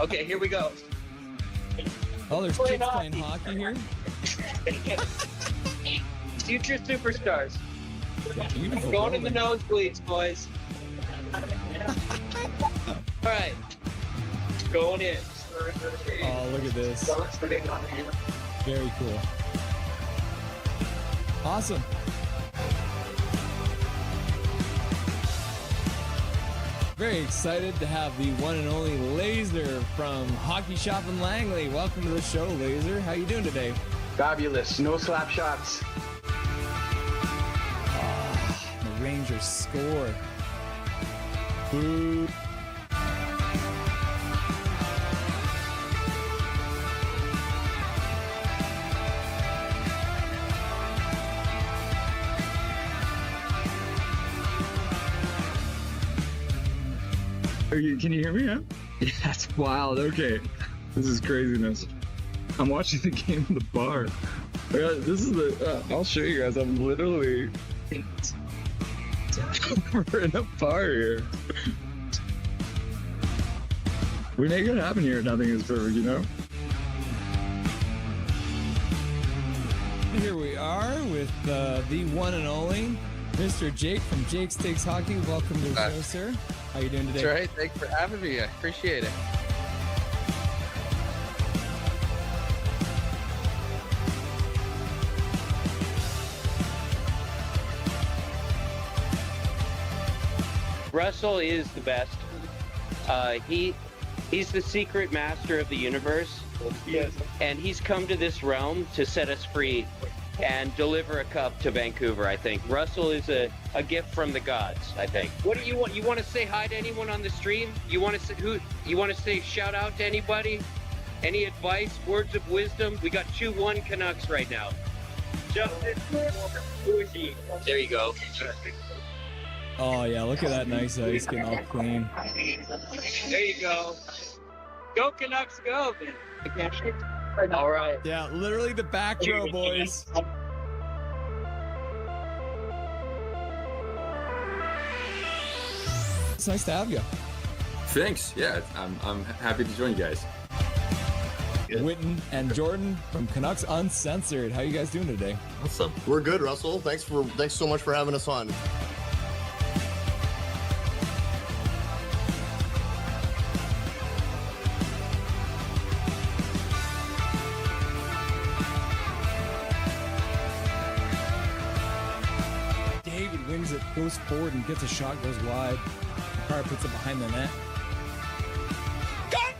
Okay, here we go. Oh, there's chicks playing hockey here. Future superstars. Beautiful. Going in the nosebleeds, boys. All right. Going in. Oh, look at this. Very cool. Awesome. Very excited to have the one and only Laser from Hockey Shop in Langley. Welcome to the show, Laser. How you doing today? Fabulous. No slap shots. The Rangers score. Boo. Can you hear me? Yeah? Yeah, that's wild. Okay. This is craziness. I'm watching the game in the bar. This is the, I'll show you guys. I'm literally, we're in a bar here. We make it happen here. Nothing is perfect, you know? Here we are with the one and only Mr. Jake from Jake's Takes Hockey. Welcome to the show, sir. How you doing today? That's right. Thanks for having me. I appreciate it. Russell is the best. He's the secret master of the universe. Yes. And he's come to this realm to set us free and deliver a cup to Vancouver, I think. Russell is a gift from the gods, I think. What do you want? You want to say hi to anyone on the stream? You want to say you want to say shout out to anybody? Any advice, words of wisdom? We got 2-1 Canucks right now. Justin, who is he? There you go. Oh yeah, look at that nice ice getting all clean. There you go. Go Canucks, go! All right. Yeah, literally the back row, boys. It's nice to have you. Thanks. Yeah, I'm happy to join you guys. Witten and Jordan from Canucks Uncensored. How you guys doing today? Awesome. We're good, Russell. Thanks so much for having us on. David wins it, goes forward and gets a shot, goes wide. Carr puts it behind the net. Got it!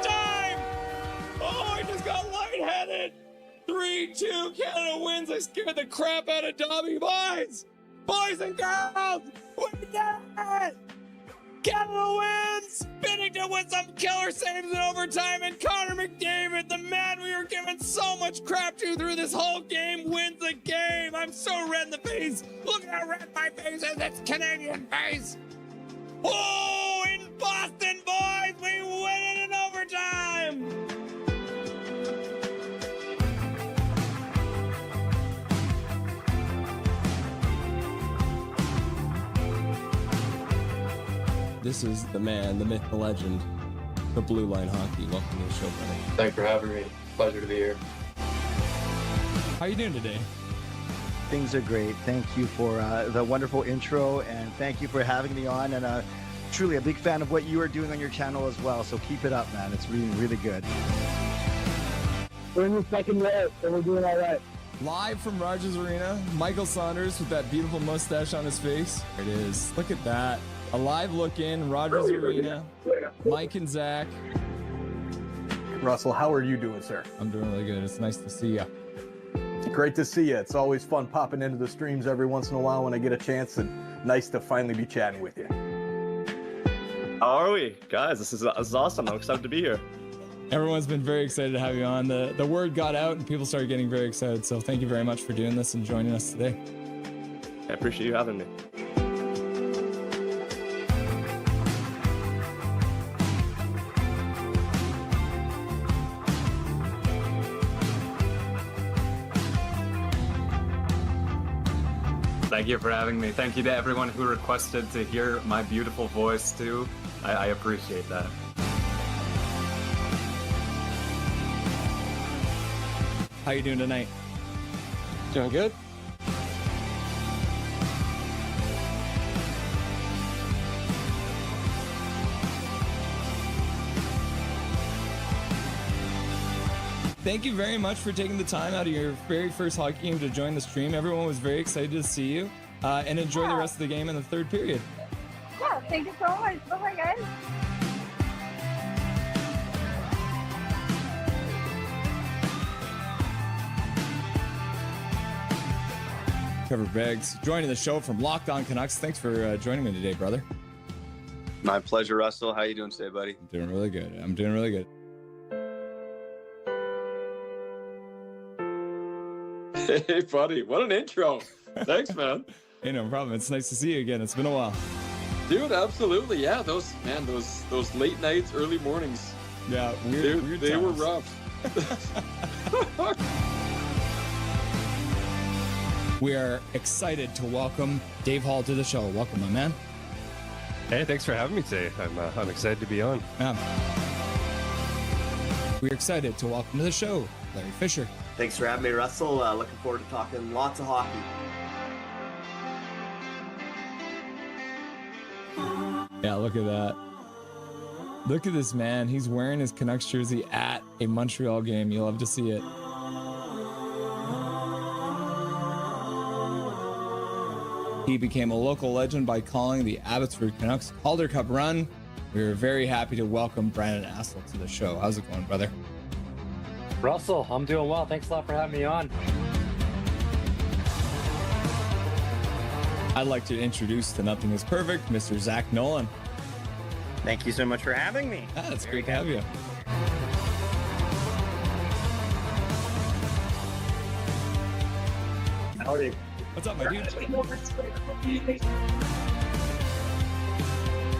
Time! Oh, I just got lightheaded! 3-2, Canada wins. I scared the crap out of Dobby. Boys! Boys and girls! We did it! Canada wins! Binnington with some killer saves in overtime, and Connor McDavid, the man we were giving so much crap to through this whole game, wins the game! I'm so red in the face! Look at how red my face is! It's Canadian face! Oh, in Boston, boys! We win it in overtime! This is the man, the myth, the legend, the Blue Line Hockey. Welcome to the show, buddy. Thanks for having me. Pleasure to be here. How you doing today? Things are great. Thank you for the wonderful intro, and thank you for having me on. And truly a big fan of what you are doing on your channel as well. So keep it up, man. It's really, really good. We're in the second row, so we're doing all right. Live from Rogers Arena, Michael Saunders with that beautiful mustache on his face. There it is. Look at that. A live look in, Rogers Arena, Mike and Zach. Russell, how are you doing, sir? I'm doing really good. It's nice to see you. Great to see you. It's always fun popping into the streams every once in a while when I get a chance, and nice to finally be chatting with you. How are we? Guys, this is awesome. I'm excited to be here. Everyone's been very excited to have you on. The word got out and people started getting very excited. So thank you very much for doing this and joining us today. I appreciate you having me. Thank you for having me. Thank you to everyone who requested to hear my beautiful voice too. I appreciate that. How you doing tonight? Doing good. Thank you very much for taking the time out of your very first hockey game to join the stream. Everyone was very excited to see you, and enjoy the rest of the game in the third period. Yeah, thank you so much. Bye-bye, guys. Trevor Beggs joining the show from Locked On Canucks. Thanks for joining me today, brother. My pleasure, Russell. How you doing today, buddy? I'm doing really good. I'm doing really good. Hey, buddy, what an intro. Thanks, man. Hey, no problem. It's nice to see you again. It's been a while. Dude, absolutely. Yeah, those late nights, early mornings. Yeah, weird they were times. rough. We are excited to welcome Dave Hall to the show. Welcome, my man. Hey, thanks for having me today. I'm excited to be on. We're excited to welcome to the show Larry Fisher. Thanks for having me, Russell. Looking forward to talking lots of hockey. Yeah, look at that. Look at this man. He's wearing his Canucks jersey at a Montreal game. You'll love to see it. He became a local legend by calling the Abbotsford Canucks Calder Cup run. We are very happy to welcome Brandon Astle to the show. How's it going, brother? Russell, I'm doing well. Thanks a lot for having me on. I'd like to introduce to Nothing is Perfect, Mr. Zach Nolan. Thank you so much for having me. It's great to have you. Howdy. What's up, my dude?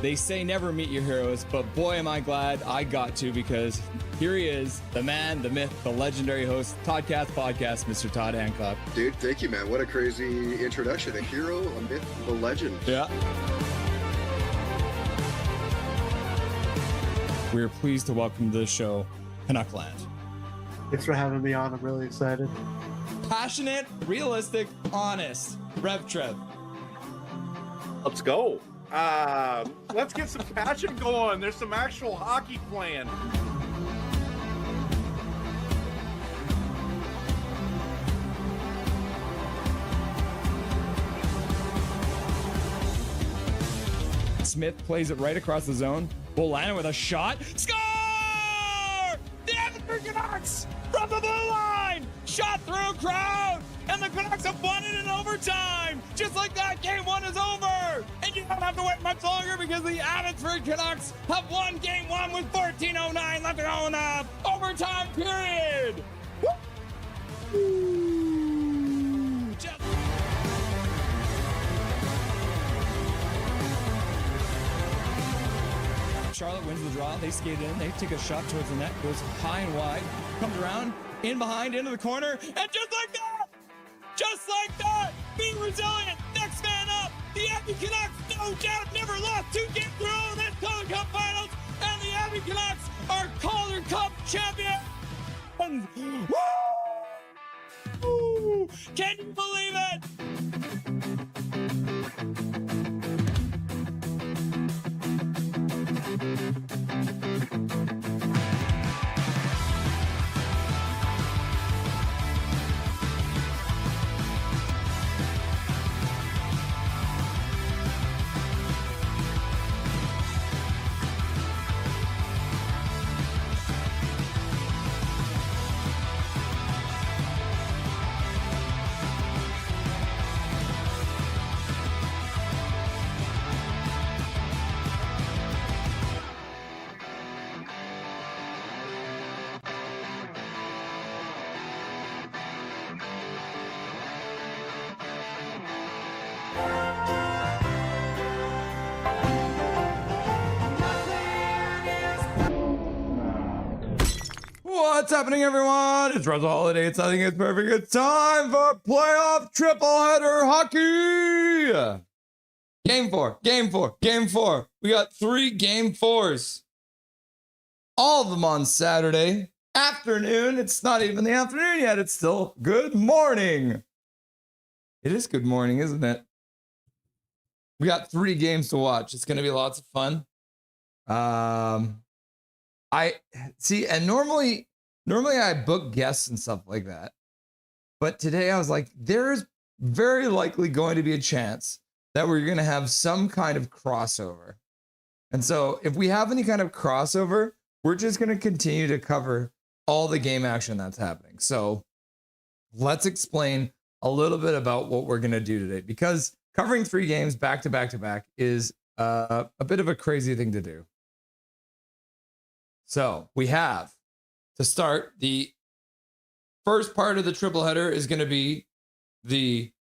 They say never meet your heroes, but boy, am I glad I got to, because here he is, the man, the myth, the legendary host, Toddcast Podcast, Mr. Todd Hancock. Dude, thank you, man. What a crazy introduction. A hero, a myth, a legend. Yeah. We are pleased to welcome to the show Canuckland. Thanks for having me on. I'm really excited. Passionate, realistic, honest. Rev Trev. Let's go. Let's get some passion going. There's some actual hockey playing. Smith plays it right across the zone. Bolana with a shot. Score! The Abbotsford Canucks from the blue line! Shot through a crowd! And the Canucks have won it in overtime! Just like that, game one is over! And you don't have to wait much longer, because the Abbotsford Canucks have won game one with 14:09 left to go in the overtime period! Woo! Just Charlotte wins the draw. They skate in. They take a shot towards the net. Goes high and wide. Comes around. In behind. Into the corner. And just like that, being resilient. Next man up. The Abbey Canucks, no doubt, never lost 2 games in a row in this Calder Cup Finals. And the Abbey Canucks are Calder Cup champions. Woo! Can you believe it? What's happening, everyone? It's Russell Holiday. I think it's perfect. It's time for playoff triple header hockey. Game four. We got 3 game 4s. All of them on Saturday afternoon. It's not even the afternoon yet. It's still good morning. It is good morning, isn't it? We got 3 games to watch. It's going to be lots of fun. I see, and normally I book guests and stuff like that. But today I was like, there's very likely going to be a chance that we're going to have some kind of crossover. And so if we have any kind of crossover, we're just going to continue to cover all the game action that's happening. So let's explain a little bit about what we're going to do today, because covering 3 games back to back to back is a bit of a crazy thing to do. So we have to start, the first part of the triple header is going to be the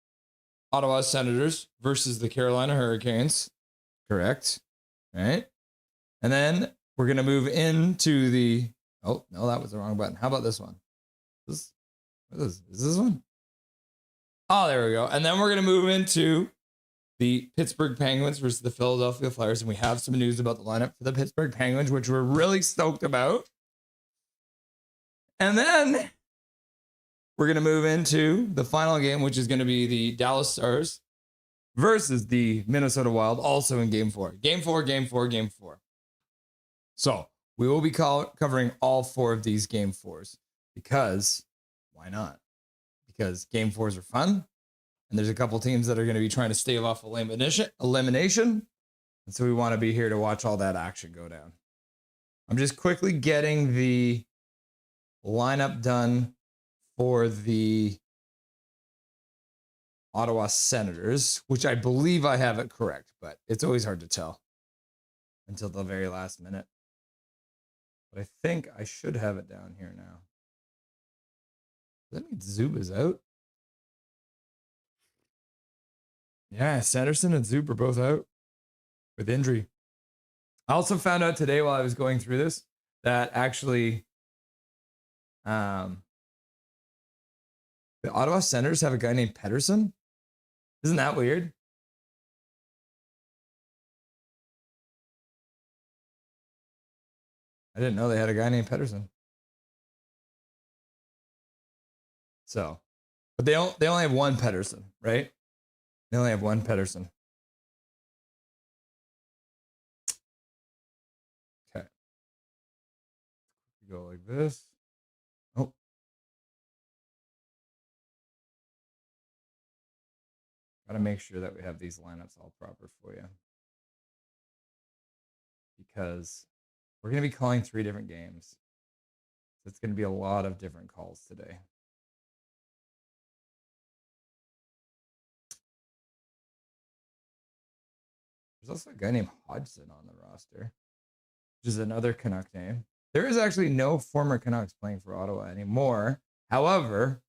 Ottawa Senators versus the Carolina Hurricanes. Correct. Right. And then we're going to move into the, oh, no, that was the wrong button. How about this one? Is this one? Oh, there we go. And then we're going to move into the Pittsburgh Penguins versus the Philadelphia Flyers. And we have some news about the lineup for the Pittsburgh Penguins, which we're really stoked about. And then we're going to move into the final game, which is going to be the Dallas Stars versus the Minnesota Wild, also in game 4. Game 4. So we will be covering all 4 of these game 4s, because why not? Because game 4s are fun. And there's a couple teams that are going to be trying to stave off elimination. And so we want to be here to watch all that action go down. I'm just quickly getting the lineup done for the Ottawa Senators, which I believe I have it correct, but it's always hard to tell until the very last minute. But I think I should have it down here now. Does that mean Zuba's out? Yeah, Sanderson and Zub are both out with injury. I also found out today while I was going through this that actually the Ottawa Senators have a guy named Pedersen. Isn't that weird? I didn't know they had a guy named Pedersen. So, but they only have one Pedersen, right? They only have one Pedersen. Okay. Go like this. Oh. Got to make sure that we have these lineups all proper for you, because we're going to be calling 3 different games. So it's going to be a lot of different calls today. There's also a guy named Hodgson on the roster, which is another Canuck name. There is actually no former Canucks playing for Ottawa anymore. However,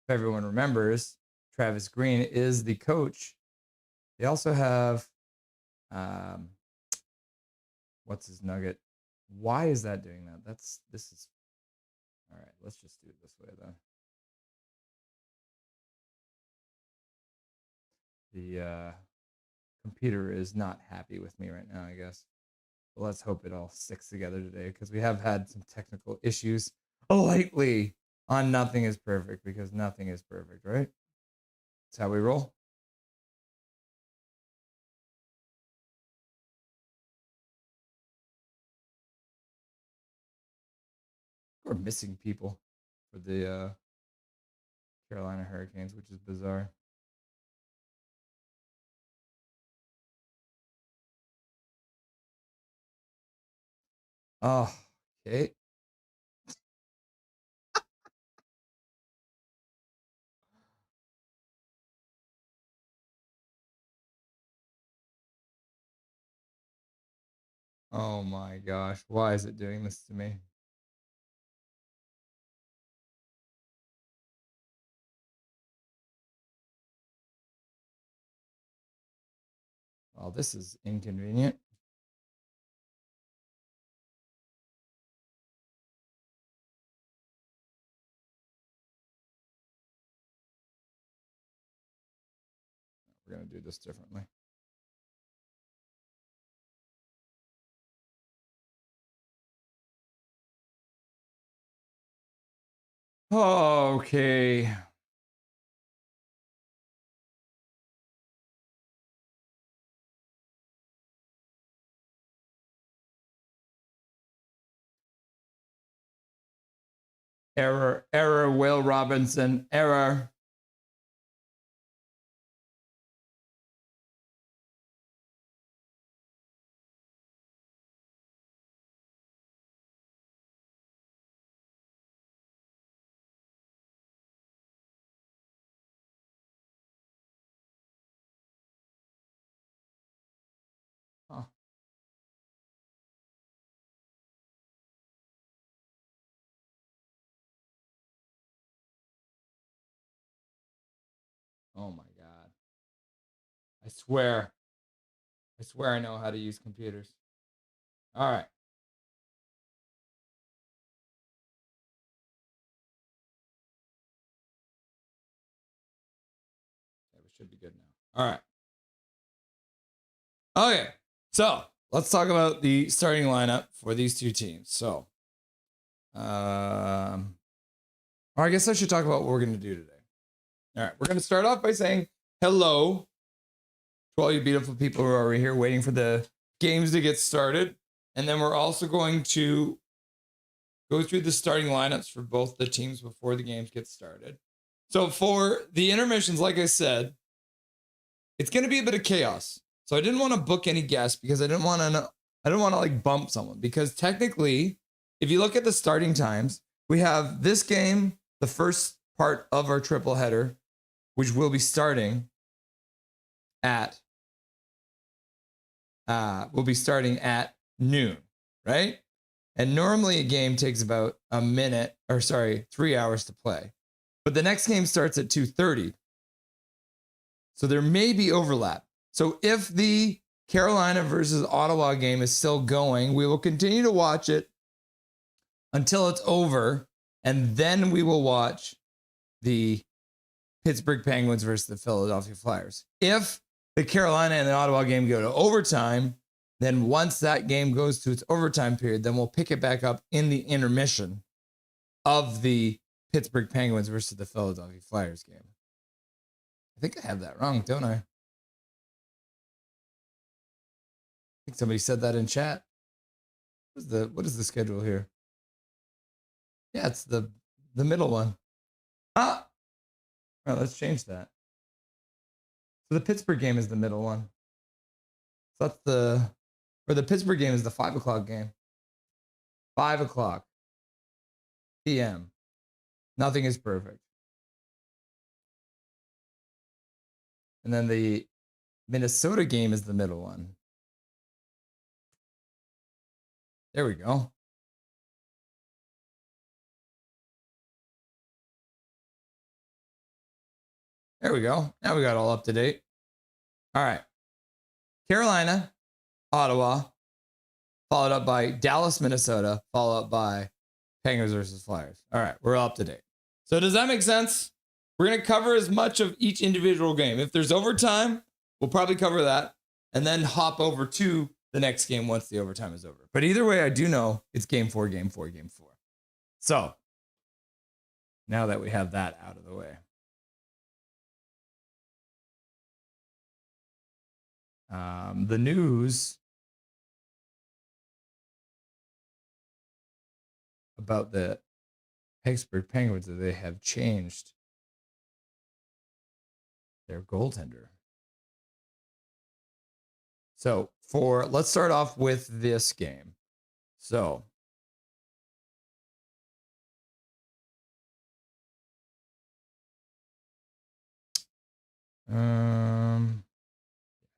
if everyone remembers, Travis Green is the coach. They also have, what's his nugget? Why is that doing that? This is, all right, let's just do it this way then. The computer is not happy with me right now, I guess. But let's hope it all sticks together today, because we have had some technical issues lately on Nothing is Perfect, because nothing is perfect, right? That's how we roll. We're missing people for the Carolina Hurricanes, which is bizarre. Oh, okay. Oh my gosh, why is it doing this to me? Well, this is inconvenient. we're gonna do this differently. Okay. Error, Will Robinson, error. Huh. Oh my God. I swear I know how to use computers. All right. Yeah, we should be good now. All right. Okay. So let's talk about the starting lineup for these two teams. So, or I guess I should talk about what we're going to do today. All right. We're going to start off by saying hello to all you beautiful people who are over here waiting for the games to get started. And then we're also going to go through the starting lineups for both the teams before the games get started. So for the intermissions, like I said, it's going to be a bit of chaos. So I didn't want to book any guests because I didn't want to like bump someone, because technically, if you look at the starting times, we have this game, the first part of our triple header, which will be starting at noon, right? And normally a game takes about 3 hours to play. But the next game starts at 2:30. So there may be overlap. So if the Carolina versus Ottawa game is still going, we will continue to watch it until it's over, and then we will watch the Pittsburgh Penguins versus the Philadelphia Flyers. If the Carolina and the Ottawa game go to overtime, then once that game goes to its overtime period, then we'll pick it back up in the intermission of the Pittsburgh Penguins versus the Philadelphia Flyers game. I think I have that wrong, don't I? I think somebody said that in chat. What is the schedule here? Yeah, it's the middle one. All right, let's change that. So the Pittsburgh game is the middle one. So that's the Pittsburgh game is the 5 o'clock game. 5 o'clock p.m. Nothing is perfect. And then the Minnesota game is the middle one. There we go. There we go. Now we got all up to date. All right. Carolina, Ottawa, followed up by Dallas, Minnesota, followed up by Penguins versus Flyers. All right, we're all up to date. So does that make sense? We're going to cover as much of each individual game. If there's overtime, we'll probably cover that and then hop over to the next game once the overtime is over. But either way, I do know it's game 4, game 4, game 4. So now that we have that out of the way. The news about the Pittsburgh Penguins that they have changed their goaltender. So let's start off with this game. So I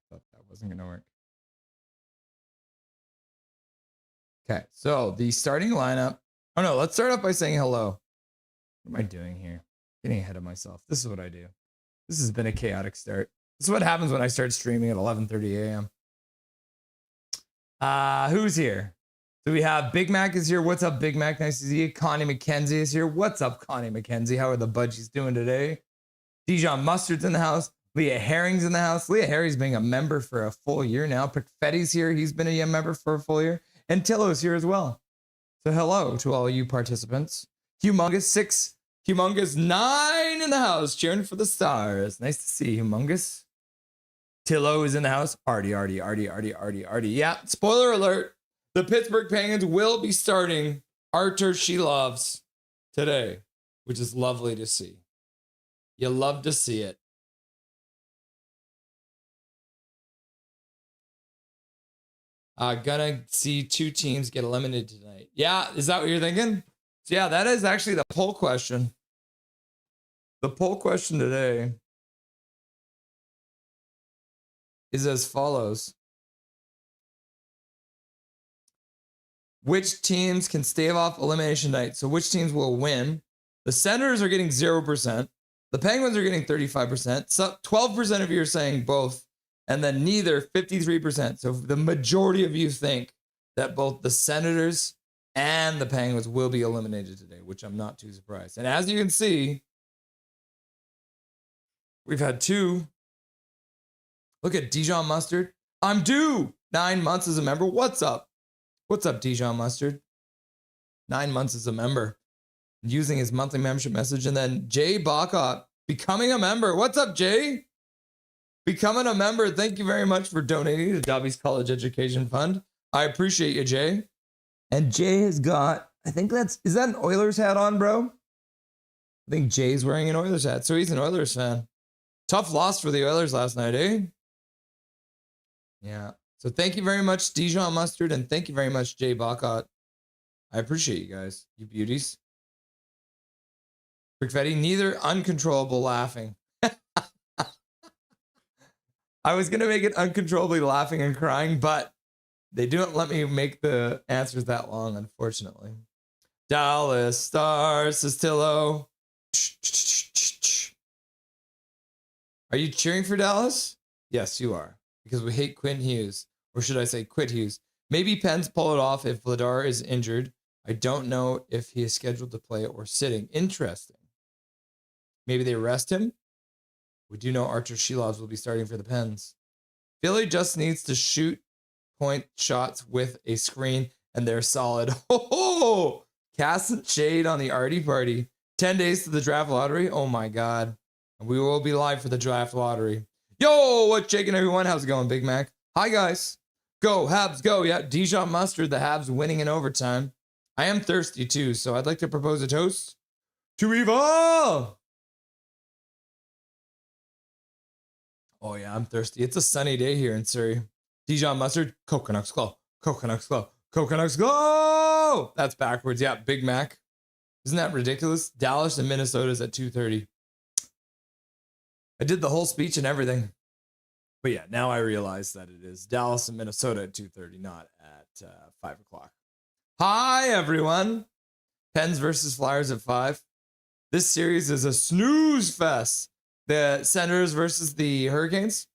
thought that wasn't going to work. Okay, so the starting lineup. Oh no, let's start off by saying hello. What am I doing here? Getting ahead of myself. This is what I do. This has been a chaotic start. This is what happens when I start streaming at 11:30 a.m. Who's here? So we have Big Mac is here. What's up, Big Mac? Nice to see you. Connie McKenzie is here. What's up, Connie McKenzie? How are the budgies doing today? Dijon Mustard's in the house. Leah Herring's in the house. Leah Herring's been a member for a full year now. Perfetti's here. He's been a member for a full year. And Tillo's here as well. So hello to all you participants. Humongous 6, Humongous 9 in the house, cheering for the Stars. Nice to see you, Humongous. Tillo is in the house. Artie. Yeah, spoiler alert. The Pittsburgh Penguins will be starting Artur Shelovs today, which is lovely to see. You love to see it. Gonna see 2 teams get eliminated tonight. Yeah, is that what you're thinking? So yeah, that is actually the poll question. The poll question today is as follows. Which teams can stave off elimination night? So which teams will win? The Senators are getting 0%. The Penguins are getting 35%. So 12% of you are saying both. And then neither, 53%. So the majority of you think that both the Senators and the Penguins will be eliminated today, which I'm not too surprised. And as you can see, we've had 2. Look at Dijon Mustard. I'm due 9 months as a member. What's up? What's up, Dijon Mustard? 9 months as a member. Using his monthly membership message. And then Jay Bacot becoming a member. What's up, Jay? Becoming a member. Thank you very much for donating to Dobby's College Education Fund. I appreciate you, Jay. And Jay has got, I think is that an Oilers hat on, bro? I think Jay's wearing an Oilers hat. So he's an Oilers fan. Tough loss for the Oilers last night, eh? Yeah. So thank you very much, Dijon Mustard, and thank you very much, Jay Bacot. I appreciate you guys, you beauties. Perfetti, neither uncontrollable laughing. I was going to make it uncontrollably laughing and crying, but they don't let me make the answers that long, unfortunately. Dallas Stars, says Tillo. Are you cheering for Dallas? Yes, you are. Because we hate Quinn Hughes. Or should I say Quit Hughes? Maybe Pens pull it off if Vladar is injured. I don't know if he is scheduled to play or sitting. Interesting. Maybe they rest him? We do know Artur Shelovs will be starting for the Pens. Philly just needs to shoot point shots with a screen, and they're solid. Oh, casting shade on the Artie party. 10 days to the draft lottery. Oh my God. And we will be live for the draft lottery. Yo, what's shaking, everyone? How's it going, Big Mac? Hi, guys. Go, Habs, go. Yeah, Dijon Mustard, the Habs winning in overtime. I am thirsty, too, so I'd like to propose a toast to Eva. Oh, yeah, I'm thirsty. It's a sunny day here in Surrey. Dijon Mustard, Coconuts Glow. Coconuts Glow. Coconuts Glow. That's backwards. Yeah, Big Mac. Isn't that ridiculous? Dallas and Minnesota's at 2:30. I did the whole speech and everything. But yeah, now I realize that it is Dallas and Minnesota at 2:30, not at 5 o'clock. Hi, everyone. Pens versus Flyers at 5. This series is a snooze fest. The Senators versus the Hurricanes.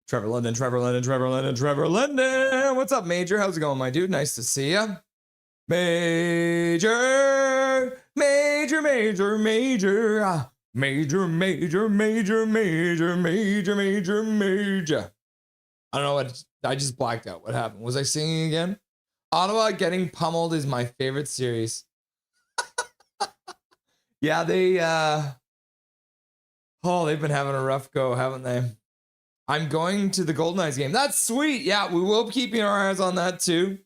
Trevor London. What's up, Major? How's it going, my dude? Nice to see ya. Major. I don't know what, I just blacked out. What happened? Was I singing again? Ottawa getting pummeled is my favorite series. Yeah, they've been having a rough go, haven't they? I'm going to the Golden Knights game. That's sweet. Yeah, we will be keeping our eyes on that too,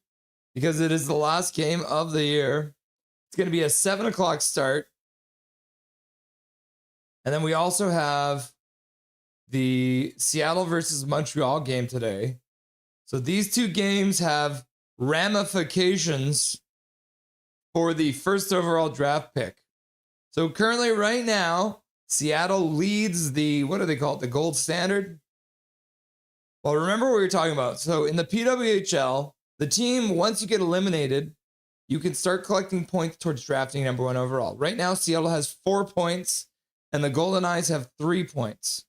because it is the last game of the year. It's going to be a 7 o'clock start. And then we also have the Seattle versus Montreal game today. So these two games have ramifications for the first overall draft pick. So currently right now, Seattle leads the, what do they call it? The gold standard? Well, remember what we were talking about. So in the PWHL, the team, once you get eliminated, you can start collecting points towards drafting number 1 overall. Right now, Seattle has 4 points, and the Golden Knights have 3 points.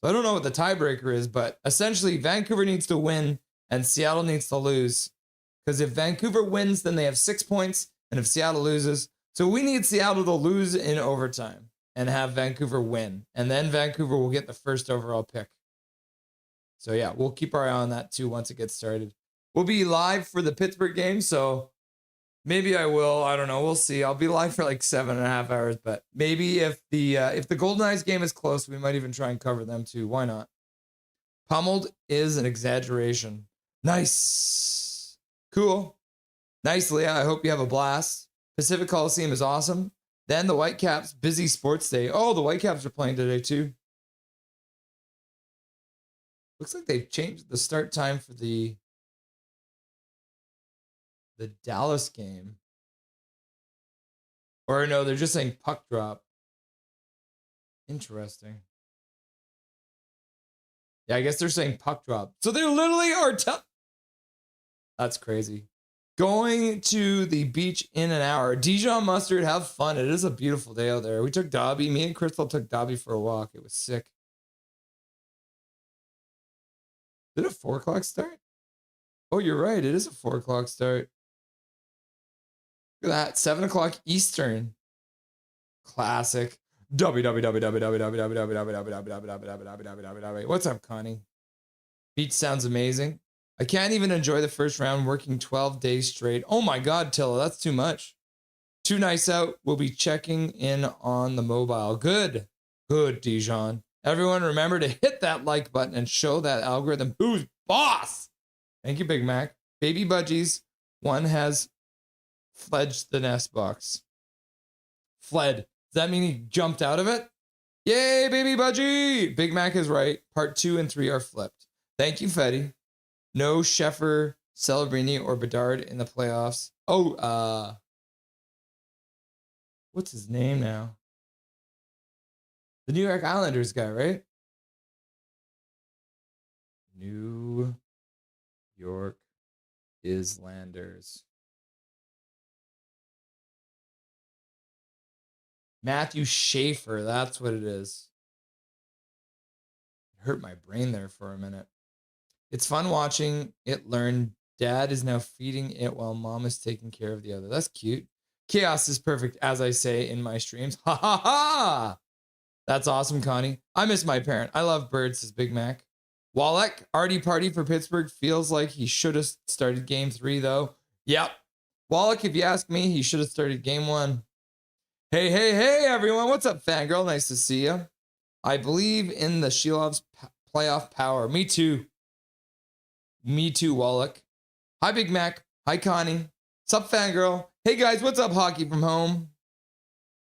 So I don't know what the tiebreaker is, but essentially Vancouver needs to win and Seattle needs to lose. Because if Vancouver wins, then they have 6 points, and if Seattle loses, so we need Seattle to lose in overtime. and have Vancouver win. And then Vancouver will get the first overall pick. So yeah, we'll keep our eye on that too once it gets started. We'll be live for the Pittsburgh game, so maybe I will. I don't know. We'll see. I'll be live for like 7.5 hours, but maybe if the Golden Knights game is close, we might even try and cover them too. Why not? Pummeled is an exaggeration. Nice. Cool. Nice, Leah. I hope you have a blast. Pacific Coliseum is awesome. Then the Whitecaps, busy sports day. Oh, the Whitecaps are playing today too. Looks like they've changed the start time for the Dallas game. Or no, they're just saying puck drop. Interesting. Yeah, I guess they're saying puck drop. So they literally are. That's crazy. Going to the beach in an hour. Dijon mustard, have fun. It is a beautiful day out there. We took Dobby. Me and Crystal took Dobby for a walk. It was sick. Did it a 4 o'clock start? Oh, you're right. It is a 4 o'clock start. Look at that. 7 o'clock Eastern. Classic. What's up, Connie? Beach sounds amazing. I can't even enjoy the first round working 12 days straight. Oh my God, Tilla, that's too much. Too nice out. We'll be checking in on the mobile. Good. Good, Dijon. Everyone remember to hit that like button and show that algorithm who's boss. Thank you, Big Mac. Baby budgies. One has fledged the nest box. Fled. Does that mean he jumped out of it? Yay, baby budgie. Big Mac is right. Part 2 and 3 are flipped. Thank you, Fetty. No Sheffer, Celebrini, or Bedard in the playoffs. Oh, what's his name now? The New York Islanders guy, right? New York Islanders. Matthew Schaefer, that's what it is. It hurt my brain there for a minute. It's fun watching it learn. Dad is now feeding it while mom is taking care of the other. That's cute. Chaos is perfect, as I say in my streams. Ha ha ha! That's awesome, Connie. I miss my parent. I love birds, says Big Mac. Wallach, Artie Party for Pittsburgh. Feels like he should have started game 3, though. Yep. Wallach, if you ask me, he should have started game 1. Hey, hey, hey, everyone. What's up, fangirl? Nice to see you. I believe in the Shilov's playoff power. Me too. Me too, Wallach. Hi, Big Mac. Hi, Connie. Sup, fangirl? Hey, guys, what's up, Hockey from home?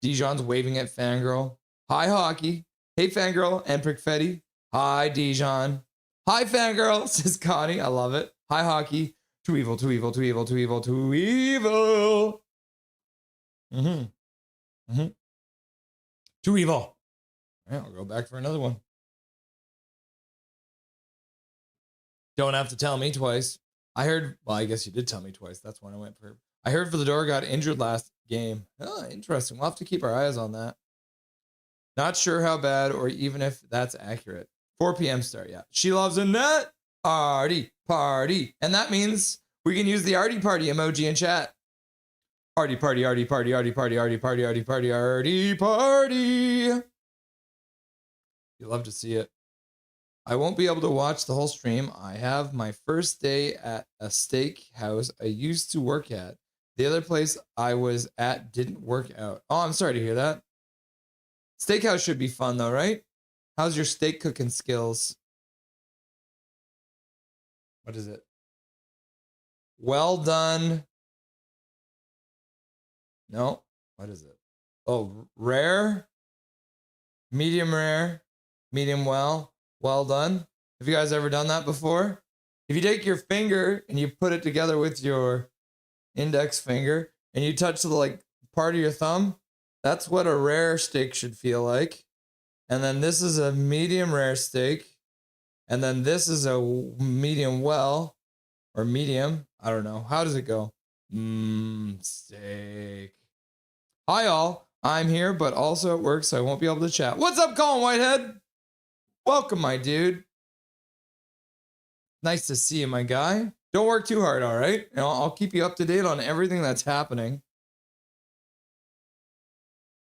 Dijon's waving at fangirl. Hi, Hockey. Hey, fangirl and Prickfetti. Hi, Dijon. Hi, fangirl, says Connie. I love it. Hi, Hockey. Too evil, too evil, too evil, too evil, too evil. Too evil. All right, I'll go back for another one. Don't have to tell me twice. I heard, well, I guess you did tell me twice. That's when I went for. I heard Vlador got injured last game. Oh, interesting. We'll have to keep our eyes on that. Not sure how bad or even if that's accurate. 4 p.m. start, yeah. She loves a nut. Artie, party. And that means we can use the Artie party emoji in chat. Artie party, Artie party, Artie party, Artie party, Artie party, Artie party. You love to see it. I won't be able to watch the whole stream. I have my first day at a steak house I used to work at. The other place I was at didn't work out. Oh, I'm sorry to hear that. Steakhouse should be fun though, right? How's your steak cooking skills? What is it? Well done. No, what is it? Oh, rare, medium rare, medium well, well done. Have you guys ever done that before? If you take your finger and you put it together with your index finger and you touch the like part of your thumb, that's what a rare steak should feel like. And then this is a medium rare steak. And then this is a medium well or medium. I don't know. How does it go? Steak. Hi, all. I'm here, but also at work, so I won't be able to chat. What's up, Colin Whitehead? Welcome, my dude. Nice to see you, my guy. Don't work too hard, all right? I'll keep you up to date on everything that's happening.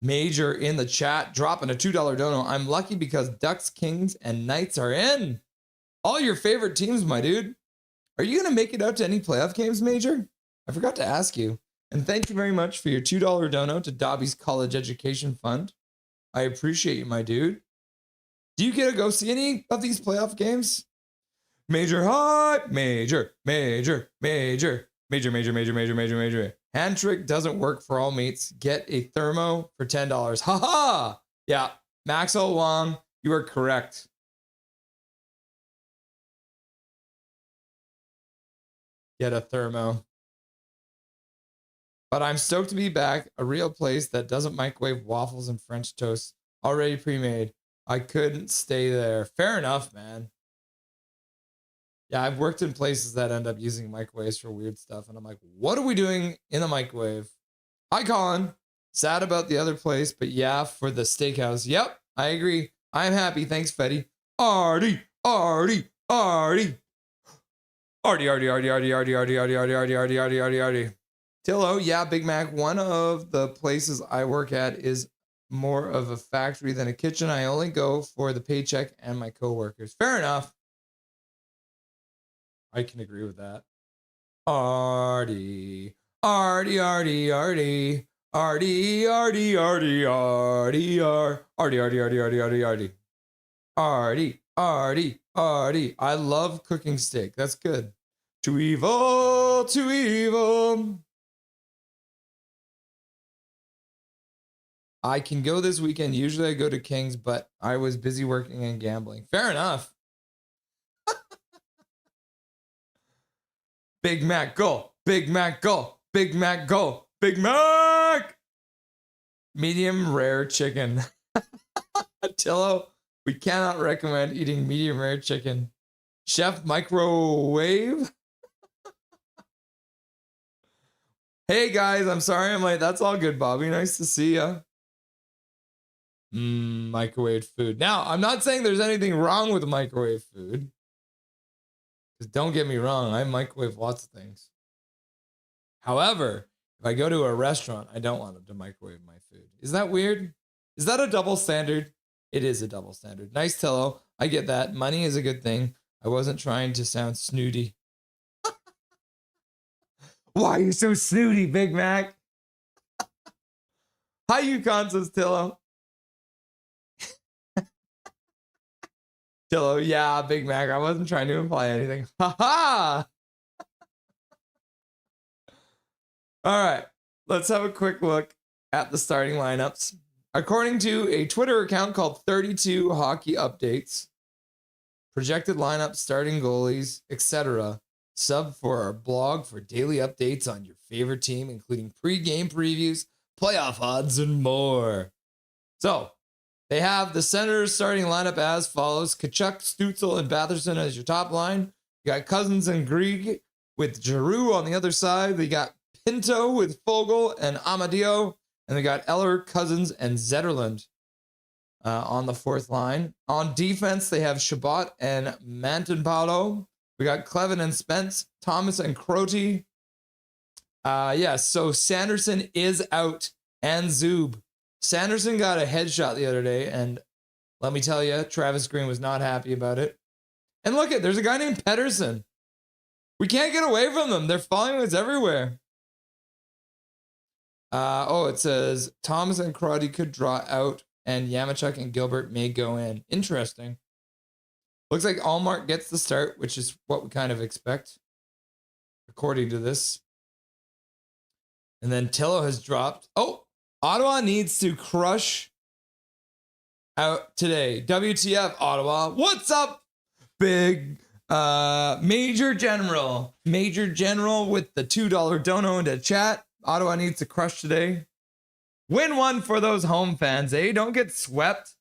Major in the chat, dropping a $2 dono. I'm lucky because Ducks, Kings, and Knights are in. All your favorite teams, my dude. Are you going to make it out to any playoff games, Major? I forgot to ask you. And thank you very much for your $2 dono to Dobby's College Education Fund. I appreciate you, my dude. Do you get to go see any of these playoff games? Major hype, major. Hand trick doesn't work for all mates. Get a thermo for $10. Haha! Yeah, Maxwell Wong, you are correct. Get a thermo. But I'm stoked to be back. A real place that doesn't microwave waffles and French toast already pre-made. I couldn't stay there. Fair enough, man. Yeah, I've worked in places that end up using microwaves for weird stuff. And I'm like, what are we doing in the microwave? Hi, Colin. Sad about the other place, but yeah, for the steakhouse. Yep, I agree. I'm happy. Thanks, Fetty. Artie. Tillo, yeah, Big Mac. One of the places I work at is more of a factory than a kitchen. I only go for the paycheck and my coworkers. Fair enough. I can agree with that. Artie. I love cooking steak. That's good. Too evil. I can go this weekend. Usually I go to Kings, but I was busy working and gambling. Fair enough. Big Mac, go. Big Mac, go. Big Mac, go. Big Mac. Medium rare chicken. Tillo, we cannot recommend eating medium rare chicken. Chef microwave. Hey guys, I'm sorry I'm late. That's all good, Bobby. Nice to see ya. Microwave food. Now, I'm not saying there's anything wrong with microwave food. Because don't get me wrong, I microwave lots of things. However, if I go to a restaurant, I don't want them to microwave my food. Is that weird? Is that a double standard? It is a double standard. Nice, Tillo. I get that. Money is a good thing. I wasn't trying to sound snooty. Why are you so snooty, Big Mac? Hi, Yukon, says Tillo. Tillo, yeah, Big Mac. I wasn't trying to imply anything. Ha ha! All right, let's have a quick look at the starting lineups. According to a Twitter account called 32 Hockey Updates, projected lineups, starting goalies, etc. Sub for our blog for daily updates on your favorite team, including pre-game previews, playoff odds, and more. So, they have the Senators starting lineup as follows. Tkachuk, Stützle, and Batherson as your top line. You got Cousins and Grieg with Giroux on the other side. They got Pinto with Fogle and Amadio. And they got Eller, Cousins, and Zetterlund on the fourth line. On defense, they have Shabbat and Mantanpalo. We got Clevin and Spence, Thomas and Crotty. So Sanderson is out and Zub. Sanderson got a headshot the other day, and let me tell you, Travis Green was not happy about it. And look at, there's a guy named Pedersen. We can't get away from them. They're following us everywhere. It says Thomas and Crotty could draw out, and Yamachuk and Gilbert may go in. Interesting. Looks like Allmark gets the start, which is what we kind of expect, according to this. And then Tillo has dropped. Oh, Ottawa needs to crush out today. WTF, Ottawa. What's up, big Major General? Major General with the $2 dono into chat. Ottawa needs to crush today. Win one for those home fans, eh? Don't get swept.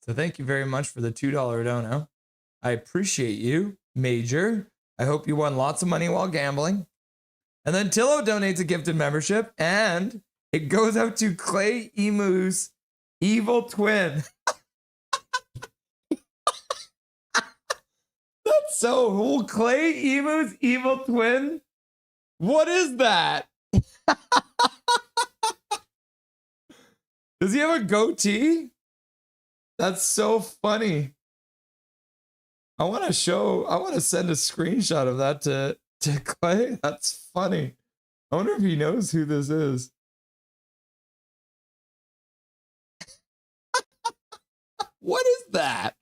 So thank you very much for the $2 dono. I appreciate you, Major. I hope you won lots of money while gambling. And then Tillo donates a gifted membership, and it goes out to Clay Emu's evil twin. That's so cool. Clay Emu's evil twin? What is that? Does he have a goatee? That's so funny. I want to send a screenshot of that to Clay. That's funny. I wonder if he knows who this is. What is that?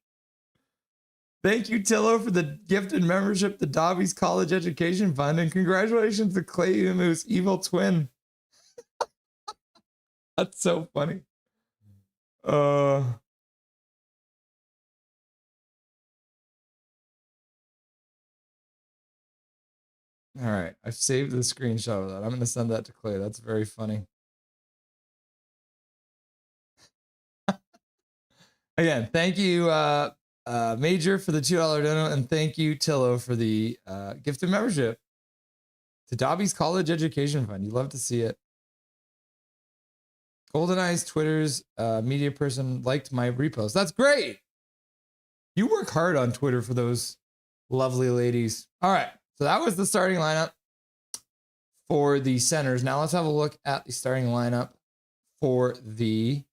Thank you, Tillo, for the gifted membership to Dobby's College Education Fund, and congratulations to Clay Umu's evil twin. That's so funny. All right, I've saved the screenshot of that. I'm going to send that to Clay. That's very funny. Again, thank you, Major, for the $2 dono, and thank you, Tillo, for the gifted membership to Dobby's College Education Fund. You love to see it. GoldenEye's Twitter's media person liked my repost. That's great. You work hard on Twitter for those lovely ladies. All right, so that was the starting lineup for the Senators. Now let's have a look at the starting lineup for the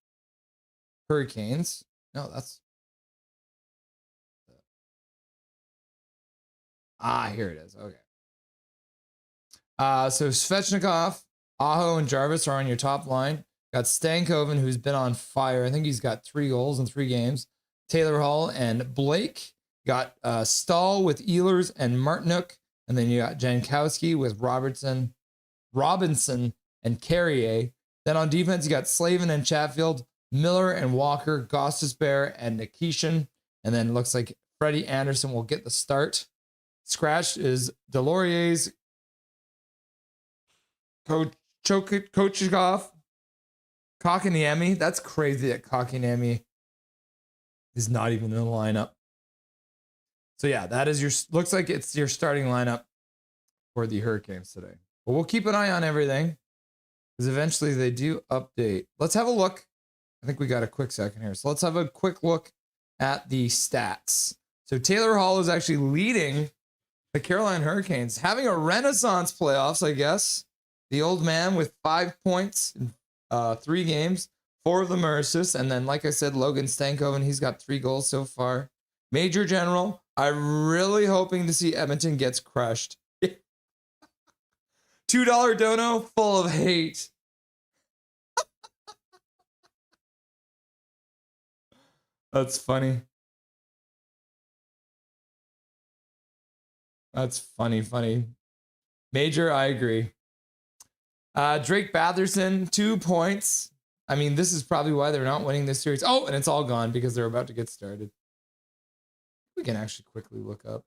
Hurricanes. No, that's... here it is. Okay. So Svechnikov, Aho, and Jarvis are on your top line. Got Stankoven, who's been on fire. I think he's got 3 goals in 3 games. Taylor Hall and Blake. Got Stahl with Ehlers and Martinuk. And then you got Jankowski with Robinson, and Carrier. Then on defense, you got Slavin and Chatfield, Miller and Walker, Gostisbehere and Nikishin. And then it looks like Freddie Anderson will get the start. Scratched is Delorier's, Kochikov, Kakaniemi. That's crazy that Kakaniemi is not even in the lineup. So yeah, that is your, looks like it's your starting lineup for the Hurricanes today. But we'll keep an eye on everything because eventually they do update. Let's have a look. I think we got a quick second here. So let's have a quick look at the stats. So Taylor Hall is actually leading the Carolina Hurricanes, having a renaissance playoffs, I guess. The old man with 5 points in 3 games. 4 of them are assists. And then, like I said, Logan Stankoven, he's got 3 goals so far. Major General, I'm really hoping to see Edmonton gets crushed. $2 dono full of hate. That's funny. That's funny. Major, I agree. Drake Batherson, 2 points. I mean, this is probably why they're not winning this series. Oh, and it's all gone because they're about to get started. We can actually quickly look up.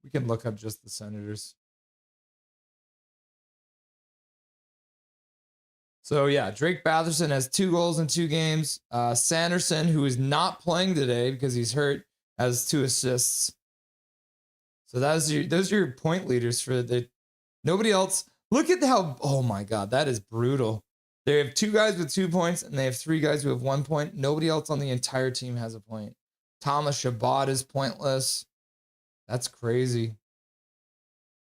We can look up just the Senators. So yeah, Drake Batherson has 2 goals in 2 games. Sanderson, who is not playing today because he's hurt, has 2 assists. So those are your point leaders for the. Nobody else. Look at how. Oh my God, that is brutal. They have 2 guys with 2 points, and they have 3 guys who have 1 point. Nobody else on the entire team has a point. Thomas Chabot is pointless. That's crazy.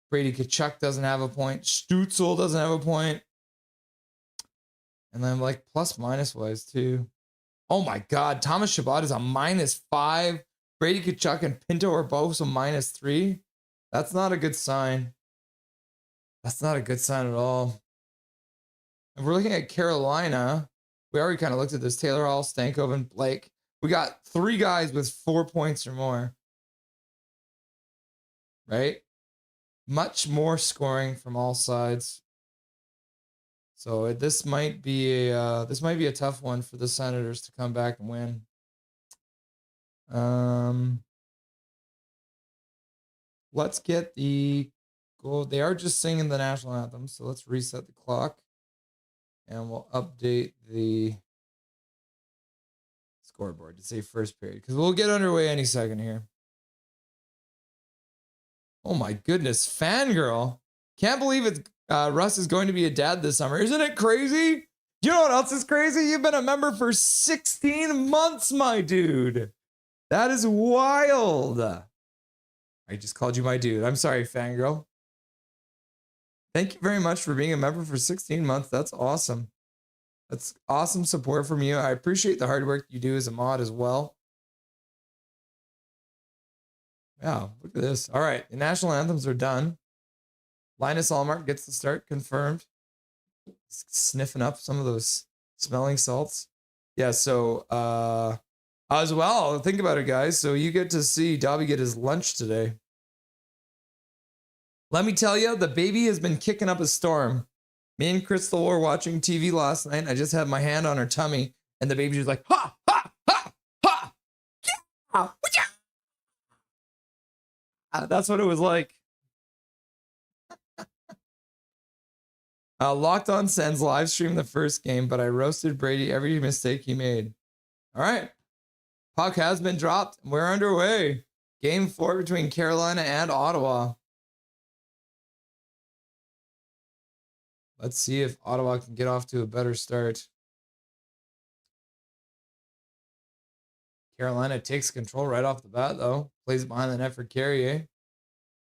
Brady Tkachuk doesn't have a point. Stutzel doesn't have a point. And then like plus minus wise too. Oh my God, Thomas Chabot is a -5. Brady Tkachuk and Pinto are both a -3. That's not a good sign. That's not a good sign at all. And we're looking at Carolina. We already kind of looked at this. Taylor Hall, Stankoven, Blake. We got 3 guys with 4 points or more. Right? Much more scoring from all sides. So this might be a tough one for the Senators to come back and win. Let's get the goal. They are just singing the national anthem, so let's reset the clock and we'll update the scoreboard to say first period because we'll get underway any second here. Oh my goodness, fangirl. Can't believe it. Russ is going to be a dad this summer. Isn't it crazy? You know what else is crazy? You've been a member for 16 months, my dude. That is wild. I just called you my dude. I'm sorry, fangirl. Thank you very much for being a member for 16 months. That's awesome. That's awesome support from you. I appreciate the hard work you do as a mod as well. Wow, look at this. All right, the national anthems are done. Linus Allmark gets the start, confirmed. Sniffing up some of those smelling salts. Yeah, so as well, think about it, guys. So you get to see Dobby get his lunch today. Let me tell you, the baby has been kicking up a storm. Me and Crystal were watching TV last night. I just had my hand on her tummy, and the baby was like, ha, ha, ha, ha, yeah, yeah. That's what it was like. Locked On Sens live streamed the first game, but I roasted Brady every mistake he made. All right. Puck has been dropped. We're underway. Game 4 between Carolina and Ottawa. Let's see if Ottawa can get off to a better start. Carolina takes control right off the bat, though. Plays it behind the net for Carrier.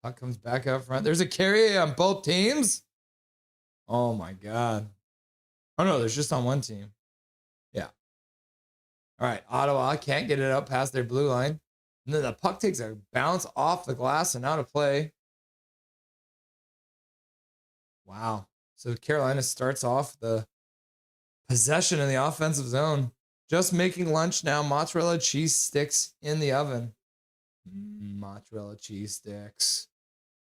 Puck comes back out front. There's a Carrier on both teams. Oh, my God. Oh, no, there's just on one team. Yeah. All right, Ottawa can't get it out past their blue line. And then the puck takes a bounce off the glass and out of play. Wow. So Carolina starts off the possession in the offensive zone. Just making lunch now. Mozzarella cheese sticks in the oven. Mozzarella cheese sticks.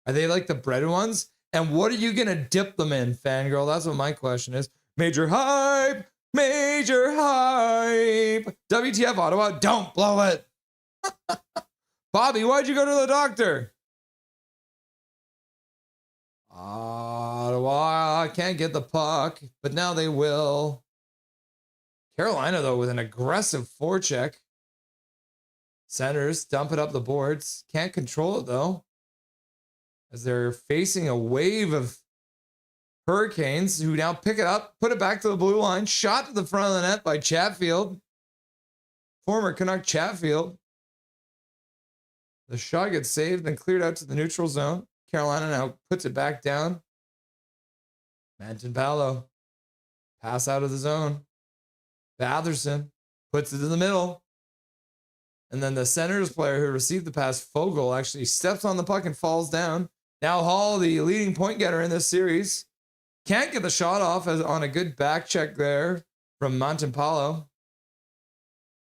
Are they like the breaded ones? And what are you going to dip them in, fangirl? That's what my question is. Major hype. Major hype. WTF, Ottawa. Don't blow it. Bobby, why'd you go to the doctor? Ottawa can't get the puck, but now they will. Carolina, though, with an aggressive forecheck. Senators dump it up the boards. Can't control it, though, as they're facing a wave of Hurricanes who now pick it up, put it back to the blue line. Shot to the front of the net by Chatfield. Former Canuck Chatfield. The shot gets saved, then cleared out to the neutral zone. Carolina now puts it back down. Manton Paolo. Pass out of the zone. Batherson puts it in the middle. And then the Senators player who received the pass, Fogle, actually steps on the puck and falls down. Now Hall, the leading point getter in this series, can't get the shot off as on a good back check there from Montempallo.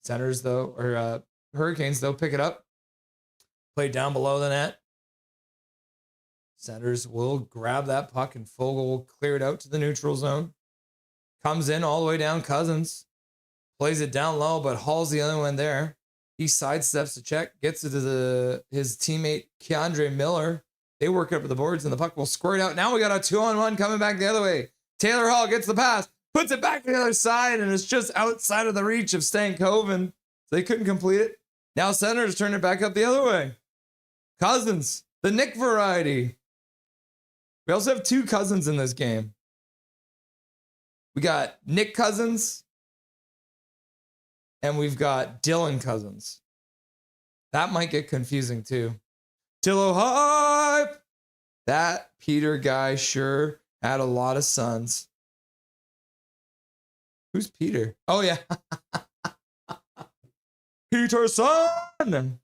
Senators, though, or Hurricanes, though, pick it up. Play down below the net. Senators will grab that puck and Fogle will clear it out to the neutral zone. Comes in all the way down Cousins. Plays it down low, but Hall's the other one there. He sidesteps the check, gets it to his teammate Keandre Miller. They work up the boards and the puck will squirt out. Now we got a 2-on-1 coming back the other way. Taylor Hall gets the pass, puts it back to the other side, and it's just outside of the reach of Stankoven. So they couldn't complete it. Now Senators turn it back up the other way. Cousins, the Nick variety. We also have two Cousins in this game. We got Nick Cousins, and we've got Dylan Cousins. That might get confusing too. Tillo hype! That Peter guy sure had a lot of sons. Who's Peter? Oh, yeah. Peterson!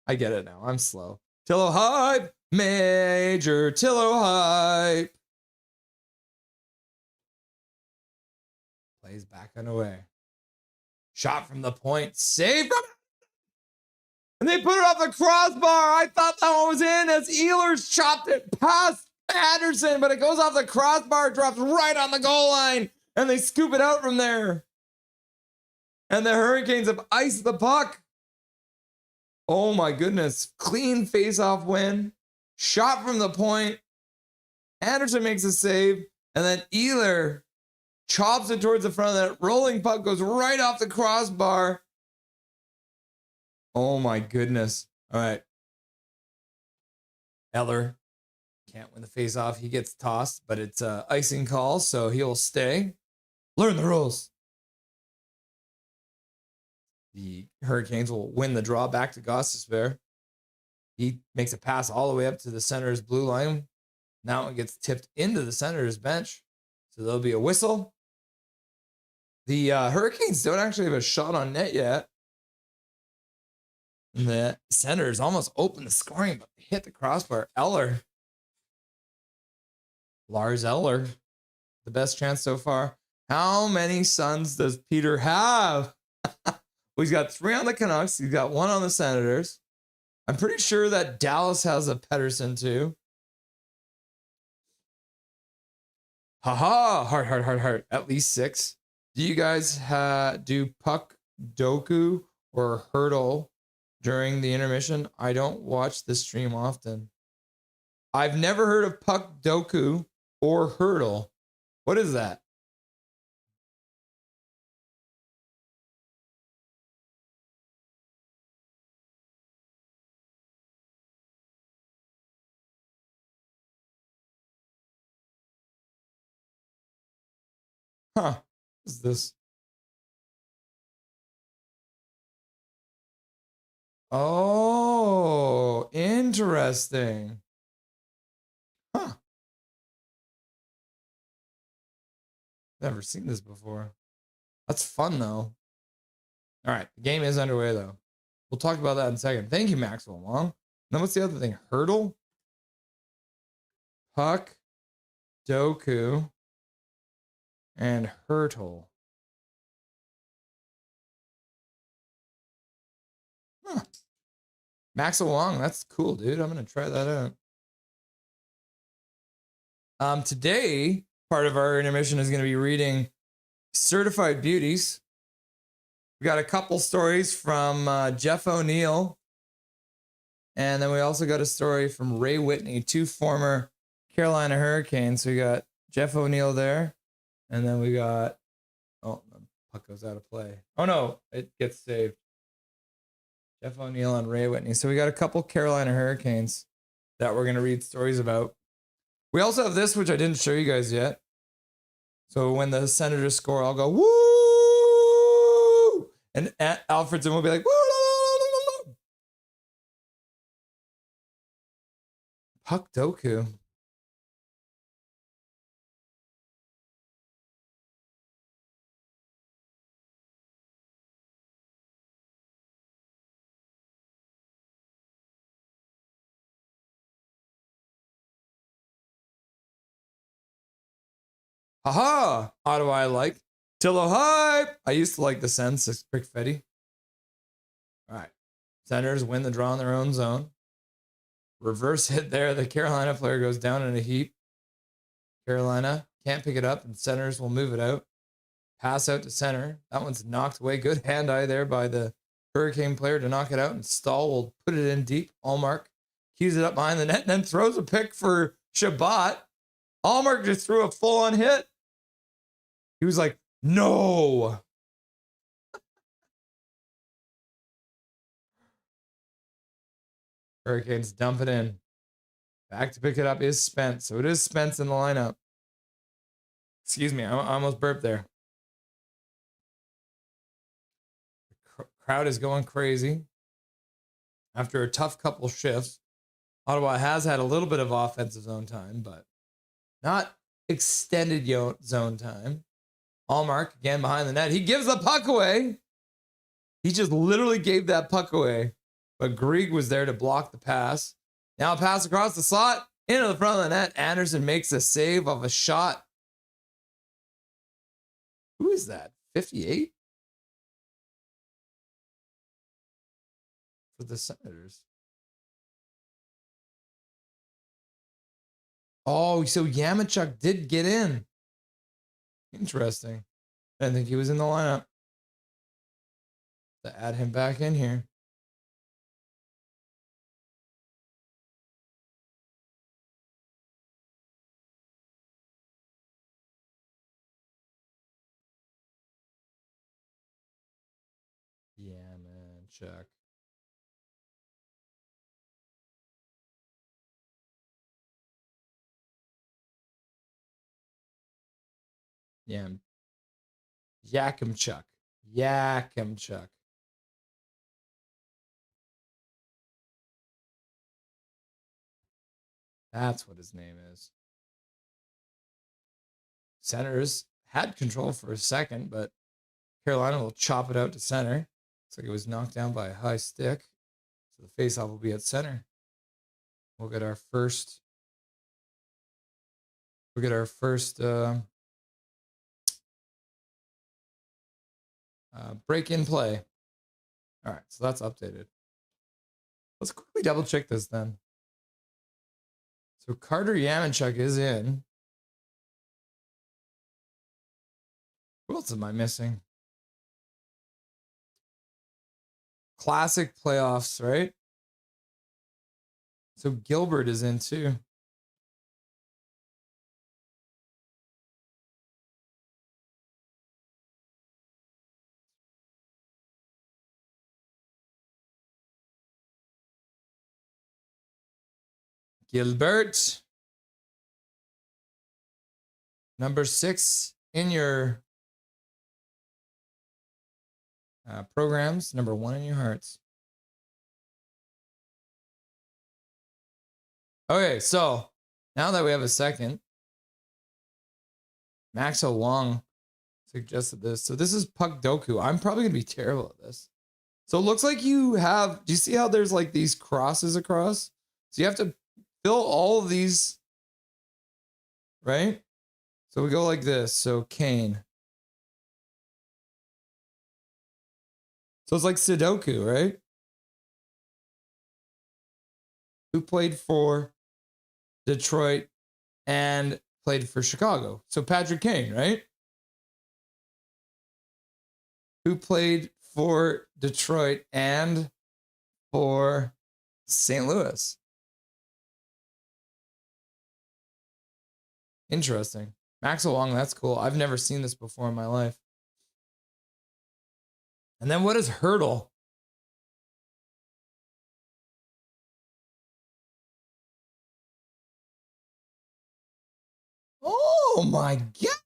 I get it now. I'm slow. Tillo hype! Major Tillo hype! Plays back and away. Shot from the point. Save from it! And they put it off the crossbar. I thought that one was in as Ehlers chopped it past Anderson, but it goes off the crossbar, drops right on the goal line, and they scoop it out from there. And the Hurricanes have iced the puck. Oh my goodness. Clean face-off win. Shot from the point. Anderson makes a save, and then Ehlers chops it towards the front of that rolling puck, goes right off the crossbar. Oh my goodness. All right. Eller can't win the face-off. He gets tossed, but it's an icing call, so he'll stay. Learn the rules. The Hurricanes will win the draw back to Gostisbehere. He makes a pass all the way up to the center's blue line. Now it gets tipped into the Senators bench. So there'll be a whistle. The Hurricanes don't actually have a shot on net yet. And the Senators almost opened the scoring, but they hit the crossbar. Lars Eller, the best chance so far. How many sons does Peter have? Well, he's got 3 on the Canucks. He's got 1 on the Senators. I'm pretty sure that Dallas has a Pedersen too. Haha, heart. At least 6. Do you guys do puck doku or hurdle during the intermission? I don't watch the stream often. I've never heard of puck doku or hurdle. What is that? Huh. What is this? Oh, interesting. Huh. Never seen this before. That's fun, though. All right. The game is underway, though. We'll talk about that in a second. Thank you, Maxwell Long. Then what's the other thing? Hurdle? Puck, doku, and hurtle. Huh. Maxwell Long, that's cool, dude. I'm going to try that out. Today, part of our intermission is going to be reading Certified Beauties. We got a couple stories from Jeff O'Neill. And then we also got a story from Ray Whitney, 2 former Carolina Hurricanes. So we got Jeff O'Neill there. And then we got, oh, the puck goes out of play. Oh, no, it gets saved. Jeff O'Neill and Ray Whitney. So we got a couple Carolina Hurricanes that we're going to read stories about. We also have this, which I didn't show you guys yet. So when the Senators score, I'll go, woo! And Alfredson will be like, woo! Puck doku. Haha! Ottawa I like. Tillo hype! I used to like the Sens. It's Pickfetty. All right. Senators win the draw in their own zone. Reverse hit there. The Carolina player goes down in a heap. Carolina can't pick it up, and Senators will move it out. Pass out to center. That one's knocked away. Good hand-eye there by the Hurricane player to knock it out, and Stahl will put it in deep. Allmark keys it up behind the net and then throws a pick for Shabbat. Allmark just threw a full-on hit. He was like, no. Hurricanes dump it in. Back to pick it up is Spence. So it is Spence in the lineup. Excuse me, I almost burped there. The crowd is going crazy. After a tough couple shifts, Ottawa has had a little bit of offensive zone time, but not extended zone time. Allmark again behind the net. He gives the puck away. He just literally gave that puck away. But Grieg was there to block the pass. Now a pass across the slot into the front of the net. Anderson makes a save of a shot. Who is that? 58? For the Senators. Oh, so Yamachuk did get in. Interesting. I didn't think he was in the lineup. To add him back in here. Yamachuk. Yeah. Yakimchuk. Yakimchuk. That's what his name is. Senators had control for a second, but Carolina will chop it out to center. Looks like it was knocked down by a high stick. So the faceoff will be at center. We'll get our first break in play. All right, so that's updated. Let's quickly double check this then. So Carter Yamanchuk is in. Who else am I missing? Classic playoffs, right? So Gilbert is in too. Gilbert. Number 6 in your programs. Number 1 in your hearts. Okay, so now that we have a second, Maxwell Wong suggested this. So this is Puck Doku. I'm probably going to be terrible at this. So it looks like you have, do you see how there's like these crosses across? So you have to fill all of these, right? So we go like this. So Kane. So it's like Sudoku, right? Who played for Detroit and played for Chicago? So Patrick Kane, right? Who played for Detroit and for St. Louis? Interesting. Maxwell Wong, that's cool. I've never seen this before in my life. And then what is Hurdle? Oh my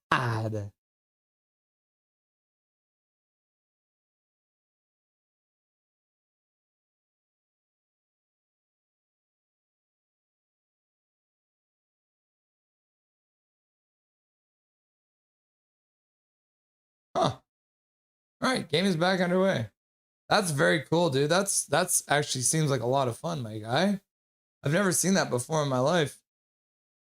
God. Huh. All right, game is back underway. That's very cool, dude. That's actually seems like a lot of fun, my guy. I've never seen that before in my life.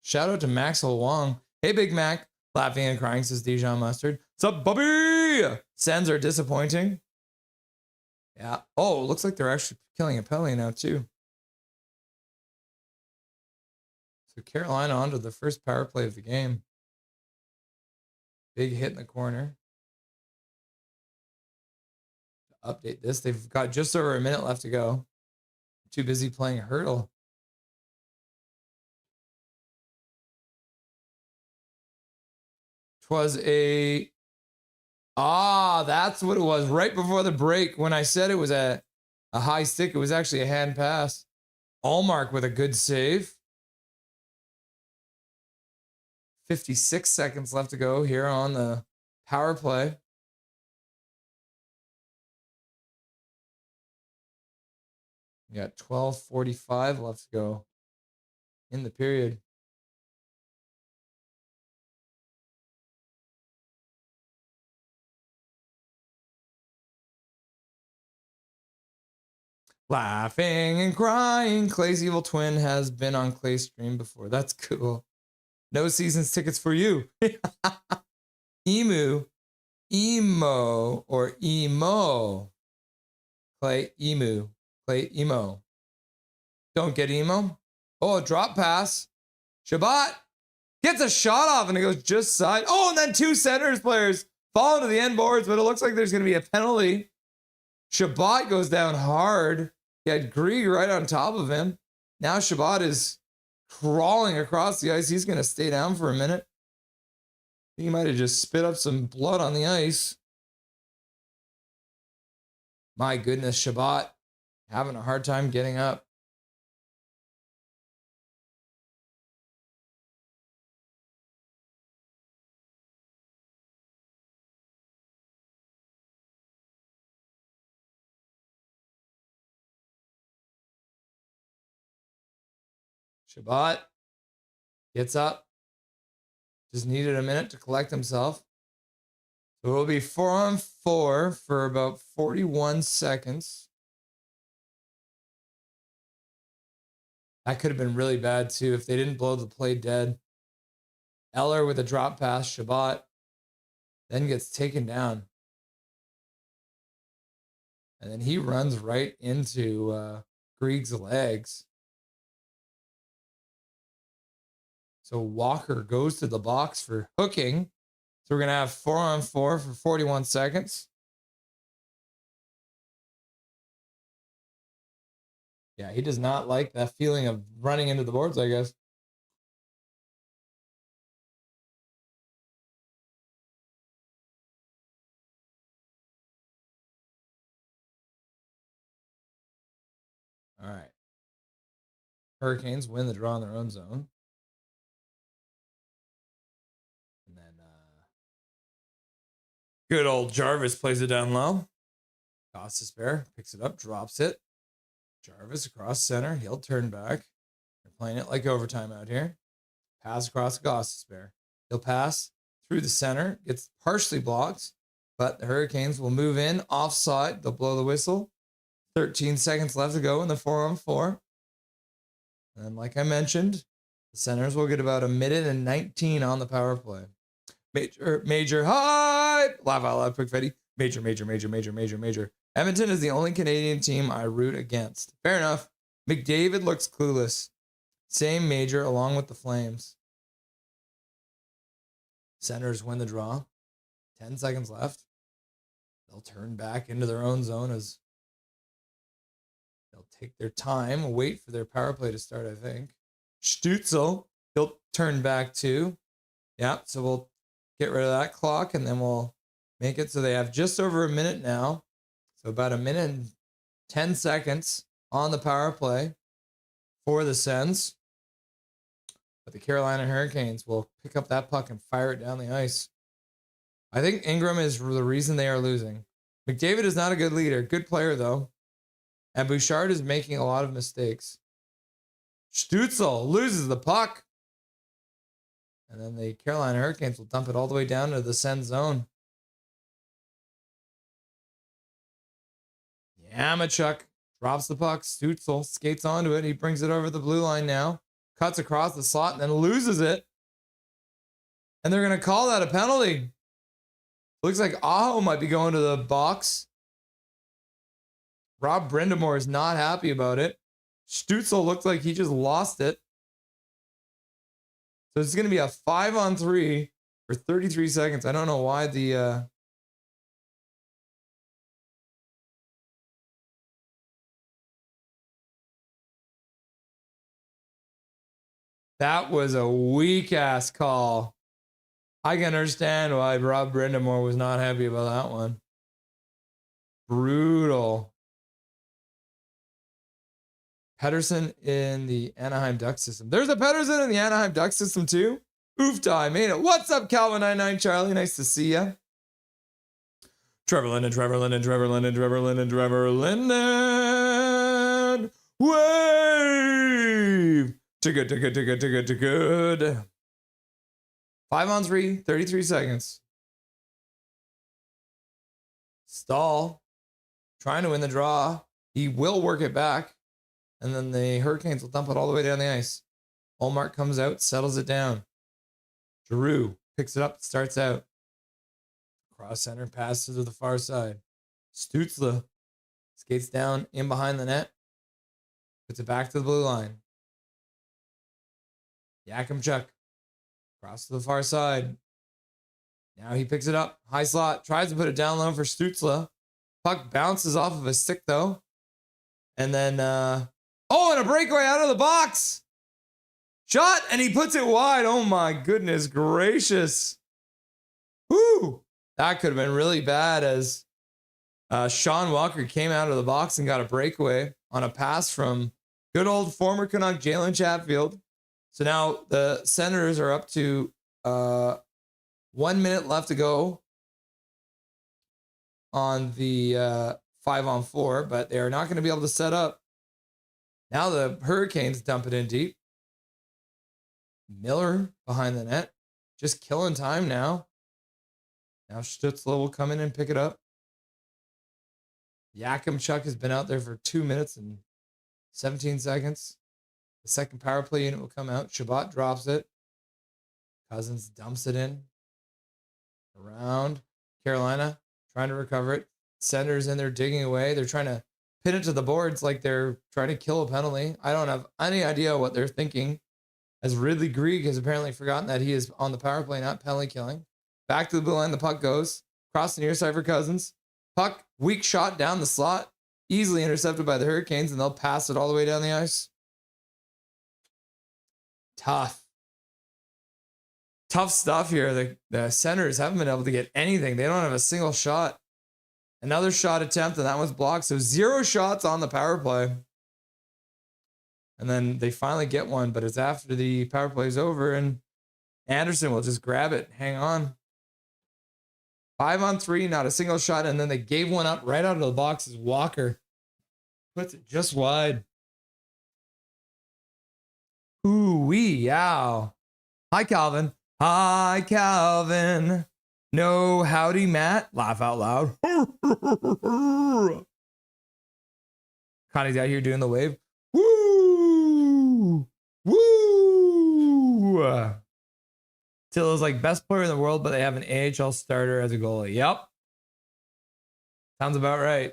Shout out to Maxwell Wong. Hey, Big Mac. Laughing and crying, says Dijon Mustard. What's up, Bubby? Sends are disappointing. Yeah. Oh, looks like they're actually killing a Pele now, too. So Carolina onto the first power play of the game. Big hit in the corner. Update this. They've got just over a minute left to go. Too busy playing Hurdle. Twas a... that's what it was. Right before the break, when I said it was a high stick, it was actually a hand pass. Allmark with a good save. 56 seconds left to go here on the power play. We got 12:45 left to go in the period. Laughing and crying. Clay's evil twin has been on Clay's stream before. That's cool. No seasons tickets for you. Emo, or emo. Clay, emu. Clay, emo. Don't get emo. Oh, drop pass. Shabbat gets a shot off and it goes just side. Oh, and then 2 Senators players fall into the end boards, but it looks like there's going to be a penalty. Shabbat goes down hard. He had Grieg right on top of him. Now Shabbat is crawling across the ice. He's going to stay down for a minute. He might have just spit up some blood on the ice. My goodness, Shabbat having a hard time getting up. Shabbat gets up Just needed a minute to collect himself. So it'll be 4-on-4 for about 41 seconds. That could have been really bad too if they didn't blow the play dead. Eller with a drop pass, Shabbat, then gets taken down. And then he runs right into Grieg's legs. So Walker goes to the box for hooking. So we're going to have 4-on-4 for 41 seconds. Yeah, he does not like that feeling of running into the boards, I guess. All right. Hurricanes win the draw in their own zone. And then good old Jarvis plays it down low. Gostisbehere picks it up, drops it. Jarvis across center. He'll turn back. They're playing it like overtime out here. Pass across Gostisbehere. He'll pass through the center. Gets partially blocked, but the Hurricanes will move in offside. They'll blow the whistle. 13 seconds left to go in the 4-on-4. And like I mentioned, the Senators will get about 1:19 on the power play. Major hype. Laugh out loud, quick Fetty. Major. Edmonton is the only Canadian team I root against. Fair enough. McDavid looks clueless. Same major along with the Flames. Senators win the draw. 10 seconds left. They'll turn back into their own zone as they'll take their time, wait for their power play to start, I think. Stützle, he'll turn back too. Yeah, so we'll get rid of that clock and then we'll make it so they have just over a minute now. So about 1:10 on the power play for the Sens. But the Carolina Hurricanes will pick up that puck and fire it down the ice. I think Ingram is the reason they are losing. McDavid is not a good leader. Good player, though. And Bouchard is making a lot of mistakes. Stützle loses the puck. And then the Carolina Hurricanes will dump it all the way down to the Sens zone. Yamachuk drops the puck. Stützle skates onto it. He brings it over the blue line now. Cuts across the slot and then loses it. And they're going to call that a penalty. Looks like Aho might be going to the box. Rob Brindamore is not happy about it. Stützle looked like he just lost it. So it's going to be a 5-on-3 for 33 seconds. I don't know why the... That was a weak-ass call. I can understand why Rob Brindamore was not happy about that one. Brutal. Pedersen in the Anaheim Duck system. There's a Pedersen in the Anaheim Duck system too. Oofta, I made it. What's up, Calvin99 Charlie? Nice to see ya. Trevor Linden. Wave. Too good. 5-on-3, 33 seconds. Stahl trying to win the draw. He will work it back. And then the Hurricanes will dump it all the way down the ice. Ullmark comes out, settles it down. Giroux picks it up, starts out. Cross center, passes to the far side. Stützle skates down in behind the net. Puts it back to the blue line. Yakimchuk across to the far side. Now he picks it up. High slot. Tries to put it down low for Stützle. Puck bounces off of a stick though. And then, and a breakaway out of the box. Shot, and he puts it wide. Oh my goodness gracious. Whoo! That could have been really bad as Sean Walker came out of the box and got a breakaway on a pass from good old former Canuck Jalen Chatfield. So now the Senators are up to 1 minute left to go on the 5-on-4, but they are not going to be able to set up. Now the Hurricanes dump it in deep. Miller behind the net. just killing time now. Now Stutzla will come in and pick it up. Yakimchuk has been out there for 2 minutes and 17 seconds. The second power play unit will come out. Shabbat drops it. Cousins dumps it in. Around. Carolina trying to recover it. Senators in there digging away. They're trying to pin it to the boards like they're trying to kill a penalty. I don't have any idea what they're thinking, as Ridley Grieg has apparently forgotten that he is on the power play, not penalty killing. Back to the blue line, the puck goes. Across the near side for Cousins. Puck, weak shot down the slot. Easily intercepted by the Hurricanes, and they'll pass it all the way down the ice. Tough stuff here. The Senators haven't been able to get anything. They don't have a single shot. Another shot attempt, and that one's blocked. So 0 shots on the power play. And then they finally get one, but it's after the power play is over, and Anderson will just grab it. Hang on. 5-on-3, not a single shot, and then they gave one up right out of the box as Walker puts it just wide. Ooh-wee, yow. Hi, Calvin. Hi, Calvin. No, howdy, Matt. Laugh out loud. Connie's out here doing the wave. Woo! Woo! Till is like best player in the world, but they have an AHL starter as a goalie. Yep. Sounds about right.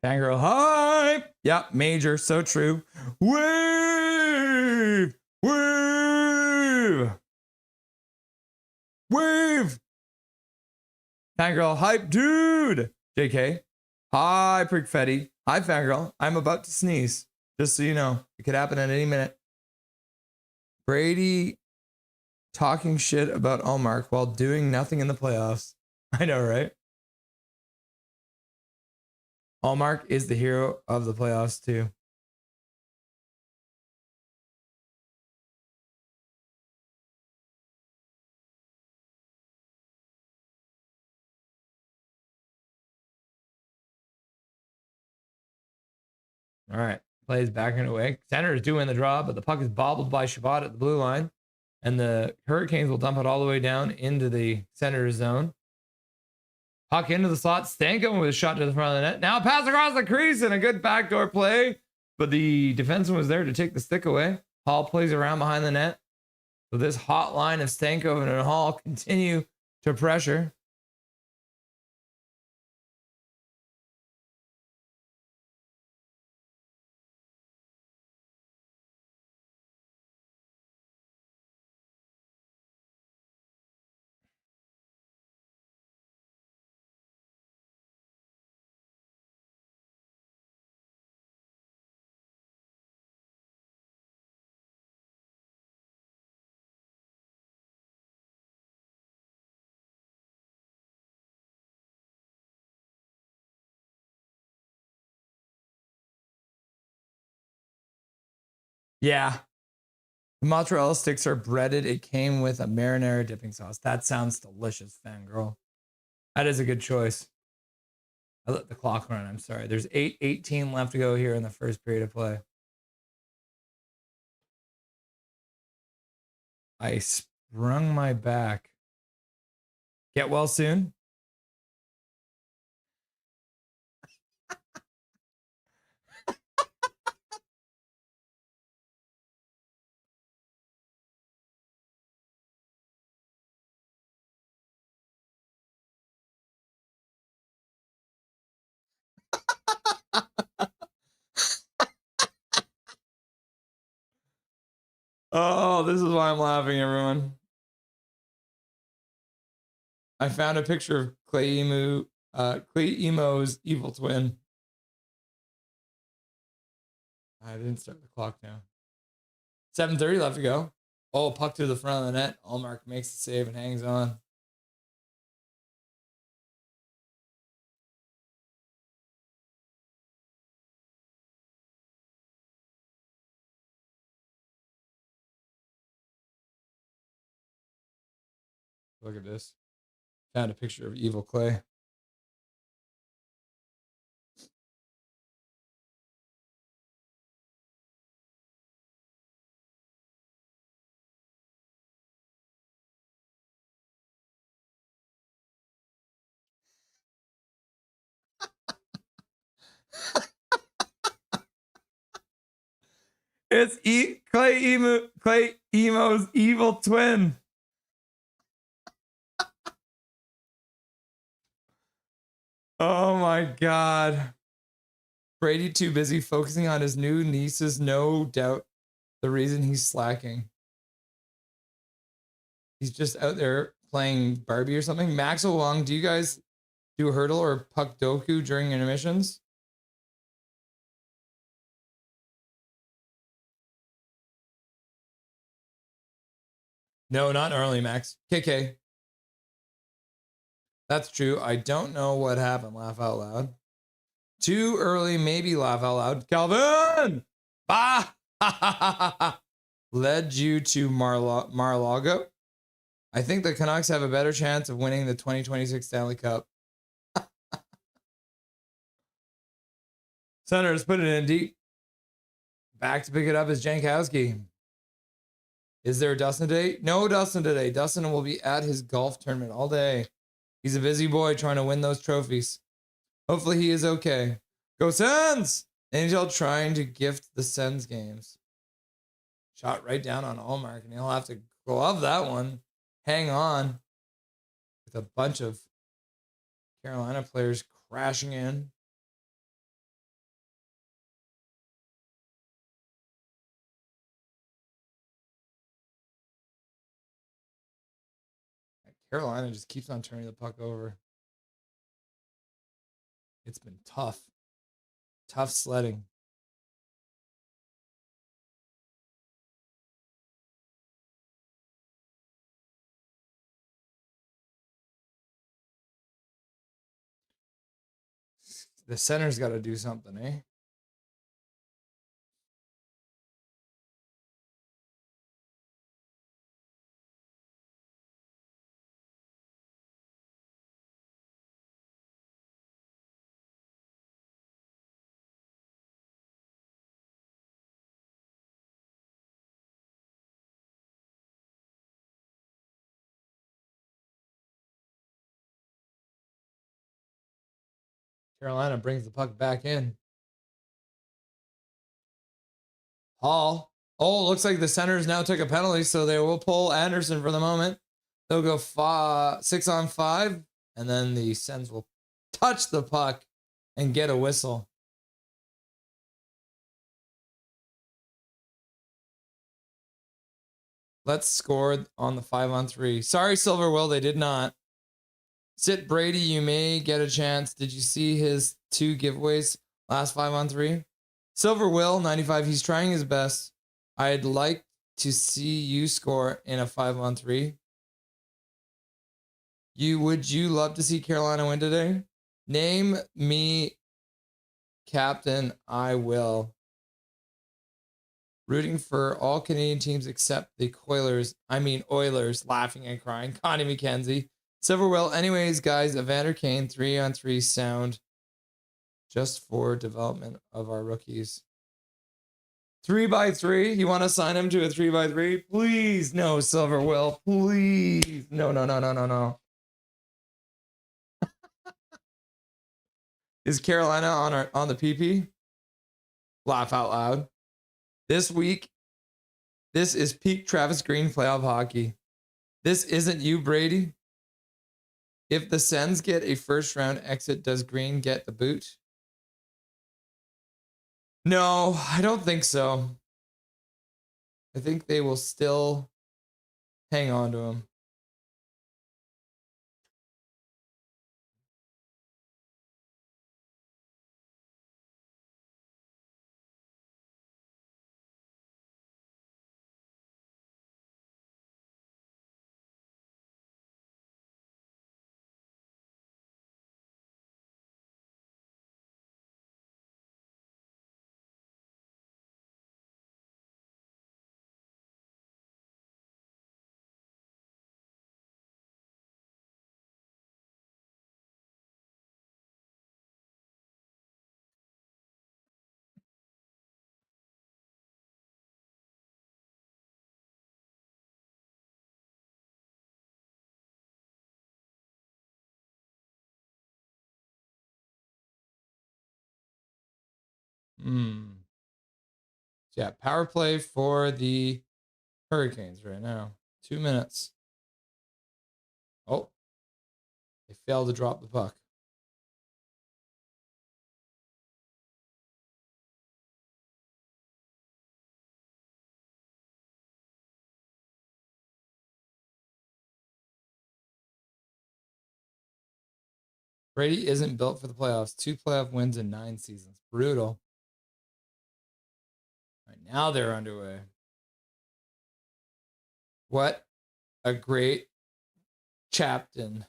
Fangirl hype. Yep, major. So true. Wave! Wave! Wave! Fangirl hype, dude! JK. Hi, Prickfetti. Hi, Fangirl. I'm about to sneeze. Just so you know. It could happen at any minute. Brady talking shit about Allmark while doing nothing in the playoffs. I know, right? Allmark is the hero of the playoffs, too. All right. Plays back and away. Senators doing the draw, but the puck is bobbled by Shabbat at the blue line. And the Hurricanes will dump it all the way down into the Senators zone. Puck into the slot. Stanko with a shot to the front of the net. Now pass across the crease and a good backdoor play. But the defenseman was there to take the stick away. Hall plays around behind the net. So this hot line of Stanko and Hall continue to pressure. Yeah. The mozzarella sticks are breaded. It came with a marinara dipping sauce. That sounds delicious, fangirl. That is a good choice. I let the clock run. I'm sorry. There's 8:18 left to go here in the first period of play. I sprung my back. Get well soon. Oh, this is why I'm laughing, everyone. I found a picture of Clay Emo's evil twin. I didn't start the clock now. 7:30 left to go. Oh, puck to the front of the net. Allmark makes the save and hangs on. Look at this. Found a picture of evil Clay. It's Clay Emo's evil twin. Oh my God. Brady too busy focusing on his new niece is no doubt the reason he's slacking. He's just out there playing Barbie or something. Maxwell Wong, do you guys do hurdle or puck doku during intermissions? No, not early, Max. KK. That's true. I don't know what happened. Laugh out loud. Too early, maybe laugh out loud. Calvin! Ah! Led you to Mar-a-Lago. I think the Canucks have a better chance of winning the 2026 Stanley Cup. Senators put it in deep. Back to pick it up is Jankowski. Is there a Dustin today? No Dustin today. Dustin will be at his golf tournament all day. He's a busy boy trying to win those trophies. Hopefully he is okay. Go Sens! NHL trying to gift the Sens games. Shot right down on Allmark, and he'll have to glove that one. Hang on. With a bunch of Carolina players crashing in. Carolina just keeps on turning the puck over. It's been tough. Tough sledding. The center's got to do something, eh? Carolina brings the puck back in. Hall. Oh, looks like the Senators now took a penalty, so they will pull Anderson for the moment. They'll go 6-on-5, and then the Sens will touch the puck and get a whistle. Let's score on the 5-on-3. Sorry, Silver Will, they did not. Sit Brady, you may get a chance. Did you see his 2 giveaways last 5-on-3? Silver Will, 95, he's trying his best. I'd like to see you score in a 5-on-3. Would you love to see Carolina win today? Name me captain, I will. Rooting for all Canadian teams except the Oilers, laughing and crying. Connie McKenzie. Silverwell. Anyways, guys, Evander Kane 3-on-3 sound just for development of our rookies. 3x3. You want to sign him to a 3x3? Please, no, Silverwell. Please, no. Is Carolina on the PP? Laugh out loud. This week, this is peak Travis Green playoff hockey. This isn't you, Brady. If the Sens get a first round exit, does Green get the boot? No, I don't think so. I think they will still hang on to him. Yeah, power play for the Hurricanes right now. 2 minutes. Oh, they failed to drop the puck. Brady isn't built for the playoffs. 2 playoff wins in 9 seasons. Brutal. Right now they're underway. What a great captain.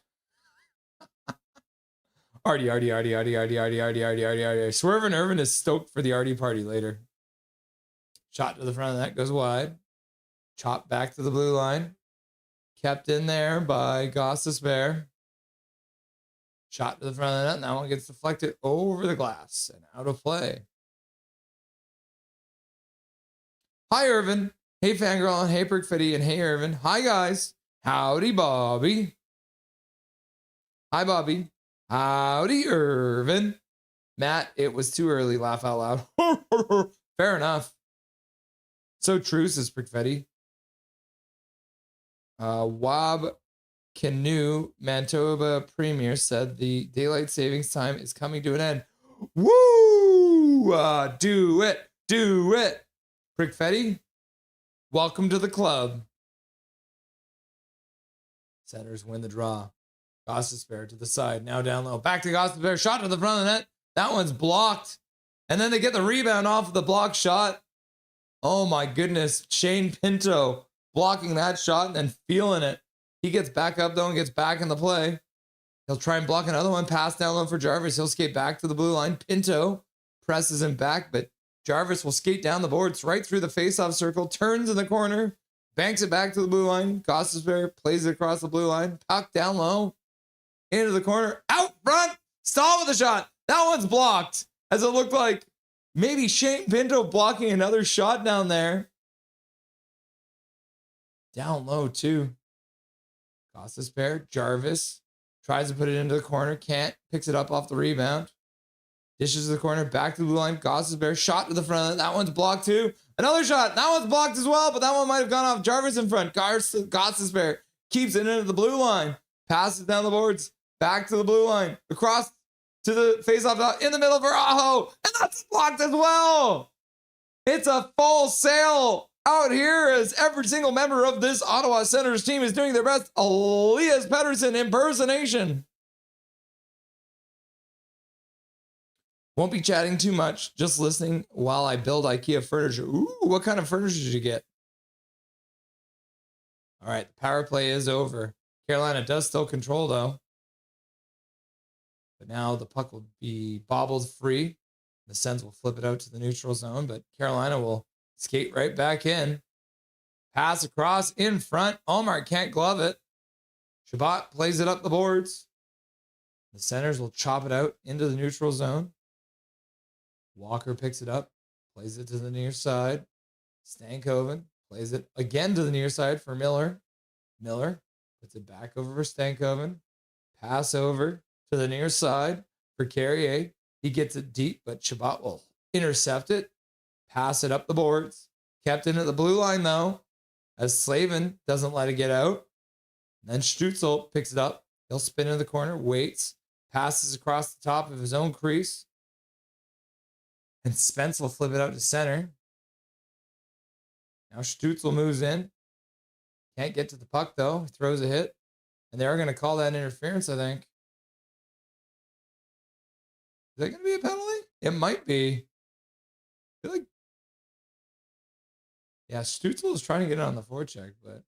Artie. Swerve and Irvin is stoked for the Artie party later. Shot to the front of the net, goes wide. Chop back to the blue line. Kept in there by Gostisbehere. Shot to the front of the net, and that one gets deflected over the glass and out of play. Hi, Irvin. Hey, Fangirl, and hey, Perkfitty, and hey, Irvin. Hi, guys. Howdy, Bobby. Hi, Bobby. Howdy, Irvin. Matt, it was too early. Laugh out loud. Fair enough. So true, says Perkfitty. Wab Canoe, Manitoba Premier, said the daylight savings time is coming to an end. Woo! Do it. Do it. Perkfitty, welcome to the club. Senators win the draw. Gostisbehere to the side. Now down low. Back to Gostisbehere. Shot to the front of the net. That one's blocked. And then they get the rebound off of the block shot. Oh my goodness. Shane Pinto blocking that shot and then feeling it. He gets back up though and gets back in the play. He'll try and block another one. Pass down low for Jarvis. He'll skate back to the blue line. Pinto presses him back, but Jarvis will skate down the boards right through the faceoff circle. Turns in the corner. Banks it back to the blue line. Gostisbehere plays it across the blue line. Puck down low. Into the corner. Out front. Stall with the shot. That one's blocked. As it looked like maybe Shane Pinto blocking another shot down there. Down low too. Gostisbehere. Jarvis tries to put it into the corner. Can't. Picks it up off the rebound. Dishes to the corner. Back to the blue line. Gostisbehere. Shot to the front of it. That one's blocked too. Another shot. That one's blocked as well, but that one might have gone off Jarvis in front. Gostisbehere keeps it into the blue line. Passes down the boards. Back to the blue line. Across to the faceoff in the middle for Aho. And that's blocked as well. It's a full sail out here as every single member of this Ottawa Senators team is doing their best Elias Pettersson impersonation. Won't be chatting too much, just listening while I build IKEA furniture. Ooh, what kind of furniture did you get? All right, the power play is over. Carolina does still control, though. But now the puck will be bobbled free. The Sens will flip it out to the neutral zone, but Carolina will skate right back in. Pass across in front. Omar can't glove it. Shabbat plays it up the boards. The Senators will chop it out into the neutral zone. Walker picks it up, plays it to the near side. Stankoven plays it again to the near side for Miller. Miller puts it back over for Stankoven. Pass over to the near side for Carrier. He gets it deep, but Shabbat will intercept it. Pass it up the boards. Kept into the blue line, though, as Slavin doesn't let it get out. And then Stutzel picks it up. He'll spin in the corner, waits, passes across the top of his own crease. And Spence will flip it out to center. Now Stutzel moves in. Can't get to the puck, though. He throws a hit. And they are going to call that interference, I think. Is that going to be a penalty? It might be. I feel like... Yeah, Stutzel is trying to get it on the forecheck, but...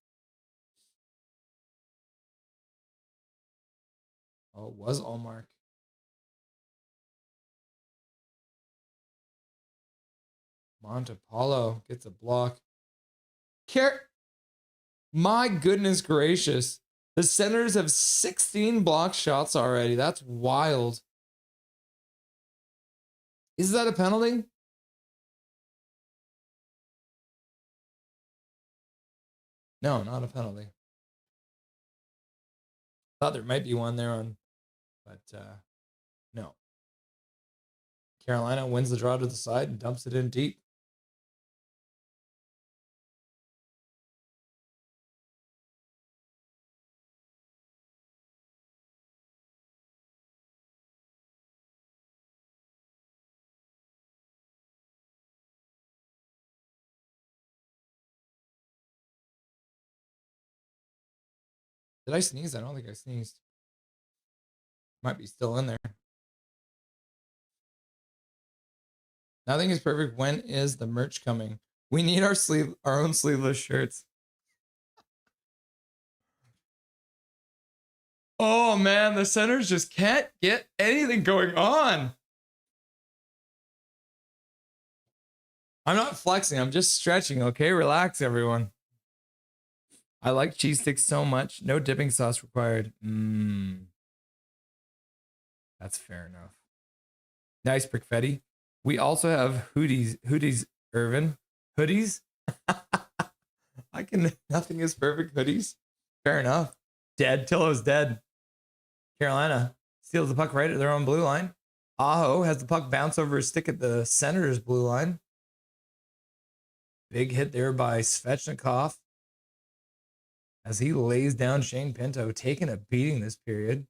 Oh, it was Allmark. Montepallo gets a block. My goodness gracious. The Senators have 16 block shots already. That's wild. Is that a penalty? No, not a penalty. Thought there might be one there on, but no. Carolina wins the draw to the side and dumps it in deep. Did I sneeze? I don't think I sneezed. Might be still in there. Nothing is perfect. When is the merch coming? We need our own sleeveless shirts. Oh man, the Senators just can't get anything going on. I'm not flexing. I'm just stretching. Okay, relax, everyone. I like cheese sticks so much. No dipping sauce required. That's fair enough. Nice, Brickfetti. We also have hoodies, Irvin. Hoodies? Nothing is perfect. Hoodies. Fair enough. Dead. Tillo's dead. Carolina steals the puck right at their own blue line. Aho has the puck bounce over his stick at the Senators' blue line. Big hit there by Svechnikov as he lays down Shane Pinto, taking a beating this period.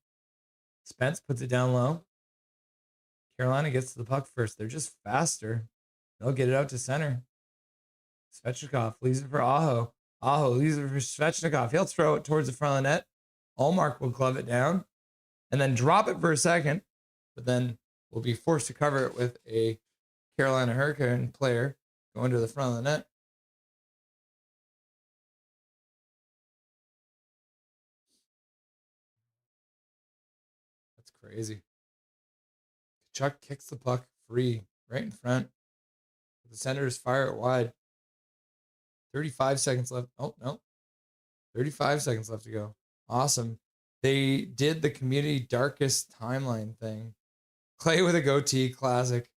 Spence puts it down low. Carolina gets to the puck first. They're just faster. They'll get it out to center. Svechnikov leaves it for Aho. Aho leaves it for Svechnikov. He'll throw it towards the front of the net. Allmark will glove it down and then drop it for a second, but then will be forced to cover it with a Carolina Hurricane player going to the front of the net. That's crazy. Chuck kicks the puck free right in front. The Senators fire it wide. 35 seconds left. Oh, no. 35 seconds left to go. Awesome. They did the community darkest timeline thing. Clay with a goatee, classic.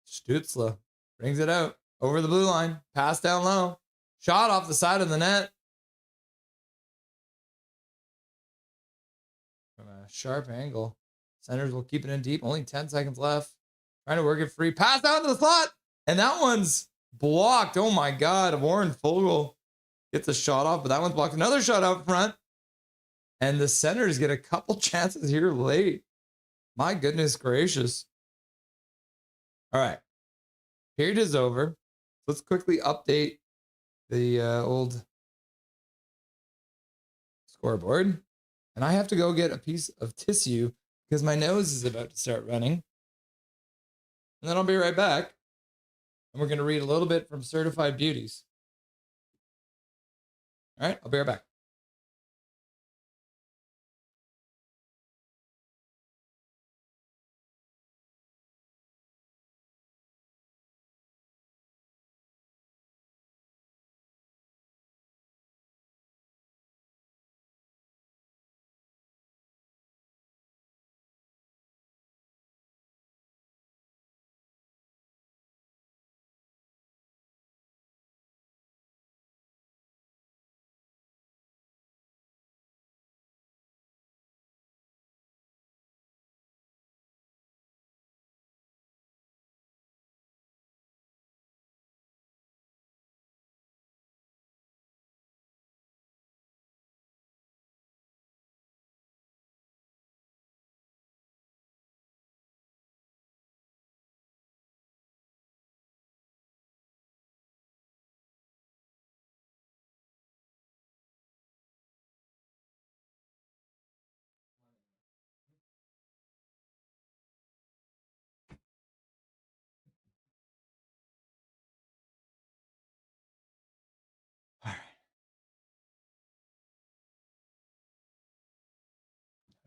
Stützle brings it out over the blue line. Pass down low. Shot off the side of the net. From a sharp angle. Senators will keep it in deep. Only 10 seconds left. Trying to work it free. Pass down to the slot. And that one's blocked. Oh my God. Warren Fogle gets a shot off, but that one's blocked. Another shot out front. And the Senators get a couple chances here late. My goodness gracious. All right. Period is over. Let's quickly update the old scoreboard. And I have to go get a piece of tissue because my nose is about to start running. And then I'll be right back. And we're going to read a little bit from Certified Beauties. All right, I'll be right back.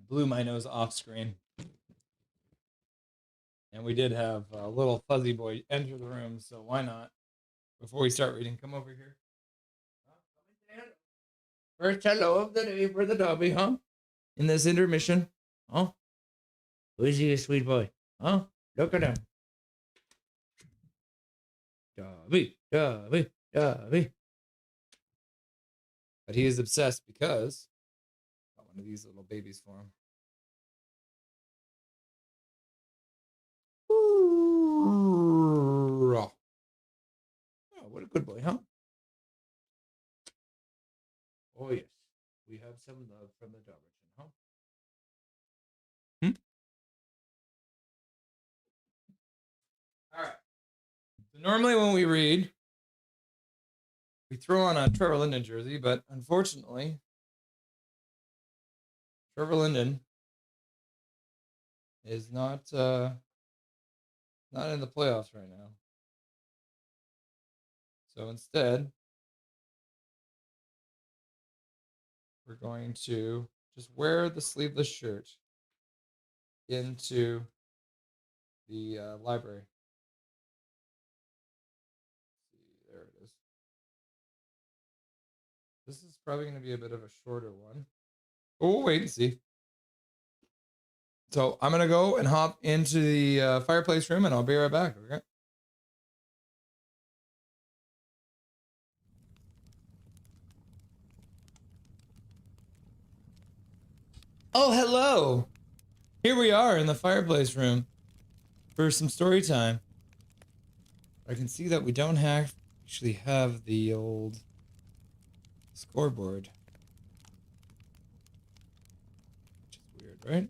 blew my nose off screen. And we did have a little fuzzy boy enter the room, so why not? Before we start reading, come over here. First hello of the day for the Dobby, huh? In this intermission. Huh? Who's he, a sweet boy? Huh? Look at him. Dobby, Dobby, Dobby. But he is obsessed because I got one of these little babies for him. Oh, what a good boy, huh? Oh, yes. We have some love from the Dobberton, huh? All right. So normally when we read, we throw on a Trevor Linden jersey, but unfortunately, Trevor Linden is not in the playoffs right now. So instead, we're going to just wear the sleeveless shirt into the library. There it is. This is probably going to be a bit of a shorter one. Oh, we'll wait and see. So I'm going to go and hop into the fireplace room, and I'll be right back. Okay. Oh, hello. Here we are in the fireplace room for some story time. I can see that we don't actually have the old scoreboard. Which is weird, right?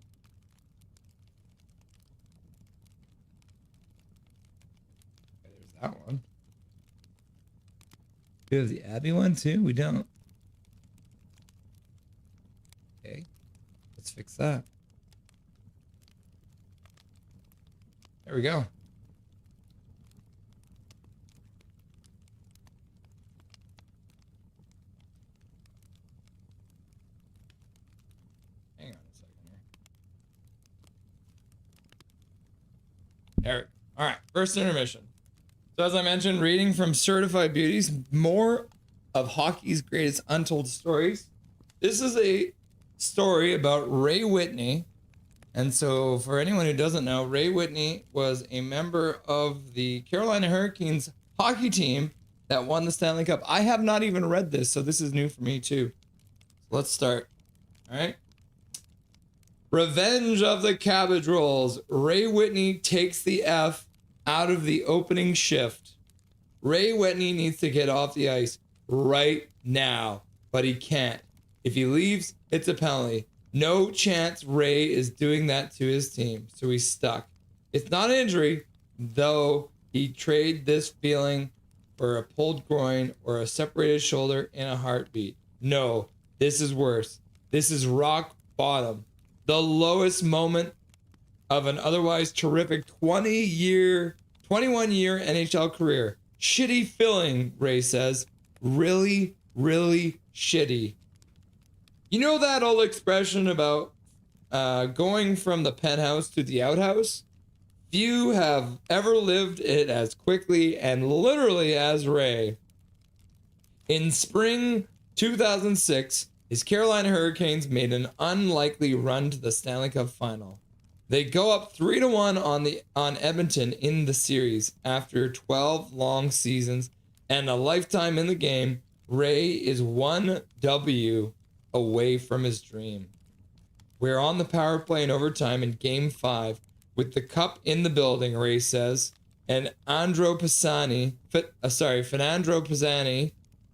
Okay, there's that one. We have the Abby one too? We don't. Okay. Let's fix that. There we go. Hang on a second here. Eric. All right, first intermission. So as I mentioned, reading from Certified Beauties, more of hockey's greatest untold stories. This is a story about Ray Whitney. And so for anyone who doesn't know, Ray Whitney was a member of the Carolina Hurricanes hockey team that won the Stanley Cup. I have not even read this, so this is new for me too. So let's start. All right. Revenge of the Cabbage Rolls. Ray Whitney takes the F out of the opening shift. Ray Whitney needs to get off the ice right now, but he can't. If he leaves, it's a penalty. No chance Ray is doing that to his team, so he's stuck. It's not an injury, though he'd trade this feeling for a pulled groin or a separated shoulder in a heartbeat. No, this is worse. This is rock bottom. The lowest moment of an otherwise terrific 21-year NHL career. Shitty feeling, Ray says. Really, really shitty. You know that old expression about going from the penthouse to the outhouse? Few have ever lived it as quickly and literally as Ray. In spring 2006, his Carolina Hurricanes made an unlikely run to the Stanley Cup final. They go up 3-1 on Edmonton in the series. After 12 long seasons and a lifetime in the game, Ray is 1 W away from his dream. We're on the power play in overtime in Game 5 with the cup in the building, Ray says, and Fernandro Pisani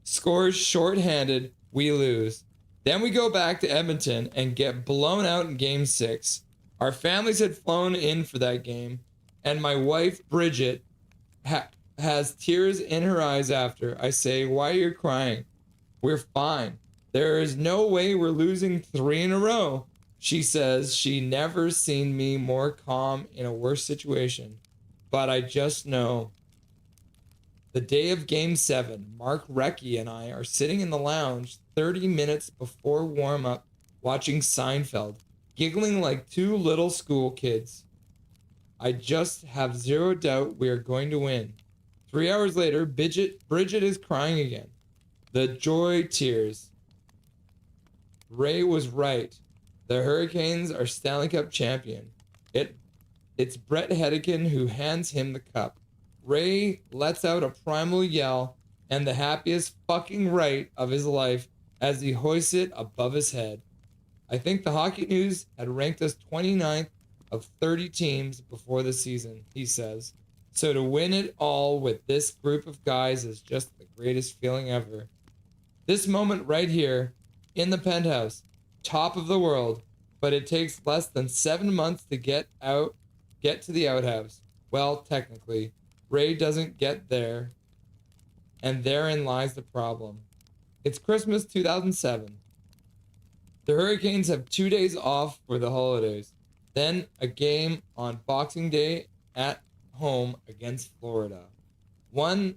scores shorthanded. We lose. Then we go back to Edmonton and get blown out in Game 6. Our families had flown in for that game, and my wife, Bridget, has tears in her eyes after. I say, why are you crying? We're fine. There is no way we're losing 3 in a row. She says she never seen me more calm in a worse situation. But I just know. The day of Game 7, Mark Recchi and I are sitting in the lounge 30 minutes before warm-up watching Seinfeld. giggling like two little school kids. I just have zero doubt we are going to win. 3 hours later, Bridget is crying again. The joy tears. Ray was right. The Hurricanes are Stanley Cup champion. It's Brett Hedican who hands him the cup. Ray lets out a primal yell and the happiest fucking right of his life as he hoists it above his head. I think the Hockey News had ranked us 29th of 30 teams before the season, he says. So to win it all with this group of guys is just the greatest feeling ever. This moment right here, in the penthouse, top of the world, but it takes less than 7 months to get to the outhouse. Well, technically, Ray doesn't get there, and therein lies the problem. It's Christmas 2007. The Hurricanes have 2 days off for the holidays, then a game on Boxing Day at home against Florida. One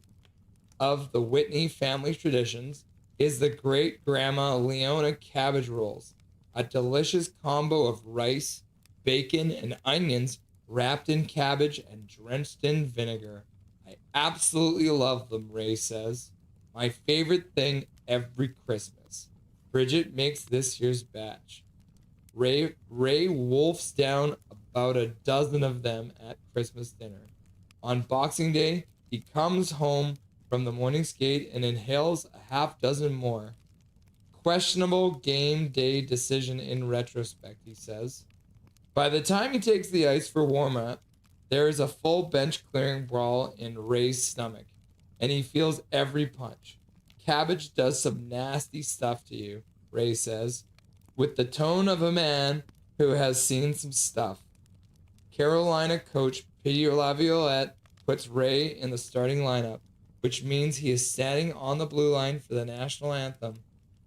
of the Whitney family traditions is the great grandma Leona cabbage rolls, a delicious combo of rice, bacon, and onions wrapped in cabbage and drenched in vinegar. I absolutely love them, Ray says. My favorite thing every Christmas. Bridget makes this year's batch. Ray wolfs down about a dozen of them at Christmas dinner. On Boxing Day, he comes home from the morning skate and inhales a half dozen more. Questionable game day decision in retrospect, he says. By the time he takes the ice for warm-up, there is a full bench clearing brawl in Ray's stomach, and he feels every punch. Cabbage does some nasty stuff to you, Ray says, with the tone of a man who has seen some stuff. Carolina coach Peter Laviolette puts Ray in the starting lineup, which means he is standing on the blue line for the national anthem.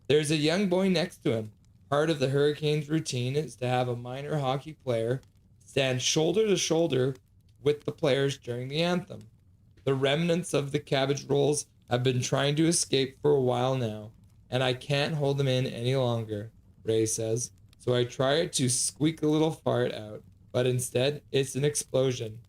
There's a young boy next to him. Part of the Hurricanes' routine is to have a minor hockey player stand shoulder to shoulder with the players during the anthem. The remnants of the cabbage rolls have been trying to escape for a while now, and I can't hold them in any longer, Ray says. So I try to squeak a little fart out, but instead it's an explosion.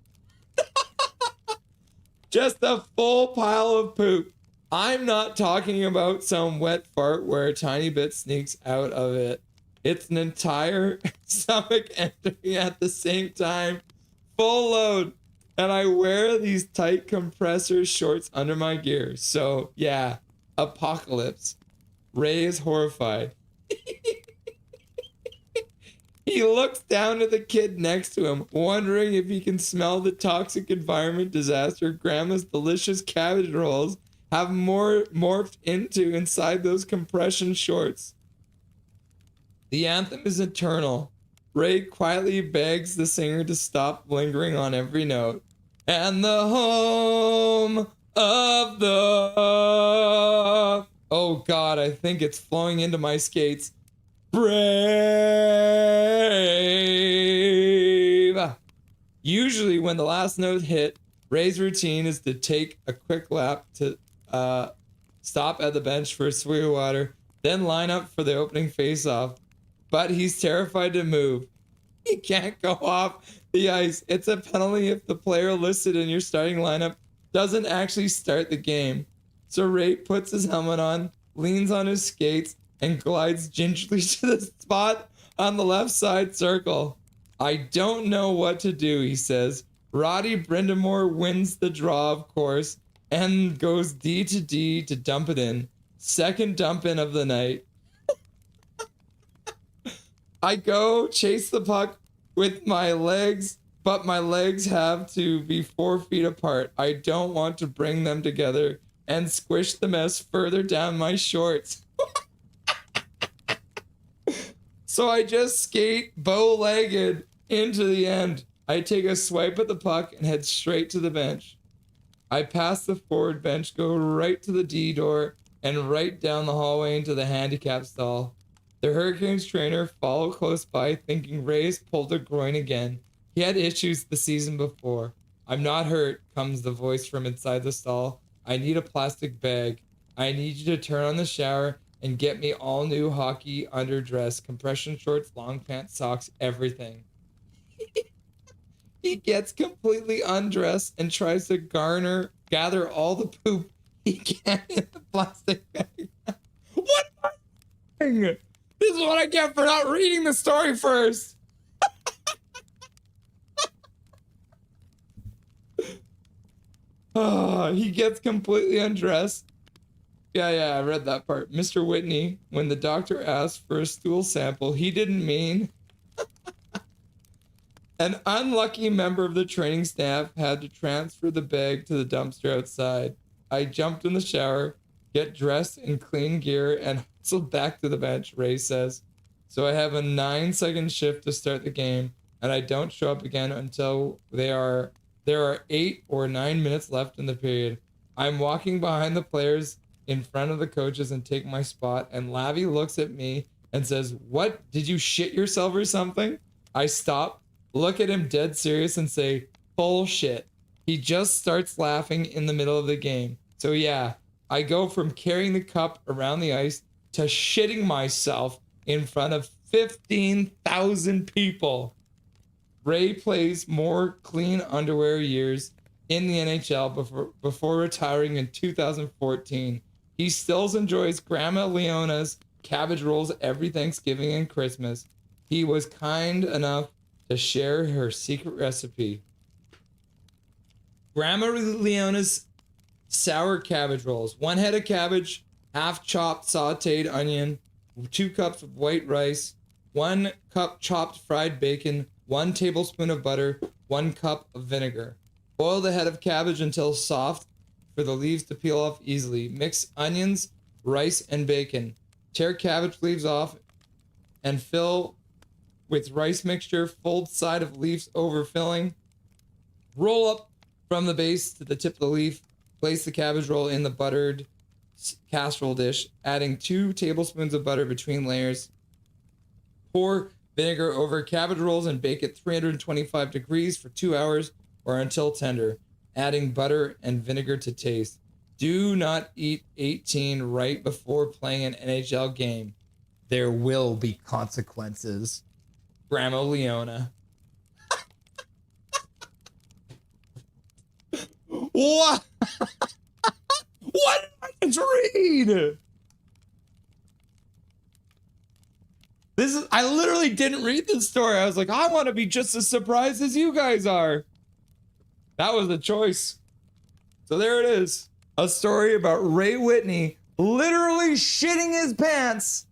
Just a full pile of poop. I'm not talking about some wet fart where a tiny bit sneaks out of it. It's an entire stomach entering at the same time, full load. And I wear these tight compressor shorts under my gear. So yeah, apocalypse. Ray is horrified. He looks down at the kid next to him, wondering if he can smell the toxic environment disaster Grandma's delicious cabbage rolls have morphed into inside those compression shorts. The anthem is eternal. Ray quietly begs the singer to stop lingering on every note. And the home of the... Oh God, I think it's flowing into my skates. Brave. Usually when the last note hit, Ray's routine is to take a quick lap to stop at the bench for a swig of water, then line up for the opening face-off. But he's terrified to move. He can't go off the ice. It's a penalty if the player listed in your starting lineup doesn't actually start the game. So Ray puts his helmet on, leans on his skates, and glides gingerly to the spot on the left side circle. I don't know what to do, he says. Roddy Brindamore wins the draw, of course, and goes D to D to dump it in. Second dump in of the night. I go chase the puck with my legs, but my legs have to be 4 feet apart. I don't want to bring them together and squish the mess further down my shorts. So I just skate bow-legged into the end. I take a swipe at the puck and head straight to the bench. I pass the forward bench, go right to the D door, and right down the hallway into the handicap stall. The Hurricanes trainer followed close by, thinking Ray's pulled a groin again. He had issues the season before. I'm not hurt, comes the voice from inside the stall. I need a plastic bag. I need you to turn on the shower and get me all new hockey underdress, compression shorts, long pants, socks, everything. He gets completely undressed and tries to gather all the poop he can in the plastic bag. What am I doing? This is what I get for not reading the story first. Oh, he gets completely undressed. Yeah, I read that part. Mr. Whitney, when the doctor asked for a stool sample, he didn't mean... An unlucky member of the training staff had to transfer the bag to the dumpster outside. I jumped in the shower, get dressed in clean gear, and hustled back to the bench, Ray says. So I have a 9-second shift to start the game, and I don't show up again until there are 8 or 9 minutes left in the period. I'm walking behind the players in front of the coaches and take my spot, and Lavi looks at me and says, "What? Did you shit yourself or something?" I stop, look at him dead serious, and say, "Bullshit." He just starts laughing in the middle of the game. So yeah, I go from carrying the cup around the ice to shitting myself in front of 15,000 people. Ray plays more clean underwear years in the NHL before retiring in 2014. He still enjoys Grandma Leona's cabbage rolls every Thanksgiving and Christmas. He was kind enough to share her secret recipe. Grandma Leona's sour cabbage rolls. 1 head of cabbage, half chopped sauteed onion, 2 cups of white rice, 1 cup chopped fried bacon, 1 tablespoon of butter, 1 cup of vinegar. Boil the head of cabbage until soft for the leaves to peel off easily. Mix onions, rice, and bacon. Tear cabbage leaves off and fill with rice mixture. Fold side of leaves over filling. Roll up from the base to the tip of the leaf. Place the cabbage roll in the buttered casserole dish, adding 2 tablespoons of butter between layers. Pour vinegar over cabbage rolls and bake at 325 degrees for 2 hours or until tender, adding butter and vinegar to taste. Do not eat 18 right before playing an NHL game. There will be consequences. Grandma Leona. What? What did I just read? I literally didn't read this story. I was like, I want to be just as surprised as you guys are. That was the choice. So there it is. A story about Ray Whitney literally shitting his pants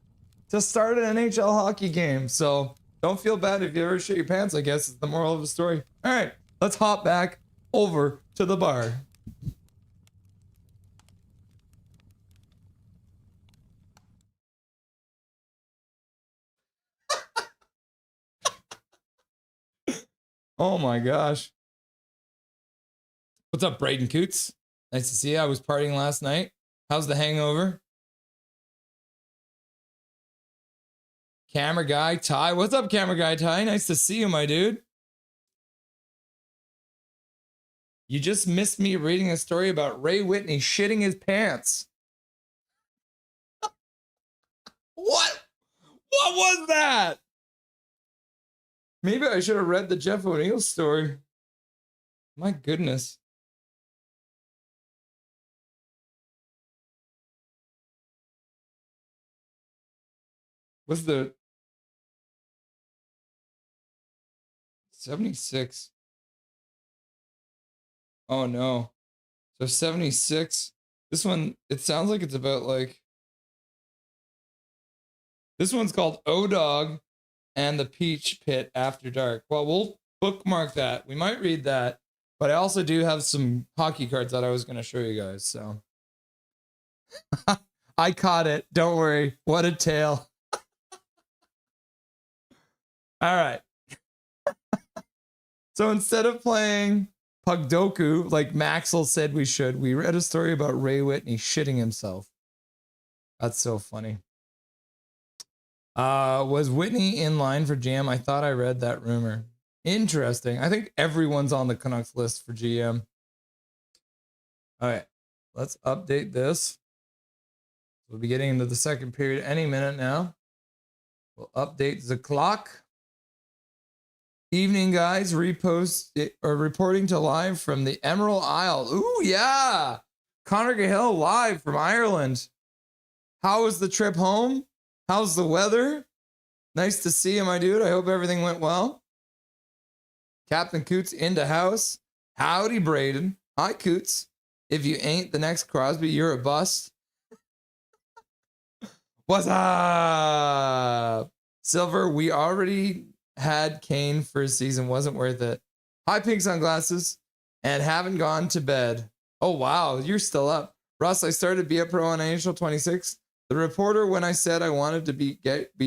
to start an NHL hockey game. So don't feel bad if you ever shit your pants, I guess is the moral of the story. All right, let's hop back over to the bar. Oh my gosh. What's up, Braden Coots? Nice to see you. I was partying last night. How's the hangover? Camera guy Ty. What's up, camera guy Ty? Nice to see you, my dude. You just missed me reading a story about Ray Whitney shitting his pants. What? What was that? Maybe I should have read the Jeff O'Neill story. My goodness. What's the 76? Oh no. So 76. This one, it sounds like it's about like. This one's called O-Dog and the Peach Pit After Dark. Well, we'll bookmark that. We might read that. But I also do have some hockey cards that I was going to show you guys. So I caught it. Don't worry. What a tale. All right. So instead of playing Pugdoku like Maxwell said we should, we read a story about Ray Whitney shitting himself. That's so funny. Was Whitney in line for GM? I thought I read that rumor. Interesting. I think everyone's on the Canucks list for GM. All right. Let's update this. We'll be getting into the second period any minute now. We'll update the clock. Evening, guys. Reporting to live from the Emerald Isle. Ooh, yeah. Connor Cahill live from Ireland. How was the trip home? How's the weather? Nice to see you, my dude. I hope everything went well. Captain Coots into house. Howdy, Braden. Hi, Coots. If you ain't the next Crosby, you're a bust. What's up? Silver, we already had Kane for a season. Wasn't worth it. Hi, pink sunglasses. And haven't gone to bed. Oh, wow. You're still up. Russ, I started to be a pro on NHL 26. The reporter, when I said I wanted to be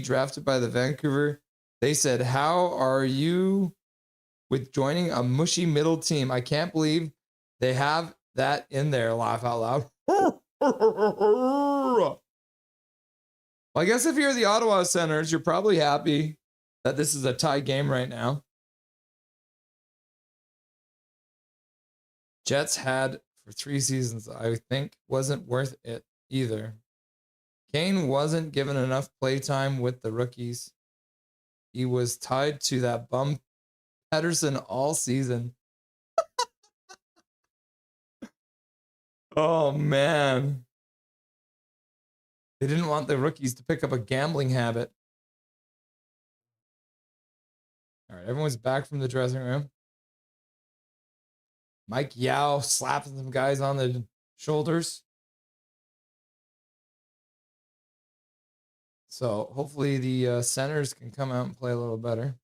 drafted by the Vancouver, they said, how are you with joining a mushy middle team? I can't believe they have that in there. Laugh out loud. Well, I guess if you're the Ottawa Senators, you're probably happy that this is a tie game right now. Jets had for 3 seasons, I think, wasn't worth it either. Kane wasn't given enough playtime with the rookies. He was tied to that bum Pedersen all season. Oh, man. They didn't want the rookies to pick up a gambling habit. All right, everyone's back from the dressing room. Mike Yao slapping some guys on the shoulders. So hopefully the Senators can come out and play a little better.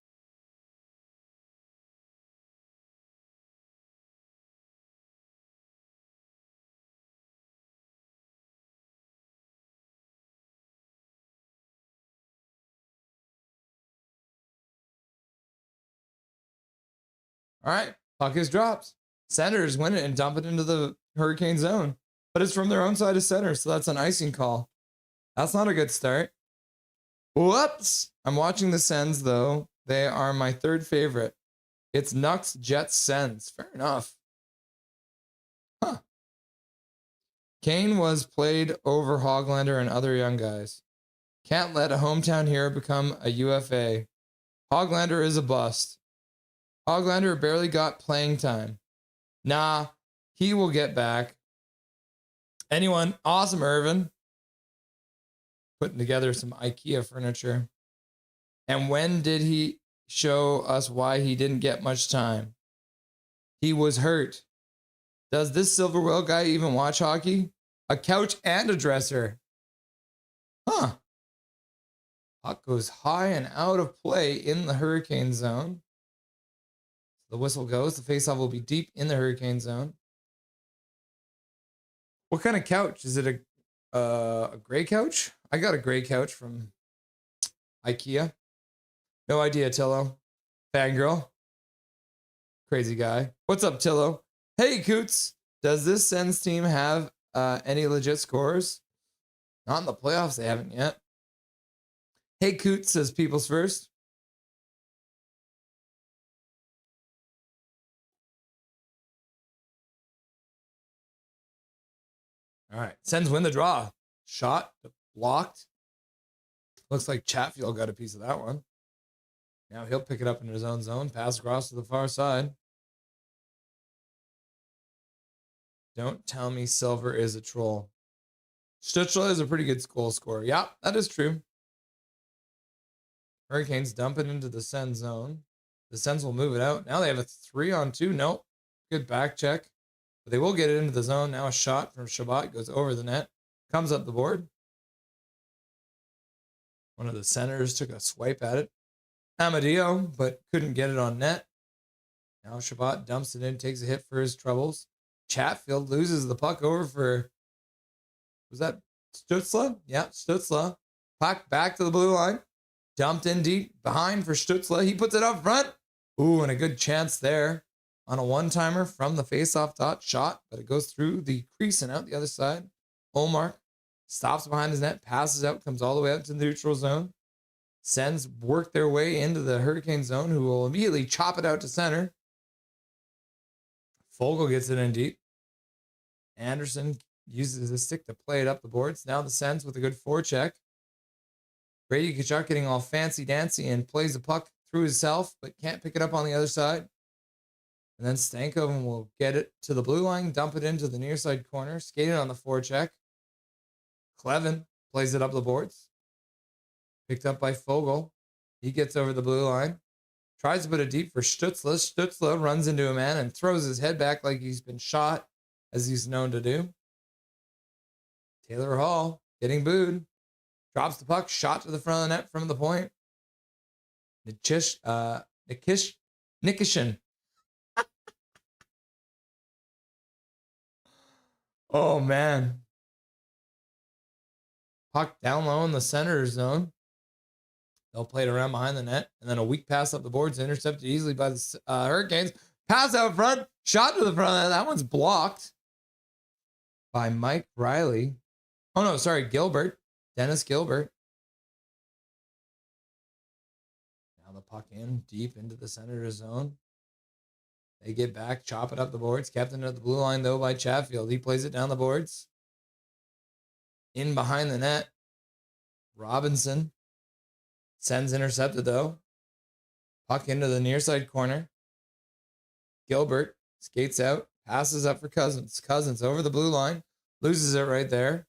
All right, puck is dropped. Senators win it and dump it into the Hurricane zone. But it's from their own side of center, so that's an icing call. That's not a good start. Whoops! I'm watching the Sens, though. They are my third favorite. It's Nux, Jets, Sens. Fair enough. Huh. Kane was played over Hoglander and other young guys. Can't let a hometown hero become a UFA. Hoglander is a bust. Hoglander barely got playing time. Nah, he will get back. Anyone? Awesome, Irvin. Putting together some IKEA furniture. And when did he show us why he didn't get much time? He was hurt. Does this Silver Whale guy even watch hockey? A couch and a dresser. Huh. Puck goes high and out of play in the Hurricane zone. The whistle goes. The faceoff will be deep in the Hurricane zone. What kind of couch? Is it a gray couch? I got a gray couch from IKEA. No idea, Tillo. Fangirl. Crazy guy. What's up, Tillo? Hey, Coots. Does this Sens team have any legit scores? Not in the playoffs. They haven't yet. Hey, Coots, says People's First. All right. Sens win the draw. Shot. Blocked. Looks like Chatfield got a piece of that one. Now he'll pick it up in his own zone. Pass across to the far side. Don't tell me Silver is a troll. Stützle is a pretty good goal scorer. Yeah, that is true. Hurricanes dump it into the Sens zone. The Sens will move it out. Now they have a 3-on-2. Nope. Good back check. But they will get it into the zone. Now a shot from Shabbat goes over the net. Comes up the board. One of the Senators took a swipe at it. Amadio, but couldn't get it on net. Now Shabbat dumps it in, takes a hit for his troubles. Chatfield loses the puck over for, was that Stützle? Yeah, Stützle. Puck back to the blue line. Dumped in deep behind for Stützle. He puts it up front. Ooh, and a good chance there on a one-timer from the face-off dot shot, but it goes through the crease and out the other side. Olmark stops behind his net, passes out, comes all the way out to the neutral zone. Sens work their way into the Hurricane zone, who will immediately chop it out to center. Fogle gets it in deep. Anderson uses his stick to play it up the boards. Now the Sens with a good forecheck. Brady Tkachuk getting all fancy dancy and plays the puck through himself, but can't pick it up on the other side. And then Stankoven will get it to the blue line, dump it into the near side corner, skate it on the forecheck. Clevin plays it up the boards. Picked up by Fogle. He gets over the blue line. Tries to put it deep for Stützle. Stützle runs into a man and throws his head back like he's been shot, as he's known to do. Taylor Hall getting booed. Drops the puck, shot to the front of the net from the point. Nikishin. Oh, man. Puck down low in the center zone. They'll play it around behind the net. And then a weak pass up the boards, intercepted easily by the Hurricanes. Pass out front, shot to the front of the net. That one's blocked by Mike Riley. Oh, no, sorry, Gilbert. Dennis Gilbert. Now the puck in, deep into the center zone. They get back, chop it up the boards. Captain at the blue line, though, by Chatfield. He plays it down the boards. In behind the net. Robinson. Sends intercepted, though. Puck into the near side corner. Gilbert skates out. Passes up for Cousins. Cousins over the blue line. Loses it right there.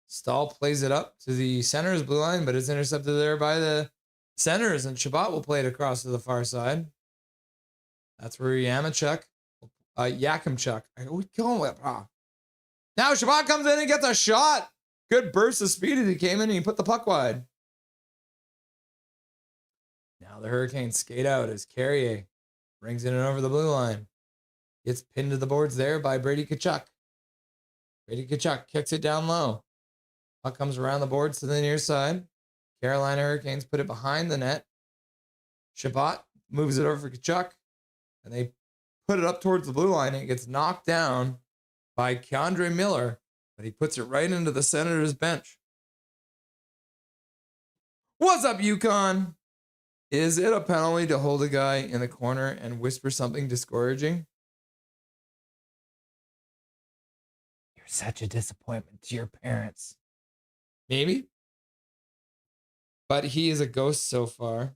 Stahl plays it up to the center's blue line, but it's intercepted there by the centers, and Shabbat will play it across to the far side. That's where Yakimchuk. Now Shabbat comes in and gets a shot. Good burst of speed as he came in and he put the puck wide. Now the Hurricanes skate out as Carrier brings it in over the blue line. Gets pinned to the boards there by Brady Tkachuk. Brady Tkachuk kicks it down low. Puck comes around the boards to the near side. Carolina Hurricanes put it behind the net. Shabbat moves it over for Tkachuk. And they put it up towards the blue line. And it gets knocked down by Keandre Miller. But he puts it right into the Senators' bench. What's up, UConn? Is it a penalty to hold a guy in the corner and whisper something discouraging? You're such a disappointment to your parents. Maybe. But he is a ghost so far.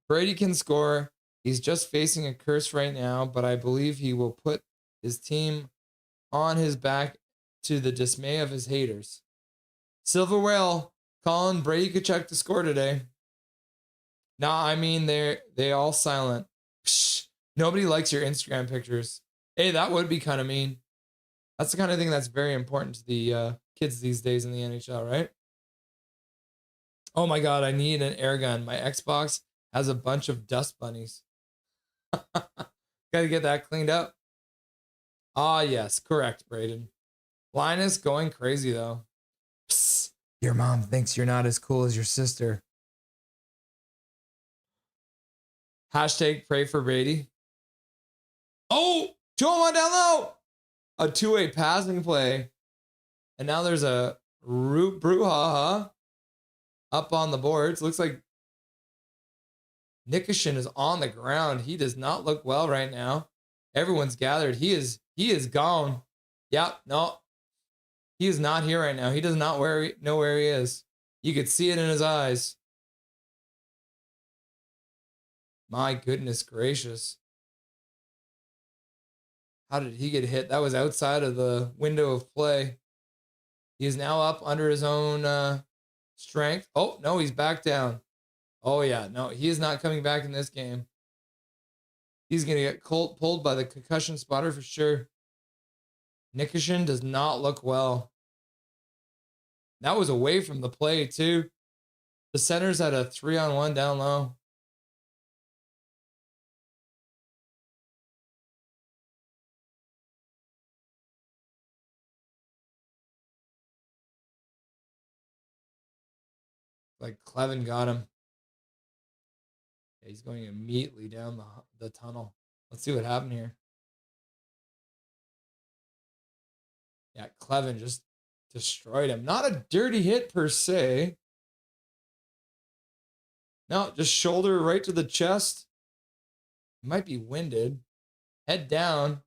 Brady can score. He's just facing a curse right now, but I believe he will put his team on his back to the dismay of his haters. Silver Whale calling Brady Tkachuk to score today. Nah, I mean, they all silent. Psh, nobody likes your Instagram pictures. Hey, that would be kind of mean. That's the kind of thing that's very important to the kids these days in the NHL, right? Oh my God, I need an air gun. My Xbox has a bunch of dust bunnies. Gotta get that cleaned up. Ah, yes, correct, Braden. Linus going crazy, though. Psst, your mom thinks you're not as cool as your sister. Hashtag pray for Brady. Oh, 2-on-1 down low. A two-way passing play. And now there's a brouhaha up on the boards. Looks like Nikishin is on the ground. He does not look well right now. Everyone's gathered. He is gone. Yep, no. He is not here right now. He does not know where he is. You could see it in his eyes. My goodness gracious. How did he get hit? That was outside of the window of play. He is now up under his own strength. Oh, no, he's back down. Oh, yeah. No, he is not coming back in this game. He's going to get pulled by the concussion spotter for sure. Nikishin does not look well. That was away from the play, too. The Senators had a 3-on-1 down low. Like Clevin got him. Yeah, he's going immediately down the tunnel. Let's see what happened here. Yeah, Clevin just destroyed him. Not a dirty hit per se. No, just shoulder right to the chest. Might be winded. Head down.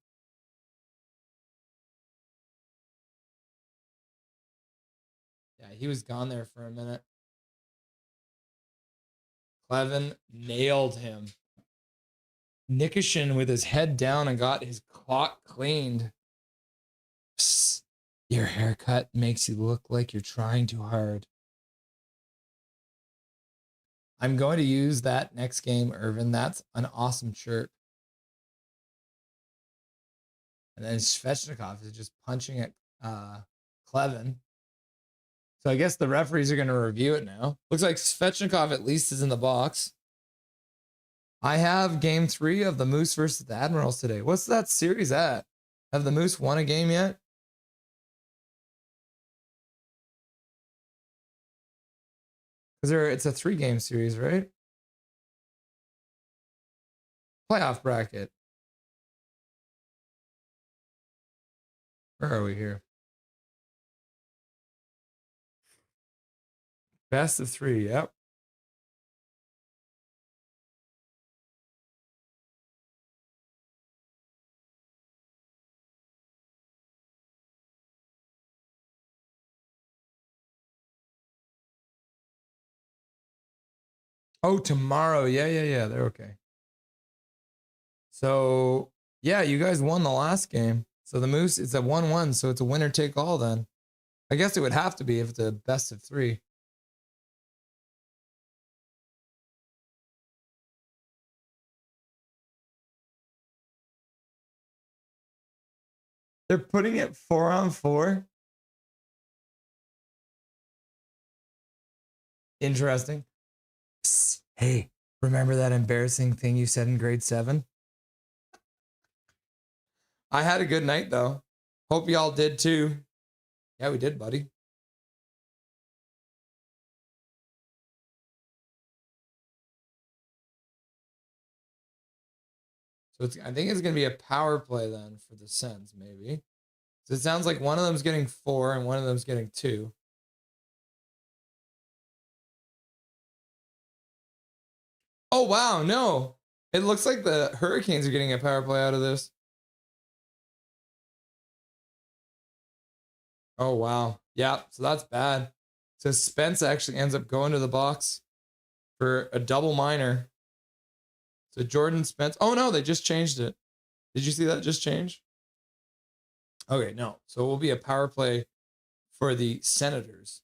he was gone there for a minute. Clevin nailed him. Nikishin with his head down and got his clock cleaned. Psst, your haircut makes you look like you're trying too hard. I'm going to use that next game, Irvin. That's an awesome chirp. And then Svechnikov is just punching at Clevin. So I guess the referees are going to review it now. Looks like Svechnikov at least is in the box. I have game 3 of the Moose versus the Admirals today. What's that series at? Have the Moose won a game yet? Because it's a 3-game series, right? Playoff bracket. Where are we here? Best of 3, yep. Oh, tomorrow. Yeah. They're okay. So, yeah, you guys won the last game. So the Moose, it's a 1-1, so it's a winner take all then. I guess it would have to be if it's a best of 3. They're putting it 4-on-4. Interesting. Psst, hey, remember that embarrassing thing you said in grade 7? I had a good night, though. Hope y'all did, too. Yeah, we did, buddy. So I think it's going to be a power play then for the Sens, maybe. So it sounds like one of them's getting 4 and one of them's getting 2. Oh, wow, no. It looks like the Hurricanes are getting a power play out of this. Oh, wow. Yeah, so that's bad. So Spence actually ends up going to the box for a double minor. So Jordan Spence. Oh, no, they just changed it. Did you see that just change? Okay, no. So it will be a power play for the Senators.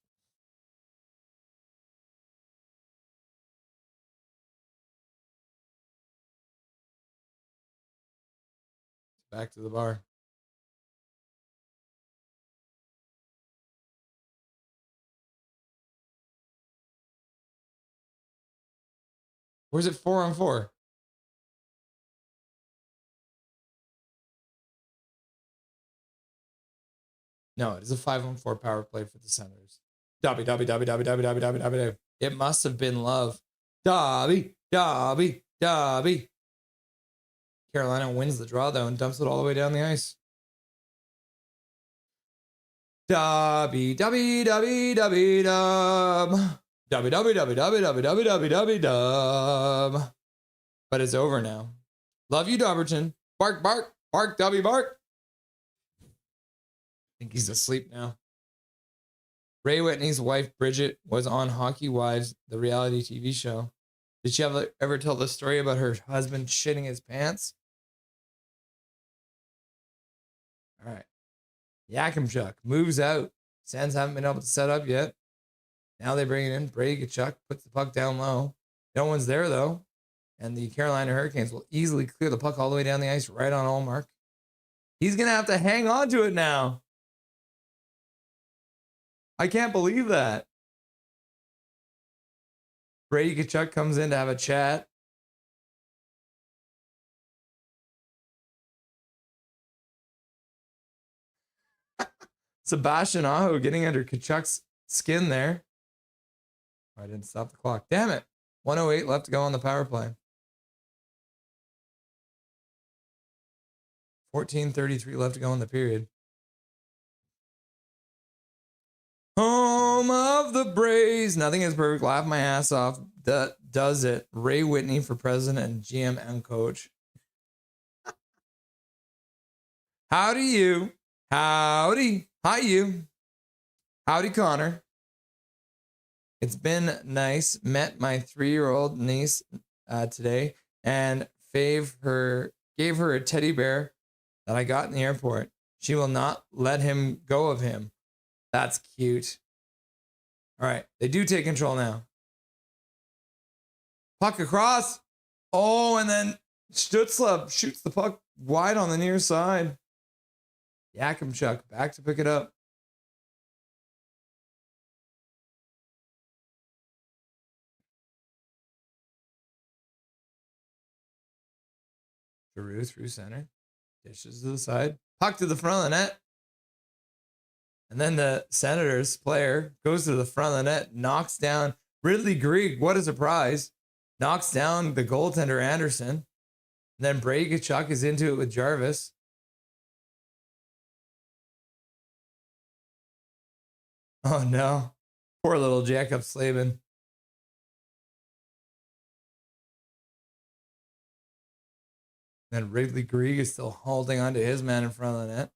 Back to the bar. Where's it 4-on-4? No, it is a 5-on-4 power play for the Senators. Dobby. It must have been love. Dobby. Carolina wins the draw, though, and dumps it all the way down the ice. Dobby dub. Dobby dub. But it's over now. Love you, Dobberton. Bark, Dobby, bark. I think he's asleep now. Ray Whitney's wife, Bridget, was on Hockey Wives, the reality TV show. Did she ever tell the story about her husband shitting his pants? All right. Yakimchuk moves out. Sens haven't been able to set up yet. Now they bring it in. Brady Tkachuk puts the puck down low. No one's there, though. And the Carolina Hurricanes will easily clear the puck all the way down the ice right on Allmark. He's going to have to hang on to it now. I can't believe that. Brady Tkachuk comes in to have a chat. Sebastian Aho getting under Tkachuk's skin there. I didn't stop the clock. Damn it. 1:08 left to go on the power play. 14:33 left to go in the period. Home of the Braves. Nothing is perfect. Laugh my ass off. That does it. Ray Whitney for president and GM and coach. Howdy, you. Howdy. Hi, you. Howdy, Connor. It's been nice. Met my 3-year-old niece today and gave her a teddy bear that I got in the airport. She will not let him go of him. That's cute. All right, they do take control now. Puck across. Oh, and then Stützle shoots the puck wide on the near side. Yakimchuk back to pick it up. Giroux through center. Dishes to the side. Puck to the front of the net. And then the Senators player goes to the front of the net, knocks down Ridley Greig. What a surprise. Knocks down the goaltender Anderson. And then Brady Tkachuk is into it with Jarvis. Oh no. Poor little Jacob Slavin. And Ridley Greig is still holding on to his man in front of the net.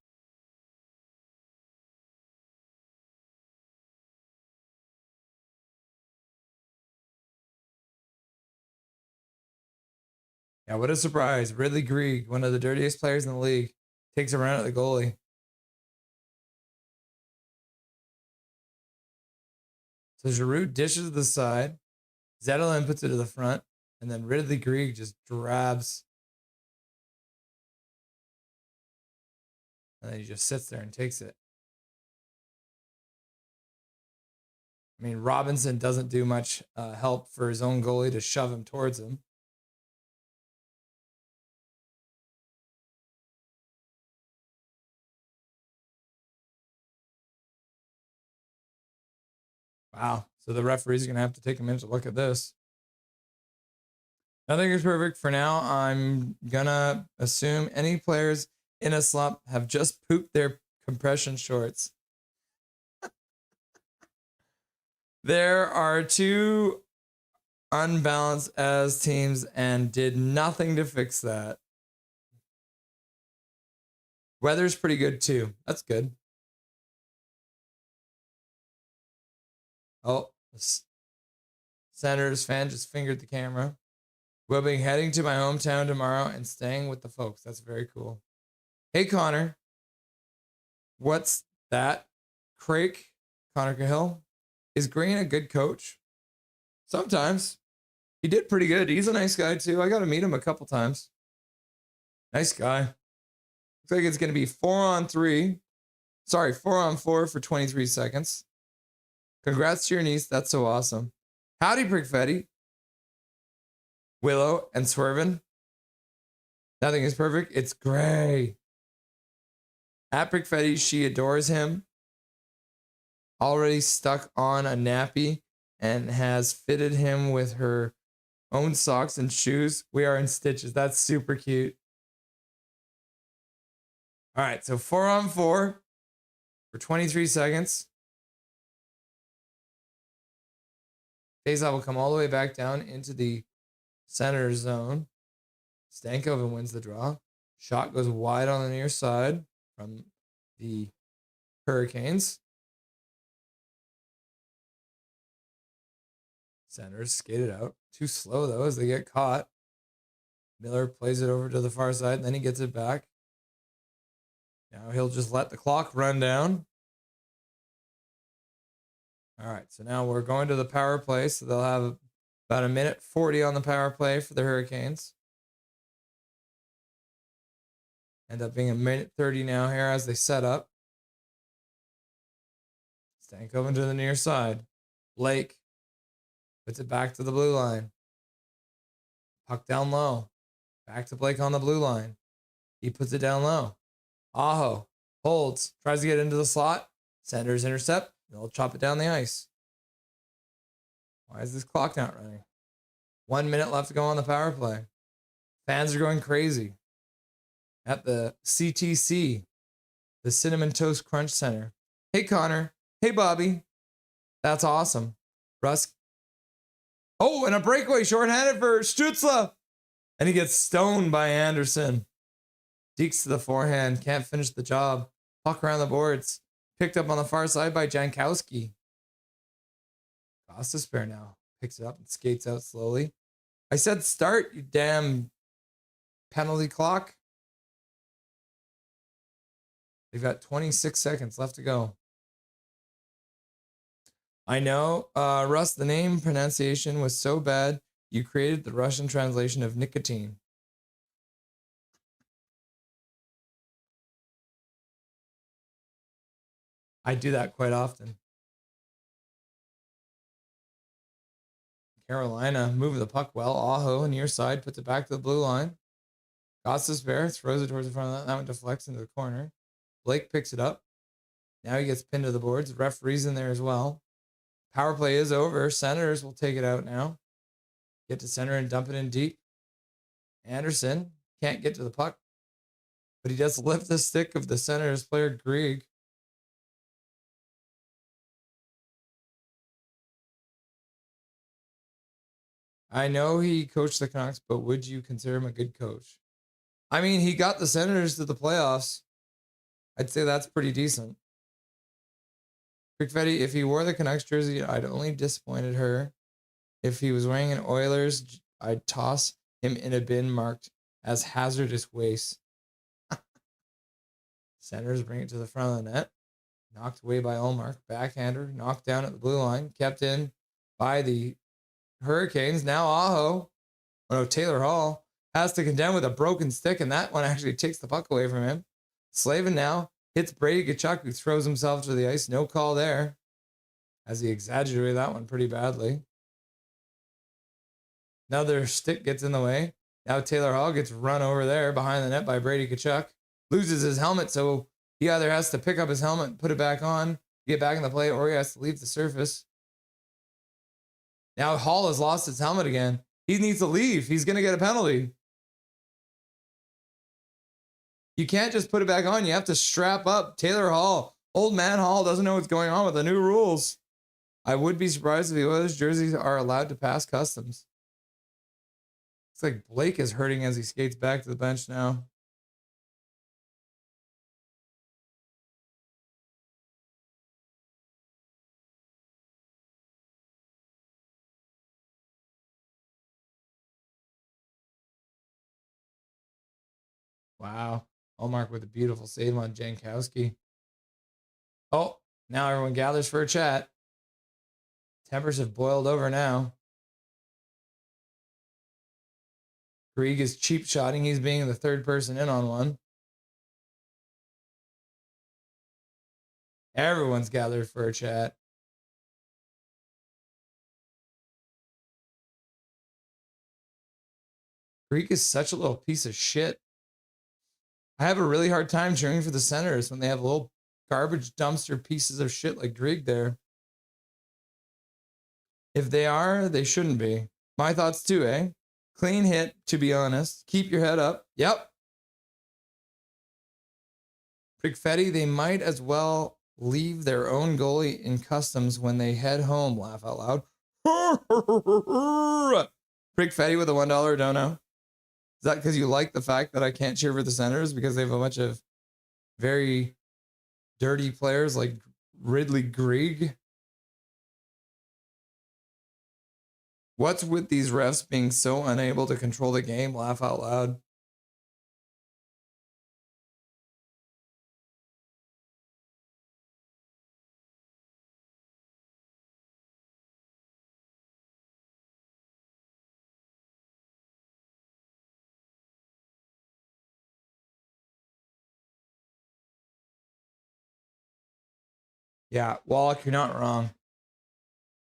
Yeah, what a surprise. Ridley Greig, one of the dirtiest players in the league, takes a run at the goalie. So Giroux dishes to the side. Zetterlund puts it to the front. And then Ridley Greig just grabs. And then he just sits there and takes it. I mean, Robinson doesn't do much help for his own goalie to shove him towards him. Wow. So the referees are going to have to take a minute to look at this. Nothing is perfect for now. I'm going to assume any players in a slump have just pooped their compression shorts. There are two unbalanced as teams and did nothing to fix that. Weather's pretty good too. That's good. Oh, the Senators fan just fingered the camera. We'll be heading to my hometown tomorrow and staying with the folks. That's very cool. Hey, Connor. What's that? Craig, Connor Cahill. Is Green a good coach? Sometimes. He did pretty good. He's a nice guy, too. I got to meet him a couple times. Nice guy. Looks like it's going to be 4-on-3. Sorry, 4-on-4 for 23 seconds. Congrats to your niece. That's so awesome. Howdy, Prickfetti. Willow and Swervin. Nothing is perfect. It's gray. At Prickfetti, she adores him. Already stuck on a nappy and has fitted him with her own socks and shoes. We are in stitches. That's super cute. All right, so 4-on-4 for 23 seconds. Faceoff will come all the way back down into the center zone. Stankoven wins the draw. Shot goes wide on the near side from the Hurricanes. Senators skated out. Too slow, though, as they get caught. Miller plays it over to the far side, and then he gets it back. Now he'll just let the clock run down. All right, so now we're going to the power play, so they'll have about 1:40 on the power play for the Hurricanes. End up being 1:30 now here as they set up. Stankoven to the near side. Blake puts it back to the blue line. Puck down low. Back to Blake on the blue line. He puts it down low. Aho holds. Tries to get into the slot. Senators intercept. They'll chop it down the ice. Why is this clock not running? 1 minute left to go on the power play. Fans are going crazy. At the CTC, the Cinnamon Toast Crunch Center. Hey, Connor. Hey, Bobby. That's awesome. Russ. Oh, and a breakaway shorthanded for Stützle. And he gets stoned by Anderson. Deeks to the forehand. Can't finish the job. Puck around the boards. Picked up on the far side by Jankowski. Spare now picks it up and skates out slowly. I said start, you damn penalty clock. They've got 26 seconds left to go. I know, Russ, the name pronunciation was so bad, you created the Russian translation of nicotine. I do that quite often. Carolina move the puck well. Aho near side puts it back to the blue line. Spare throws it towards the front of that one, deflects into the corner. Blake picks it up. Now he gets pinned to the boards. The referee's in there as well. Power play is over. Senators will take it out now. Get to center and dump it in deep. Anderson can't get to the puck, but he does lift the stick of the Senators player, Grieg. I know he coached the Canucks, but would you consider him a good coach? I mean, he got the Senators to the playoffs. I'd say that's pretty decent. Crickfetti, if he wore the Canucks jersey, I'd only disappointed her. If he was wearing an Oilers, I'd toss him in a bin marked as hazardous waste. Senators bring it to the front of the net. Knocked away by Ullmark. Backhander, knocked down at the blue line. Kept in by the Hurricanes. Now Aho, Taylor Hall, has to contend with a broken stick, and that one actually takes the puck away from him. Slavin now hits Brady Tkachuk, who throws himself to the ice. No call there, as he exaggerated that one pretty badly. Another stick gets in the way. Now Taylor Hall gets run over there behind the net by Brady Tkachuk. Loses his helmet, so he either has to pick up his helmet and put it back on, get back in the play, or he has to leave the surface. Now Hall has lost his helmet again. He needs to leave. He's going to get a penalty. You can't just put it back on. You have to strap up. Taylor Hall, old man Hall, doesn't know what's going on with the new rules. I would be surprised if the Oilers jerseys are allowed to pass customs. It's like Blake is hurting as he skates back to the bench now. Wow. Allmark with a beautiful save on Jankowski. Oh, now everyone gathers for a chat. Tempers have boiled over now. Grieg is cheap shotting. He's being the third person in on one. Everyone's gathered for a chat. Grieg is such a little piece of shit. I have a really hard time cheering for the Senators when they have little garbage dumpster pieces of shit like Grieg there. If they are, they shouldn't be. My thoughts too, eh? Clean hit, to be honest. Keep your head up. Yep. Prickfetti, they might as well leave their own goalie in customs when they head home. Laugh out loud. Prickfetti with a $1 dono. Is that because you like the fact that I can't cheer for the Senators because they have a bunch of very dirty players like Ridley Grieg? What's with these refs being so unable to control the game? Laugh out loud. Yeah, Wallach, you're not wrong.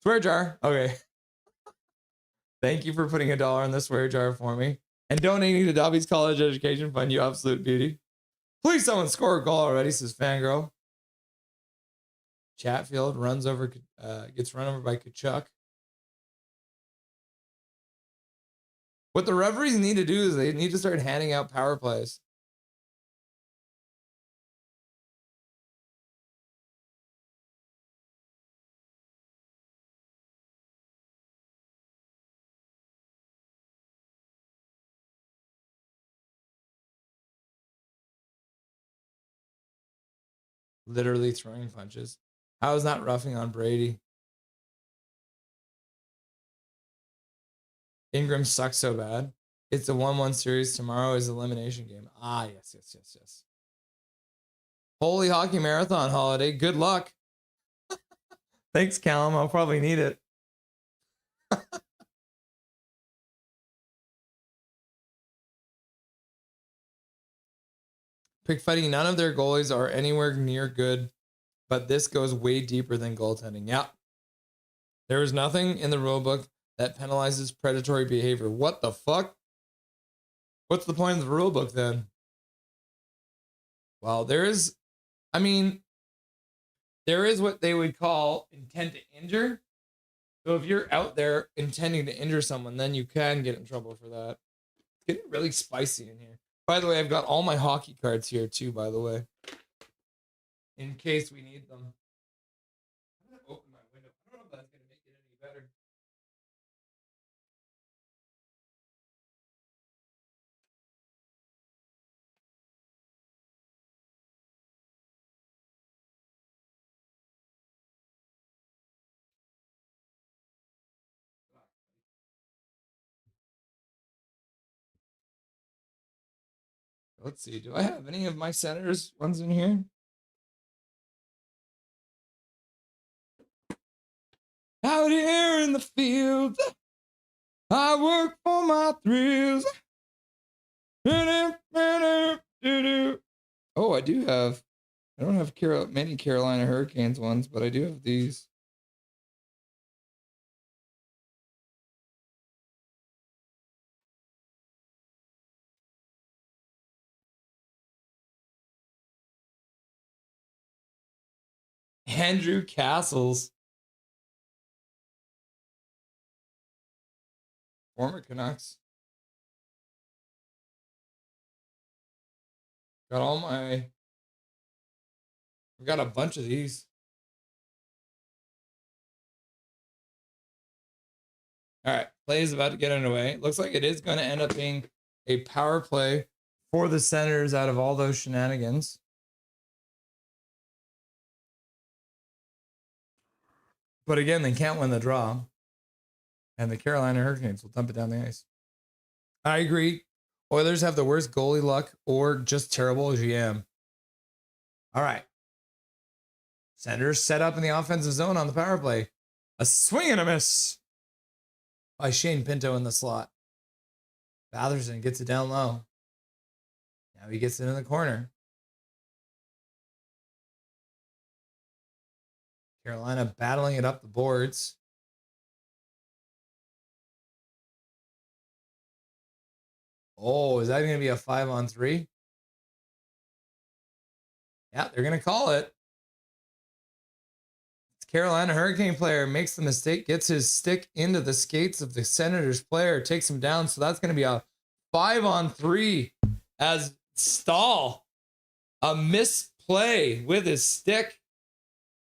Swear jar. Okay. Thank you for putting $1 in the swear jar for me and donating to Dobby's College Education Fund, you absolute beauty. Please someone score a goal already, says Fangirl. Chatfield gets run over by Tkachuk. What the referees need to do is they need to start handing out power plays. Literally throwing punches. How is that roughing on Brady? Ingram sucks so bad. It's a 1-1 series. Tomorrow is elimination game. Ah, yes. Holy Hockey Marathon holiday. Good luck. Thanks, Callum. I'll probably need it. Pick fighting. None of their goalies are anywhere near good, but this goes way deeper than goaltending. Yeah. There is nothing in the rulebook that penalizes predatory behavior. What the fuck? What's the point of the rulebook then? Well, there is what they would call intent to injure. So if you're out there intending to injure someone, then you can get in trouble for that. It's getting really spicy in here. By the way, I've got all my hockey cards here too, by the way, in case we need them. I'm going to open my window. I don't know if that's going to make it any better. Let's see. Do I have any of my Senators ones in here? Out here in the field, I work for my thrills. Oh, I do have. I don't have many Carolina Hurricanes ones, but I do have these. Andrew Castles. Former Canucks. Got all my... I've got a bunch of these. All right, play is about to get underway. Looks like it is going to end up being a power play for the Senators out of all those shenanigans. But again, they can't win the draw. And the Carolina Hurricanes will dump it down the ice. I agree. Oilers have the worst goalie luck or just terrible GM. All right. Senators set up in the offensive zone on the power play. A swing and a miss by Shane Pinto in the slot. Batherson gets it down low. Now he gets it in the corner. Carolina battling it up the boards. Oh, is that going to be a 5-on-3? Yeah, they're going to call it. Carolina Hurricane player makes the mistake, gets his stick into the skates of the Senators player, takes him down. So that's going to be a 5-on-3 as Stahl, a misplay with his stick,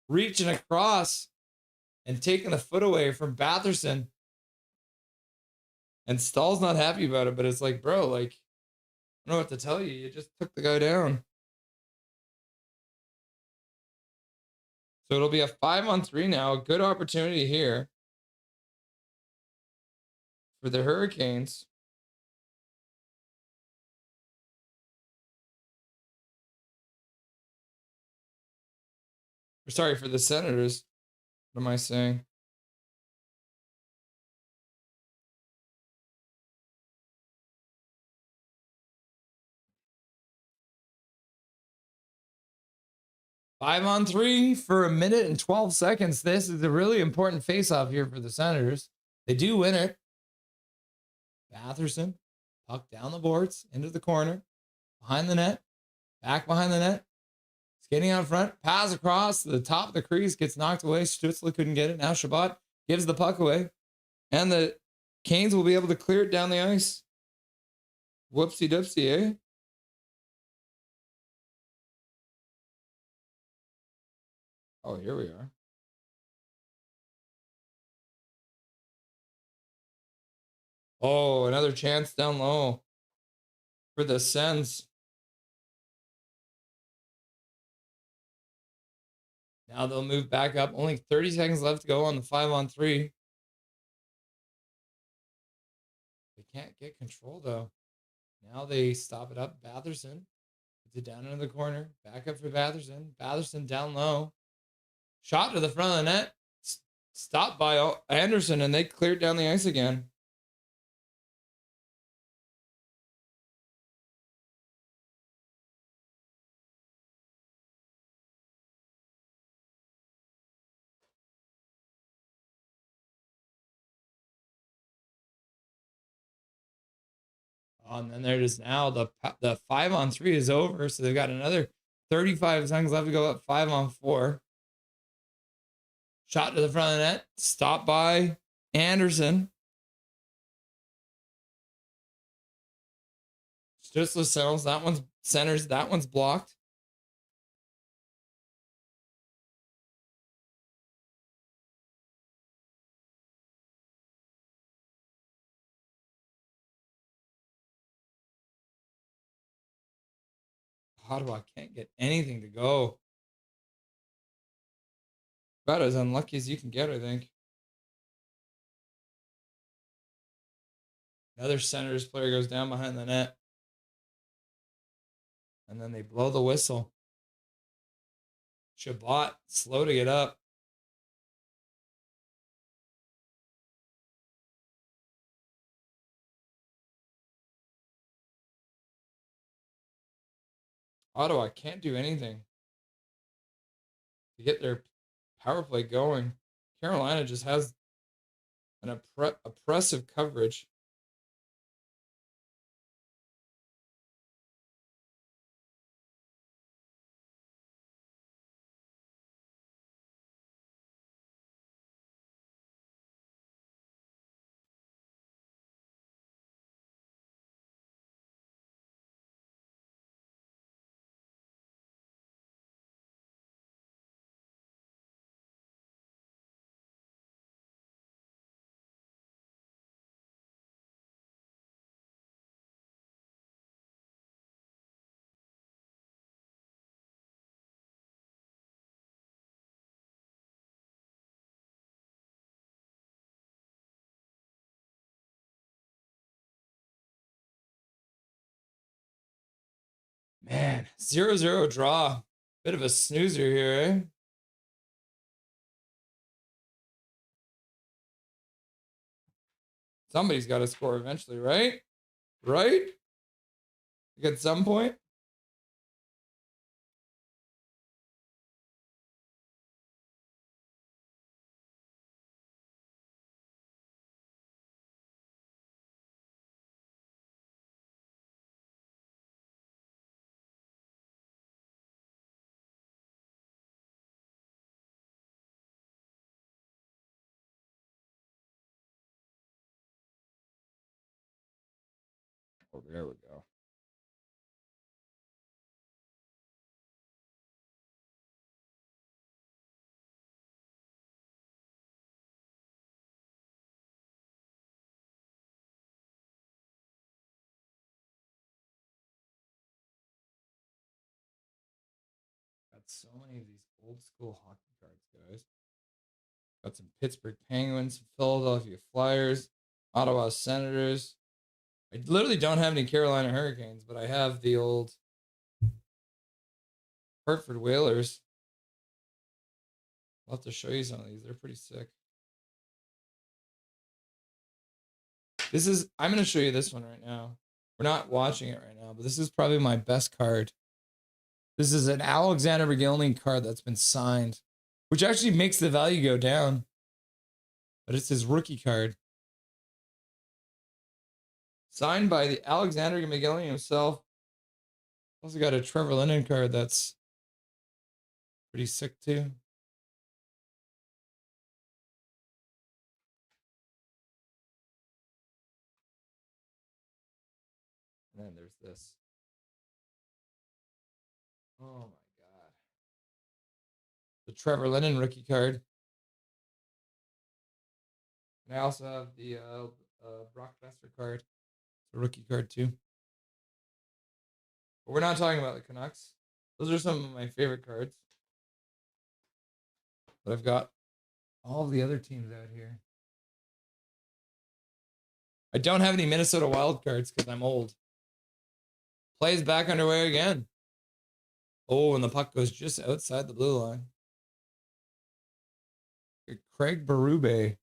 reaching across and taking the foot away from Batherson. And Stahl's not happy about it, but it's like, bro, like, I don't know what to tell you. You just took the guy down. So it'll be a 5-on-3 now. A good opportunity here for the Hurricanes. Sorry, for the Senators. What am I saying? Five on three for 1:12 seconds. This is a really important face-off here for the Senators. They do win it. Batherson, puck down the boards, into the corner, behind the net, back behind the net, skating out front, pass across to the top of the crease, gets knocked away. Stützle couldn't get it. Now Shabbat gives the puck away, and the Canes will be able to clear it down the ice. Whoopsie doopsie, eh? Oh, here we are. Oh, another chance down low for the Sens. Now they'll move back up. Only 30 seconds left to go on the 5-on-3. can't get control though. Now they stop it up. Batherson puts it down into the corner. Back up for Batherson. Batherson down low. Shot to the front of the net. Stopped by Anderson, and they cleared down the ice again. And then there it is now. The 5-on-3 is over, so they've got another 35 seconds left to go up 5-on-4. Shot to the front of the net. Stopped by Anderson. Stutzler settles. That one's centers. That one's blocked. Ottawa can't get anything to go. About as unlucky as you can get, I think. Another Senators player goes down behind the net. And then they blow the whistle. Shabbat, slow to get up. Ottawa can't do anything to get their power play going. Carolina just has an oppressive coverage. Man, 0-0 draw. Bit of a snoozer here, eh? Somebody's got to score eventually, right? Right? At some point? Oh, there we go. Got so many of these old school hockey cards, guys. Got some Pittsburgh Penguins, Philadelphia Flyers, Ottawa Senators. I literally don't have any Carolina Hurricanes, but I have the old Hartford Whalers. I'll have to show you some of these. They're pretty sick. I'm going to show you this one right now. We're not watching it right now, but this is probably my best card. This is an Alexander Mogilny card that's been signed, which actually makes the value go down. But it's his rookie card. Signed by the Alexander Mogilny himself. Also got a Trevor Linden card that's pretty sick too. And then there's this. Oh my God. The Trevor Linden rookie card. And I also have the Brock Besser card. It's a rookie card too. But we're not talking about the Canucks. Those are some of my favorite cards. But I've got all the other teams out here. I don't have any Minnesota Wildcards because I'm old. Play is back underway again. Oh, and the puck goes just outside the blue line. Craig Berube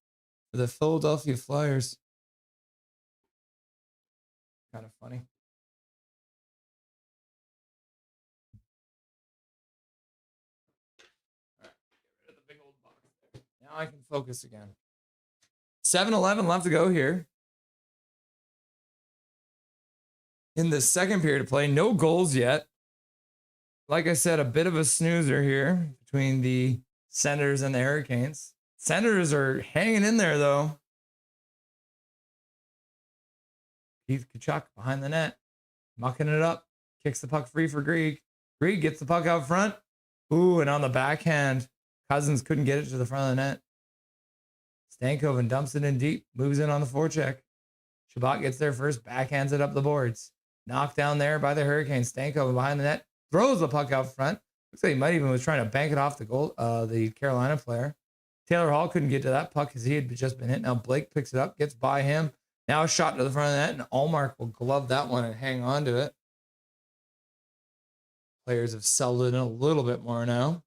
for the Philadelphia Flyers. Kind of funny. Now I can focus again. 7-11 left to go here. In the second period of play, no goals yet. Like I said, a bit of a snoozer here between the Senators and the Hurricanes. Senators are hanging in there, though. Keith Tkachuk behind the net, mucking it up, kicks the puck free for Grieg. Grieg gets the puck out front. Ooh, and on the backhand, Cousins couldn't get it to the front of the net. Stankoven dumps it in deep, moves in on the forecheck. Shabbat gets there first, backhands it up the boards. Knocked down there by the Hurricanes. Stankoven behind the net, throws the puck out front. Looks like he might even was trying to bank it off the Carolina player. Taylor Hall couldn't get to that puck because he had just been hit. Now Blake picks it up, gets by him. Now a shot to the front of the net, and Allmark will glove that one and hang on to it. Players have settled in a little bit more now.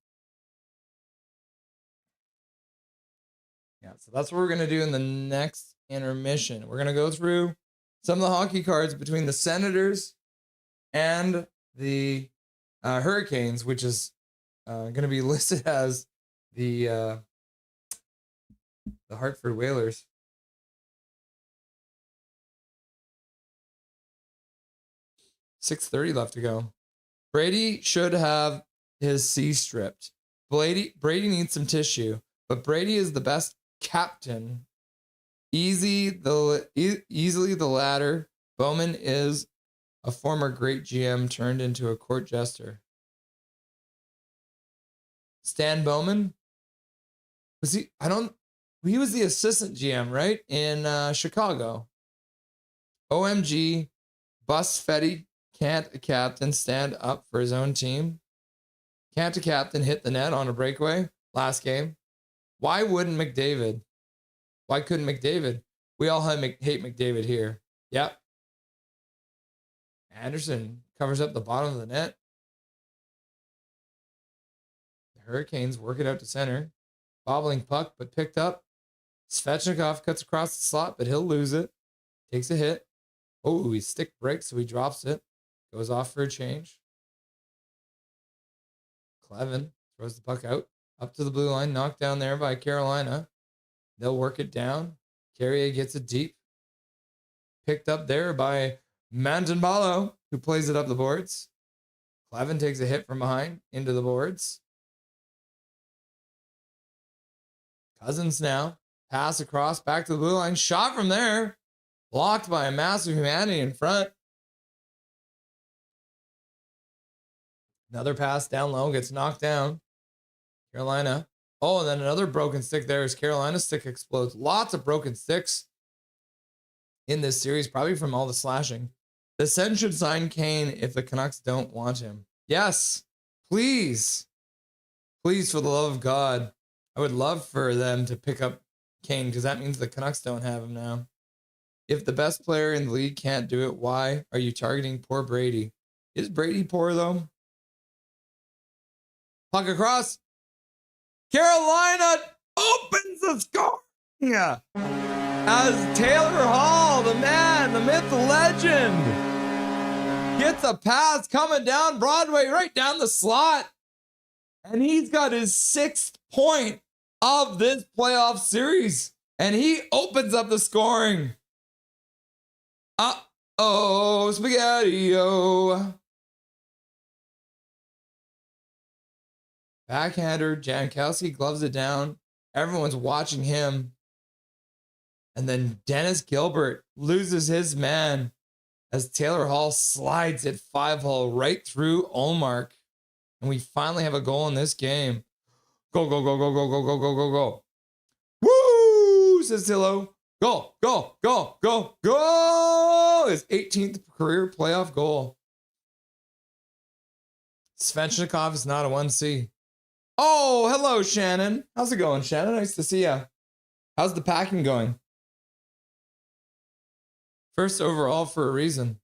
Yeah, so that's what we're going to do in the next intermission. We're going to go through some of the hockey cards between the Senators and the Hurricanes, which is going to be listed as the Hartford Whalers. .6:30 left to go. Brady should have his C stripped. Brady needs some tissue, but Brady is the best captain. Easily the latter. Bowman is a former great GM turned into a court jester. Stan Bowman? Was he? He was the assistant GM, right? In Chicago. OMG, Bus Fetty can't a captain stand up for his own team? Can't a captain hit the net on a breakaway last game? Why wouldn't McDavid? Why couldn't McDavid? We all hate McDavid here. Yep. Anderson covers up the bottom of the net. The Hurricanes work it out to center. Bobbling puck, but picked up. Svechnikov cuts across the slot, but he'll lose it. Takes a hit. Oh, he stick breaks, so he drops it. Goes off for a change. Clevin throws the puck out. Up to the blue line. Knocked down there by Carolina. They'll work it down. Carrier gets it deep. Picked up there by Mantanbalo, who plays it up the boards. Clevin takes a hit from behind into the boards. Cousins now. Pass across back to the blue line. Shot from there. Blocked by a massive humanity in front. Another pass down low. Gets knocked down. Carolina. Oh, and then another broken stick there as Carolina's stick explodes. Lots of broken sticks in this series, probably from all the slashing. The Sens should sign Kane if the Canucks don't want him. Yes, please. Please, for the love of God. I would love for them to pick up Kane because that means the Canucks don't have him now. If the best player in the league can't do it, why are you targeting poor Brady? Is Brady poor, though? Puck across. Carolina opens the score. Yeah. As Taylor Hall, the man, the myth, the legend, gets a pass coming down Broadway, right down the slot. And he's got his 6th point of this playoff series. And he opens up the scoring. Uh-oh, spaghetti-o. Backhander, Jankowski gloves it down. Everyone's watching him. And then Dennis Gilbert loses his man as Taylor Hall slides it 5-hole right through Allmark. And we finally have a goal in this game. Go, go, go, go, go, go, go, go, go, go. Woo, says Tillo. Go, go, go, go, go. His 18th career playoff goal. Svechnikov is not a 1C. Oh, hello, Shannon. How's it going, Shannon? Nice to see ya. How's the packing going? First overall for a reason.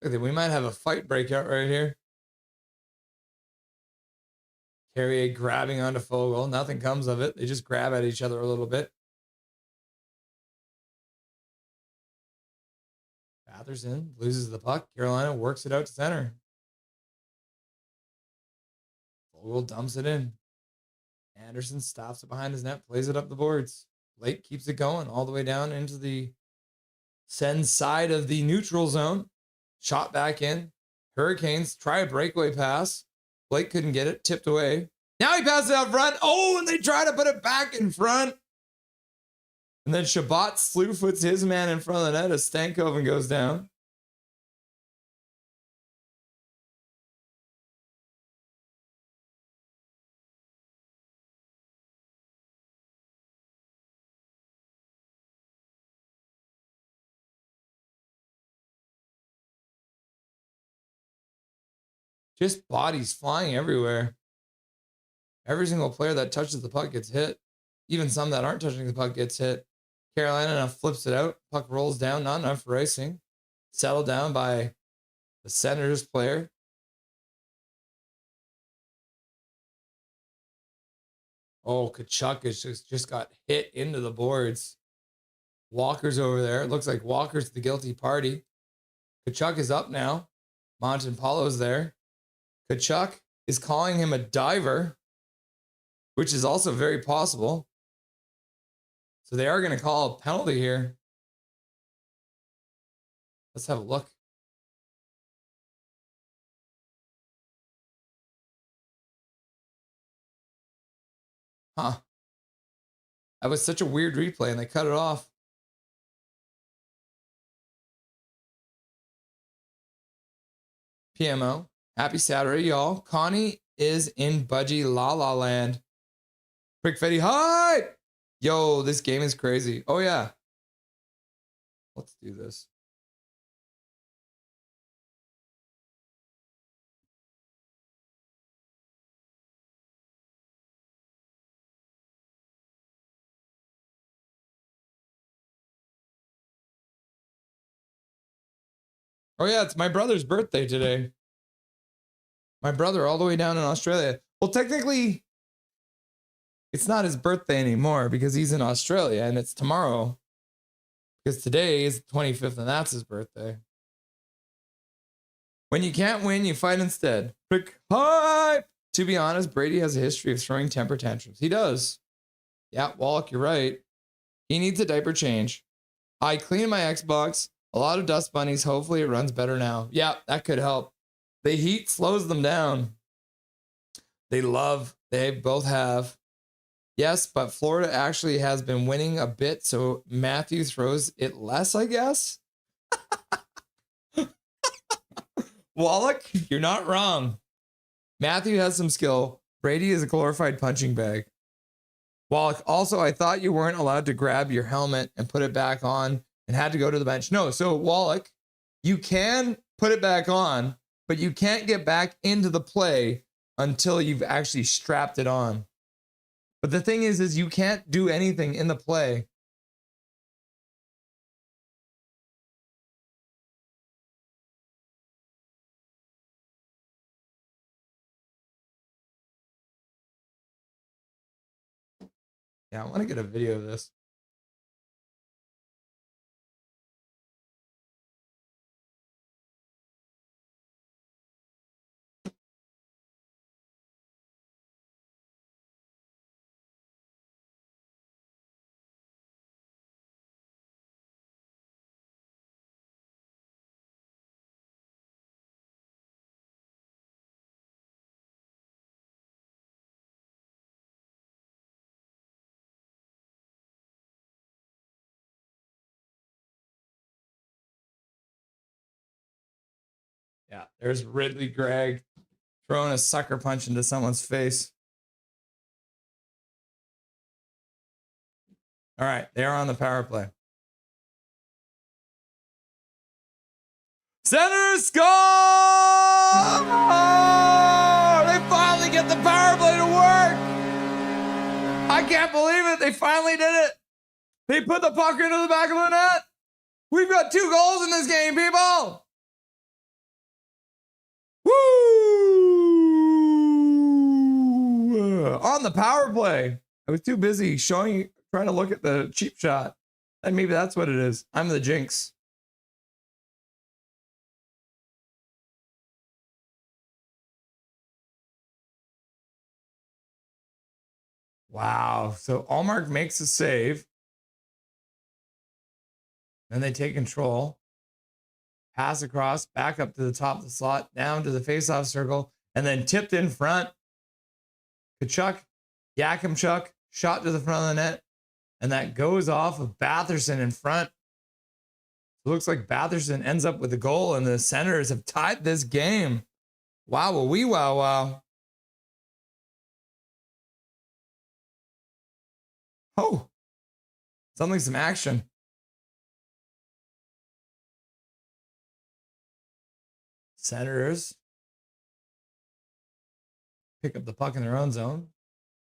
Okay, we might have a fight breakout right here. Carrier grabbing onto Fogle. Nothing comes of it. They just grab at each other a little bit. Batherson loses the puck. Carolina works it out to center. Fogle dumps it in. Anderson stops it behind his net, plays it up the boards. Blake keeps it going all the way down into the Sens side of the neutral zone. Shot back in. Hurricanes try a breakaway pass. Blake couldn't get it. Tipped away. Now he passes it out front. Oh, and they try to put it back in front. And then Shabbat slew foots his man in front of the net as Stankoven goes down. Just bodies flying everywhere. Every single player that touches the puck gets hit. Even some that aren't touching the puck gets hit. Carolina now flips it out. Puck rolls down, not enough for icing. Settled down by the Senators player. Oh, Kachuk has just got hit into the boards. Walker's over there. It looks like Walker's the guilty party. Kachuk is up now. Montempalo's there. Kachuk is calling him a diver, which is also very possible. So they are going to call a penalty here. Let's have a look. Huh. That was such a weird replay and they cut it off. PMO. Happy Saturday, y'all. Connie is in Budgie La La Land. Prick Fetty, hi! Yo, this game is crazy. Oh, yeah. Let's do this. Oh, yeah, it's my brother's birthday today. My brother all the way down in Australia. Well, technically, it's not his birthday anymore because he's in Australia and it's tomorrow. Because today is the 25th and that's his birthday. When you can't win, you fight instead. Prick hype! To be honest, Brady has a history of throwing temper tantrums. He does. Yeah, Wallach, you're right. He needs a diaper change. I cleaned my Xbox. A lot of dust bunnies. Hopefully it runs better now. Yeah, that could help. The heat slows them down. They both have. Yes, but Florida actually has been winning a bit, so Matthew throws it less, I guess. Wallach, you're not wrong. Matthew has some skill. Brady is a glorified punching bag. Wallach, also, I thought you weren't allowed to grab your helmet and put it back on and had to go to the bench. No, so Wallach, you can put it back on, but you can't get back into the play until you've actually strapped it on. But the thing is you can't do anything in the play. Yeah, I want to get a video of this. Yeah, there's Ridley Gregg throwing a sucker punch into someone's face. All right, they are on the power play. Senators score! They finally get the power play to work. I can't believe it. They finally did it. They put the puck into the back of the net. We've got 2 goals in this game, people. Woo! On the power play. I was too busy trying to look at the cheap shot. And maybe that's what it is. I'm the jinx. Wow. So Allmark makes a save. Then they take control. Pass across, back up to the top of the slot, down to the faceoff circle, and then tipped in front. Kachuk, Yakimchuk, shot to the front of the net, and that goes off of Batherson in front. It looks like Batherson ends up with a goal, and the Senators have tied this game. Wow, wee, wow, wow. Oh, something, some action. Senators pick up the puck in their own zone.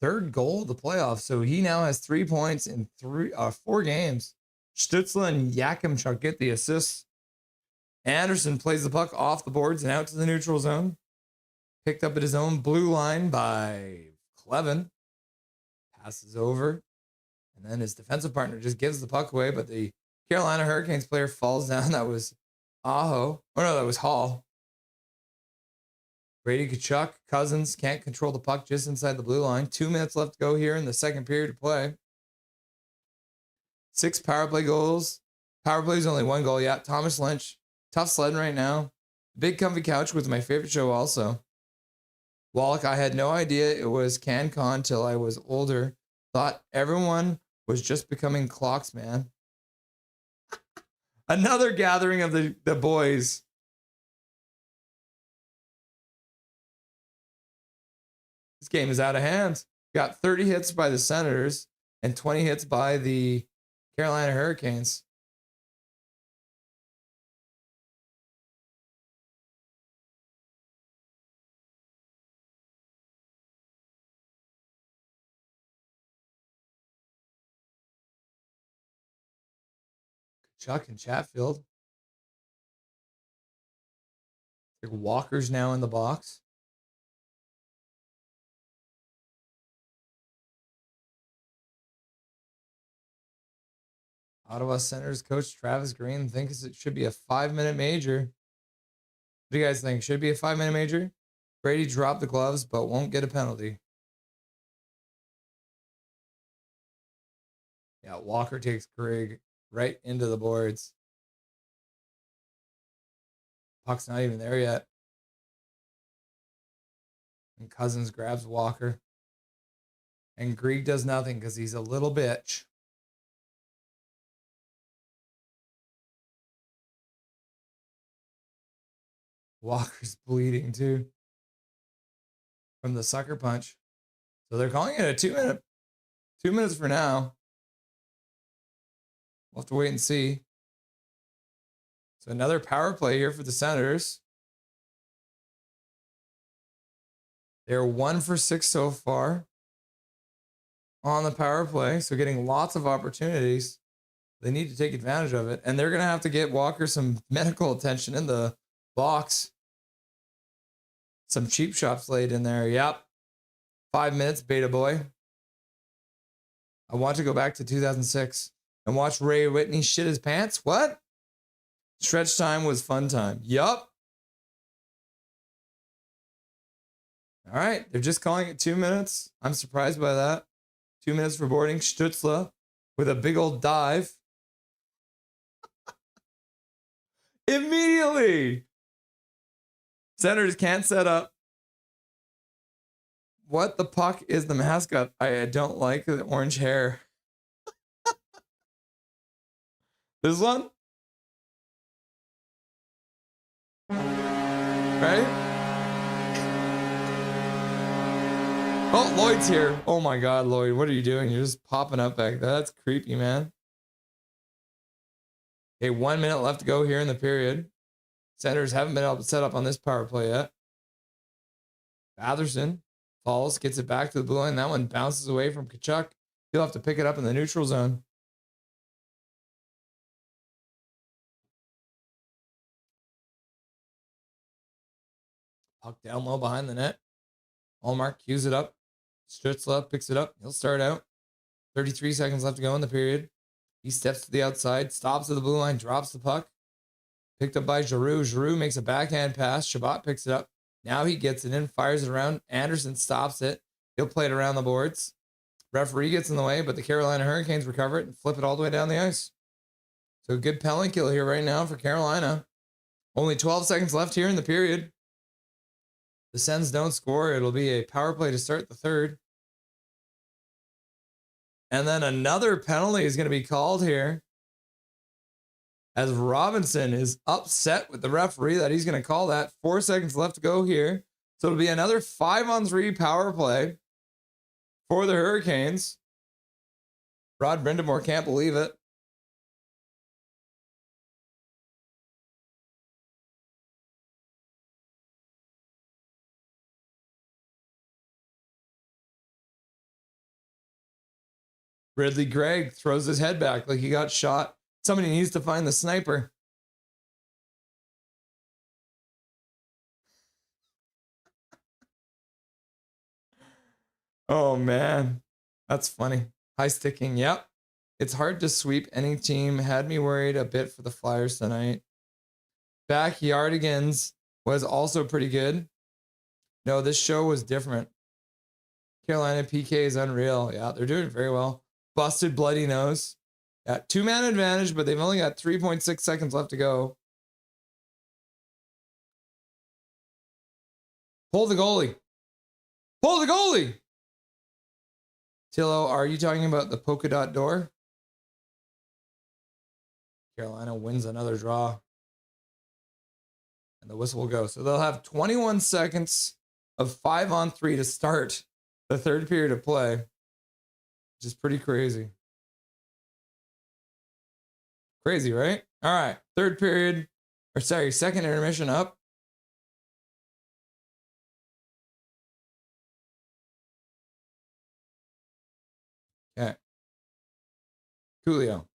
3rd goal of the playoffs. So he now has 3 points in 4 games. Stützle and Yakimchuk get the assists. Anderson plays the puck off the boards and out to the neutral zone. Picked up at his own blue line by Clevin. Passes over. And then his defensive partner just gives the puck away, but the Carolina Hurricanes player falls down. That was Aho. Oh, no, that was Hall. Brady Kachuk, Cousins can't control the puck just inside the blue line. 2 minutes left to go here in the second period of play. 6 power play goals. Power play is only 1 goal. Yeah, Thomas Lynch. Tough sledding right now. Big Comfy Couch was my favorite show also. Wallach, I had no idea it was CanCon till I was older. Thought everyone was just becoming clocks, man. Another gathering of the boys. This game is out of hand. Got 30 hits by the Senators and 20 hits by the Carolina Hurricanes. Chuck and Chatfield. Walker's now in the box. Ottawa Senators coach Travis Green thinks it should be a 5-minute major. What do you guys think? Should it be a 5-minute major? Brady dropped the gloves, but won't get a penalty. Yeah, Walker takes Greg right into the boards. Puck's not even there yet. And Cousins grabs Walker. And Grieg does nothing because he's a little bitch. Walker's bleeding too from the sucker punch. So they're calling it a 2-minute. 2 minutes for now. We'll have to wait and see. So another power play here for the Senators. They're 1 for 6 so far on the power play. So getting lots of opportunities. They need to take advantage of it. And they're going to have to get Walker some medical attention in the box. Some cheap shots laid in there. Yep. 5 minutes, beta boy. I want to go back to 2006 and watch Ray Whitney shit his pants. What? Stretch time was fun time. Yup. All right. They're just calling it 2 minutes. I'm surprised by that. 2 minutes for boarding. Stützle with a big old dive. Immediately. Senators can't set up. What the puck is the mascot? I don't like the orange hair. This one? Right? Oh, Lloyd's here. Oh my God, Lloyd. What are you doing? You're just popping up back there. That's creepy, man. Okay, 1 minute left to go here in the period. Senators haven't been able to set up on this power play yet. Batherson falls, gets it back to the blue line. That one bounces away from Kachuk. He'll have to pick it up in the neutral zone. Puck down low behind the net. Allmark cues it up. Stützle picks it up. He'll start out. 33 seconds left to go in the period. He steps to the outside, stops at the blue line, drops the puck. Picked up by Giroux. Giroux makes a backhand pass. Shabbat picks it up. Now he gets it in, fires it around. Anderson stops it. He'll play it around the boards. Referee gets in the way, but the Carolina Hurricanes recover it and flip it all the way down the ice. So good penalty kill here right now for Carolina. Only 12 seconds left here in the period. The Sens don't score. It'll be a power play to start the third. And then another penalty is going to be called here, as Robinson is upset with the referee that he's going to call that. 4 seconds left to go here. So it'll be another 5-on-3 power play for the Hurricanes. Rod Brindamore can't believe it. Ridley Gregg throws his head back like he got shot. Somebody needs to find the sniper. Oh, man. That's funny. High sticking. Yep. It's hard to sweep any team. Had me worried a bit for the Flyers tonight. Backyardigans was also pretty good. No, this show was different. Carolina PK is unreal. Yeah, they're doing very well. Busted bloody nose. Yeah, 2-man advantage, but they've only got 3.6 seconds left to go. Pull the goalie. Pull the goalie. Tillo, are you talking about the polka dot door? Carolina wins another draw. And the whistle will go. So they'll have 21 seconds of 5-on-3 to start the third period of play, which is pretty crazy. Crazy, right? All right. Third period, or sorry, second intermission up. Okay. Coolio.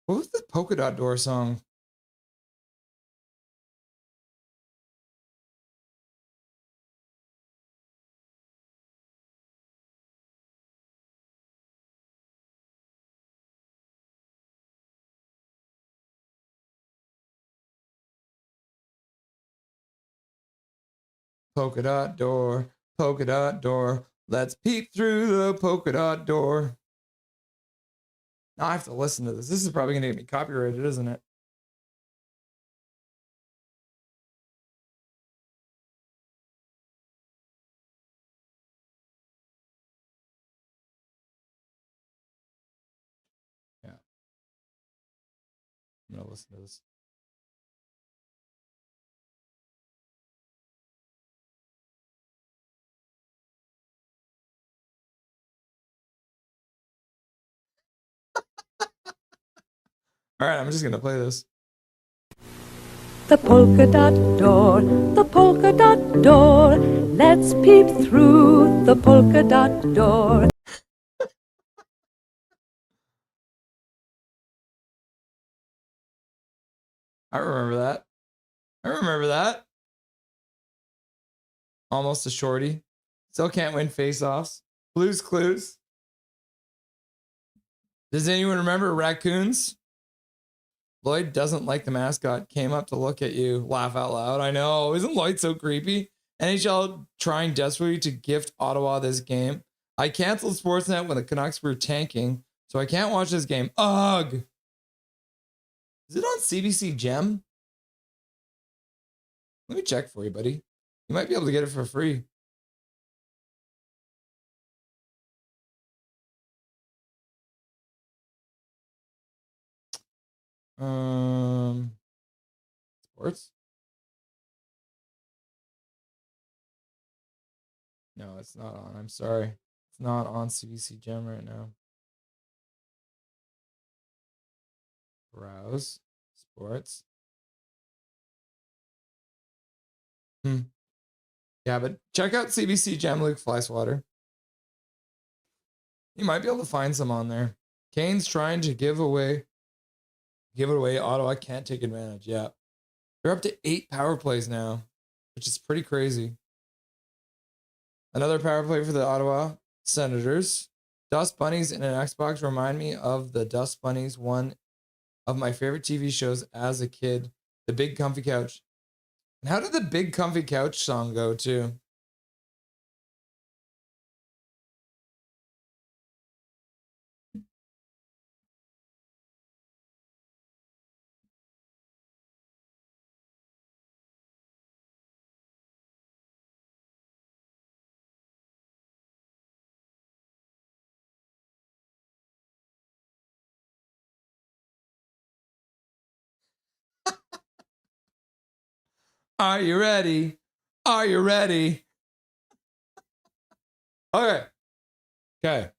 What was the polka dot door song? Polka dot door, polka dot door. Let's peek through the polka dot door. Now I have to listen to this. This is probably going to get me copyrighted, isn't it? Yeah. I'm going to listen to this. All right, I'm just going to play this. The polka dot door, the polka dot door. Let's peep through the polka dot door. I remember that. I remember that. Almost a shorty. Still can't win face-offs. Blues Clues. Does anyone remember Raccoons? Lloyd doesn't like the mascot. Came up to look at you. Laugh out loud. I know. Isn't Lloyd so creepy? NHL trying desperately to gift Ottawa this game. I canceled Sportsnet when the Canucks were tanking, so I can't watch this game. Ugh. Is it on CBC Gem? Let me check for you, buddy. You might be able to get it for free. Sports? No, it's not on. I'm sorry. It's not on CBC Gem right now. Browse. Sports. Yeah, but check out CBC Gem Luke Fleischwater. You might be able to find some on there. Kane's trying to give it away. Ottawa can't take advantage. Yeah. They're up to 8 power plays now, which is pretty crazy. Another power play for the Ottawa Senators. Dust Bunnies in an Xbox remind me of the Dust Bunnies, one of my favorite TV shows as a kid, The Big Comfy Couch. And how did the Big Comfy Couch song go, too? Are you ready? Are you ready? Okay. Okay.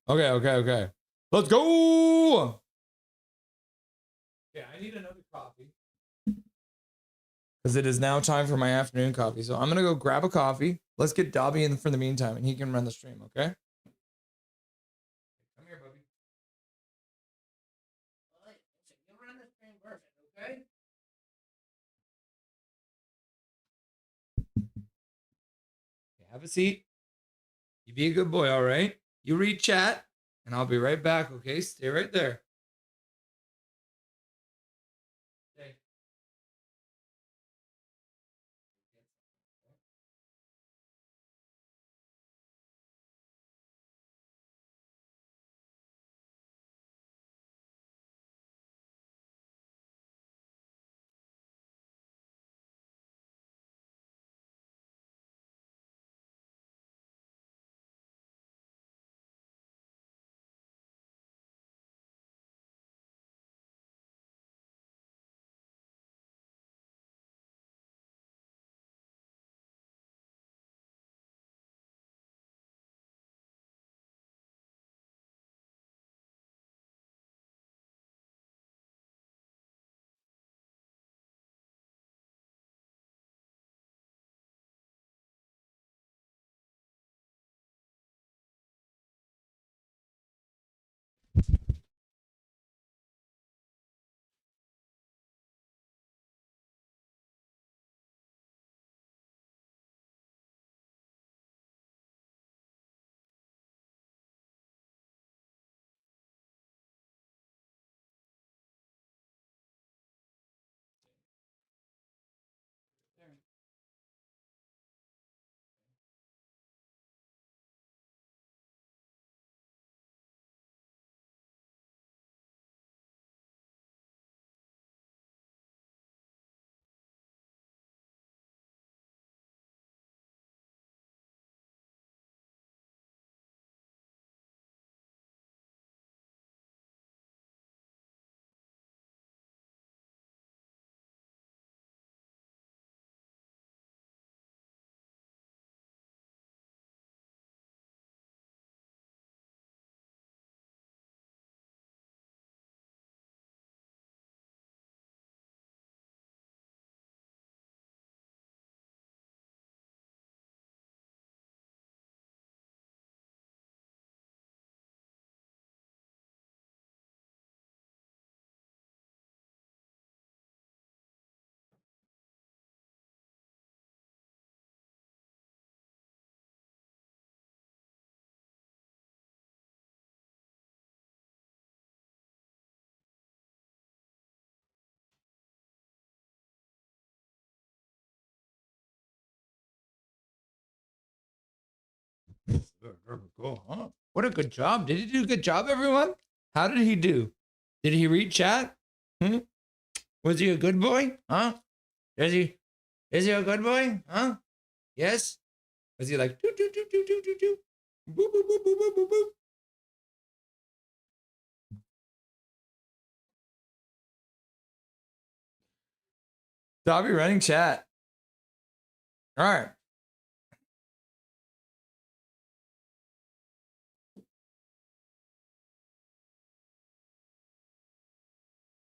Let's go. Yeah, I need another coffee. Because it is now time for my afternoon coffee. So I'm going to go grab a coffee. Let's get Dobby in for the meantime, and he can run the stream, okay? Come here, Bubby. You run the stream perfect, okay? Have a seat. You be a good boy, all right? You read chat, and I'll be right back, okay? Stay right there. Okay. Cool, huh? What a good job. Did he do a good job, everyone? How did he do? Did he read chat? Was he a good boy? Huh? Is he a good boy? Huh? Yes? Was he like doo doo doo doo doo doo doo? Boop boop boop boop boop boop boop. Dobby running chat. All right.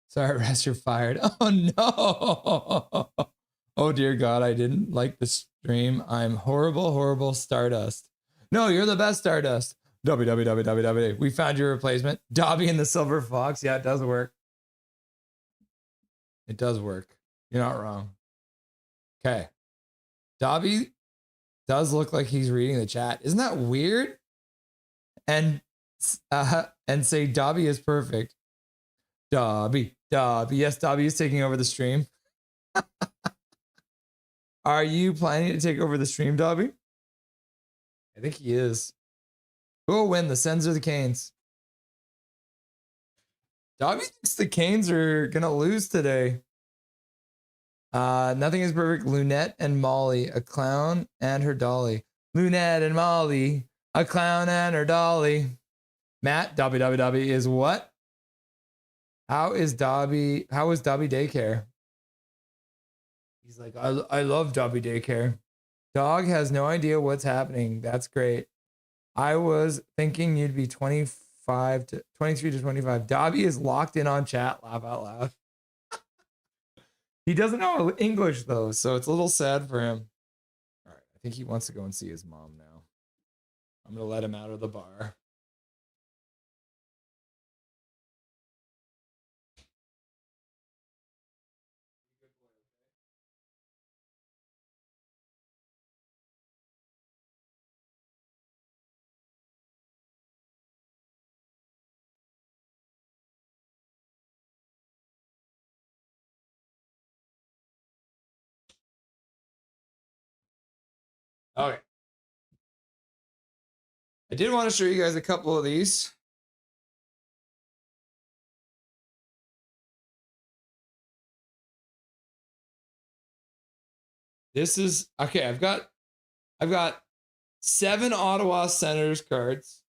Sorry, Russ, you're fired. Oh no. Oh dear God, I didn't like the stream. I'm horrible, horrible Stardust. No, you're the best Stardust. www. We found your replacement. Dobby and the Silver Fox. Yeah, it does work. It does work. You're not wrong. Okay. Dobby does look like he's reading the chat. Isn't that weird? And say Dobby is perfect. Dobby. Yes, Dobby is taking over the stream. Are you planning to take over the stream, Dobby? I think he is. Who will win, the Sens or the Canes? Dobby thinks the Canes are gonna lose today. Nothing is perfect. Lunette and Molly, a clown and her dolly. Lunette and Molly, a clown and her dolly. Matt, Dobby is what? How is Dobby daycare? He's like, I love Dobby daycare. Dog has no idea what's happening. That's great. I was thinking you'd be 23 to 25. Dobby is locked in on chat. Laugh out loud. He doesn't know English though, so it's a little sad for him. All right, I think he wants to go and see his mom now. I'm gonna let him out of the bar. Okay. I did want to show you guys a couple of these. This is okay. I've got 7 Ottawa Senators cards.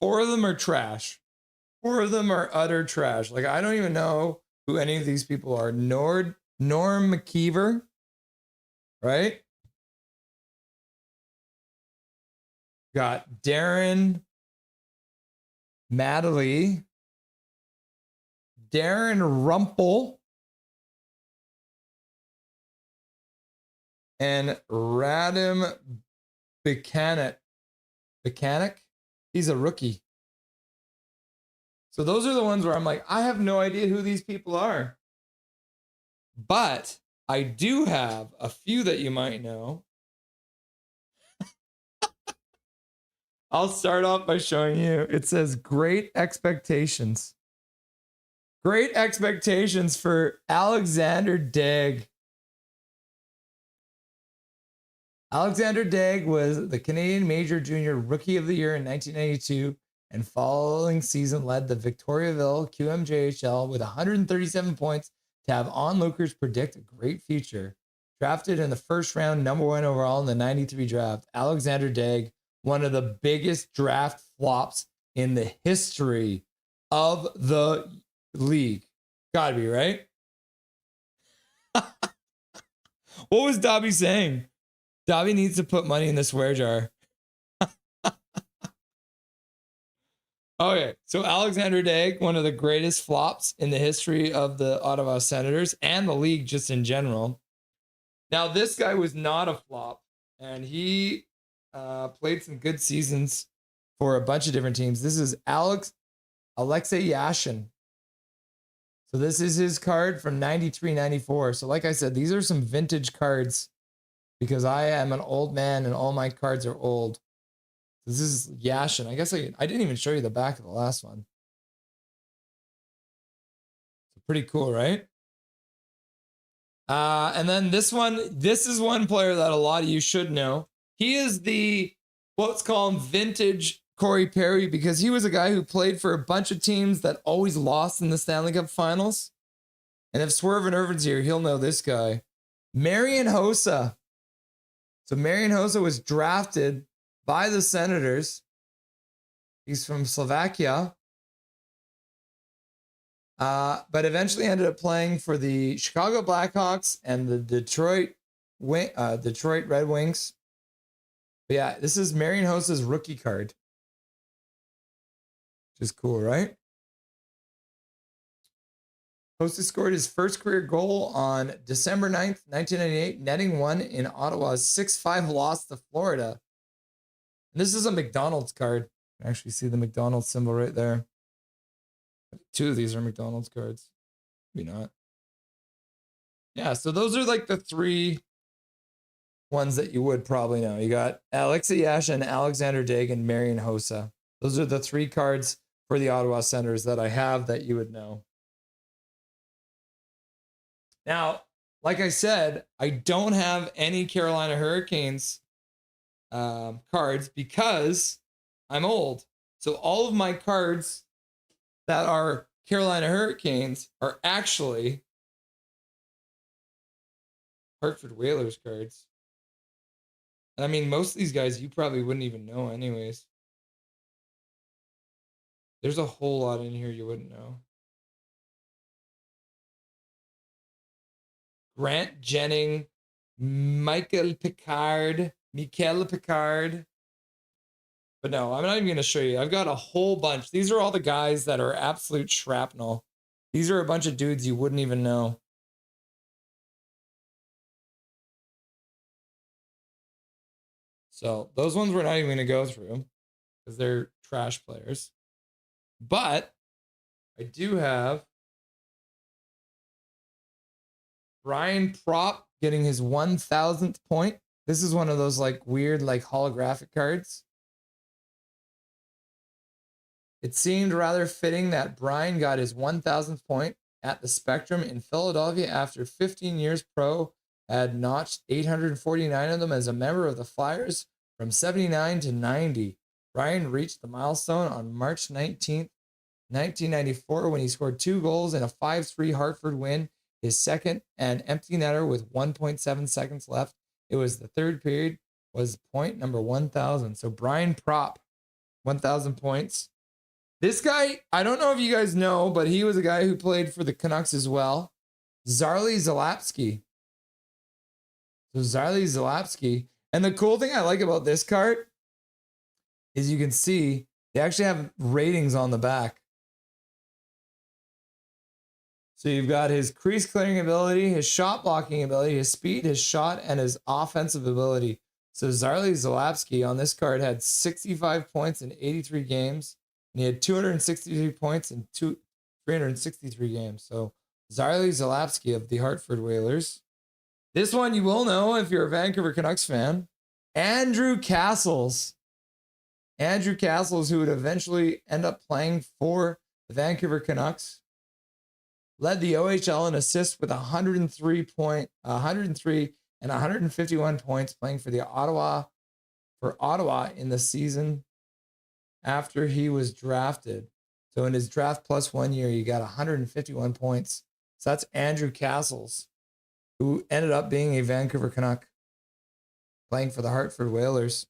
4 of them are trash. 4 of them are utter trash. Like I don't even know who any of these people are. Norm McKeever, right? Got Darren Madeley, Darren Rumpel, and Radim Bekanek. He's a rookie. So those are the ones where I'm like, I have no idea who these people are. But I do have a few that you might know. I'll start off by showing you. It says great expectations. Great expectations for Alexander Daigle. Alexander Daigle was the Canadian Major Junior Rookie of the Year in 1992 and following season led the Victoriaville QMJHL with 137 points to have onlookers predict a great future. Drafted in the first round, number 1 overall in the 93 draft, Alexander Daigle, one of the biggest draft flops in the history of the league. Gotta be, right? What was Dobby saying? Dobby needs to put money in the swear jar. Okay, so Alexander Daigle, one of the greatest flops in the history of the Ottawa Senators and the league just in general. Now, this guy was not a flop, and he played some good seasons for a bunch of different teams. This is Alexei Yashin. So this is his card from 93-94. So like I said, these are some vintage cards because I am an old man and all my cards are old. This is Yashin. I guess I didn't even show you the back of the last one. Pretty cool, right? And then this is one player that a lot of you should know. He is the, what's called vintage Corey Perry, because he was a guy who played for a bunch of teams that always lost in the Stanley Cup Finals. And if Swerve and Irvin's here, he'll know this guy. Marian Hossa. So Marian Hossa was drafted by the Senators. He's from Slovakia. But eventually ended up playing for the Chicago Blackhawks and the Detroit Red Wings. But yeah, this is Marian Hossa's rookie card. Which is cool, right? Hossa scored his first career goal on December 9th, 1998, netting one in Ottawa's 6-5 loss to Florida. And this is a McDonald's card. You can actually see the McDonald's symbol right there. 2 of these are McDonald's cards. Maybe not. Yeah, so those are like the 3 ones that you would probably know. You got Alexei Yashin, Alexander Dag, and Marian Hossa. Those are the 3 cards for the Ottawa Senators that I have that you would know. Now, like I said, I don't have any Carolina Hurricanes cards because I'm old. So all of my cards that are Carolina Hurricanes are actually Hartford Whalers cards. And I mean, most of these guys you probably wouldn't even know anyways. There's a whole lot in here you wouldn't know. Grant Jennings, Michael Picard. But no, I'm not even going to show you. I've got a whole bunch. These are all the guys that are absolute shrapnel. These are a bunch of dudes you wouldn't even know. So those ones we're not even going to go through because they're trash players. But I do have Brian Propp getting his 1,000th point. This is one of those like weird like holographic cards. It seemed rather fitting that Brian got his 1,000th point at the Spectrum in Philadelphia after 15 years pro, had notched 849 of them as a member of the Flyers from 79 to 90. Brian reached the milestone on March 19th, 1994 when he scored 2 goals in a 5-3 Hartford win, his second and empty netter with 1.7 seconds left. It was the third period, was point number 1,000. So Brian Propp, 1,000 points. This guy, I don't know if you guys know, but he was a guy who played for the Canucks as well. Zarli Zalapsky. So Zarli Zalapsky. And the cool thing I like about this card is you can see they actually have ratings on the back. So you've got his crease clearing ability, his shot blocking ability, his speed, his shot, and his offensive ability. So Zarli Zalapsky on this card had 65 points in 83 games. And he had 263 points in 363 games. So Zarli Zalapsky of the Hartford Whalers. This one you will know if you're a Vancouver Canucks fan. Andrew Castles. Andrew Castles, who would eventually end up playing for the Vancouver Canucks, led the OHL in assists with 103 and 151 points playing for Ottawa in the season after he was drafted. So in his draft plus 1 year, he got 151 points. So that's Andrew Castles, who ended up being a Vancouver Canuck playing for the Hartford Whalers.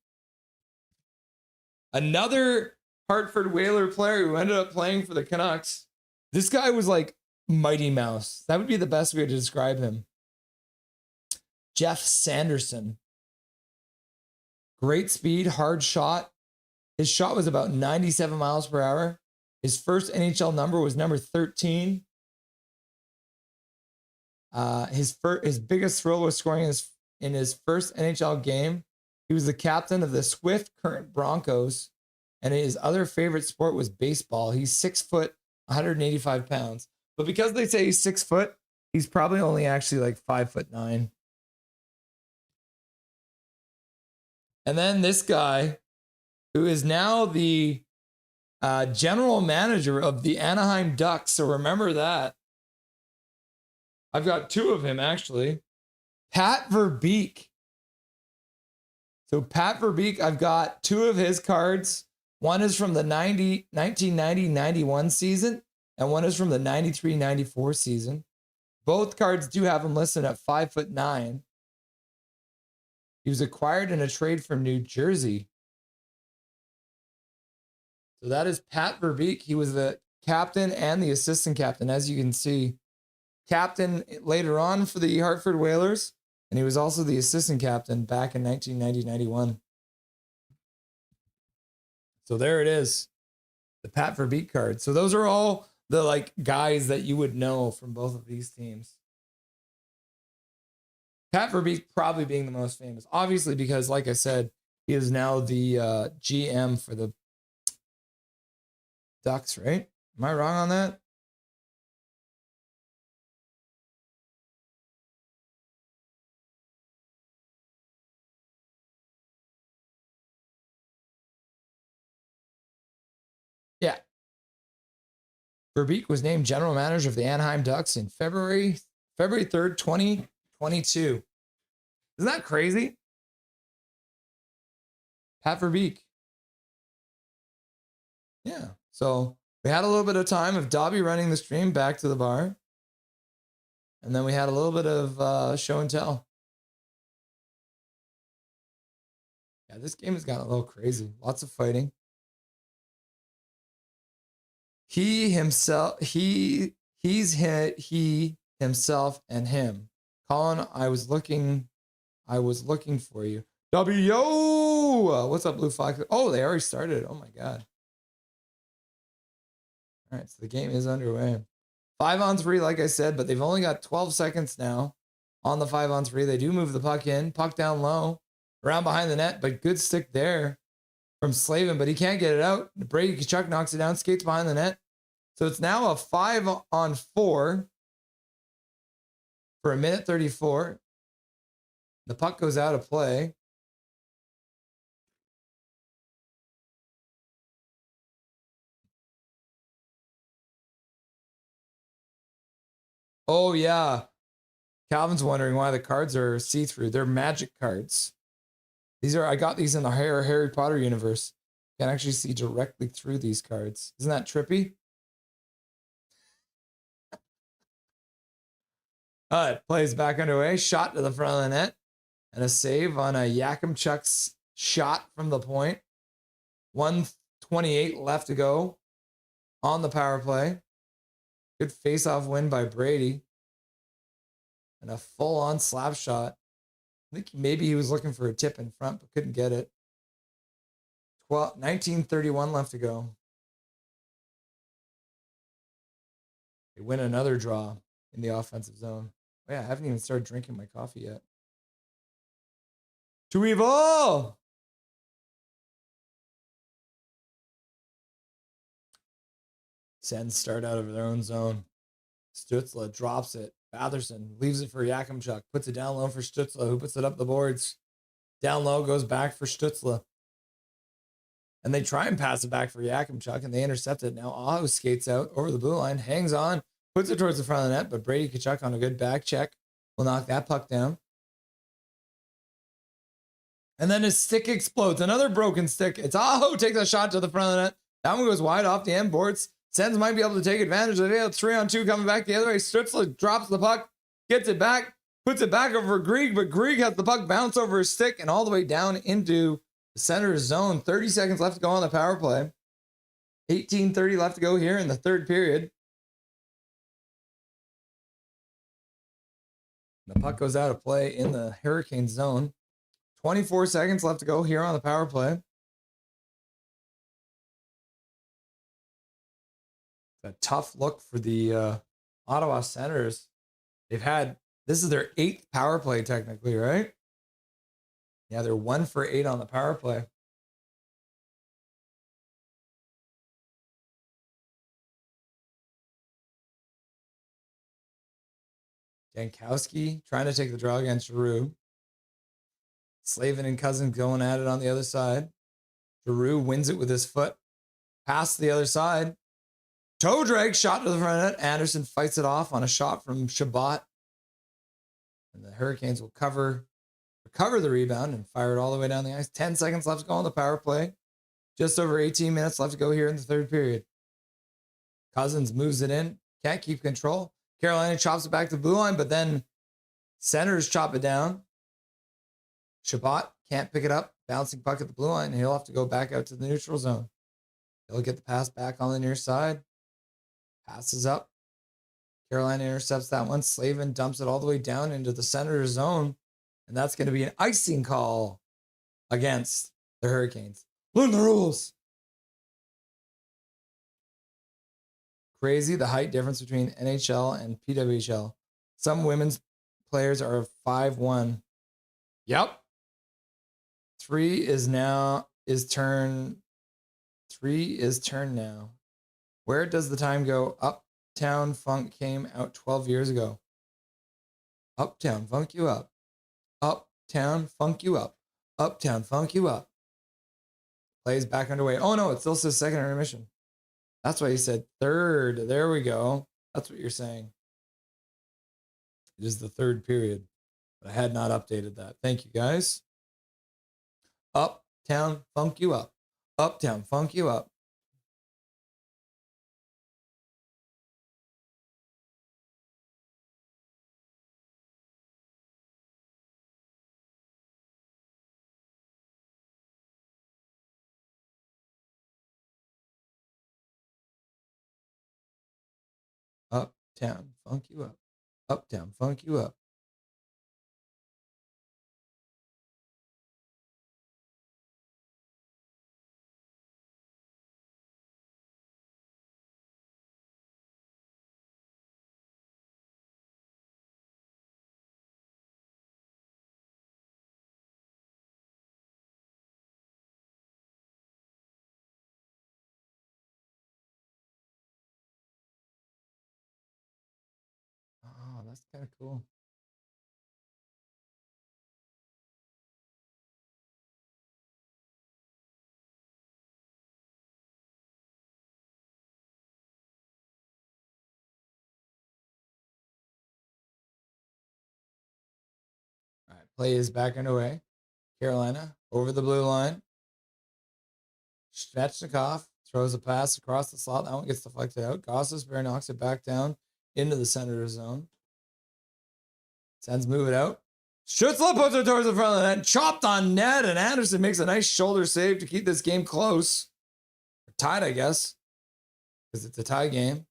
Another Hartford Whaler player who ended up playing for the Canucks. This guy was like Mighty Mouse. That would be the best way to describe him. Jeff Sanderson. Great speed, hard shot. His shot was about 97 miles per hour. His first NHL number was number 13. His biggest thrill was scoring in his first NHL game. He was the captain of the Swift Current Broncos, and his other favorite sport was baseball. He's 6 foot, 185 pounds. But because they say he's 6 foot, he's probably only actually like 5'9". And then this guy, who is now the general manager of the Anaheim Ducks. So remember that. I've got 2 of him, actually. Pat Verbeek. So Pat Verbeek, I've got 2 of his cards. One is from the 1990-91 season, and one is from the 93-94 season. Both cards do have him listed at 5'9". He was acquired in a trade from New Jersey. So that is Pat Verbeek. He was the captain and the assistant captain, as you can see. Captain later on for the Hartford Whalers, and he was also the assistant captain back in 1990-91. So there it is, the Pat Verbeek card. So those are all the like guys that you would know from both of these teams. Pat Verbeek probably being the most famous, obviously, because like I said, he is now the GM for the Ducks, right? Am I wrong on that? Yeah. Verbeek was named general manager of the Anaheim Ducks in February 3rd, 2022. Isn't that crazy? Pat Verbeek. Yeah. So we had a little bit of time of Dobby running the stream back to the bar. And then we had a little bit of show and tell. Yeah, this game has gotten a little crazy. Lots of fighting. He himself and him. Colin, I was looking for you. W, what's up, Blue Fox? Oh, they already started. Oh my God. All right, so the game is underway. 5-on-3, like I said, but they've only got 12 seconds now on the 5-on-3. They do move the puck in, puck down low, around behind the net, but good stick there from Slavin, but he can't get it out. Brady Tkachuk knocks it down, skates behind the net. So it's now a 5-on-4 for a minute 34. The puck goes out of play. Oh, yeah. Calvin's wondering why the cards are see-through. They're magic cards. I got these in the Harry Potter universe. You can actually see directly through these cards. Isn't that trippy? All right, plays back underway. Shot to the front of the net. And a save on a Yakimchuk's shot from the point. 1:28 left to go on the power play. Good face-off win by Brady. And a full-on slap shot. I think maybe he was looking for a tip in front, but couldn't get it. 19:31 left to go. They win another draw in the offensive zone. Oh yeah, I haven't even started drinking my coffee yet. To evil! Sens start out of their own zone. Stützle drops it. Batherson leaves it for Yakimchuk. Puts it down low for Stützle, who puts it up the boards. Down low, goes back for Stützle. And they try and pass it back for Yakimchuk, and they intercept it. Now Aho skates out over the blue line, hangs on, puts it towards the front of the net, but Brady Tkachuk on a good back check will knock that puck down. And then his stick explodes. Another broken stick. It's Aho takes a shot to the front of the net. That one goes wide off the end boards. Sens might be able to take advantage of it. 3-on-2 coming back the other way. Stützle drops the puck, gets it back, puts it back over Grieg, but Grieg has the puck bounce over his stick and all the way down into the center zone. 30 seconds left to go on the power play. 18:30 left to go here in the third period. The puck goes out of play in the Hurricane zone. 24 seconds left to go here on the power play. A tough look for the Ottawa Senators. This is their 8th power play technically, right? Yeah, they're 1 for 8 on the power play. Jankowski trying to take the draw against Giroux. Slavin and Cousins going at it on the other side. Giroux wins it with his foot. Pass to the other side. Toe drag, shot to the front of net. Anderson fights it off on a shot from Shabbat. And the Hurricanes will recover the rebound and fire it all the way down the ice. 10 seconds left to go on the power play. Just over 18 minutes left to go here in the third period. Cousins moves it in. Can't keep control. Carolina chops it back to the blue line, but then Senators chop it down. Shabbat can't pick it up. Bouncing puck at the blue line. He'll have to go back out to the neutral zone. He'll get the pass back on the near side. Passes up. Carolina intercepts that one. Slavin dumps it all the way down into the Senators zone. And that's going to be an icing call against the Hurricanes. Learn the rules. Crazy the height difference between NHL and PWHL. Some women's players are 5'1". Yep. 3 is turn now. Where does the time go? Uptown Funk came out 12 years ago. Uptown Funk you up. Uptown Funk you up. Uptown Funk you up. Plays back underway. Oh no, it still says second intermission. That's why you said third. There we go. That's what you're saying. It is the third period. But I had not updated that. Thank you, guys. Uptown Funk you up. Uptown Funk you up. Uptown Funk you up. Uptown Funk you up. Oh, that's kind of cool. All right, play is back underway. Carolina over the blue line. Svechnikov throws a pass across the slot. That one gets deflected out. Gostisbehere knocks it back down into the Senators zone. Sens move it out. Schutzler puts it towards the front of the net. Chopped on net, and Anderson makes a nice shoulder save to keep this game close. Tied, I guess, because it's a tie game.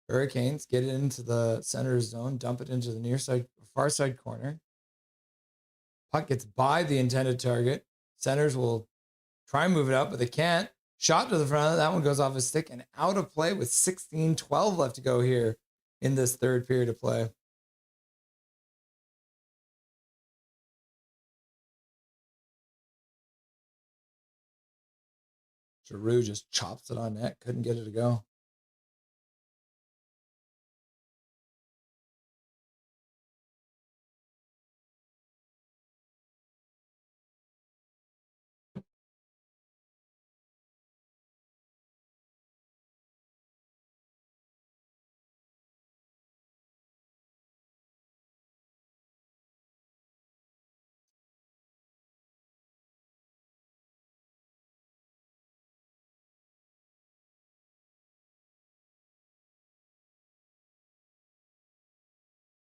Hurricanes get it into the Senators zone, dump it into the far side corner. Puck gets by the intended target. Senators will try and move it up, but they can't. Shot to the front. That one goes off his stick and out of play with 16:12 left to go here in this third period of play. Giroux just chops it on net. Couldn't get it to go.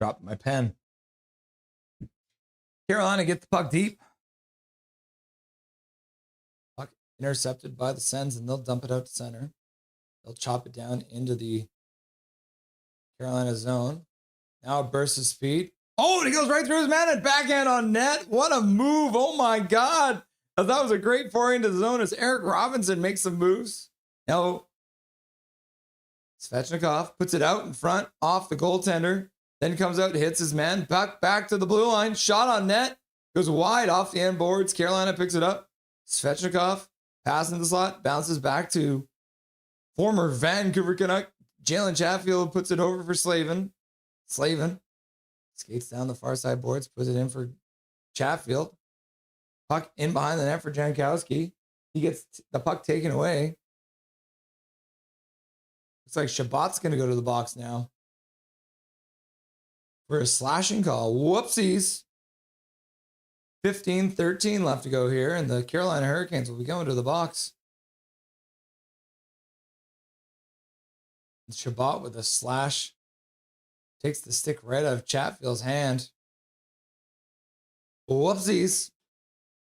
Dropped my pen. Carolina get the puck deep. Puck intercepted by the Sens, and they'll dump it out to center. They'll chop it down into the Carolina zone. Now it bursts his speed. Oh, and he goes right through his man and backhand on net. What a move. Oh my God. That was a great foray into the zone as Eric Robinson makes some moves. Now Svechnikov puts it out in front off the goaltender. Then comes out, hits his man. Puck back to the blue line. Shot on net. Goes wide off the end boards. Carolina picks it up. Svechnikov passing the slot. Bounces back to former Vancouver Canuck. Jalen Chatfield puts it over for Slavin. Slavin skates down the far side boards. Puts it in for Chatfield. Puck in behind the net for Jankowski. He gets the puck taken away. Looks like Shabbat's going to go to the box now for a slashing call. Whoopsies. 15-13 left to go here, and the Carolina Hurricanes will be going to the box. Shabbat with a slash takes the stick right out of Chatfield's hand. Whoopsies.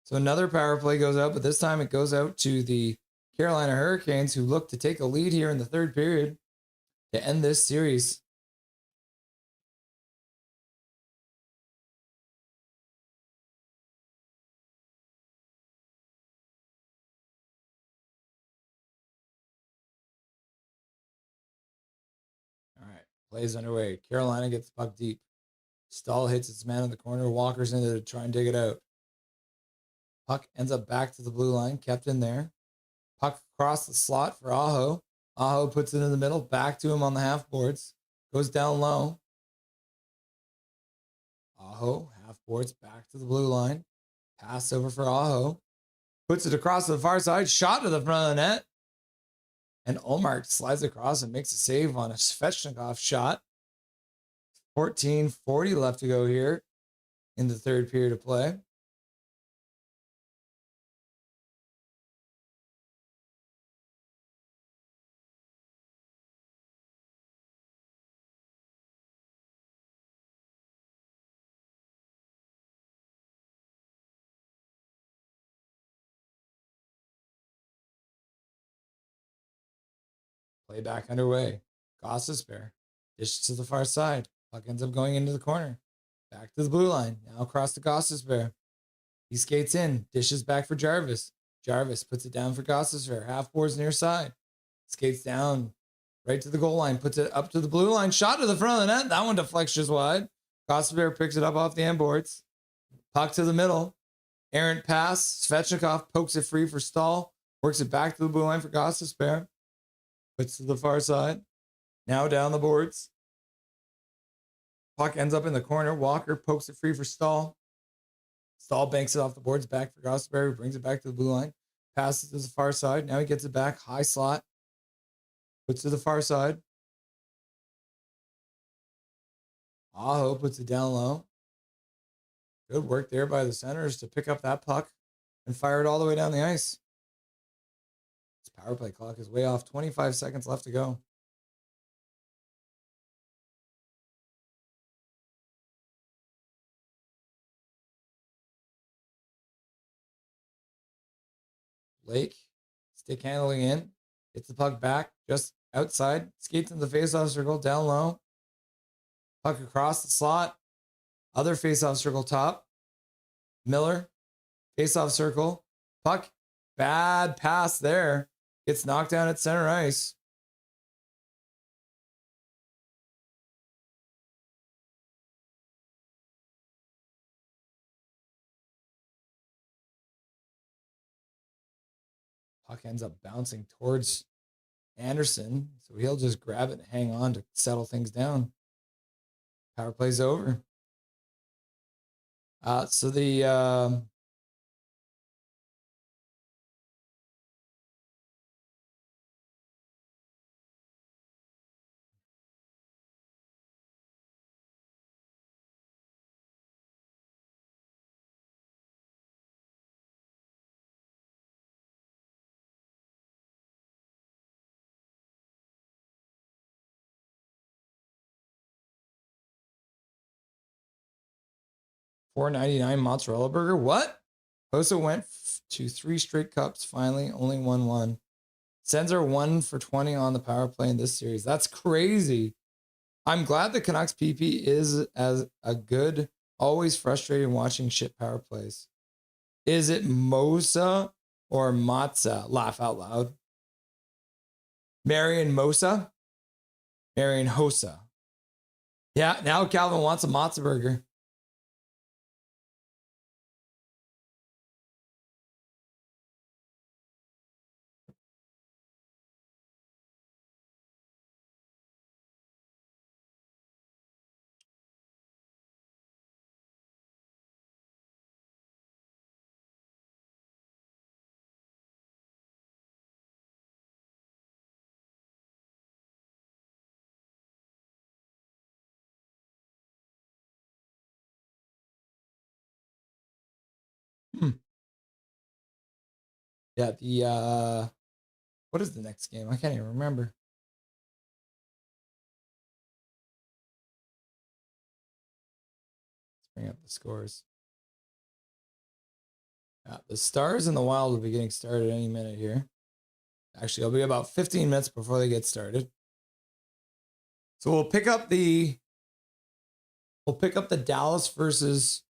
So another power play goes out, but this time it goes out to the Carolina Hurricanes, who look to take a lead here in the third period to end this series. Plays underway. Carolina gets the puck deep. Stahl hits its man in the corner. Walker's in there to try and dig it out. Puck ends up back to the blue line, kept in there. Puck across the slot for Aho. Aho puts it in the middle, back to him on the half boards. Goes down low. Aho, half boards, back to the blue line. Pass over for Aho. Puts it across to the far side. Shot to the front of the net. And Olmark slides across and makes a save on a Svechnikov shot. 14:40 left to go here in the third period of play. Play back underway. Gossesbear. Dish to the far side. Puck ends up going into the corner. Back to the blue line. Now across to Gossesbear. He skates in. Dishes back for Jarvis. Jarvis puts it down for Gossesbear. Half boards near side. Skates down right to the goal line. Puts it up to the blue line. Shot to the front of the net. That one deflects just wide. Gossesbear picks it up off the end boards. Puck to the middle. Errant pass. Svechnikov pokes it free for Stahl. Works it back to the blue line for Gossesbear. Puts to the far side. Now down the boards. Puck ends up in the corner. Walker pokes it free for Stahl. Stahl banks it off the boards back for Gossesbear, who brings it back to the blue line. Passes to the far side. Now he gets it back. High slot. Puts to the far side. Aho puts it down low. Good work there by the Senators to pick up that puck and fire it all the way down the ice. Power play clock is way off. 25 seconds left to go. Blake, stick handling in. Gets the puck back just outside. Skates in the faceoff circle down low. Puck across the slot. Other faceoff circle top. Miller, faceoff circle. Puck, bad pass there. Gets knocked down at center ice. Puck ends up bouncing towards Anderson, so he'll just grab it and hang on to settle things down. Power play's over. So the 4.99 mozzarella burger. What? Hossa went to 3 straight cups. Finally, only 1-1. Sens are 1 for 20 on the power play in this series. That's crazy. I'm glad the Canucks PP is as a good, always frustrating watching shit power plays. Is it Mosa or Matza? Laugh out loud. Marion Mosa? Marion Hossa. Yeah, now Calvin wants a matzo burger. Yeah, the what is the next game? I can't even remember. Let's bring up the scores. The Stars and the Wild will be getting started any minute here. Actually, it'll be about 15 minutes before they get started. So we'll pick up the Dallas versus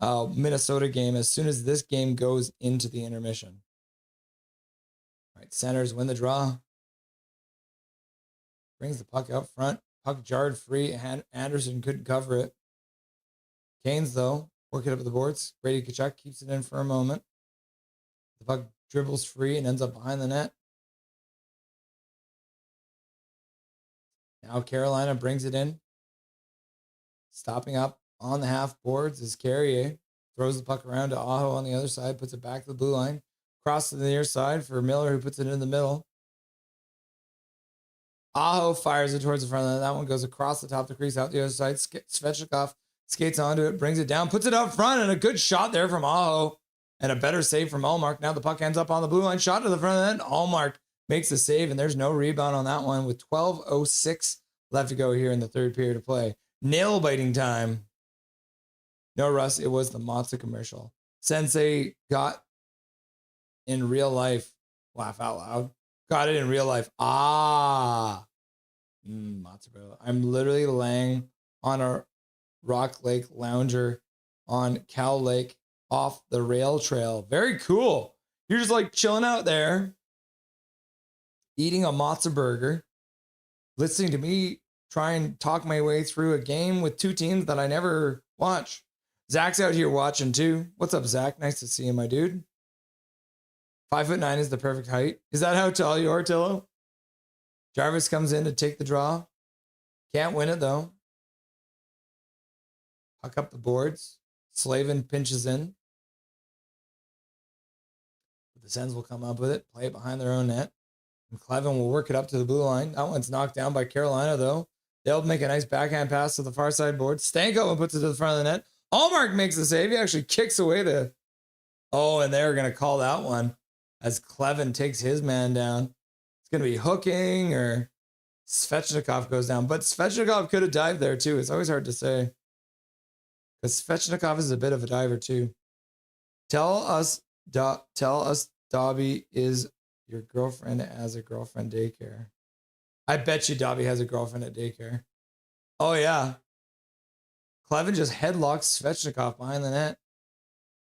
Minnesota game as soon as this game goes into the intermission. All right, Senators win the draw. Brings the puck out front. Puck jarred free. Anderson couldn't cover it. Canes, though, work it up the boards. Brady Tkachuk keeps it in for a moment. The puck dribbles free and ends up behind the net. Now Carolina brings it in. Stopping up on the half boards is Carrier. Throws the puck around to Aho on the other side. Puts it back to the blue line. Cross to the near side for Miller, who puts it in the middle. Aho fires it towards the front of the net. That one goes across the top of the crease out the other side. Svechnikov skates onto it, brings it down, puts it up front, and a good shot there from Aho. And a better save from Allmark. Now the puck ends up on the blue line. Shot to the front of the net. Allmark makes the save, and there's no rebound on that one with 12:06 left to go here in the third period of play. Nail-biting time. No, Russ, it was the Matza commercial. Sensei got in real life. Laugh out loud. Got it in real life. Mozzarella. I'm literally laying on a Rock Lake lounger on Cow Lake off the rail trail. Very cool. You're just like chilling out there, eating a matzo burger, listening to me try and talk my way through a game with two teams that I never watch. Zach's out here watching too. What's up, Zach? Nice to see you, my dude. 5'9" is the perfect height. Is that how tall you are, Tillo? Jarvis comes in to take the draw. Can't win it, though. Puck up the boards. Slavin pinches in. The Sens will come up with it, play it behind their own net. And Clevin will work it up to the blue line. That one's knocked down by Carolina, though. They'll make a nice backhand pass to the far side board. Stanko puts it to the front of the net. Allmark makes the save. He actually kicks away the... Oh, and they're going to call that one as Clevin takes his man down. It's going to be hooking or Svechnikov goes down. But Svechnikov could have dived there, too. It's always hard to say. Because Svechnikov is a bit of a diver, too. Tell us Dobby is your girlfriend as a girlfriend daycare. I bet you Dobby has a girlfriend at daycare. Oh, yeah. Clevin just headlocks Svechnikov behind the net.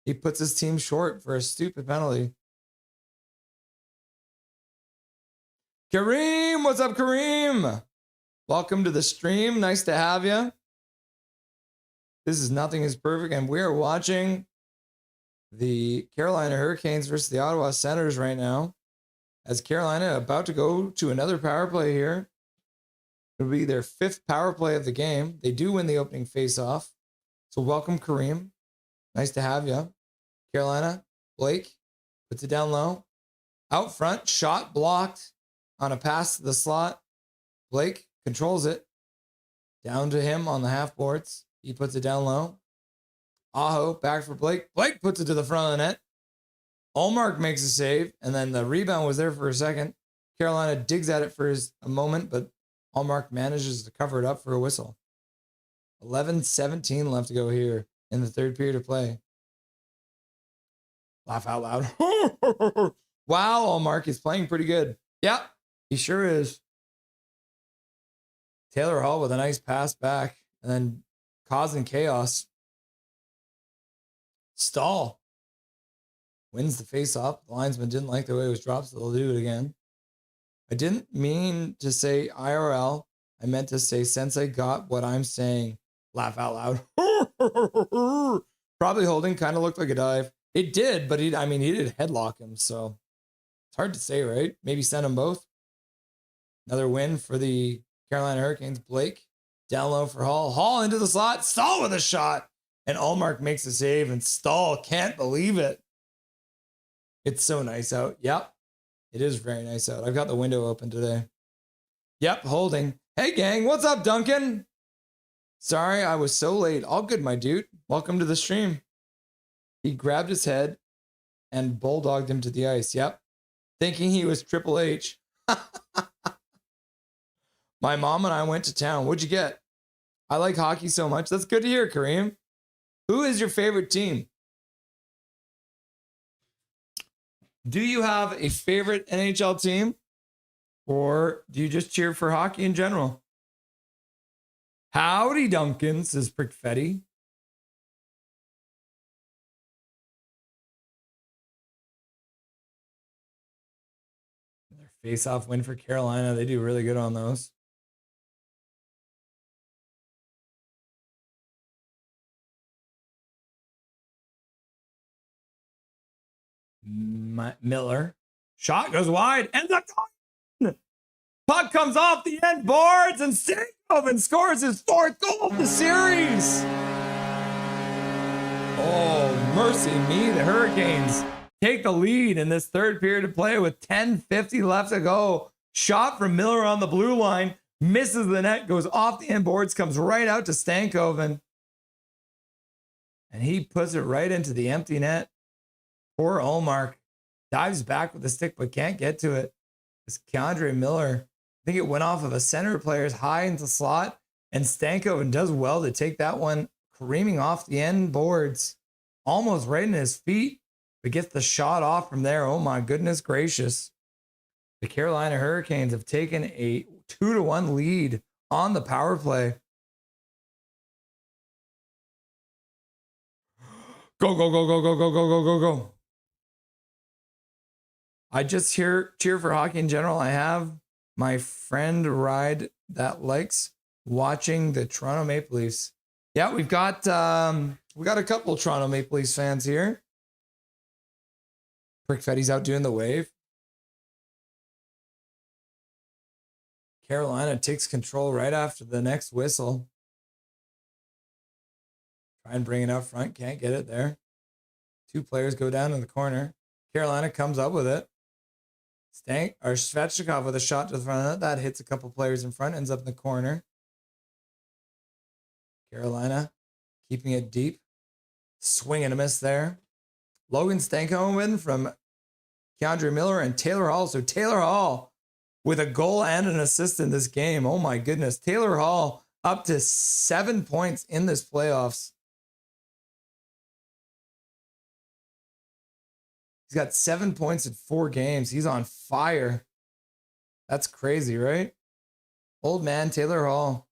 He puts his team short for a stupid penalty. Kareem, what's up, Kareem? Welcome to the stream. Nice to have you. This is Nothing is Perfect, and we are watching the Carolina Hurricanes versus the Ottawa Senators right now. As Carolina about to go to another power play here. It'll be their 5th power play of the game. They do win the opening face-off. So welcome, Kareem. Nice to have you. Carolina, Blake puts it down low. Out front, shot blocked on a pass to the slot. Blake controls it. Down to him on the half boards. He puts it down low. Aho back for Blake. Blake puts it to the front of the net. Allmark makes a save, and then the rebound was there for a second. Carolina digs at it for a moment, but Allmark manages to cover it up for a whistle. 11:17 left to go here in the third period of play. Laugh out loud. Wow, Allmark is playing pretty good. Yeah, he sure is. Taylor Hall with a nice pass back, and then causing chaos. Stahl wins the face-off. The linesman didn't like the way it was dropped, so they'll do it again. I didn't mean to say IRL. I meant to say Sensei got what I'm saying. Laugh out loud. Probably holding, kind of looked like a dive. It did, but he did headlock him, so it's hard to say, right? Maybe send them both. Another win for the Carolina Hurricanes. Blake down low for Hall. Hall into the slot. Stahl with a shot. And Allmark makes a save, and Stahl can't believe it. It's so nice out. Yep. It is very nice out. I've got the window open today. Yep, holding. Hey, gang. What's up, Duncan? Sorry, I was so late. All good, my dude. Welcome to the stream. He grabbed his head and bulldogged him to the ice. Yep. Thinking he was Triple H. My mom and I went to town. What'd you get? I like hockey so much. That's good to hear, Kareem. Who is your favorite team? Do you have a favorite NHL team? Or do you just cheer for hockey in general? Howdy, Duncan, says Prickfetti. Face-off win for Carolina. They do really good on those. Miller. Shot goes wide. Ends up going. Puck comes off the end boards and Stankoven scores his 4th goal of the series. Oh, mercy me. The Hurricanes take the lead in this third period of play with 10:50 left to go. Shot from Miller on the blue line. Misses the net. Goes off the end boards. Comes right out to Stankoven. And he puts it right into the empty net. Poor Olmark. Dives back with the stick but can't get to it. It's Keandre Miller. I think it went off of a center player's high into slot. And Stankoven does well to take that one careening off the end boards. Almost right in his feet. But gets the shot off from there. Oh my goodness gracious. The Carolina Hurricanes have taken a 2-1 lead on the power play. Go, go, go, go, go, go, go, go, go, go. I just cheer for hockey in general. I have my friend Ride that likes watching the Toronto Maple Leafs. Yeah, we got a couple Toronto Maple Leafs fans here. Prickfetty's out doing the wave. Carolina takes control right after the next whistle. Try and bring it up front. Can't get it there. 2 players go down in the corner. Carolina comes up with it. Svechnikov with a shot to the front of that hits a couple players in front, ends up in the corner. Carolina keeping it deep. Swing and a miss there. Logan Stankoven from Keandre Miller and Taylor Hall. So Taylor Hall with a goal and an assist in this game. Oh my goodness. Taylor Hall up to 7 points in this playoffs. He's got 7 points in 4 games. He's on fire. That's crazy, right? Old man Taylor Hall.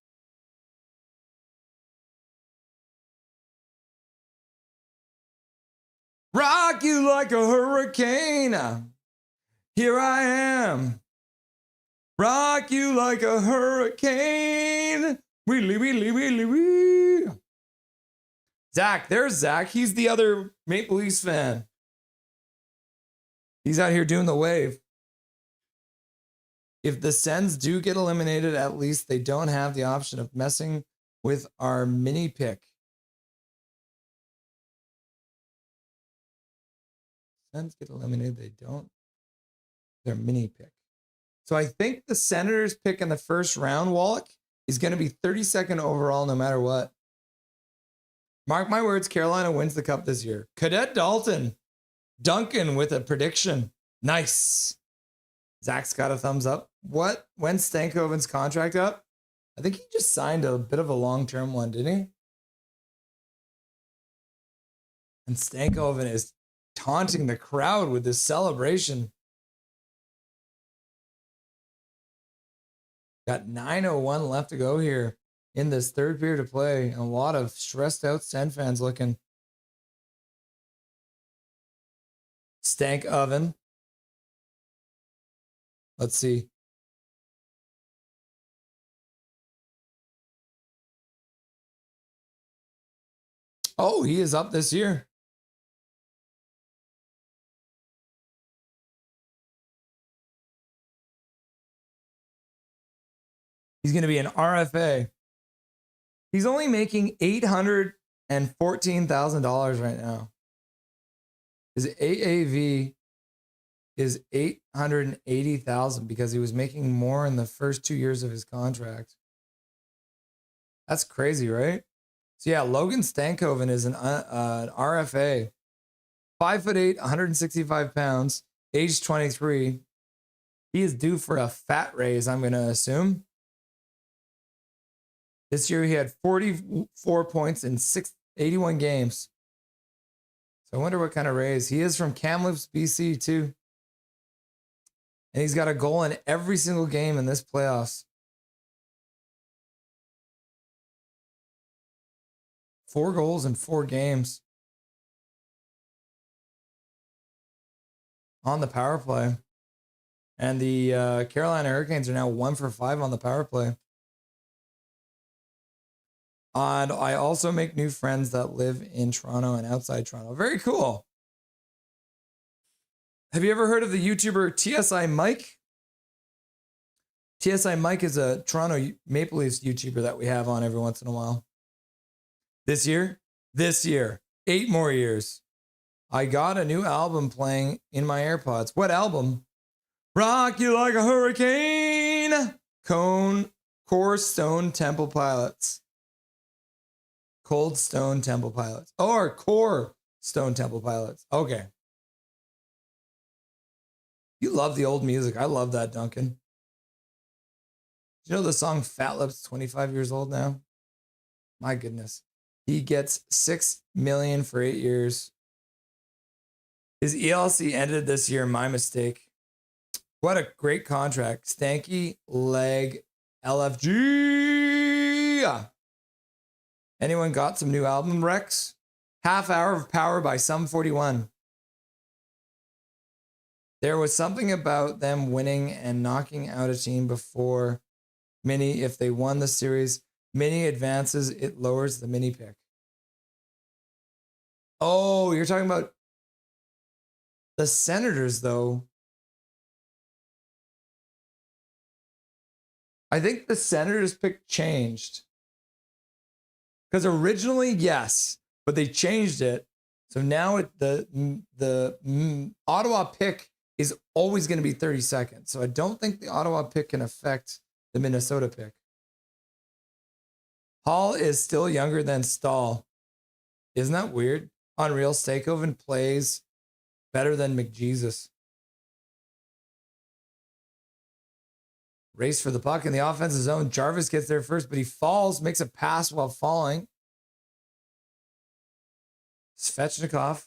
Rock you like a hurricane. Here I am. Rock you like a hurricane. Wheelie, wheelie, wheelie, wee. Zach, there's Zach. He's the other Maple Leafs fan. He's out here doing the wave. If the Sens do get eliminated, at least they don't have the option of messing with our mini pick. Sens get eliminated, they don't. Their mini pick. So I think the Senators pick in the first round, Wallach, is going to be 32nd overall no matter what. Mark my words, Carolina wins the cup this year. Cadet Dalton. Duncan with a prediction. Nice. Zach's got a thumbs up. When's Stankoven's contract up? I think he just signed a bit of a long-term one, didn't he? And Stankoven is taunting the crowd with this celebration. Got 9:01 left to go here in this third period of play. A lot of stressed out Sen fans looking. Stank oven. Let's see. Oh, he is up this year. He's going to be an RFA. He's only making $814,000 right now. His AAV is $880,000 because he was making more in the first 2 years of his contract. That's crazy, right? So yeah, Logan Stankoven is an RFA. 5'8", 165 pounds, age 23. He is due for a fat raise, I'm going to assume. This year he had 44 points in 81 games. So I wonder what kind of raise. He is from Kamloops, BC too. And he's got a goal in every single game in this playoffs. 4 goals in 4 games. On the power play. And the Carolina Hurricanes are now 1 for 5 on the power play. And I also make new friends that live in Toronto and outside Toronto. Very cool. Have you ever heard of the YouTuber TSI Mike? TSI Mike is a Toronto Maple Leafs YouTuber that we have on every once in a while. This year, 8 more years. I got a new album playing in my AirPods. What album? Rock You Like a Hurricane. Core Stone Temple Pilots. Cold Stone Temple Pilots. Or Core Stone Temple Pilots. Okay. You love the old music. I love that, Duncan. You know the song Fat Lips, 25 years old now? My goodness. He gets $6 million for 8 years. His ELC ended this year. My mistake. What a great contract. Stanky leg LFG. Anyone got some new album recs? Half Hour of Power by Sum 41. There was something about them winning and knocking out a team before mini. If they won the series, mini advances, it lowers the mini pick. Oh, you're talking about the Senators, though. I think the Senators pick changed. Because originally, yes, but they changed it. So now the Ottawa pick is always going to be 30 seconds. So I don't think the Ottawa pick can affect the Minnesota pick. Hall is still younger than Stahl. Isn't that weird? Unreal. Stakeoven plays better than McJesus. Race for the puck in the offensive zone. Jarvis gets there first, but he falls, makes a pass while falling. Svechnikov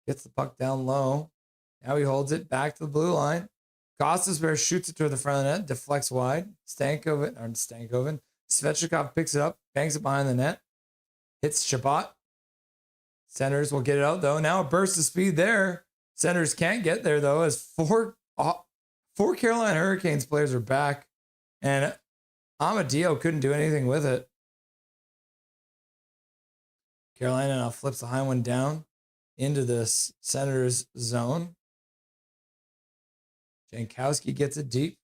gets the puck down low. Now he holds it back to the blue line. Gostisbehere shoots it toward the front of the net, deflects wide. Svechnikov picks it up, bangs it behind the net. Hits Shabbat. Senators will get it out, though. Now a burst of speed there. Senators can't get there, though, as four Carolina Hurricanes players are back, and Amadio couldn't do anything with it. Carolina now flips the high one down into the Senators zone. Jankowski gets it deep.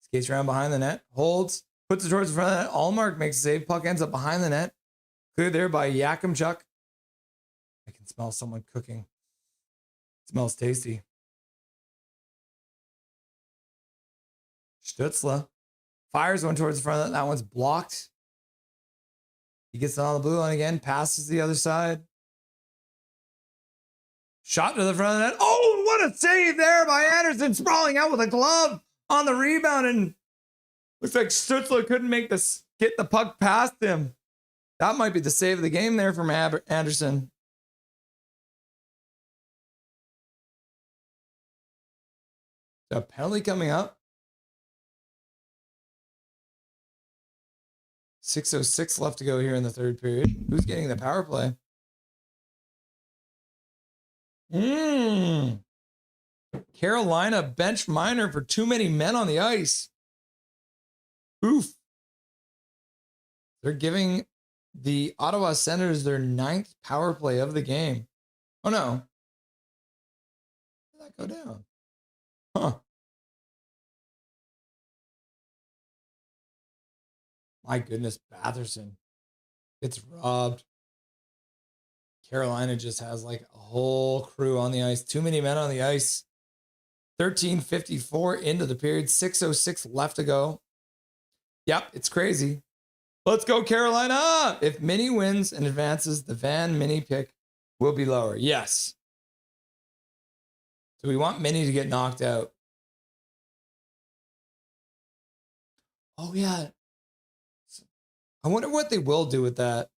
Skates around behind the net. Holds. Puts it towards the front of the net. Allmark makes a save. Puck ends up behind the net. Cleared there by Yakimchuk. I can smell someone cooking. It smells tasty. Stutzla fires one towards the front of the net. That one's blocked. He gets it on the blue line again. Passes the other side. Shot to the front of the net. Oh, what a save there by Anderson, sprawling out with a glove on the rebound, and looks like Stutzla couldn't get the puck past him. That might be the save of the game there from Anderson. A penalty coming up. 6:06 left to go here in the third period. Who's getting the power play? Carolina bench Minor for too many men on the ice. Oof. They're giving the Ottawa Senators their 9th power play of the game. Oh no. How did that go down? Huh. My goodness, Batherson gets robbed. Carolina just has like a whole crew on the ice. Too many men on the ice. 13:54 into the period. 6:06 left to go. Yep, it's crazy. Let's go, Carolina. If Mini wins and advances, the Van Mini pick will be lower. Yes. So we want Mini to get knocked out. Oh, yeah. I wonder what they will do with that.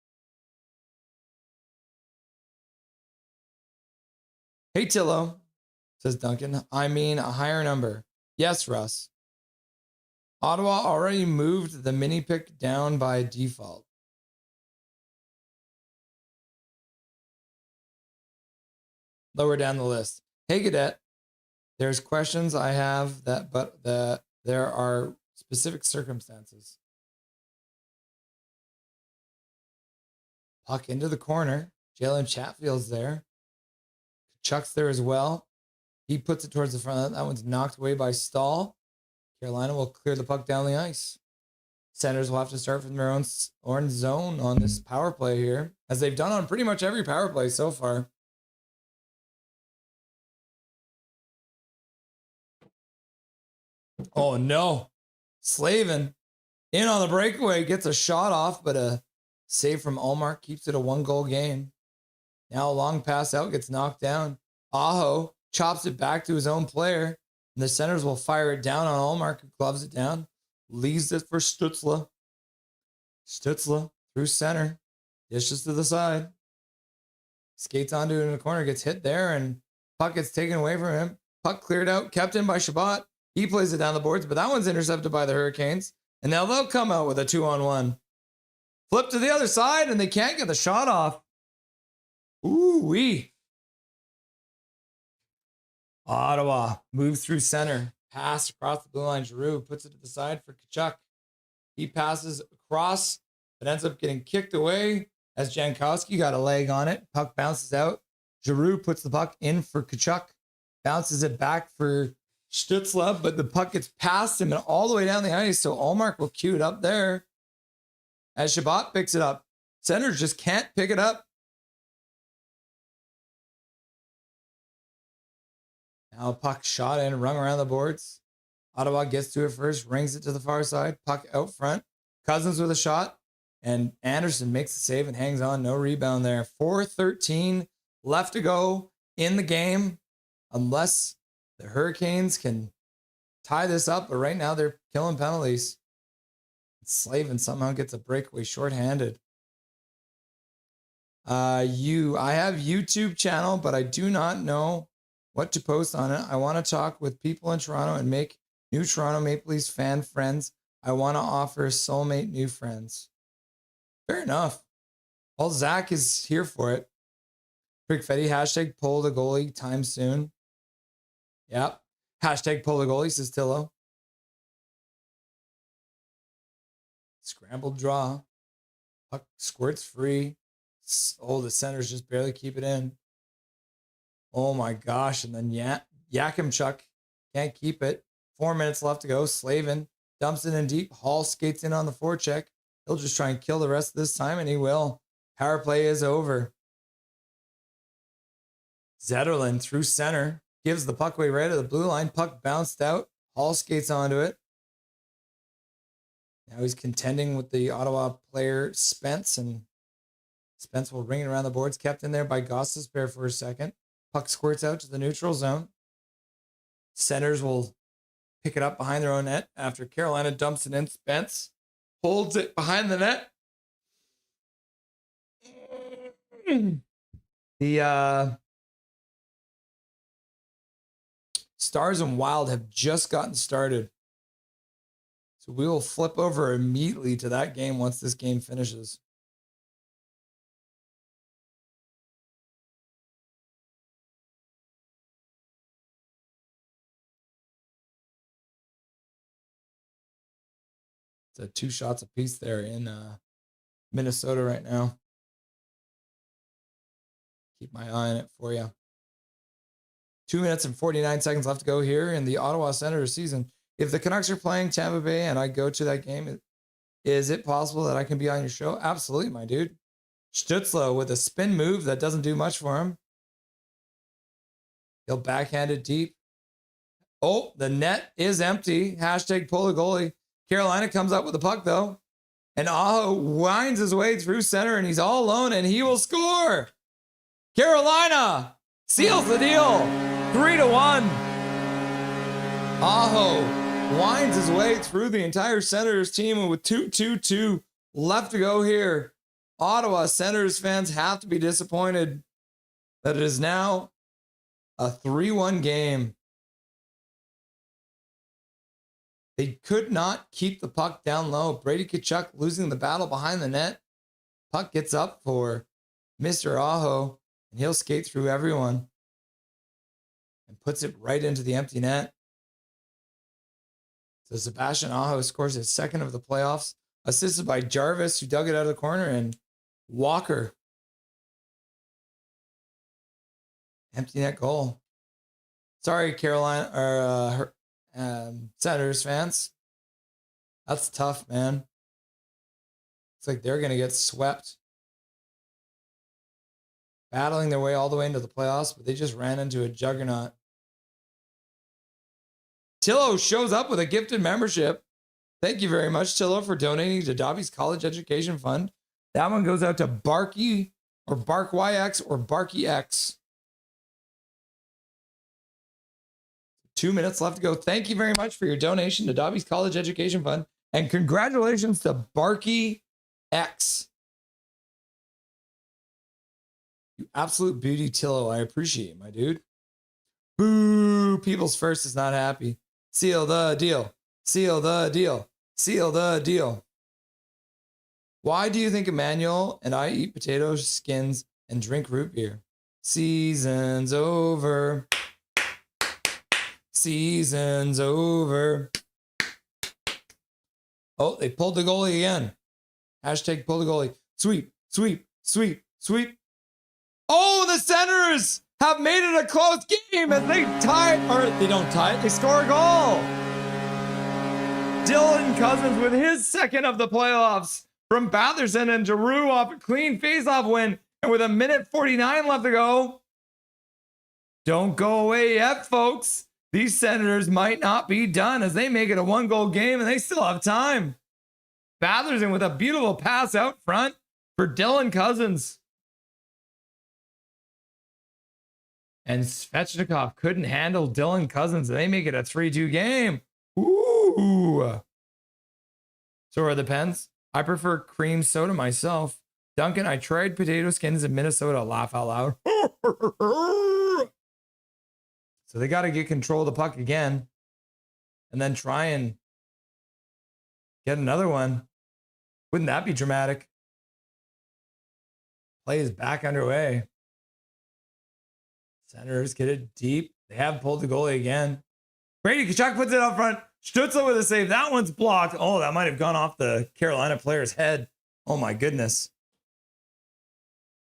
Hey, Tillo, says Duncan. I mean, a higher number. Yes, Russ. Ottawa already moved the mini pick down by default. Lower down the list. Hey, Cadet. There's questions I have but there are specific circumstances. Puck into the corner. Jalen Chatfield's there. Chuck's there as well. He puts it towards the front. That one's knocked away by Stahl. Carolina will clear the puck down the ice. Senators will have to start from their own zone on this power play here, as they've done on pretty much every power play so far. Oh no. Slavin in on the breakaway, gets a shot off, but a save from Allmark keeps it a 1-goal game. Now a long pass out, gets knocked down. Aho chops it back to his own player, and the Senators will fire it down on Allmark, who gloves it down, leaves it for Stutzla. Stutzla through center, dishes to the side, skates onto it in the corner, gets hit there, and puck gets taken away from him. Puck cleared out, kept in by Shabbat. He plays it down the boards, but that one's intercepted by the Hurricanes. And now they'll come out with a 2-on-1. Flip to the other side, and they can't get the shot off. Ooh-wee. Ottawa moves through center. Pass across the blue line. Giroux puts it to the side for Tkachuk. He passes across, but ends up getting kicked away as Jankowski got a leg on it. Puck bounces out. Giroux puts the puck in for Tkachuk. Bounces it back for Stutzla, but the puck gets past him and all the way down the ice, so Allmark will cue it up there as Shabbat picks it up. Senators just can't pick it up. Now puck shot in, rung around the boards. Ottawa gets to it first, rings it to the far side. Puck out front. Cousins with a shot, and Anderson makes the save and hangs on. No rebound there. 4:13 left to go in the game, unless the Hurricanes can tie this up, but right now they're killing penalties. Slavin somehow gets a breakaway shorthanded. I have YouTube channel, but I do not know what to post on it. I want to talk with people in Toronto and make new Toronto Maple Leafs fan friends. I want to offer soulmate new friends. Fair enough. Well, Zach is here for it. Quick Fetty, hashtag pull the goalie time soon. Yep. Hashtag pull the goalie, says Tillo. Scrambled draw. Puck squirts free. Oh, the Senators just barely keep it in. Oh my gosh. And then Yakimchuk can't keep it. 4 minutes left to go. Slavin dumps it in deep. Hall skates in on the forecheck. He'll just try and kill the rest of this time, and he will. Power play is over. Zetterlund through center. Gives the puck away right at the blue line. Puck bounced out. Hall skates onto it. Now he's contending with the Ottawa player Spence, and Spence will ring it around the boards. Kept in there by Gostisbehere for a second. Puck squirts out to the neutral zone. Senators will pick it up behind their own net after Carolina dumps it in. Spence holds it behind the net. The Stars and Wild have just gotten started. So we will flip over immediately to that game once this game finishes. It's 2 shots apiece there in Minnesota right now. Keep my eye on it for you. 2 minutes and 49 seconds left to go here in the Ottawa Senators season. If the Canucks are playing Tampa Bay and I go to that game, is it possible that I can be on your show? Absolutely, my dude. Stutzla with a spin move that doesn't do much for him. He'll backhand it deep. Oh, the net is empty. Hashtag pull the goalie. Carolina comes up with the puck, though. And Aho winds his way through center, and he's all alone, and he will score. Carolina seals the deal. 3-1. Aho winds his way through the entire Senators team, and with 2-2-2 left to go here, Ottawa Senators fans have to be disappointed that it is now a 3-1 game. They could not keep the puck down low. Brady Tkachuk losing the battle behind the net. Puck gets up for Mr. Aho, and he'll skate through everyone. and puts it right into the empty net. So Sebastian Aho scores his second of the playoffs, assisted by Jarvis, who dug it out of the corner, and Walker. Empty net goal. Sorry, Carolina or Senators fans. That's tough, man. It's like they're gonna get swept. Battling their way all the way into the playoffs, but they just ran into a juggernaut. Tillo shows up with a gifted membership. Thank you very much, Tillo, for donating to Dobby's College Education Fund. That one goes out to Barky or BarkYX or BarkyX. 2 minutes left to go. Thank you very much for your donation to Dobby's College Education Fund. And congratulations to BarkyX. You absolute beauty, Tillo. I appreciate it, my dude. Boo! People's First is not happy. Seal the deal. Seal the deal. Seal the deal. Why do you think Emmanuel and I eat potato skins and drink root beer? Season's over. Season's over. Oh, they pulled the goalie again. Hashtag pull the goalie. Sweep, sweep, sweep, sweep. Oh, the Senators have made it a close game as they tie, or they don't tie it, they score a goal. Dylan Cousins with his second of the playoffs from Batherson, and Giroux off a clean faceoff win. And with 1:49 left to go, don't go away yet, folks. These Senators might not be done as they make it a 1-goal game and they still have time. Batherson with a beautiful pass out front for Dylan Cousins. And Svechnikov couldn't handle Dylan Cousins. And they make it a 3-2 game. Ooh. So are the Pens. I prefer cream soda myself. Duncan, I tried potato skins in Minnesota. Laugh out loud. So they got to get control of the puck again. And then try and get another one. Wouldn't that be dramatic? Play is back underway. Senators get it deep. They have pulled the goalie again. Brady Tkachuk puts it up front. Stützle with a save. That one's blocked. Oh, that might have gone off the Carolina player's head. Oh, my goodness.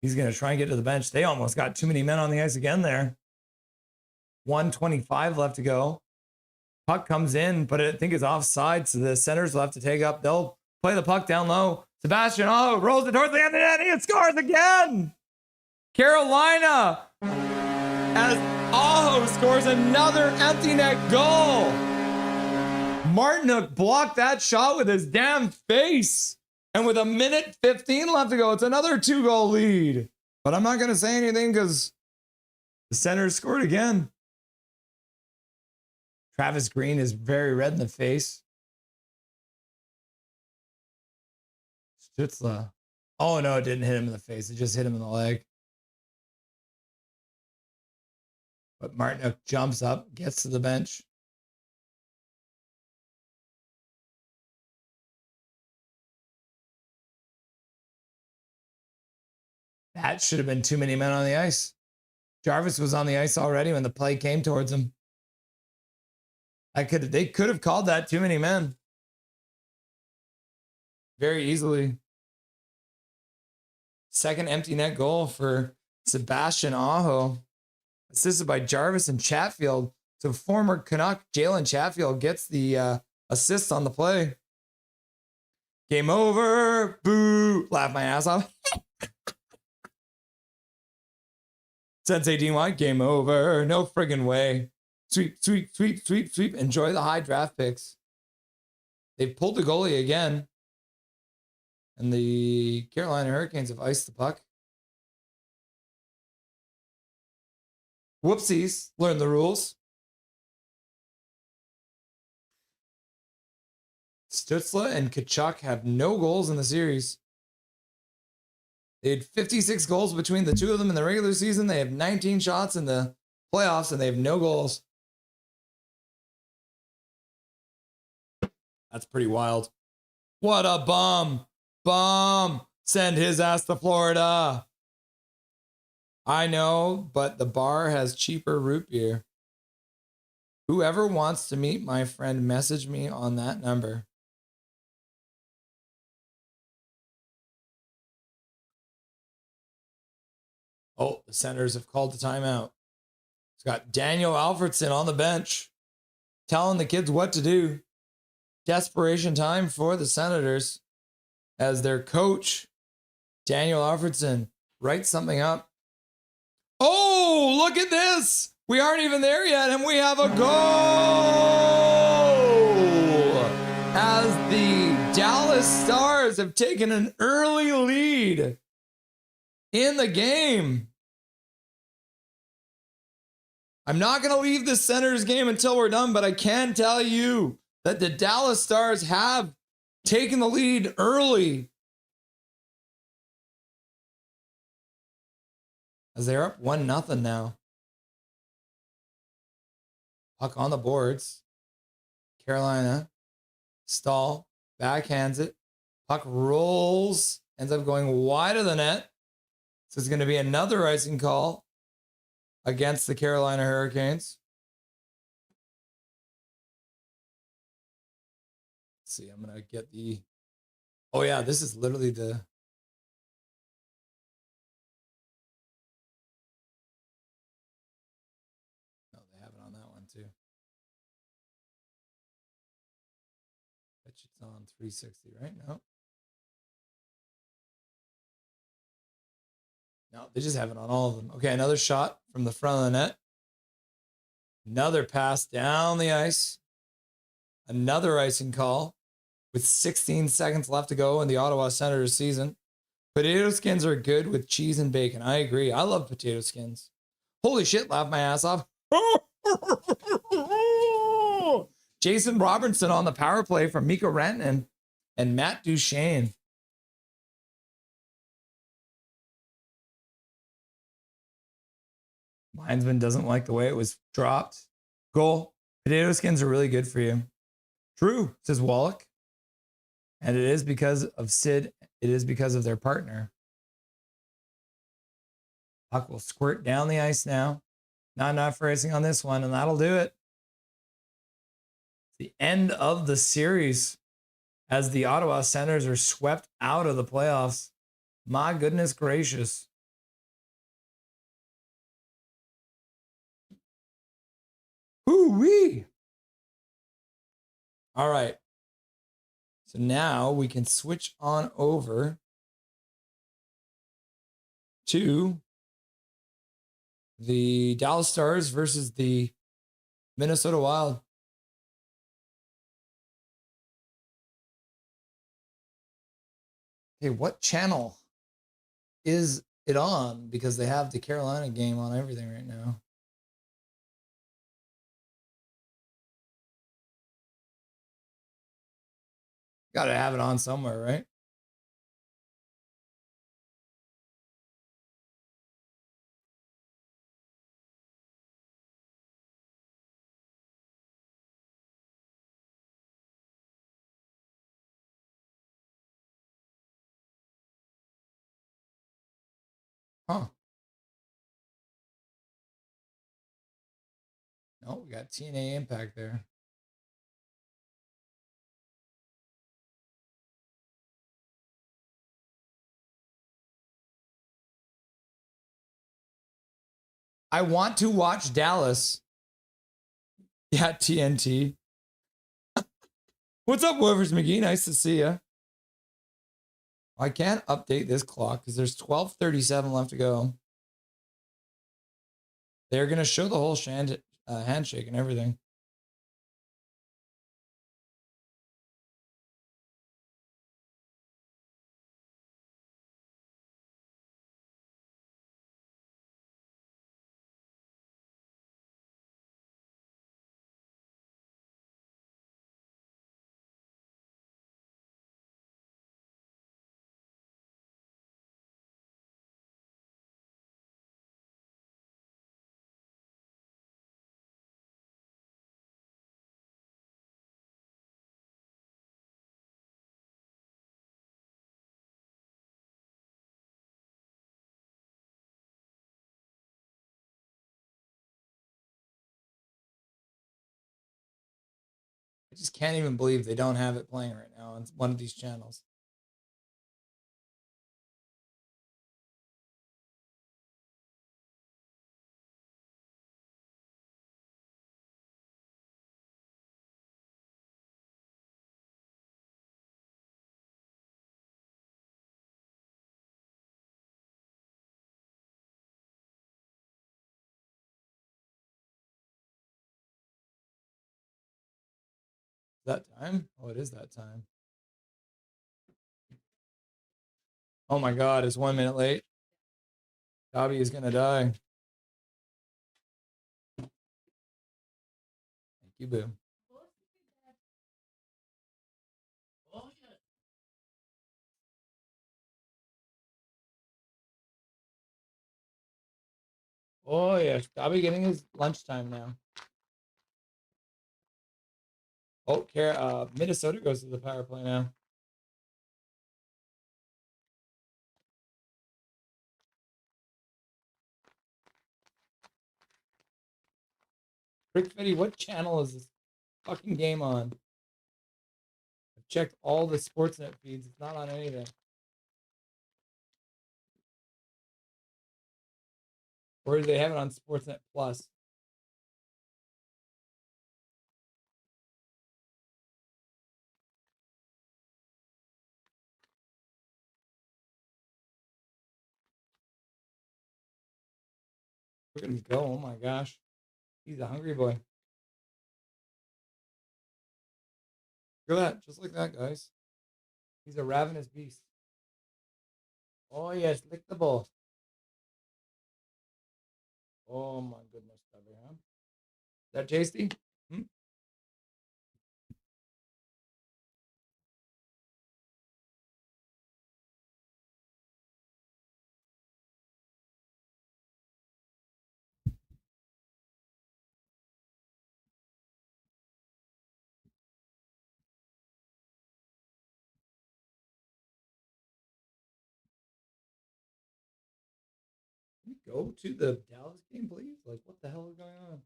He's going to try and get to the bench. They almost got too many men on the ice again there. 1:25 left to go. Puck comes in, but I think it's offside, so the Senators will have to take up. They'll play the puck down low. Sebastian Aho rolls it towards the end of the net. He scores again. Carolina, as Aho scores another empty net goal. Martinook blocked that shot with his damn face. And with 1:15 left to go, it's another 2-goal lead. But I'm not going to say anything because the Senators scored again. Travis Green is very red in the face. Stützle. Oh, no, it didn't hit him in the face. It just hit him in the leg. But Martinook jumps up, gets to the bench. That should have been too many men on the ice. Jarvis was on the ice already when the play came towards him. They could have called that too many men. Very easily. Second empty net goal for Sebastian Aho. Assisted by Jarvis and Chatfield. So former Canuck Jalen Chatfield gets the assist on the play. Game over. Boo. Laugh my ass off. Sensei Dean White, game over. No friggin' way. Sweep, sweep, sweep, sweep, sweep. Enjoy the high draft picks. They've pulled the goalie again. And the Carolina Hurricanes have iced the puck. Whoopsies. Learn the rules. Stützle and Tkachuk have no goals in the series. They had 56 goals between the two of them in the regular season. They have 19 shots in the playoffs, and they have no goals. That's pretty wild. What a bum. Bum. Send his ass to Florida. I know, but the bar has cheaper root beer. Whoever wants to meet my friend, message me on that number. Oh, the Senators have called the timeout. It's got Daniel Alfredson on the bench telling the kids what to do. Desperation time for the Senators as their coach, Daniel Alfredson, writes something up. Oh, look at this. We aren't even there yet, and we have a goal as the Dallas Stars have taken an early lead in the game. I'm not going to leave the Senators game until we're done, but I can tell you that the Dallas Stars have taken the lead early as they're up 1-0 now. Puck on the boards. Carolina. Stahl backhands it. Puck rolls. Ends up going wide of the net. So it's going to be another icing call against the Carolina Hurricanes. Let's see. I'm going to get the... Oh, yeah. This is literally the... Too. Bet you it's on 360, right? No, they just have it on all of them. Okay, another shot from the front of the net. Another pass down the ice. Another icing call with 16 seconds left to go in the Ottawa Senators season. Potato skins are good with cheese and bacon. I agree. I love potato skins. Holy shit, laughed my ass off. Jason Robertson on the power play from Mikko Rantanen and Matt Duchene. Linesman doesn't like the way it was dropped. Goal. Potato skins are really good for you. True, says Wallach. And it is because of Sid. It is because of their partner. Puck will squirt down the ice now. Not enough racing on this one, and that'll do it. The end of the series as the Ottawa Senators are swept out of the playoffs. My goodness gracious. Hoo-wee. All right. So now we can switch on over to the Dallas Stars versus the Minnesota Wild. Okay, what channel is it on? Because they have the Carolina game on everything right now. Got to have it on somewhere, right? Huh. No, we got TNA Impact there. I want to watch Dallas. Yeah, TNT. What's up, Woofers McGee? Nice to see you. I can't update this clock because there's 12:37 left to go. They're going to show the whole handshake and everything. just can't even believe they don't have it playing right now on one of these channels. Is that time? Oh, it is that time. Oh my God, it's 1 minute late. Dobby is gonna die. Thank you, Boo. Oh yes, Dobby getting his lunchtime now. Oh, Minnesota goes to the power play now. Rick Fitty, what channel is this fucking game on? I've checked all the Sportsnet feeds. It's not on anything. Or do they have it on Sportsnet Plus? We're gonna go. Oh my gosh. He's a hungry boy. Look at that. Just like that, guys. He's a ravenous beast. Oh yes, lick the ball. Oh my goodness, Dobby, huh? Is that tasty? Hmm? Can we go to the Dallas game, please? Like, what the hell is going on?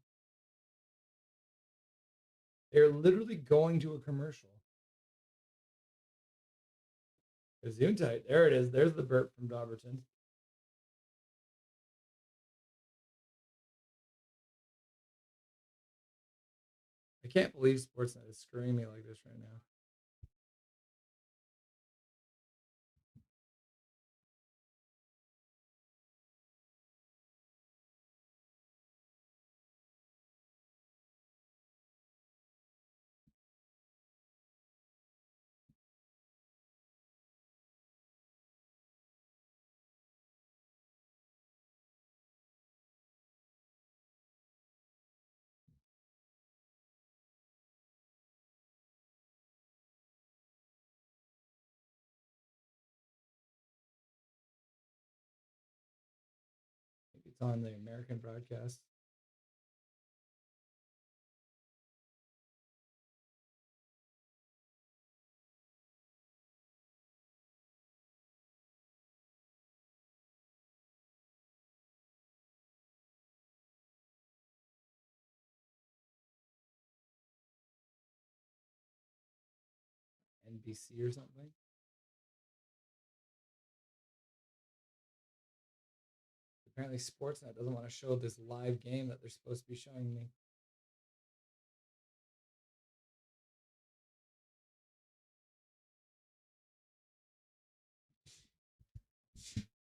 They're literally going to a commercial. Zoom tight. There it is. There's the burp from Dobberton. I can't believe Sportsnet is screwing me like this right now. Maybe it's on the American broadcast. NBC or something. Apparently Sportsnet doesn't want to show this live game that they're supposed to be showing me.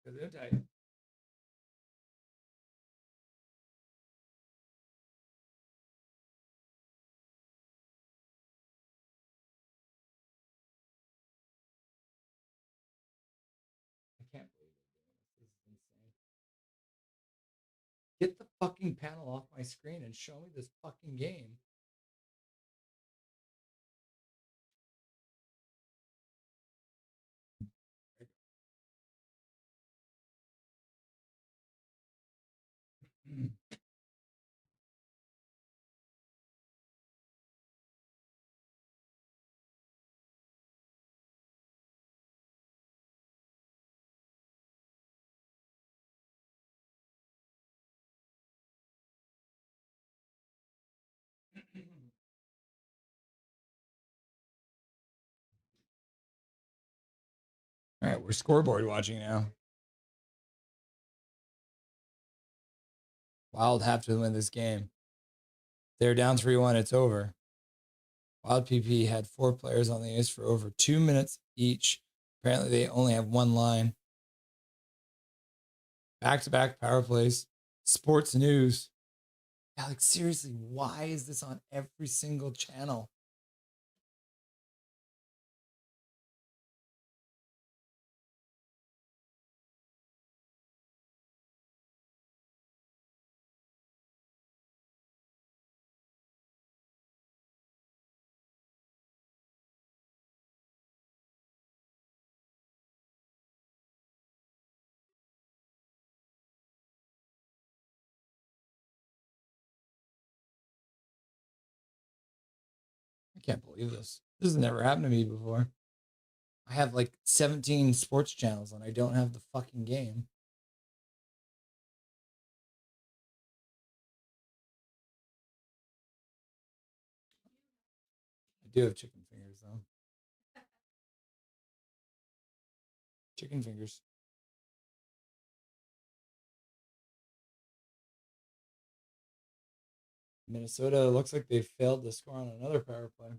Because they're tight. I can't believe they're doing this. This is insane. Get the fucking panel off my screen and show me this fucking game. All right, we're scoreboard watching now. Wild have to win this game. They're down 3-1. It's over. Wild PP had 4 players on the ice for over 2 minutes each. Apparently, they only have one line. Back-to-back power plays. Sports news. Yeah, like seriously, why is this on every single channel? I can't believe this. This has never happened to me before. I have like 17 sports channels and I don't have the fucking game. I do have chicken fingers though. Chicken fingers. Minnesota looks like they failed to score on another power play. I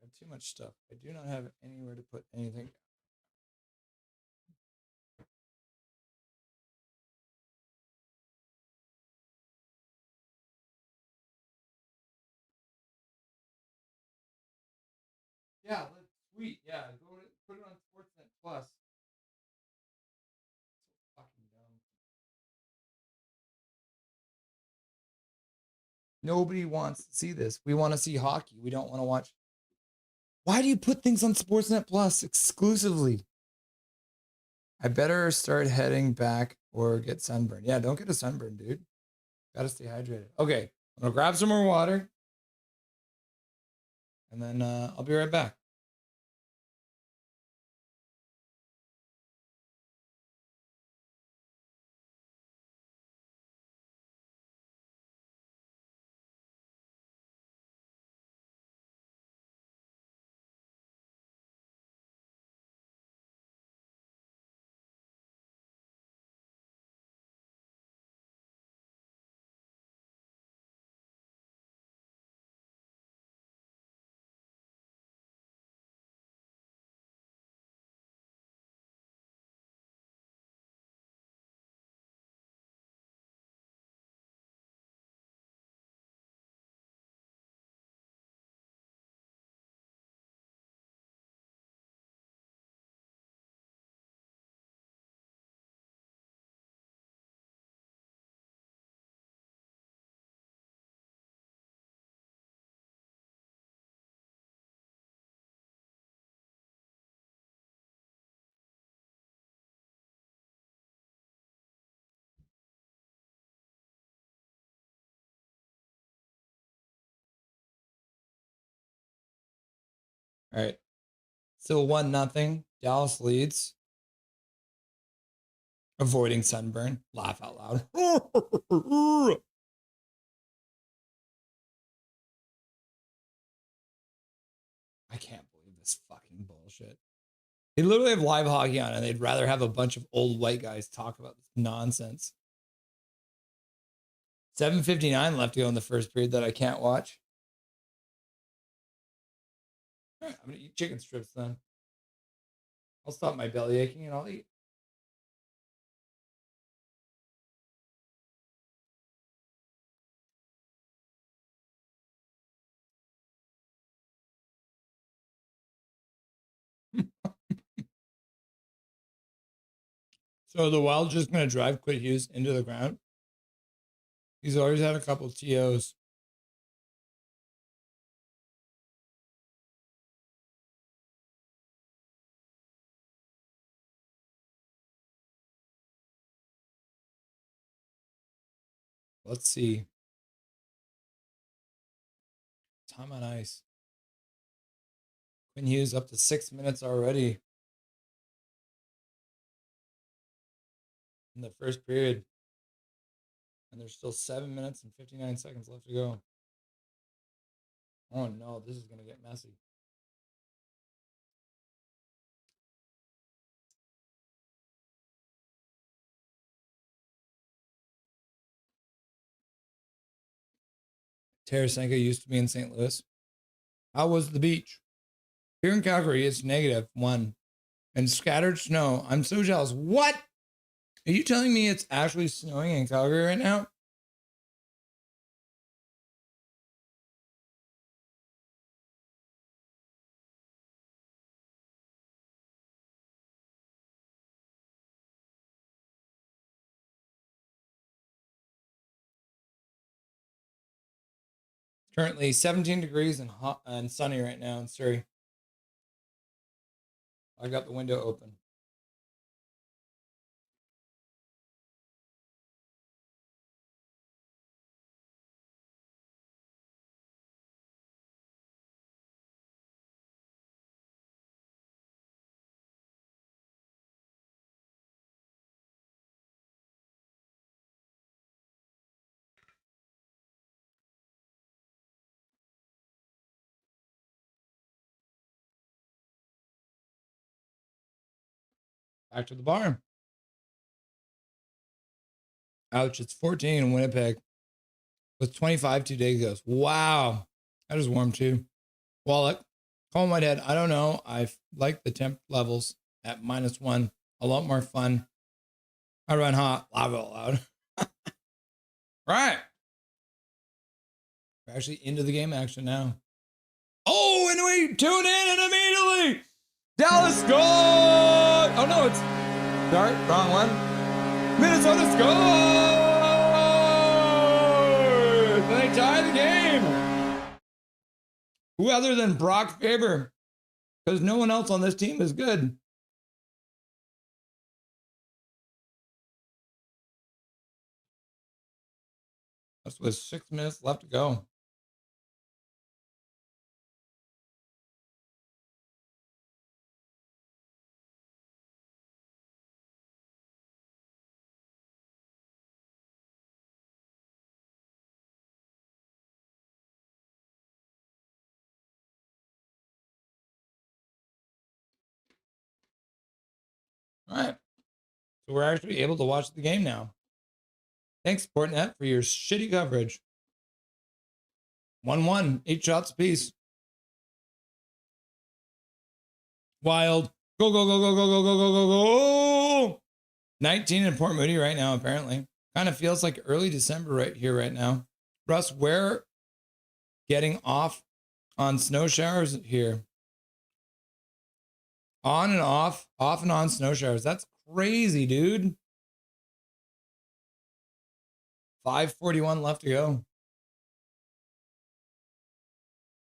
have too much stuff. I do not have anywhere to put anything. Yeah, that's sweet. Yeah, go to, put it on Sportsnet Plus. So fucking dumb. Nobody wants to see this. We want to see hockey. We don't want to watch. Why do you put things on Sportsnet Plus exclusively? I better start heading back or get sunburned. Yeah, don't get a sunburn, dude. Gotta stay hydrated. Okay, I'm gonna grab some more water. And then I'll be right back. All right. Still 1-0. Dallas leads. Avoiding sunburn. Laugh out loud. I can't believe this fucking bullshit. They literally have live hockey on and they'd rather have a bunch of old white guys talk about this nonsense. 7:59 left to go in the first period that I can't watch. All right, I'm going to eat chicken strips then. I'll stop my belly aching and I'll eat. So the Wild's just going to drive Quinn Hughes into the ground. He's always had a couple TOs. Let's see. Time on ice. Quinn Hughes up to 6 minutes already in the first period. And there's still 7 minutes and 59 seconds left to go. Oh no, this is going to get messy. Tarasenko used to be in St. Louis. How was the beach? Here in Calgary, it's -1 and scattered snow. I'm so jealous. What? Are you telling me it's actually snowing in Calgary right now? Currently 17 degrees and hot and sunny right now in Surrey. I got the window open. Back to the barn. Ouch, it's 14 in Winnipeg. It was 25 2 days ago. Wow. That is warm too. Wallach, call my dad. I don't know. I like the temp levels at -1. A lot more fun. I run hot. Laugh out loud. Right. We're actually into the game action now. Oh, and we tune in and immediately Dallas scored. Oh no, it's sorry, wrong one. Minnesota scored. They tie the game. Who other than Brock Faber? Because no one else on this team is good. This was 6 minutes left to go. All right. So we're actually able to watch the game now. Thanks, Sportnet, for your shitty coverage. 1-1, 8 shots apiece. Wild. Go, go, go, go, go, go, go, go, go, go. 19 in Port Moody right now, apparently. Kind of feels like early December right here, right now. Russ, we're getting off on snow showers here. On and off and on snow showers. That's crazy, dude. 5:41 left to go.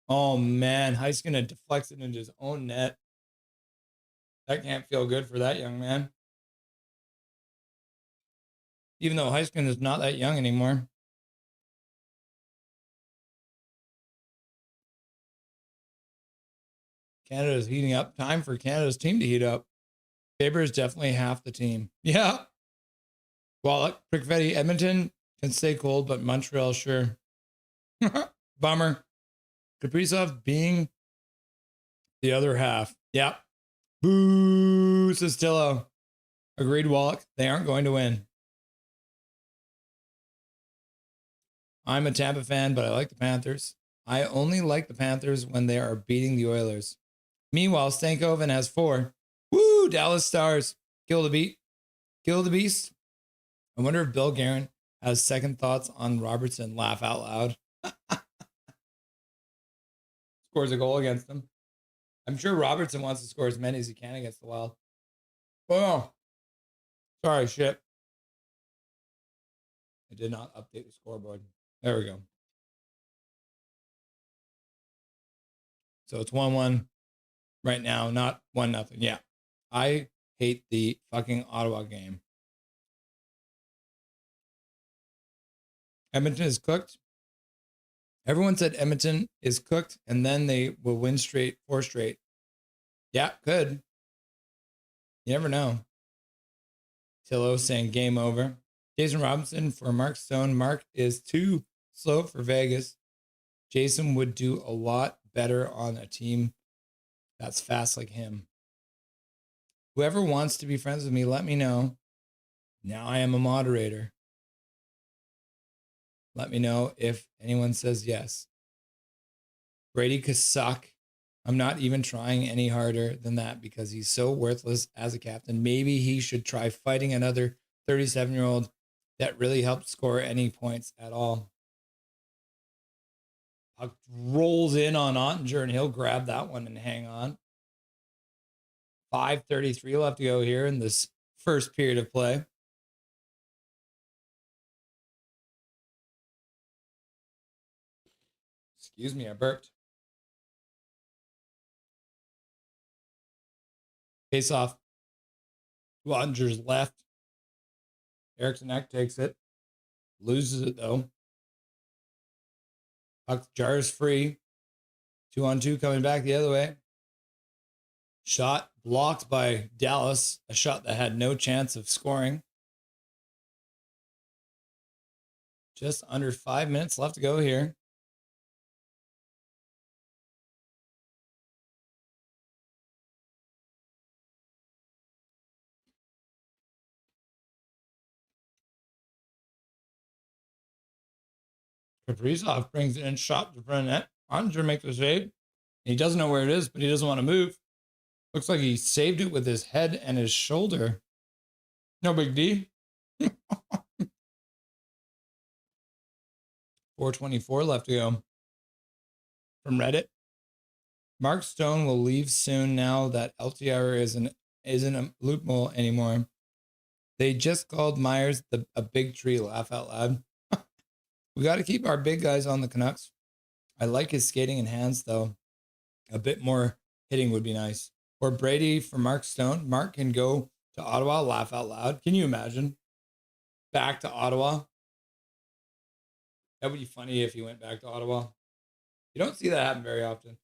Oh, man. Heiskanen deflects it into his own net. That can't feel good for that young man. Even though Heiskanen is not that young anymore. Canada is heating up. Time for Canada's team to heat up. Faber is definitely half the team. Yeah. Wallach, Prickvetti, Edmonton can stay cold, but Montreal, sure. Bummer. Kaprizov being the other half. Yep. Boo, Sestillo. Agreed, Wallach. They aren't going to win. I'm a Tampa fan, but I like the Panthers. I only like the Panthers when they are beating the Oilers. Meanwhile, Stankoven has 4. Woo, Dallas Stars. Kill the beat. Kill the beast. I wonder if Bill Guerin has second thoughts on Robertson. Laugh out loud. Scores a goal against them. I'm sure Robertson wants to score as many as he can against the Wild. Oh, sorry, shit. I did not update the scoreboard. There we go. So it's 1-1 right now, not 1-0. Yeah. I hate the fucking Ottawa game. Edmonton is cooked. Everyone said Edmonton is cooked, and then they will win 4 straight. Yeah, good. You never know. Tillo saying game over. Jason Robinson for Mark Stone. Mark is too slow for Vegas. Jason would do a lot better on a team that's fast like him. Whoever wants to be friends with me, let me know. Now I am a moderator. Let me know if anyone says yes. Brady could suck. I'm not even trying any harder than that because he's so worthless as a captain. Maybe he should try fighting another 37-year-old that really helped score any points at all. Puck rolls in on Ottinger, and he'll grab that one and hang on. 5:33 left to go here in this first period of play. Excuse me, I burped. Face off. Ottinger's left. Eriksson Ek takes it. Loses it though. Puck jars free. 2-on-2 coming back the other way. Shot blocked by Dallas. A shot that had no chance of scoring. Just under 5 minutes left to go here. Kaprizov brings it in, shot to front of net. Ottinger makes a save. He doesn't know where it is, but he doesn't want to move. Looks like he saved it with his head and his shoulder. No big D. 4:24 left to go. From Reddit. Mark Stone will leave soon now that LTR isn't a loophole anymore. They just called Myers a big tree, laugh out loud. We got to keep our big guys on the Canucks. I like his skating and hands, though. A bit more hitting would be nice. Or Brady for Mark Stone. Mark can go to Ottawa, laugh out loud. Can you imagine? Back to Ottawa. That would be funny if he went back to Ottawa. You don't see that happen very often.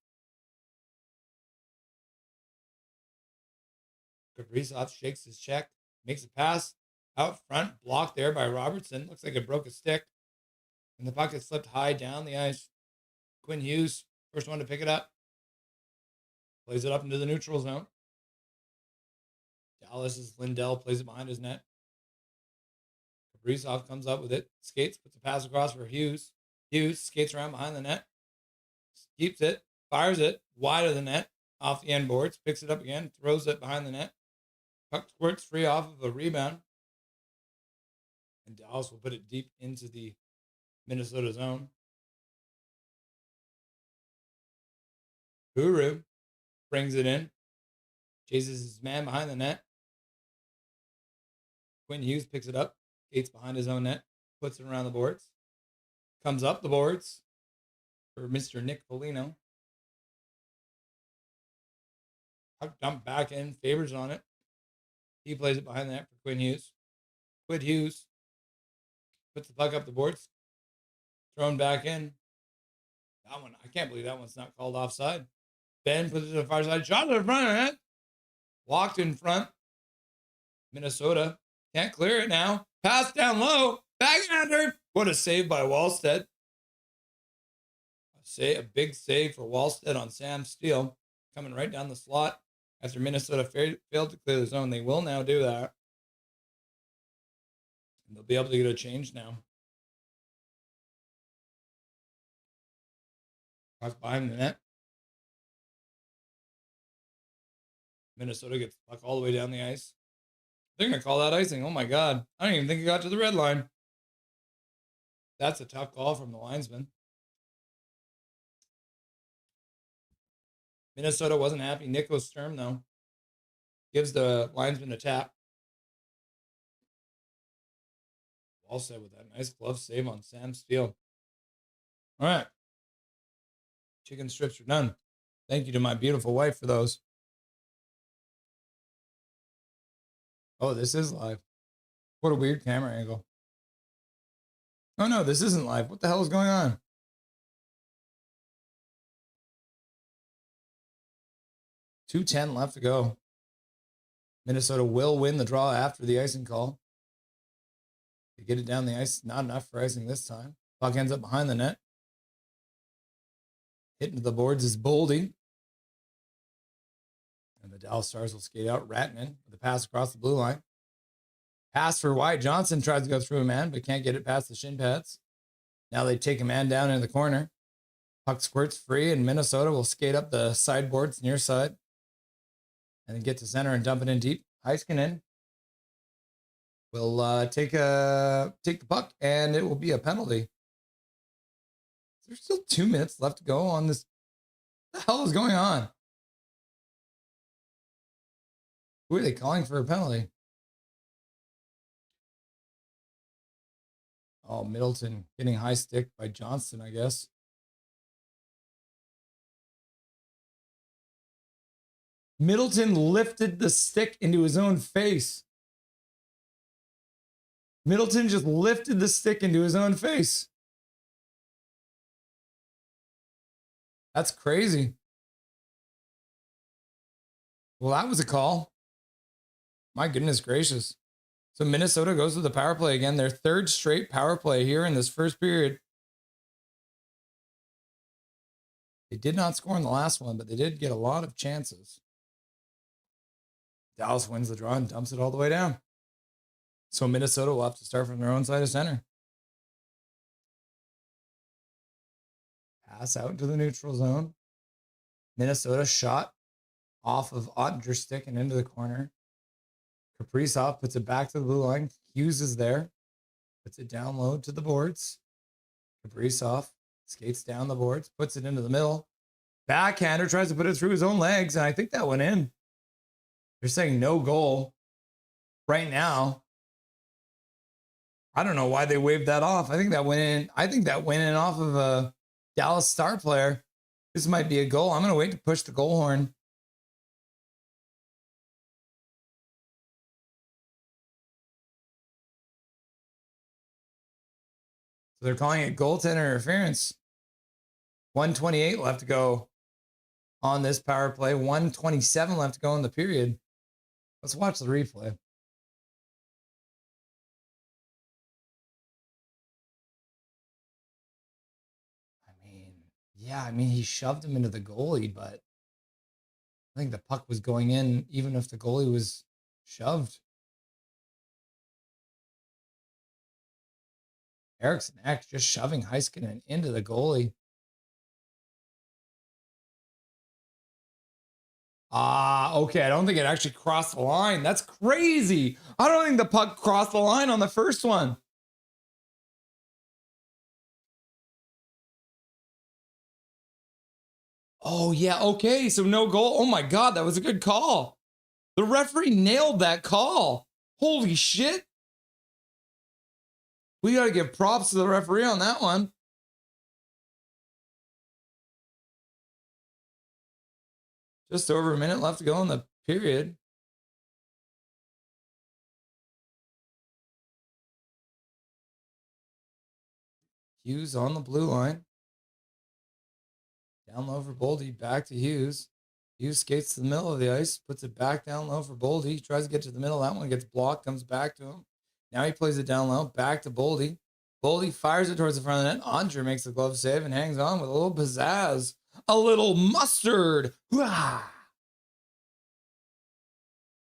Kaprizov shakes his check, makes a pass out front, blocked there by Robertson. Looks like it broke a stick. And the puck has slipped high down the ice. Quinn Hughes, first one to pick it up. Plays it up into the neutral zone. Dallas's Lindell plays it behind his net. Kaprizov comes up with it, skates, puts a pass across for Hughes. Hughes skates around behind the net, keeps it, fires it wide of the net, off the end boards, picks it up again, throws it behind the net. Puck squirts free off of a rebound. And Dallas will put it deep into the Minnesota zone. Guru brings it in. Chases his man behind the net. Quinn Hughes picks it up. Skates behind his own net. Puts it around the boards. Comes up the boards for Mr. Nick Foligno. Puck dumped back in. Favors on it. He plays it behind the net for Quinn Hughes. Quinn Hughes puts the puck up the boards. Thrown back in. That one, I can't believe that one's not called offside. Ben puts it to the far side. Shot to the front of it. Walked in front. Minnesota can't clear it now. Pass down low. Backhander. What a save by Wallstead. A big save for Wallstead on Sam Steele. Coming right down the slot. After Minnesota failed to clear the zone, they will now do that. And they'll be able to get a change now. Puck behind the net. Minnesota gets the puck all the way down the ice. They're going to call that icing. Oh my God. I don't even think it got to the red line. That's a tough call from the linesman. Minnesota wasn't happy. Nico Sturm, though, gives the linesman a tap. Wallstead with that nice glove save on Sam Steele. All right. Chicken strips are done. Thank you to my beautiful wife for those. Oh, this is live. What a weird camera angle. Oh no, this isn't live. What the hell is going on? .210 left to go. Minnesota will win the draw after the icing call. They get it down the ice. Not enough for icing this time. Puck ends up behind the net. Hitting the boards is Boldy. And the Dallas Stars will skate out. Ratnan with a pass across the blue line. Pass for Wyatt Johnson. Tries to go through a man, but can't get it past the shin pads. Now they take a man down in the corner. Puck squirts free, and Minnesota will skate up the sideboards near side and then get to center and dump it in deep. Heiskanen will take the puck, and it will be a penalty. There's still 2 minutes left to go on this. What the hell is going on? Who are they calling for a penalty? Oh, Middleton getting high stick by Johnston, I guess. Middleton lifted the stick into his own face. Middleton just lifted the stick into his own face. That's crazy. Well, that was a call. My goodness gracious. So Minnesota goes to the power play again. Their third straight power play here in this first period. They did not score in the last one, but they did get a lot of chances. Dallas wins the draw and dumps it all the way down. So Minnesota will have to start from their own side of center. Pass out into the neutral zone. Minnesota shot off of Ottinger's stick and into the corner. Kaprizov puts it back to the blue line. Hughes is there. Puts it down low to the boards. Kaprizov skates down the boards. Puts it into the middle. Backhander tries to put it through his own legs, and I think that went in. They're saying no goal right now. I don't know why they waved that off. I think that went in. I think that went in off of a Dallas star player. This might be a goal. I'm going to wait to push the goal horn. So they're calling it goaltender interference. 1:28 left to go on this power play. 1:27 left to go in the period. Let's watch the replay. I mean, he shoved him into the goalie, but I think the puck was going in even if the goalie was shoved. Eriksson Ek just shoving Heiskanen into the goalie. Okay. I don't think it actually crossed the line. That's crazy. I don't think the puck crossed the line on the first one. Oh, yeah. Okay. So no goal. Oh, my God. That was a good call. The referee nailed that call. Holy shit. We got to give props to the referee on that one. Just over a minute left to go in the period. Hughes on the blue line. Down low for Boldy, back to Hughes. Hughes skates to the middle of the ice, puts it back down low for Boldy. He tries to get to the middle. That one gets blocked, comes back to him. Now he plays it down low, back to Boldy. Boldy fires it towards the front of the net. Andre makes the glove save and hangs on with a little pizzazz. A little mustard. Wah!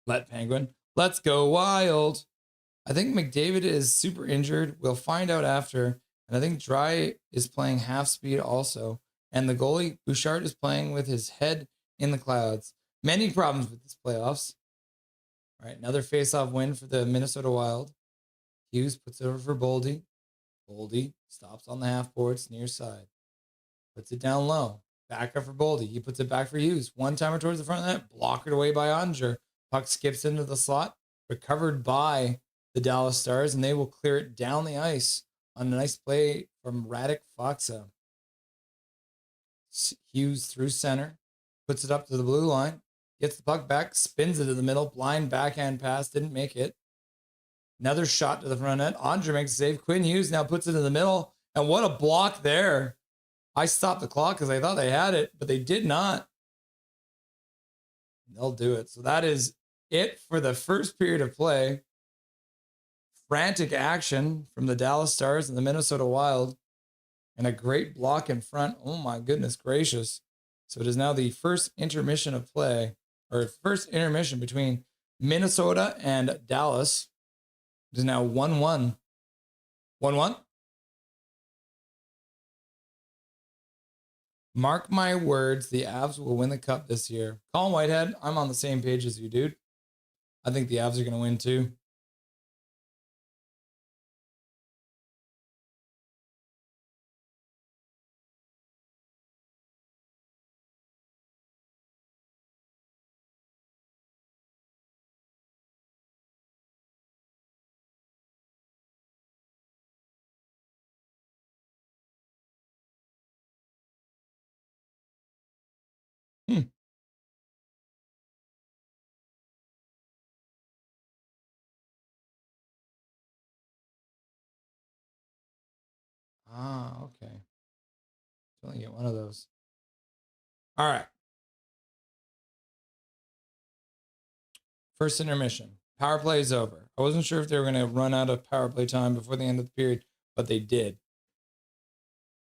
Let Penguin. Let's go wild. I think McDavid is super injured. We'll find out after. And I think Dry is playing half speed also. And the goalie, Bouchard, is playing with his head in the clouds. Many problems with this playoffs. All right, another face-off win for the Minnesota Wild. Hughes puts it over for Boldy. Boldy stops on the half boards near side. Puts it down low. Back up for Boldy. He puts it back for Hughes. One-timer towards the front of the net. Blocked away by Onger. Puck skips into the slot. Recovered by the Dallas Stars, and they will clear it down the ice on a nice play from Radek Faksa. Hughes through center, puts it up to the blue line, gets the puck back, spins it to the middle, blind backhand pass, didn't make it. Another shot to the front net. Andre makes a save. Quinn Hughes now puts it in the middle, and what a block there. I stopped the clock because I thought they had it, but they did not. They'll do it. So that is it for the first period of play. Frantic action from the Dallas Stars and the Minnesota Wild. And a great block in front. Oh my goodness gracious. So it is now the first intermission of play, or first intermission between Minnesota and Dallas. It is now 1-1. 1-1? Mark my words, the Avs will win the cup this year. Colin Whitehead, I'm on the same page as you, dude. I think the Avs are going to win too. Ah, okay. You only get one of those. All right. First intermission. Power play is over. I wasn't sure if they were going to run out of power play time before the end of the period, but they did.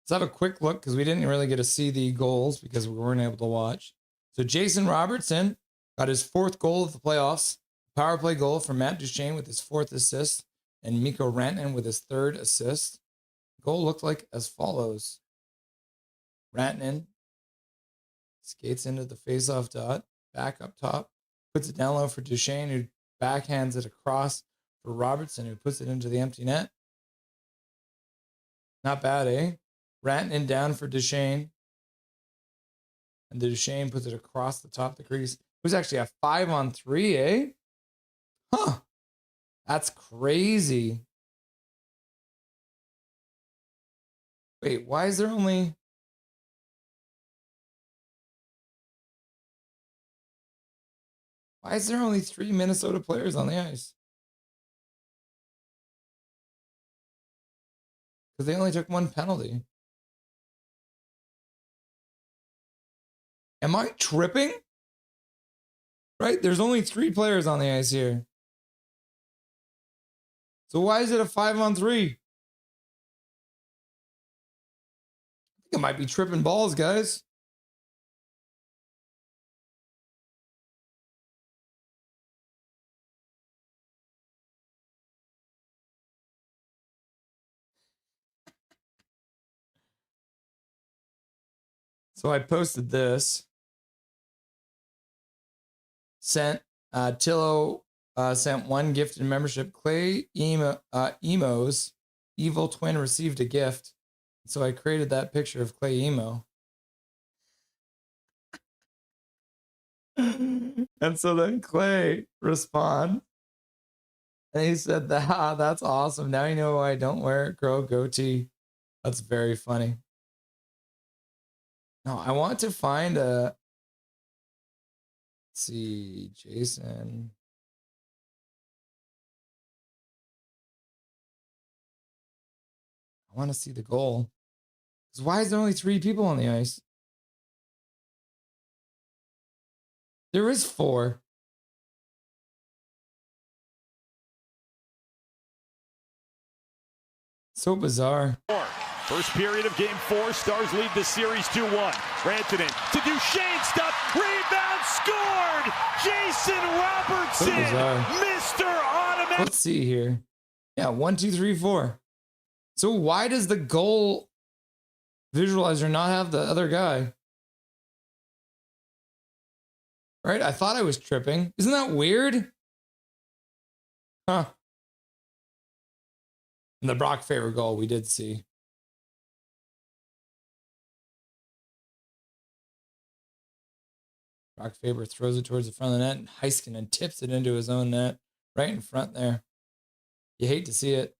Let's have a quick look because we didn't really get to see the goals because we weren't able to watch. So Jason Robertson got his 4th goal of the playoffs. Power play goal from Matt Duchene with his 4th assist and Mikko Rantanen with his 3rd assist. The goal looked like as follows. Rantanen skates into the faceoff dot, back up top, puts it down low for Duchene, who backhands it across for Robertson, who puts it into the empty net. Not bad, eh? Rantanen down for Duchene. And the Duchene puts it across the top of the crease. It was actually a 5-on-3, eh? Huh. That's crazy. Wait, why is there only... Why is there only 3 Minnesota players on the ice? Because they only took 1 penalty. Am I tripping? Right? There's only 3 players on the ice here. So why is it a 5-on-3? I think I might be tripping balls, guys. So I posted this. Tillo sent 1 gifted membership. Clay Emo's evil twin received a gift. So I created that picture of Clay Emo. And so then Clay responded. And he said, that's awesome. Now you know why I don't wear it. Grow goatee. That's very funny. No, I want to find a... Let's see, Jason. I want to see the goal. Because why is there only 3 people on the ice? There is 4. So bizarre. First period of game 4, Stars lead the series 2-1. Rantanen to Duchene, stop, rebound, scored! Jason Robertson, Mr. Automatic. Let's see here. Yeah, 1, 2, 3, 4. So why does the goal visualizer not have the other guy? Right? I thought I was tripping. Isn't that weird? Huh. And the Brock Faber goal we did see. Brock Faber throws it towards the front of the net, and Heiskanen tips it into his own net right in front there. You hate to see it.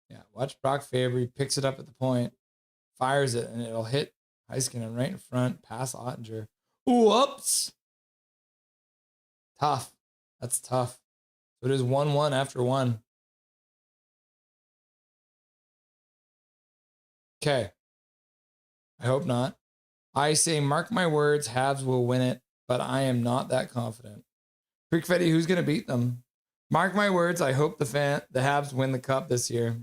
Yeah, watch Brock Faber. He picks it up at the point, fires it, and it'll hit Heiskanen right in front, past Ottinger. Whoops! Tough. That's tough. So it is 1-1 after 1. Okay. I hope not. I say, mark my words, Habs will win it, but I am not that confident. Freak Fetty, who's going to beat them? Mark my words, I hope the Habs win the cup this year.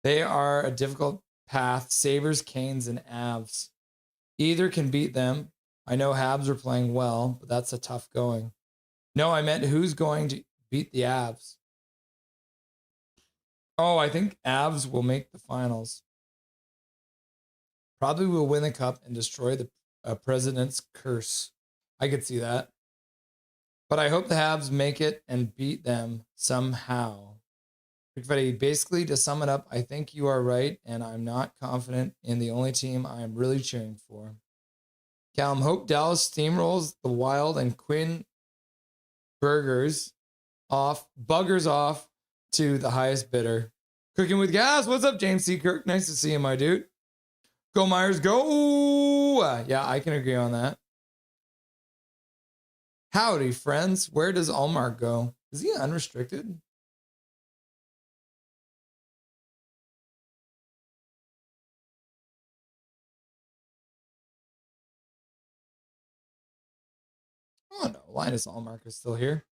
They are a difficult path. Sabres, Canes, and Avs. Either can beat them. I know Habs are playing well, but that's a tough going. No, I meant who's going to beat the Avs. Oh, I think Avs will make the finals. Probably will win the cup and destroy the president's curse. I could see that. But I hope the Habs make it and beat them somehow. Basically, to sum it up, I think you are right, and I'm not confident in the only team I am really cheering for. Callum, hope Dallas steamrolls the Wild and Quinn buggers off to the highest bidder. Cooking with gas. What's up, James C. Kirk? Nice to see you, my dude. Go Myers, go! Yeah, I can agree on that. Howdy, friends. Where does Allmark go? Is he unrestricted? Oh no, Linus Allmark is still here.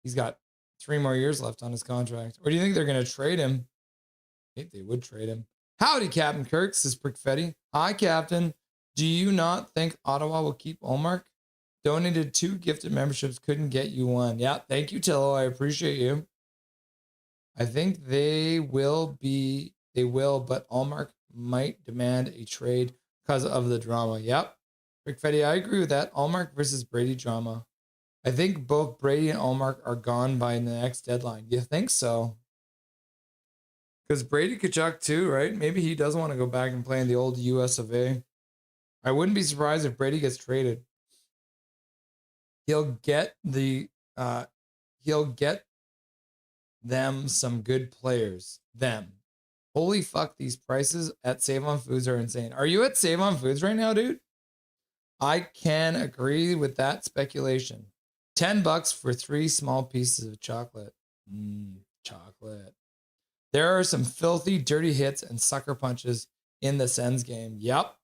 He's got 3 more years left on his contract. Or do you think they're going to trade him? I think they would trade him. Howdy, Captain Kirk, says Prickfetti. Hi, Captain. Do you not think Ottawa will keep Allmark? Donated 2 gifted memberships, couldn't get you 1. Yeah, thank you, Tillo. I appreciate you. I think they will, but Allmark might demand a trade because of the drama. Yep. Prickfetti, I agree with that. Allmark versus Brady drama. I think both Brady and Allmark are gone by the next deadline. You think so? Because Brady Kachuk too, right? Maybe he doesn't want to go back and play in the old US of A. I wouldn't be surprised if Brady gets traded. He'll get them some good players. Them. Holy fuck, these prices at Save on Foods are insane. Are you at Save on Foods right now, dude? I can agree with that speculation. $10 for 3 small pieces of chocolate. Chocolate. There are some filthy, dirty hits and sucker punches in the Sens game. Yep.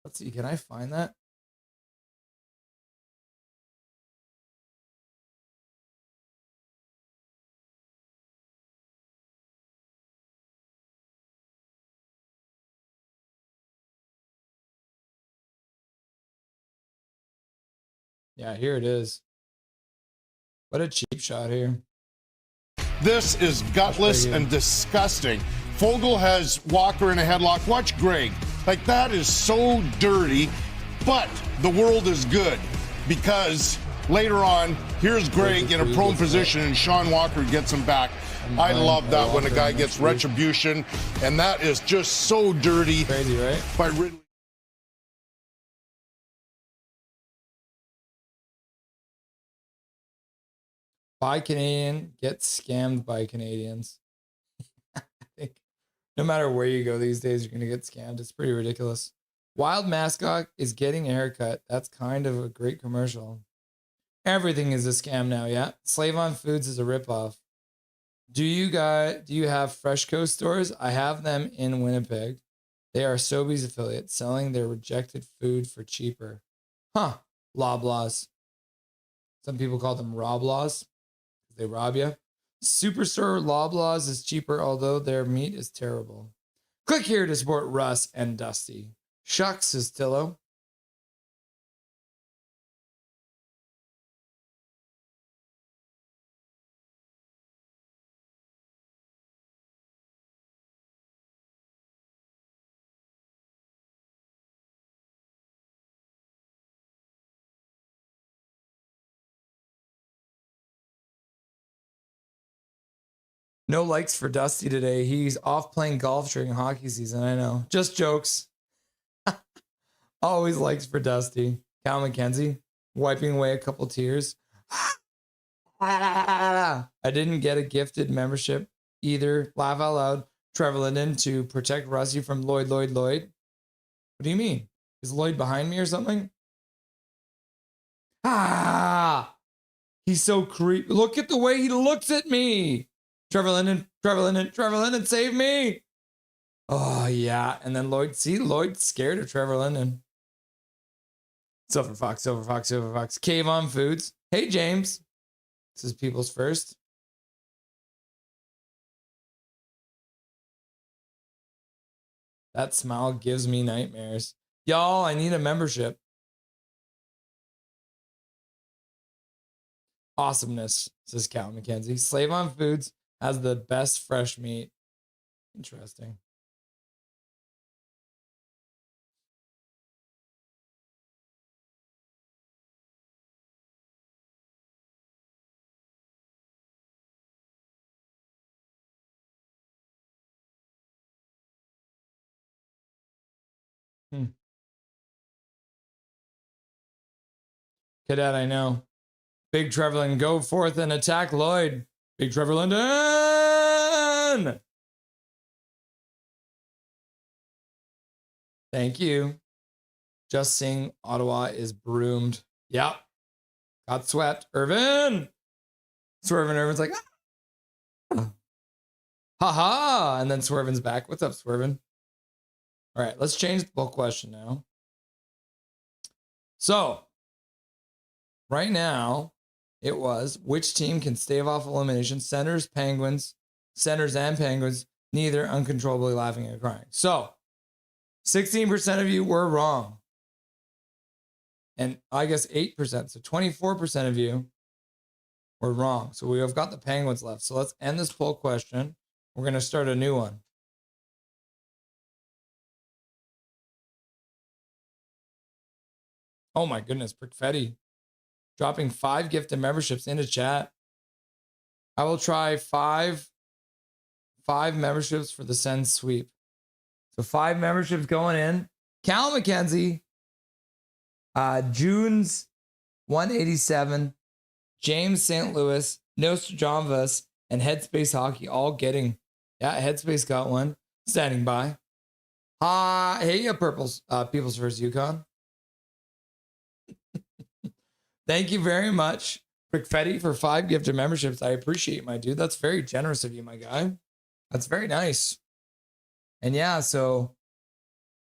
Let's see. Can I find that? Yeah, here it is. What a cheap shot here. This is gutless and disgusting. Fogle has Walker in a headlock. Watch Greg. Like, that is so dirty, but the world is good because later on, here's Greg in a prone position and Sean Walker gets him back. I love that when a guy gets retribution, and that is just so dirty. Crazy, right? By Ridley. Buy Canadian, get scammed by Canadians. I think no matter where you go these days, you're going to get scammed. It's pretty ridiculous. Wild mascot is getting a haircut. That's kind of a great commercial. Everything is a scam now, yeah. Slave on Foods is a ripoff. Do you have Freshco stores? I have them in Winnipeg. They are Sobeys affiliates selling their rejected food for cheaper. Huh. Loblaws. Some people call them Roblaws. They rob you. Superstore Loblaws is cheaper, although their meat is terrible. Click here to support Russ and Dusty. Shucks, says Tillo. No likes for Dusty today. He's off playing golf during hockey season. I know. Just jokes. Always likes for Dusty. Cal McKenzie wiping away a couple tears. I didn't get a gifted membership either. Laugh out loud. Trevor Linden to protect Rusty from Lloyd. What do you mean? Is Lloyd behind me or something? He's so creepy. Look at the way he looks at me. Trevor Linden, save me. Oh, yeah. And then Lloyd's scared of Trevor Linden. Silver Fox. Cave on Foods. Hey, James. This is People's First. That smile gives me nightmares. Y'all, I need a membership. Awesomeness, says Cal McKenzie. Slave on Foods has the best fresh meat. Interesting. Cadet, I know. Big Trevor Linden, go forth and attack Lloyd. Big Trevor Linden. Thank you. Just seeing Ottawa is broomed. Yep. Got swept. Irvin. Swervin Irvin's like, ah. Ha ha. And then Swervin's back. What's up, Swervin? All right, let's change the poll question now. So, right now, it was which team can stave off elimination? Senators, Penguins, Senators and Penguins, neither uncontrollably laughing and crying. So, 16% of you were wrong. And I guess 8%. So 24% of you were wrong. So we have got the Penguins left. So let's end this poll question. We're going to start a new one. Oh my goodness, Perfetti dropping 5 gifted memberships into chat. I will try five memberships for the Send sweep. So 5 memberships going in. Cal McKenzie, June's 187, James St. Louis, Nostradamus, and Headspace Hockey all getting. Yeah, Headspace got one. Standing by. Hey, Purple's People's First Yukon. Thank you very much, Perfetti, for 5 gifted memberships. I appreciate, my dude. That's very generous of you, my guy. That's very nice. And yeah, so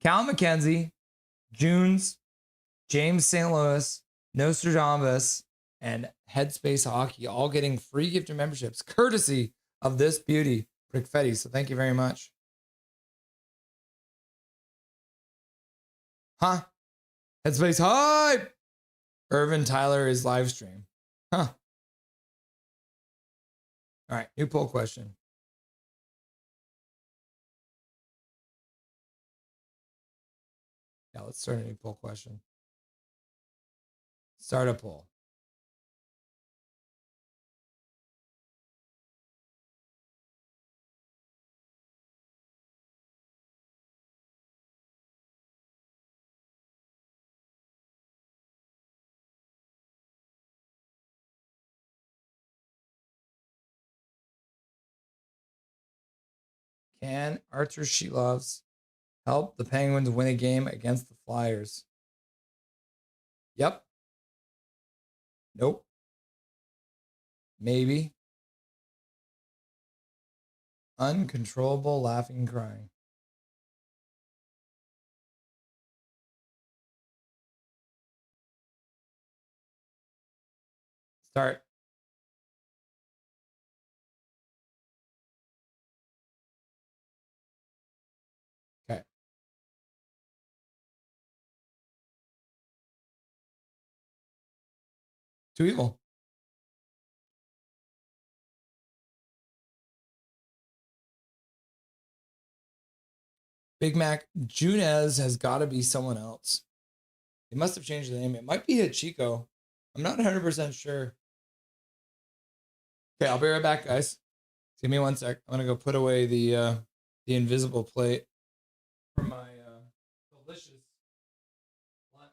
Cal McKenzie, June's, James St. Louis, Nostradamus, and Headspace Hockey all getting free gifted memberships courtesy of this beauty, Perfetti. So thank you very much. Headspace hype. Irvin Tyler is live stream. All right, new poll question. Yeah, let's start a new poll question. Start a poll. Can Arthur Sheelovs help the Penguins win a game against the Flyers? Yep. Nope. Maybe. Uncontrollable laughing and crying. Start. Okay. Too evil. Big Mac Junez has got to be someone else. They must have changed the name. It might be Hachiko. I'm not 100% sure. Okay, I'll be right back, guys. Give me 1 sec. I'm gonna go put away the invisible plate from my delicious lunch.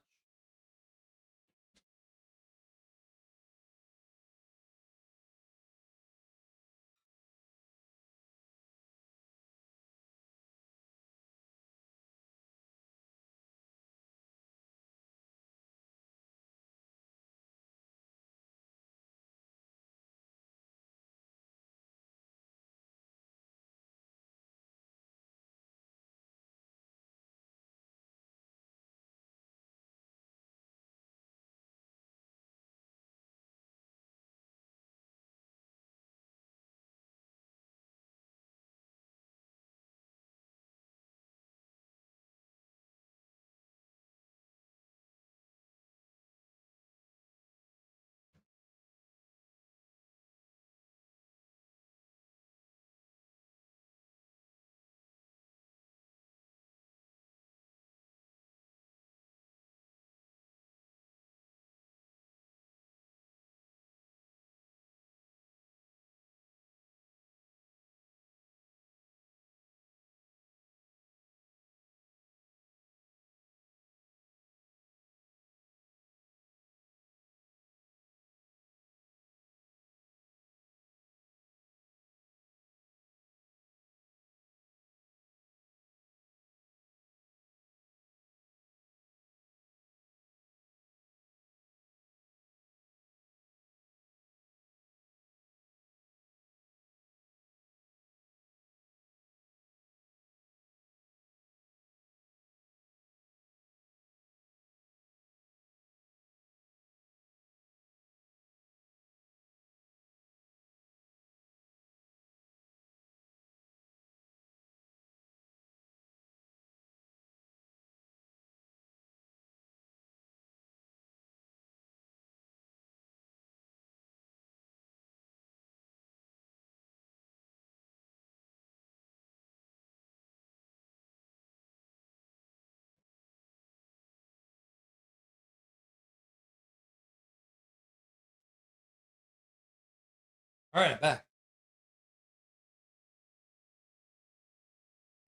All right, back.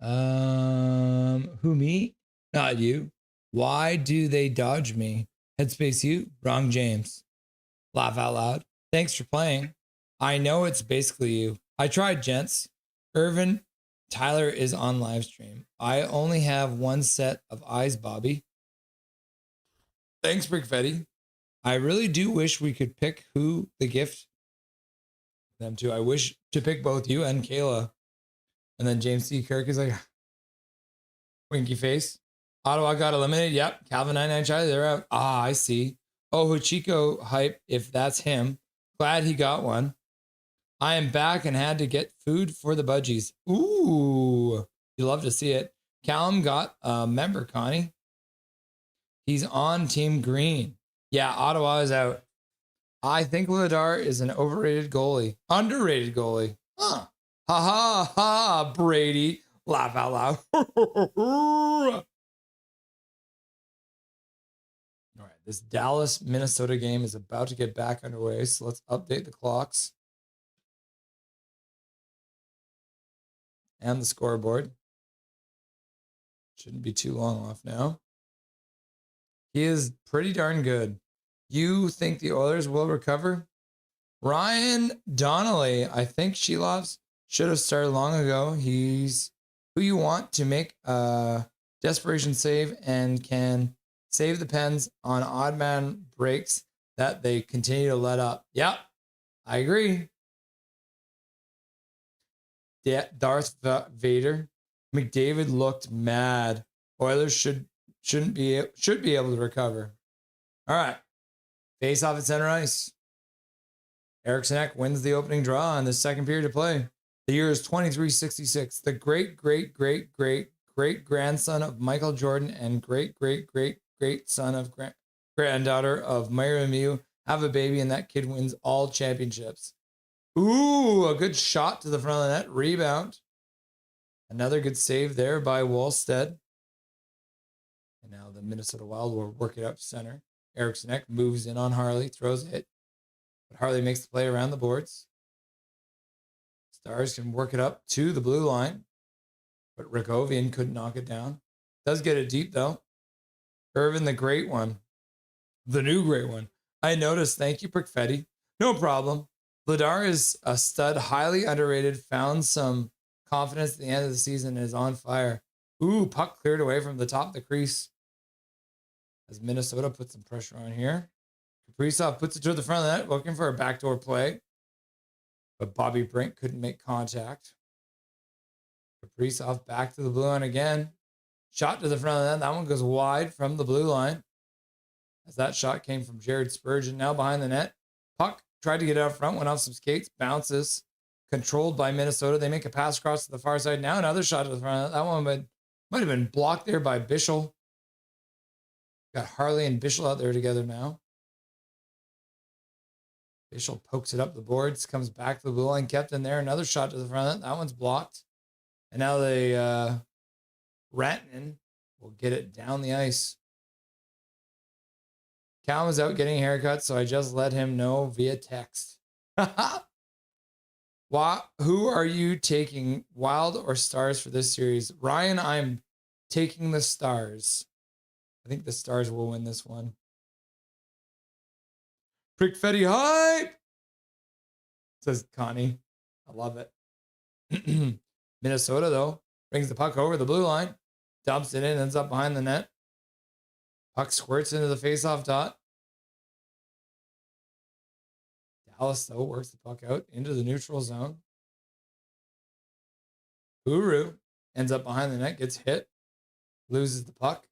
Who, me? Not you. Why do they dodge me? Headspace you? Wrong James. Laugh out loud. Thanks for playing. I know it's basically you. I tried, gents. Irvin, Tyler is on live stream. I only have one set of eyes, Bobby. Thanks, Brickfetti. I really do wish we could pick who the gift them to. I wish to pick both you and Kayla. And then James C. Kirk is like, winky face. Ottawa got eliminated. Yep. Calvin 99 Charlie, they're out. Ah, I see. Oh, Hachiko hype, if that's him. Glad he got one. I am back and had to get food for the budgies. Ooh, you love to see it. Callum got a member, Connie. He's on Team Green. Yeah, Ottawa is out. I think Ladar is an overrated goalie. Underrated goalie. Huh. Ha ha ha, Brady. Laugh out loud. All right, this Dallas-Minnesota game is about to get back underway, so let's update the clocks and the scoreboard. Shouldn't be too long off now. He is pretty darn good. You think the Oilers will recover? Ryan Donnelly, I think Shelovs should have started long ago. He's who you want to make a desperation save and can save the Pens on odd man breaks that they continue to let up. Yep, I agree. Darth Vader. McDavid looked mad. Oilers should be able to recover. All right. Face off at center ice. Eriksson Ek wins the opening draw in the second period of play. The year is 2366. The great grandson of Michael Jordan and great son of granddaughter of Myra Lemieux have a baby, and that kid wins all championships. Ooh, a good shot to the front of the net. Rebound. Another good save there by Wallstead. And now the Minnesota Wild will work it up center. Eriksson Ek moves in on Harley, throws it. But Harley makes the play around the boards. Stars can work it up to the blue line. But Rakovian couldn't knock it down. Does get it deep, though. Irvin, the great one. The new great one. I noticed. Thank you, Prickfetti. No problem. Vladar is a stud, highly underrated, found some confidence at the end of the season and is on fire. Ooh, puck cleared away from the top of the crease. As Minnesota puts some pressure on here. Kaprizov puts it to the front of the net, looking for a backdoor play. But Bobby Brink couldn't make contact. Kaprizov back to the blue line again. Shot to the front of the net. That one goes wide from the blue line. As that shot came from Jared Spurgeon. Now behind the net. Puck tried to get out front, went off some skates, bounces. Controlled by Minnesota. They make a pass across to the far side. Now another shot to the front of the net. That one might have been blocked there by Bischel. Got Harley and Bischel out there together now. Bischel pokes it up the boards, comes back to the blue line, kept in there. Another shot to the front of it. That one's blocked. And now Rantanen will get it down the ice. Cal was out getting a haircut, so I just let him know via text. Who are you taking, Wild or Stars, for this series? Ryan, I'm taking the Stars. I think the Stars will win this one. Prickfetti hype, says Connie. I love it. Minnesota, though, brings the puck over the blue line, dumps it in, ends up behind the net. Puck squirts into the faceoff dot. Dallas, though, works the puck out into the neutral zone. Uru ends up behind the net, gets hit, loses the puck.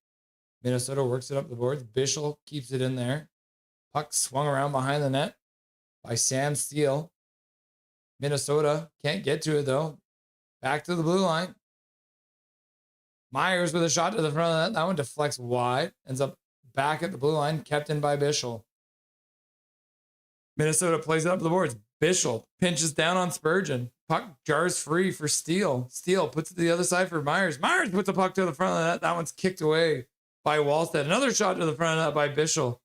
Minnesota works it up the boards. Bischel keeps it in there. Puck swung around behind the net by Sam Steele. Minnesota can't get to it, though. Back to the blue line. Myers with a shot to the front of the net. That one deflects wide. Ends up back at the blue line, kept in by Bischel. Minnesota plays it up the boards. Bischel pinches down on Spurgeon. Puck jars free for Steele. Steele puts it to the other side for Myers. Myers puts the puck to the front of the net. That one's kicked away by Wallstead. Another shot to the front of the net by Bischel.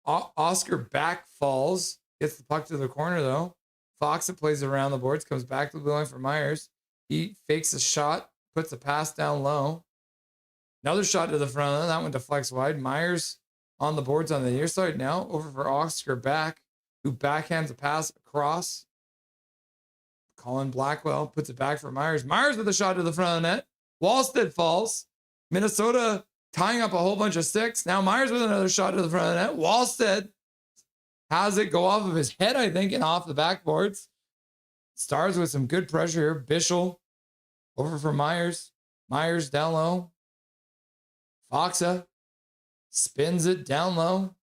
Oscar back falls. Gets the puck to the corner, though. Fox that plays around the boards comes back to the blue line for Myers. He fakes a shot, puts a pass down low. Another shot to the front. That one deflects wide. Myers on the boards on the near side now. Over for Oscar back, who backhands a pass across. Colin Blackwell puts it back for Myers. Myers with a shot to the front of the net. Wallstead falls. Minnesota tying up a whole bunch of sticks. Now Myers with another shot to the front of the net. Wallstead has it go off of his head, I think, and off the backboards. Stars with some good pressure here. Bischel over for Myers. Myers down low. Foxa spins it down low.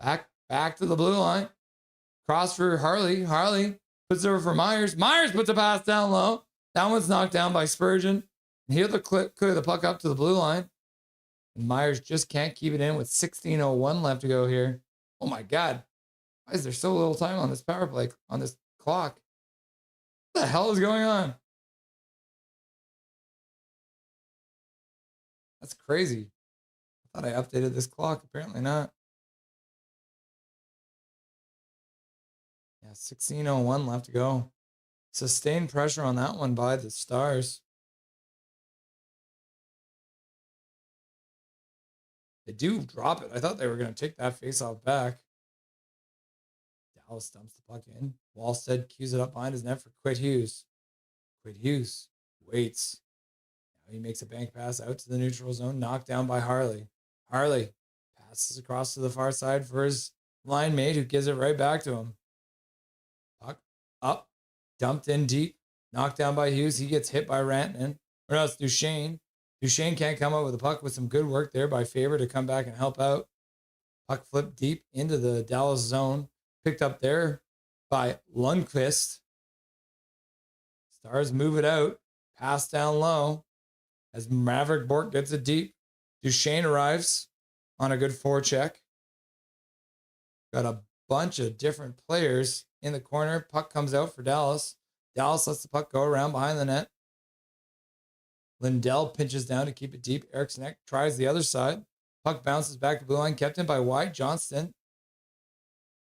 Back to the blue line. Cross for Harley. Harley puts it over for Myers. Myers puts a pass down low. That one's knocked down by Spurgeon. And he'll clear the puck up to the blue line. And Myers just can't keep it in with 16:01 left to go here. Oh my God. Why is there so little time on this power play, on this clock? What the hell is going on? That's crazy. I thought I updated this clock. Apparently not. Yeah, 16:01 left to go. Sustained pressure on that one by the Stars. They do drop it. I thought they were going to take that faceoff back. Dallas dumps the puck in. Wallstead cues it up behind his net for Quit Hughes. Quit Hughes waits. Now he makes a bank pass out to the neutral zone, knocked down by Harley. Harley passes across to the far side for his line mate, who gives it right back to him. Puck up, dumped in deep, knocked down by Hughes. He gets hit by Rantanen. Or else Duchesne. Duchesne can't come up with a puck with some good work there by Faber to come back and help out. Puck flipped deep into the Dallas zone. Picked up there by Lundqvist. Stars move it out. Pass down low. As Maverick Bork gets it deep. Duchesne arrives on a good forecheck. Got a bunch of different players in the corner. Puck comes out for Dallas. Dallas lets the puck go around behind the net. Lindell pinches down to keep it deep. Eriksson tries the other side. Puck bounces back to blue line, kept in by White. Johnston.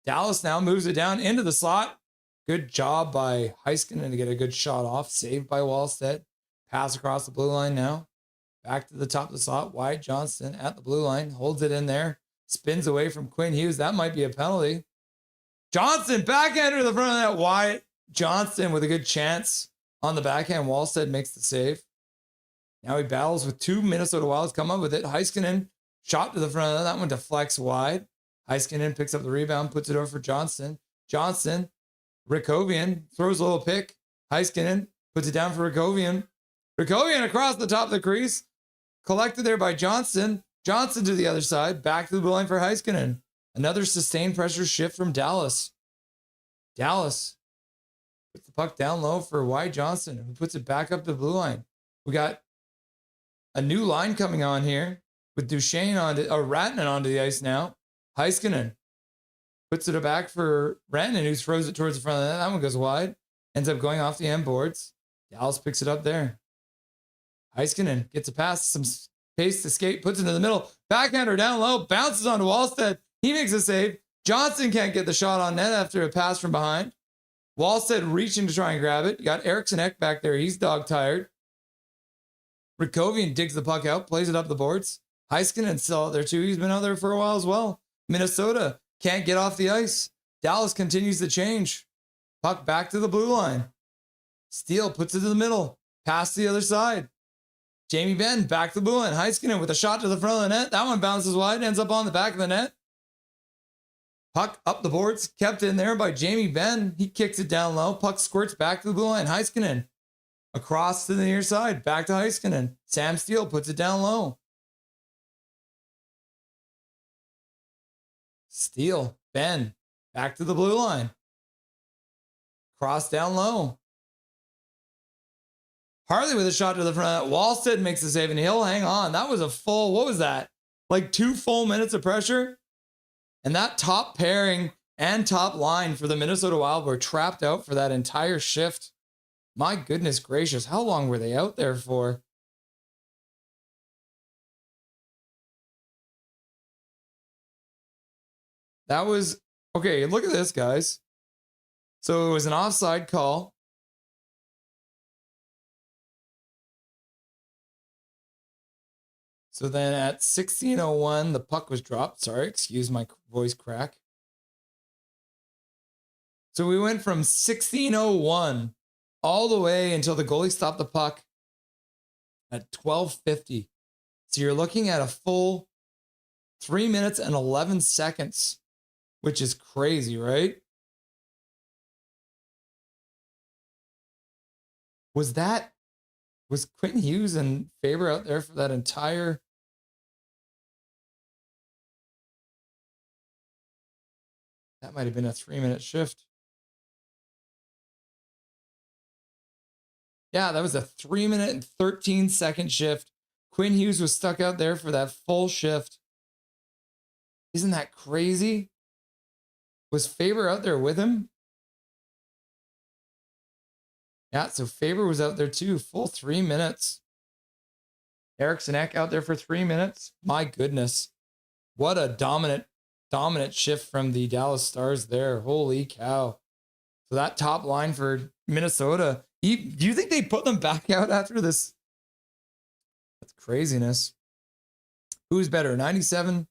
Dallas now moves it down into the slot. Good job by Heiskanen to get a good shot off. Saved by Wallstead. Pass across the blue line now. Back to the top of the slot. White. Johnston at the blue line. Holds it in there. Spins away from Quinn Hughes. That might be a penalty. Johnston backhander to the front of that. White. Johnston with a good chance on the backhand. Wallstead makes the save. Now he battles with two Minnesota Wilds. Come up with it. Heiskanen shot to the front of that one. Deflects wide. Heiskanen picks up the rebound. Puts it over for Johnston. Johnston. Rikovian throws a little pick. Heiskanen puts it down for Rikovian. Rikovian across the top of the crease. Collected there by Johnston. Johnston to the other side. Back to the blue line for Heiskanen. Another sustained pressure shift from Dallas. Dallas puts the puck down low for Wyatt Johnston, who puts it back up to the blue line. We got a new line coming on here with Duchesne Rantanen onto the ice now. Heiskanen puts it back for Rantanen, who throws it towards the front of the net. That one goes wide. Ends up going off the end boards. Dallas picks it up there. Heiskanen gets a pass, some pace to skate, puts it in the middle. Backhander down low, bounces onto Wallstead. He makes a save. Johnson can't get the shot on net after a pass from behind. Wallstead reaching to try and grab it. You got Eriksson back there. He's dog tired. Rikovian digs the puck out, plays it up the boards. Heiskanen still out there too. He's been out there for a while as well. Minnesota can't get off the ice. Dallas continues to change. Puck back to the blue line. Steele puts it to the middle. Pass to the other side. Jamie Benn back to the blue line. Heiskanen with a shot to the front of the net. That one bounces wide, ends up on the back of the net. Puck up the boards, kept in there by Jamie Benn. He kicks it down low. Puck squirts back to the blue line. Heiskanen across to the near side. Back to Heiskanen. Sam Steele puts it down low. Steele, Ben, back to the blue line. Cross down low. Harley with a shot to the front. Wallstead makes the save and he'll hang on. That was a full, what was that? Like 2 full minutes of pressure? And that top pairing and top line for the Minnesota Wild were trapped out for that entire shift. My goodness gracious, how long were they out there for? That was okay. Look at this, guys. So it was an offside call. So then at 16:01, the puck was dropped. Sorry, excuse my voice crack. So we went from 16:01 all the way until the goalie stopped the puck at 12:50. So you're looking at a full 3 minutes and 11 seconds, which is crazy, right? Was Quentin Hughes and Faber out there for that entire? That might have been a 3-minute shift. Yeah, that was a 3-minute and 13-second shift. Quinn Hughes was stuck out there for that full shift. Isn't that crazy? Was Faber out there with him? Yeah, so Faber was out there too, full 3 minutes. Eriksson Ek out there for 3 minutes. My goodness. What a dominant shift from the Dallas Stars there. Holy cow. So that top line for Minnesota, do you think they put them back out after this? That's craziness. Who's better, 97?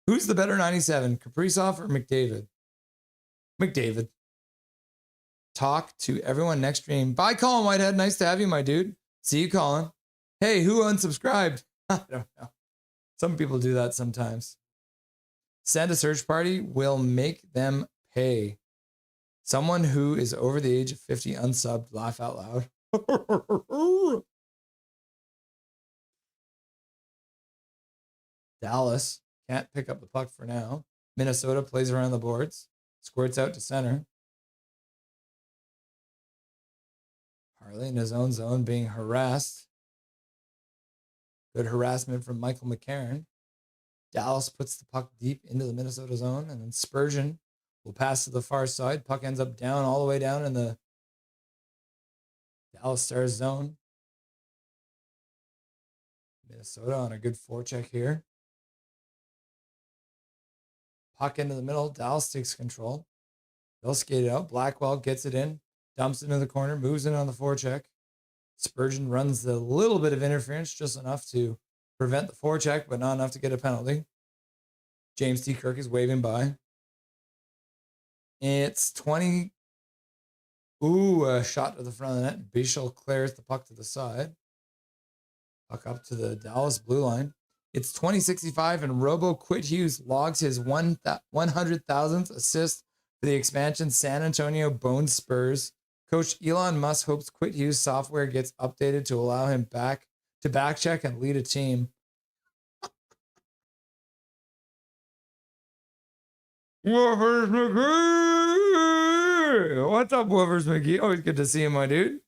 Who's the better 97, Kaprizov or McDavid? McDavid. Talk to everyone next stream. Bye, Colin Whitehead. Nice to have you, my dude. See you, Colin. Hey, who unsubscribed? I don't know. Some people do that sometimes. Send a search party. Will make them pay. Someone who is over the age of 50 unsubbed. Laugh out loud. Dallas can't pick up the puck for now. Minnesota plays around the boards. Squirts out to center. Harley in his own zone being harassed. Good harassment from Michael McCarron. Dallas puts the puck deep into the Minnesota zone, and then Spurgeon will pass to the far side. Puck ends up down all the way down in the Dallas Stars zone. Minnesota on a good forecheck here. Puck into the middle. Dallas takes control. They'll skate it out. Blackwell gets it in. Dumps it into the corner. Moves in on the forecheck. Spurgeon runs the little bit of interference, just enough to prevent the forecheck, but not enough to get a penalty. James T. Kirk is waving by. It's 20. Ooh, a shot to the front of the net. Bichel clears the puck to the side. Puck up to the Dallas blue line. It's 2065, and Robo Quit Hughes logs his 100,000th assist for the expansion San Antonio Bone Spurs. Coach Elon Musk hopes Quit Hughes software gets updated to allow him back check and lead a team. Woofers McGee! What's up, Woofers McGee? Always good to see you, my dude.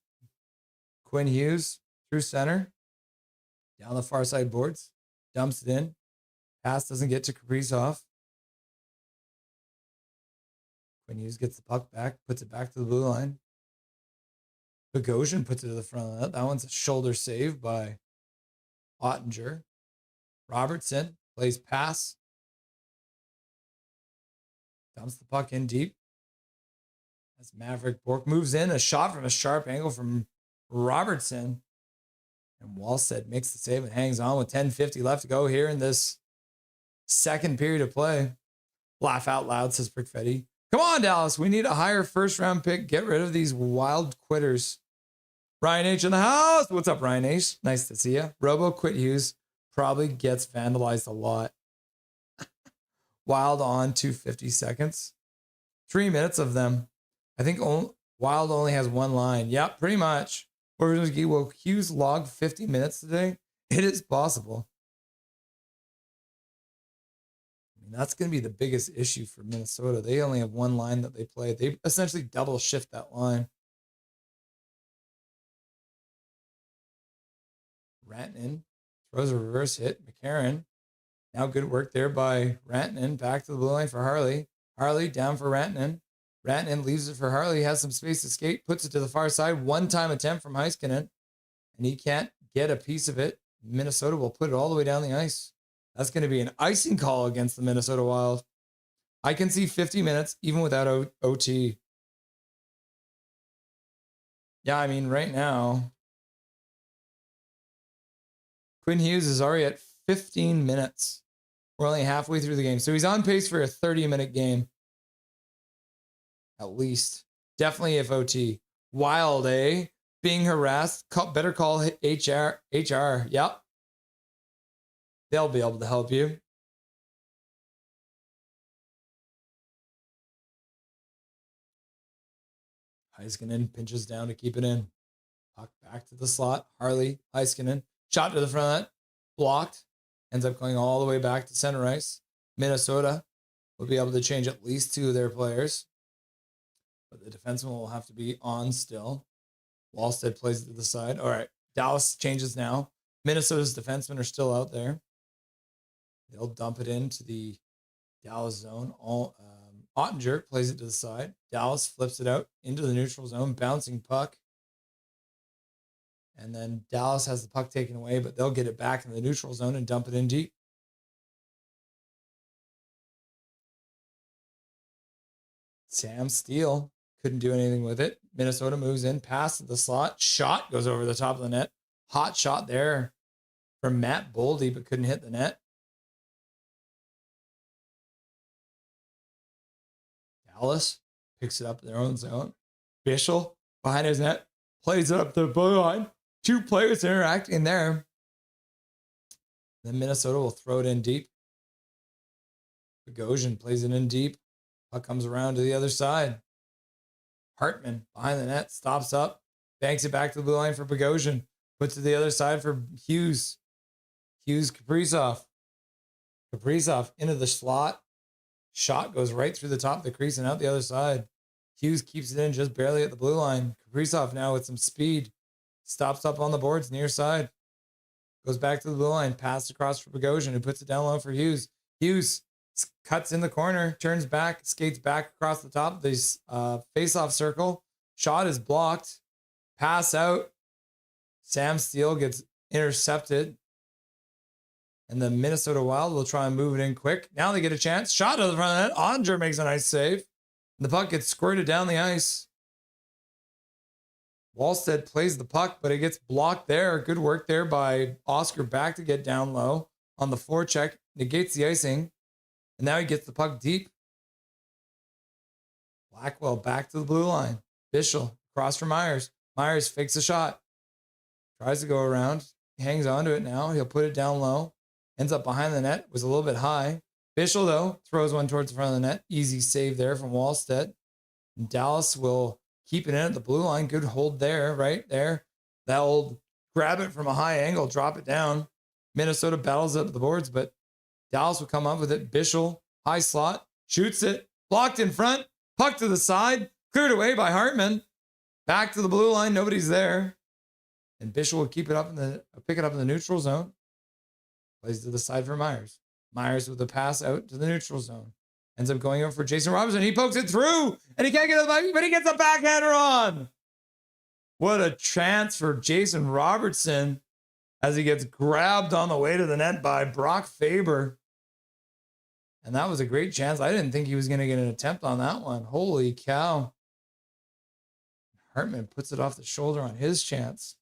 Quinn Hughes through center. Down the far side boards. Dumps it in. Pass doesn't get to Kaprizov. Quinn Hughes gets the puck back, puts it back to the blue line. Bogosian puts it to the front of the net. That one's a shoulder save by Ottinger. Robertson plays pass. Dumps the puck in deep. As Maverick Bork moves in. A shot from a sharp angle from Robertson. And Wallstead makes the save and hangs on with 10:50 left to go here in this second period of play. Laugh out loud, says Brickfetti. Come on, Dallas. We need a higher first-round pick. Get rid of these wild quitters. Ryan H. in the house. What's up, Ryan H.? Nice to see you. Robo Quit Hughes probably gets vandalized a lot. Wild on 250 seconds. 3 minutes of them. I think Wild only has one line. Yep, pretty much. Will Hughes log 50 minutes today? It is possible. I mean, that's going to be the biggest issue for Minnesota. They only have one line that they play. They essentially double shift that line. Rantanen throws a reverse hit. McCarron. Now good work there by Rantanen. Back to the blue line for Harley. Harley down for Rantanen. Rantanen leaves it for Harley. Has some space to skate. Puts it to the far side. One-time attempt from Heiskanen. And he can't get a piece of it. Minnesota will put it all the way down the ice. That's going to be an icing call against the Minnesota Wild. I can see 50 minutes even without OT. Yeah, I mean, right now, Quinn Hughes is already at 15 minutes. We're only halfway through the game. So he's on pace for a 30-minute game. At least. Definitely if OT. Wild, eh? Being harassed. Better call HR. Yep. They'll be able to help you. Heiskanen pinches down to keep it in. Puck back to the slot. Harley, Heiskanen. Shot to the front of that. Blocked. Ends up going all the way back to center ice. Minnesota will be able to change at least 2 of their players. But the defenseman will have to be on still. Wallstead plays it to the side. All right. Dallas changes now. Minnesota's defensemen are still out there. They'll dump it into the Dallas zone. Ottinger plays it to the side. Dallas flips it out into the neutral zone. Bouncing puck. And then Dallas has the puck taken away, but they'll get it back in the neutral zone and dump it in deep. Sam Steele couldn't do anything with it. Minnesota moves in, past the slot. Shot goes over the top of the net. Hot shot there from Matt Boldy, but couldn't hit the net. Dallas picks it up in their own zone. Bischel behind his net, plays it up the blue line. 2 players interacting there. Then Minnesota will throw it in deep. Bogosian plays it in deep. Puck comes around to the other side. Hartman behind the net, stops up, banks it back to the blue line for Bogosian. Puts it to the other side for Hughes. Kaprizov into the slot. Shot goes right through the top of the crease and out the other side. Hughes keeps it in just barely at the blue line. Kaprizov now with some speed. Stops up on the boards near side. Goes back to the blue line. Pass across for Bogosian, who puts it down low for Hughes. Hughes cuts in the corner, turns back, skates back across the top of this face-off circle. Shot is blocked. Pass out. Sam Steele gets intercepted. And the Minnesota Wild will try and move it in quick. Now they get a chance. Shot to the front of the net. Ottinger makes a nice save. The puck gets squirted down the ice. Wallstead plays the puck, but it gets blocked there. Good work there by Oscar back to get down low on the forecheck. Negates the icing. And now he gets the puck deep. Blackwell back to the blue line. Bischel across for Myers. Myers fakes a shot. Tries to go around. He hangs on to it now. He'll put it down low. Ends up behind the net. Was a little bit high. Bischel, though, throws one towards the front of the net. Easy save there from Wallstead. And Dallas will keep it in at the blue line. Good hold there, right there. They'll grab it from a high angle, drop it down. Minnesota battles up the boards, but Dallas will come up with it. Bischel, high slot, shoots it. Blocked in front. Puck to the side. Cleared away by Hartman. Back to the blue line. Nobody's there. And Bischel will pick it up in the neutral zone. Plays to the side for Myers. Myers with a pass out to the neutral zone. Ends up going over for Jason Robertson. He pokes it through, and he can't get it, but he gets a backhander on. What a chance for Jason Robertson as he gets grabbed on the way to the net by Brock Faber. And that was a great chance. I didn't think he was going to get an attempt on that one. Holy cow. Hartman puts it off the shoulder on his chance.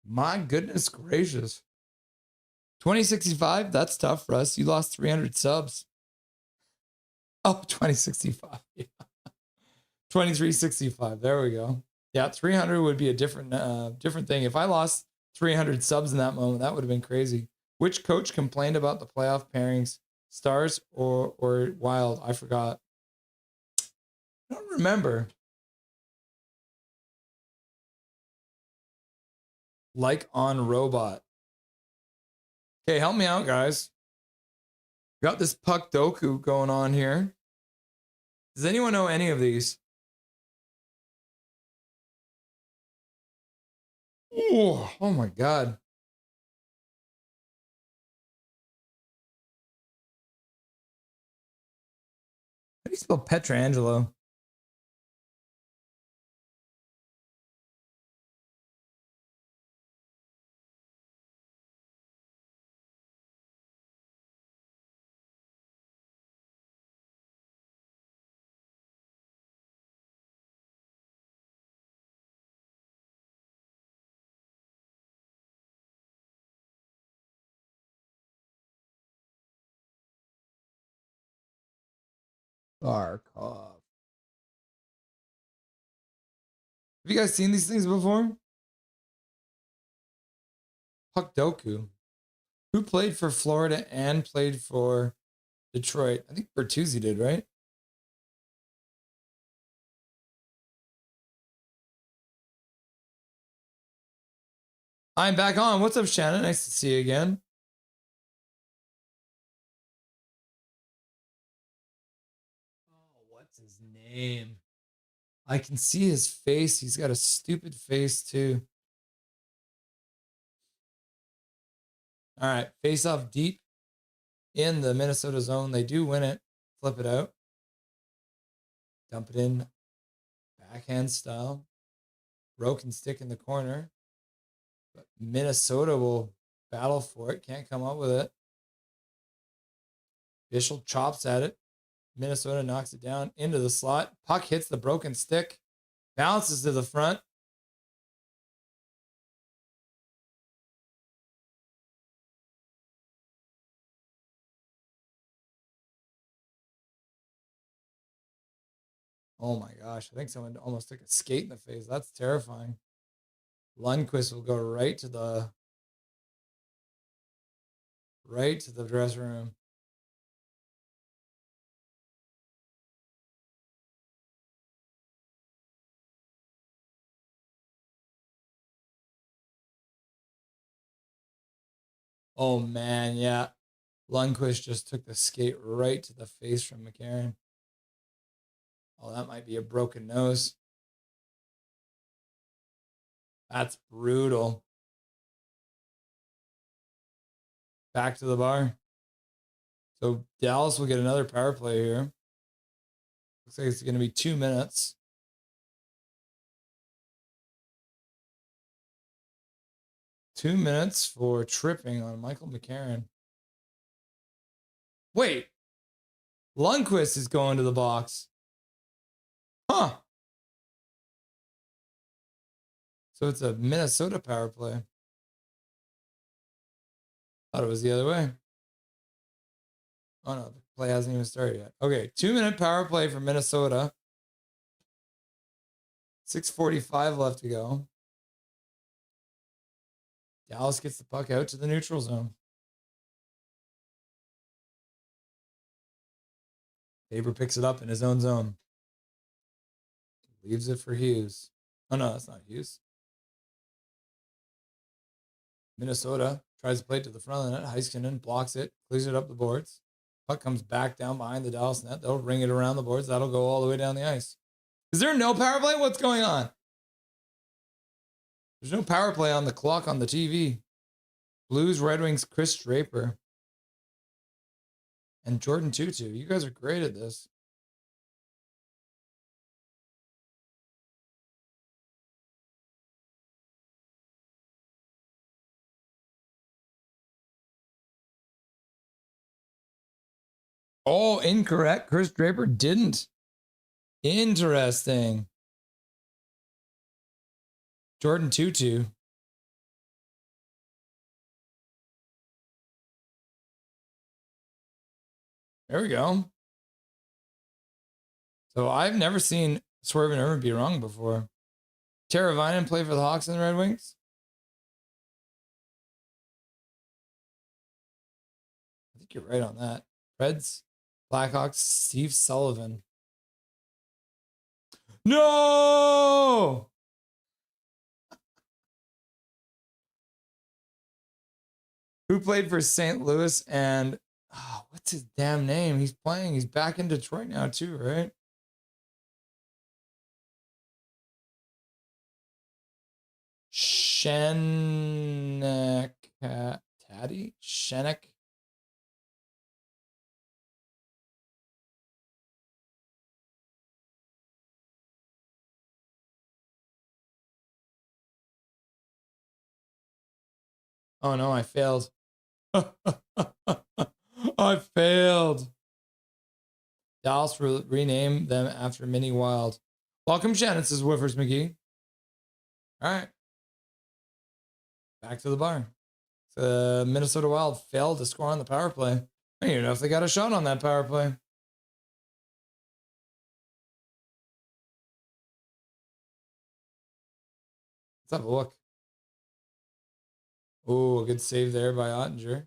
My goodness gracious. 2065, that's tough, Russ. You lost 300 subs. Oh, 2065. Yeah. 2365. There we go. Yeah, 300 would be a different thing. If I lost 300 subs in that moment, that would have been crazy. Which coach complained about the playoff pairings? Stars or Wild? I forgot. I don't remember. Like on Robot. Okay, help me out, guys. Got this puck doku going on here. Does anyone know any of these? Oh my God. How do you spell Petrangelo? Barkov. Have you guys seen these things before? Puck Doku. Who played for Florida and played for Detroit? I think Bertuzzi did, right? I'm back on. What's up, Shannon? Nice to see you again. Oh, what's his name? I can see his face. He's got a stupid face, too. All right. Face off deep in the Minnesota zone. They do win it. Flip it out. Dump it in. Backhand style. Broken stick in the corner. But Minnesota will battle for it. Can't come up with it. Bischel chops at it. Minnesota knocks it down into the slot. Puck hits the broken stick. Bounces to the front. Oh my gosh. I think someone almost took a skate in the face. That's terrifying. Lundqvist will go right to the dressing room. Oh man, yeah. Lundqvist just took the skate right to the face from McCarron. Oh, that might be a broken nose. That's brutal. Back to the bar. So Dallas will get another power play here. Looks like it's going to be 2 minutes. Two minutes for tripping on Michael McCarron. Wait. Lundqvist is going to the box. Huh. So it's a Minnesota power play. Thought it was the other way. Oh no, the play hasn't even started yet. Okay, 2-minute power play for Minnesota. 6:45 left to go. Dallas gets the puck out to the neutral zone. Faber picks it up in his own zone. Leaves it for Hughes. Oh no, that's not Hughes. Minnesota tries to play it to the front of the net. Heiskanen blocks it, clears it up the boards. Puck comes back down behind the Dallas net. They'll ring it around the boards. That'll go all the way down the ice. Is there no power play? What's going on? There's no power play on the clock on the TV. Blues, Red Wings, Chris Draper. And Jordan Tutu. You guys are great at this. Oh, incorrect. Chris Draper didn't. Interesting. Jordan Tutu. There we go. So I've never seen Swerve ever be wrong before. Teravainen play for the Hawks and the Red Wings? I think you're right on that. Reds, Blackhawks, Steve Sullivan. No! Who played for St. Louis and what's his damn name? He's playing. He's back in Detroit now too, right? Shenek Taddy? Shenek? Oh no, I failed. I failed. Dallas will rename them after Minnie Wild. Welcome, Shannon, says Woofers McGee. All right. Back to the bar. The Minnesota Wild failed to score on the power play. I don't even know if they got a shot on that power play. Let's have a look. Oh, a good save there by Ottinger.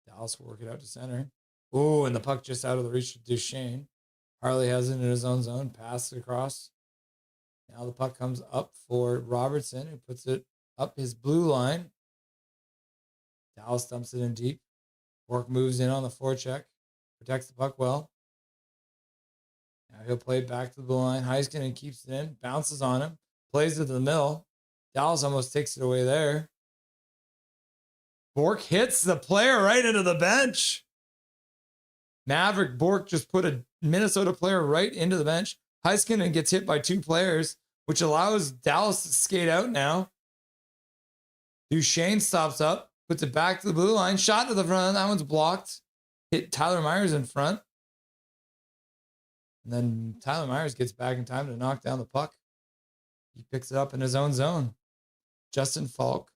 Dallas will work it out to center. Oh, and the puck just out of the reach of Duchesne. Harley has it in his own zone. Pass it across. Now the puck comes up for Robertson, who puts it up his blue line. Dallas dumps it in deep. Bork moves in on the forecheck. Protects the puck well. Now he'll play it back to the blue line. Heiskanen keeps it in. Bounces on him. Plays it to the middle. Dallas almost takes it away there. Bork hits the player right into the bench. Maverick Bork just put a Minnesota player right into the bench. Heiskanen gets hit by two players, which allows Dallas to skate out now. Duchesne stops up, puts it back to the blue line. Shot to the front. That one's blocked. Hit Tyler Myers in front. And then Tyler Myers gets back in time to knock down the puck. He picks it up in his own zone. Justin Falk,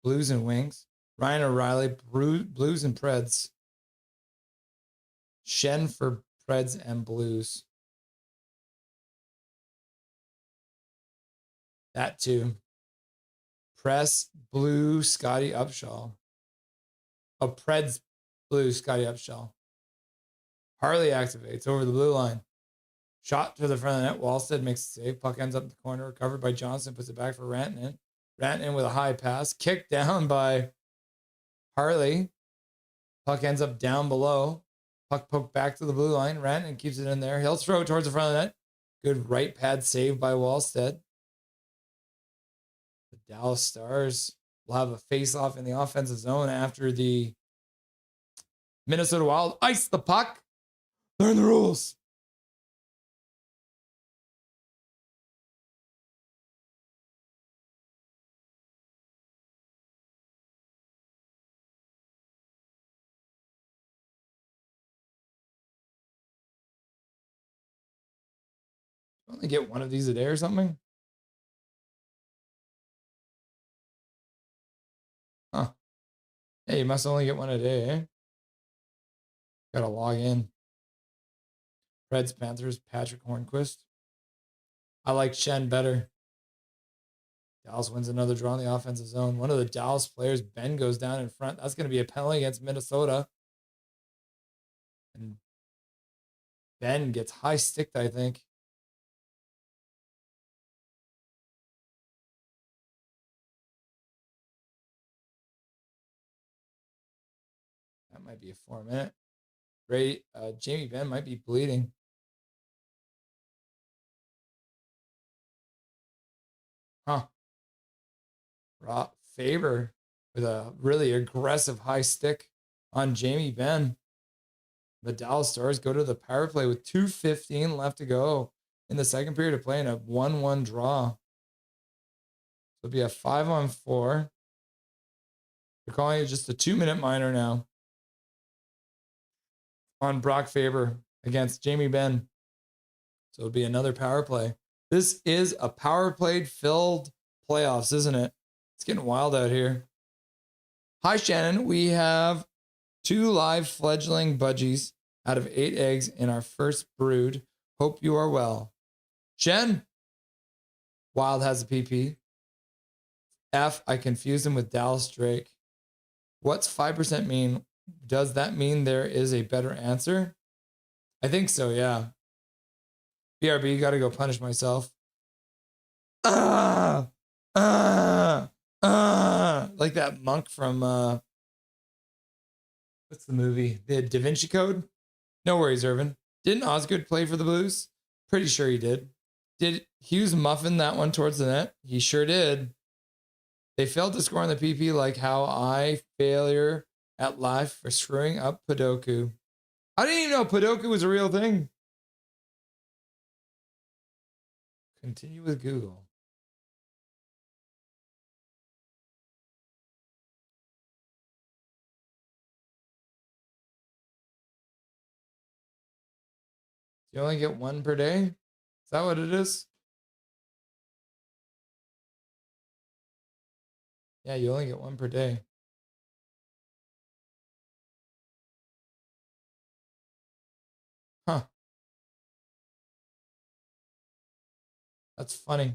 Blues and Wings. Ryan O'Reilly, Blues and Preds. Shen for Preds and Blues. That too. Press, Blue, Scotty Upshaw. Oh, Preds, Blue, Scotty Upshaw. Harley activates over the blue line. Shot to the front of the net. Wallstead makes a save. Puck ends up in the corner. Recovered by Johnson. Puts it back for Rantanen. Rantanen with a high pass. Kicked down by Harley. Puck ends up down below. Puck poked back to the blue line. Rantanen keeps it in there. He'll throw it towards the front of the net. Good right pad save by Wallstead. The Dallas Stars will have a face-off in the offensive zone after the Minnesota Wild ice the puck. Learn the rules. Only get one of these a day or something? Huh. Hey, you must only get one a day, eh? Gotta log in. Reds, Panthers, Patrick Hornquist. I like Shen better. Dallas wins another draw in the offensive zone. One of the Dallas players, Ben, goes down in front. That's going to be a penalty against Minnesota. And Ben gets high sticked, I think. That might be a 4-minute. Great. Jamie Benn might be bleeding. Huh. Faber with a really aggressive high stick on Jamie Benn. The Dallas Stars go to the power play with 2:15 left to go in the second period of play in a 1-1 draw. So it'll be a 5-on-4. They're calling it just a 2-minute minor now on Brock Faber against Jamie Benn. So it'll be another power play. This is a power play filled playoffs, isn't it? It's getting wild out here. Hi, Shannon. We have 2 live fledgling budgies out of 8 eggs in our first brood. Hope you are well. Jen. Wild has a PP. F, I confused him with Dallas Drake. What's 5% mean? Does that mean there is a better answer? I think so, yeah. BRB, gotta go punish myself. Like that monk from what's the movie? The Da Vinci Code? No worries, Irvin. Didn't Osgood play for the Blues? Pretty sure he did. Did Hughes muffin that one towards the net? He sure did. They failed to score on the PP like how I failure at life for screwing up Padoku. I didn't even know Padoku was a real thing. Continue with Google. You only get 1 per day? Is that what it is? Yeah, you only get 1 per day. Huh. That's funny.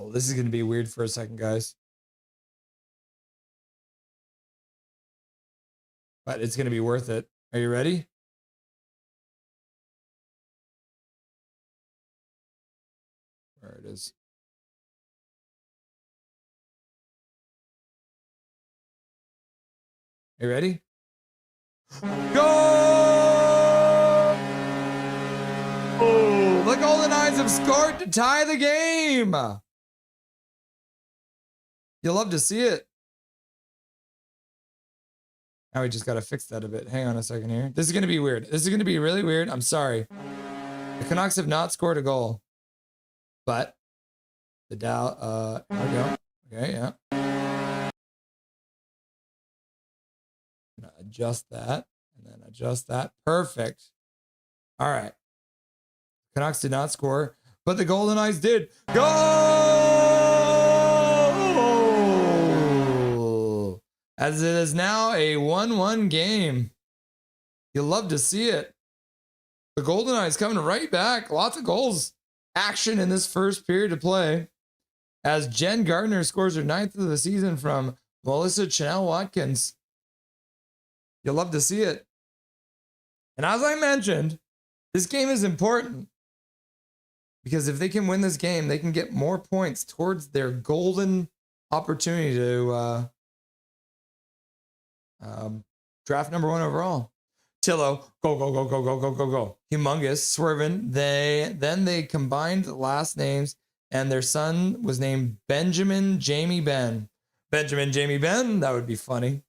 Oh, this is going to be weird for a second, guys. But it's going to be worth it. Are you ready? There it is. You ready? Go! Oh, the Golden Knights have scored to tie the game. You'll love to see it. Now we just got to fix that a bit. Hang on a second here. This is going to be weird. This is going to be really weird. I'm sorry. The Canucks have not scored a goal. But the there we go. Okay, yeah. Adjust that and then adjust that. Perfect. All right. Canucks did not score, but the Golden Knights did. Go! As it is now a 1-1 game. You'll love to see it. The Golden Knights coming right back. Lots of goals action in this first period of play. As Jen Gardner scores her 9th of the season from Melissa Chanel Watkins. You'll love to see it. And as I mentioned, this game is important because if they can win this game, they can get more points towards their golden opportunity to draft number 1 overall. Tillo, go, go, go, go, go, go, go, go. Humongous, swerving. Then they combined last names, and their son was named Benjamin Jamie Ben. Benjamin Jamie Ben, that would be funny.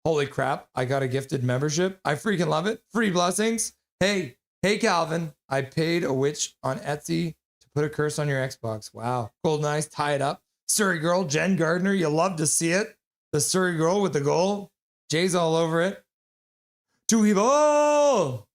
Holy crap, I got a gifted membership. I freaking love it. Free blessings. Hey, Calvin, I paid a witch on Etsy to put a curse on your Xbox. Wow. Golden Eyes, tie it up. Surrey girl, Jen Gardner, you love to see it. The Surrey girl with the goal. Jay's all over it. Too evil.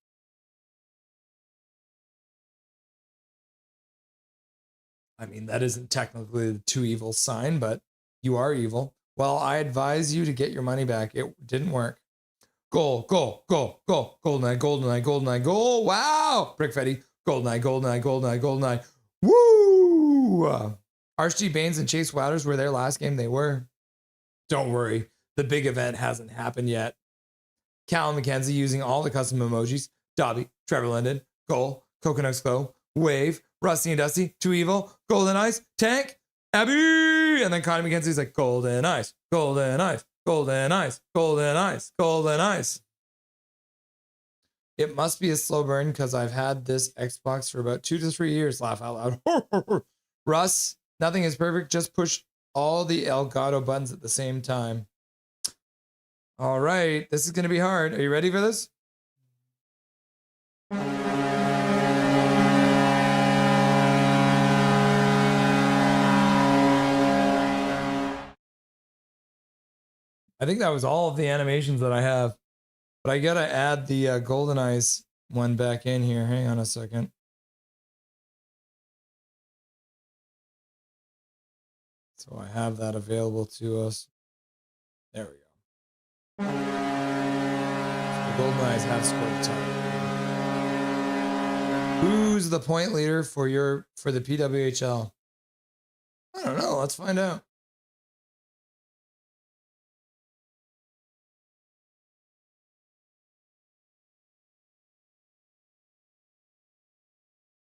I mean, that isn't technically the too evil sign, but you are evil. Well, I advise you to get your money back. It didn't work. Goal, goal, goal, goal. Goldeneye, Goldeneye, Goldeneye, goal. Wow. Brickfetti. Goldeneye, Goldeneye, Goldeneye, Goldeneye. Woo! Archie Baines and Chase Wouters were there last game. They were. Don't worry. The big event hasn't happened yet. Callum McKenzie using all the custom emojis. Dobby, Trevor Linden, goal, Coconuts Glow, wave, Rusty and Dusty, Too Evil, Golden Eyes, Tank, Abby, and then Connie McKenzie's like, Golden Eyes, Golden Eyes, Golden Eyes, Golden Eyes, Golden Eyes. It must be a slow burn because I've had this Xbox for about 2 to 3 years. Laugh out loud. Russ, nothing is perfect. Just push all the Elgato buttons at the same time. All right, this is going to be hard. Are you ready for this? I think that was all of the animations that I have, but I got to add the Golden Eyes one back in here. Hang on a second. So I have that available to us. There we go. So the Golden Eyes have scored a ton. Who's the point leader for the PWHL? I don't know. Let's find out.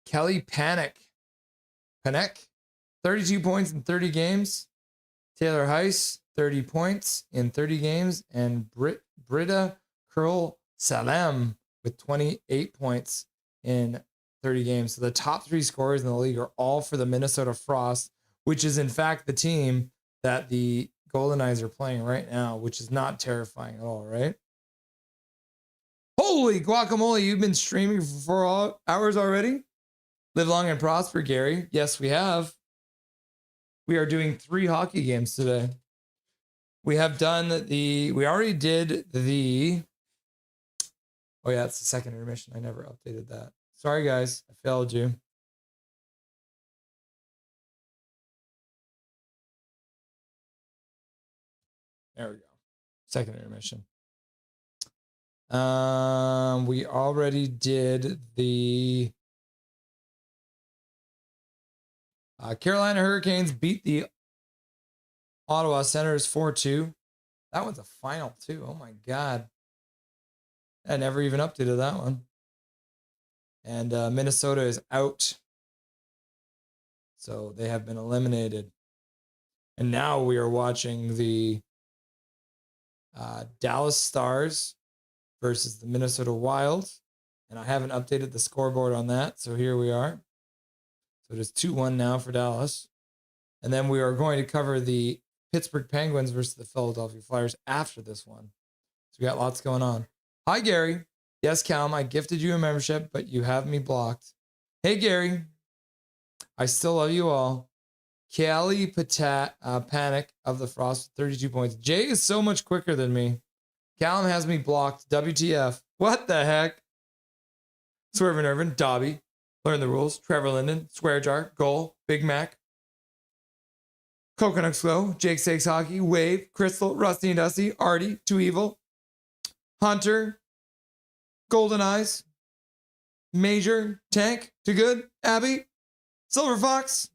Kelly Panek, 32 points in 30 games. Taylor Heiss, 30 points in 30 games. And Britta Curl Salem with 28 points in 30 games. So the top 3 scorers in the league are all for the Minnesota Frost, which is in fact the team that the Golden Eyes are playing right now, which is not terrifying at all, right? Holy guacamole, you've been streaming for 4 hours already? Live long and prosper, Gary. Yes, we have. We are doing 3 hockey games today. We already did the, oh yeah, it's the second intermission. I never updated that. Sorry, guys. I failed you. There we go. Second intermission. We already did the Carolina Hurricanes beat the Ottawa Senators 4-2. That one's a final too. Oh my God. I never even updated that one. And Minnesota is out. So they have been eliminated. And now we are watching the Dallas Stars versus the Minnesota Wild. And I haven't updated the scoreboard on that. So here we are. So it is 2-1 now for Dallas. And then we are going to cover the Pittsburgh Penguins versus the Philadelphia Flyers after this one. So we got lots going on. Hi, Gary. Yes, Callum, I gifted you a membership, but you have me blocked. Hey, Gary. I still love you all. Kelly Panic of the Frost, 32 points. Jay is so much quicker than me. Callum has me blocked. WTF. What the heck? Swervin Irvin, Dobby, Learn the Rules, Trevor Linden, Square Jar, Goal, Big Mac, Coconut Slow, Jake Sakes Hockey, Wave, Crystal, Rusty and Dusty, Artie, Too Evil, Hunter, Golden Eyes, Major, Tank, Too Good, Abby, Silver Fox.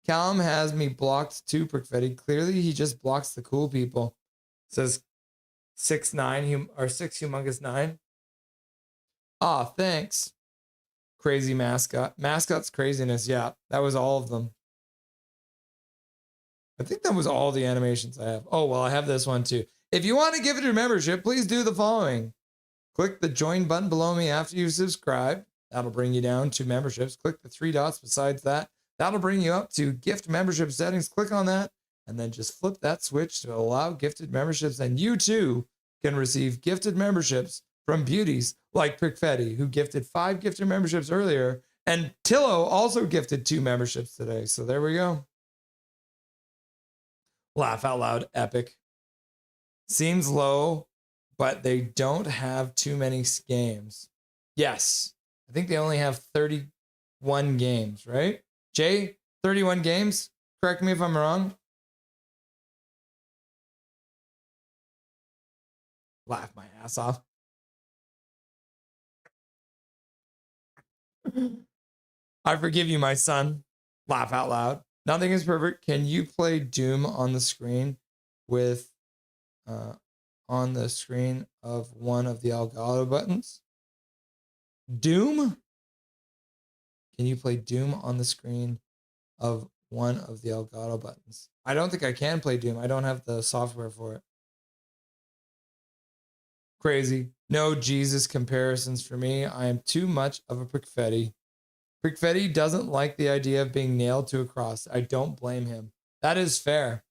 Callum has me blocked too, Prickfetti. Clearly, he just blocks the cool people. Says 6'9", or 6 Humongous 9. Aw, thanks. Crazy mascot. Mascot's craziness. Yeah, that was all of them. I think that was all the animations I have. Oh, well, I have this one too. If you want to give it your membership, please do the following. Click the join button below me after you subscribe. That'll bring you down to memberships. Click the 3 dots besides that. That'll bring you up to gift membership settings. Click on that and then just flip that switch to allow gifted memberships. And you too can receive gifted memberships from beauties like Prickfetti, who gifted 5 gifted memberships earlier. And Tillo also gifted 2 memberships today. So there we go. Laugh out loud, epic. Seems low, but they don't have too many games. Yes, I think they only have 31 games, right? Jay, 31 games? Correct me if I'm wrong. Laugh my ass off. I forgive you, my son. Laugh out loud. Nothing is perfect. Can you play Doom on the screen with on the screen of one of the Elgato buttons? Doom? Can you play Doom on the screen of one of the Elgato buttons? I don't think I can play Doom. I don't have the software for it. Crazy. No Jesus comparisons for me. I am too much of a Prickfetti. Prickfetti doesn't like the idea of being nailed to a cross. I don't blame him. That is fair.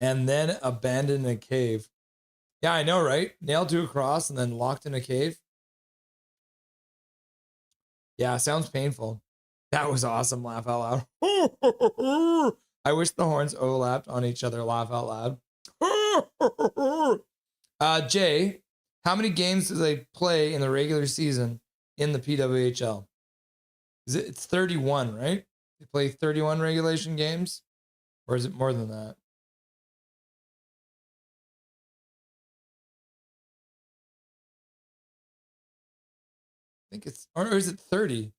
And then abandoned in a cave. Yeah, I know, right? Nailed to a cross and then locked in a cave. Yeah, sounds painful. That was awesome. Laugh out loud. I wish the horns overlapped on each other. Laugh out loud. Jay, how many games do they play in the regular season in the PWHL? It's 31, right? They play 31 regulation games? Or is it more than that? I think it's, or is it 30?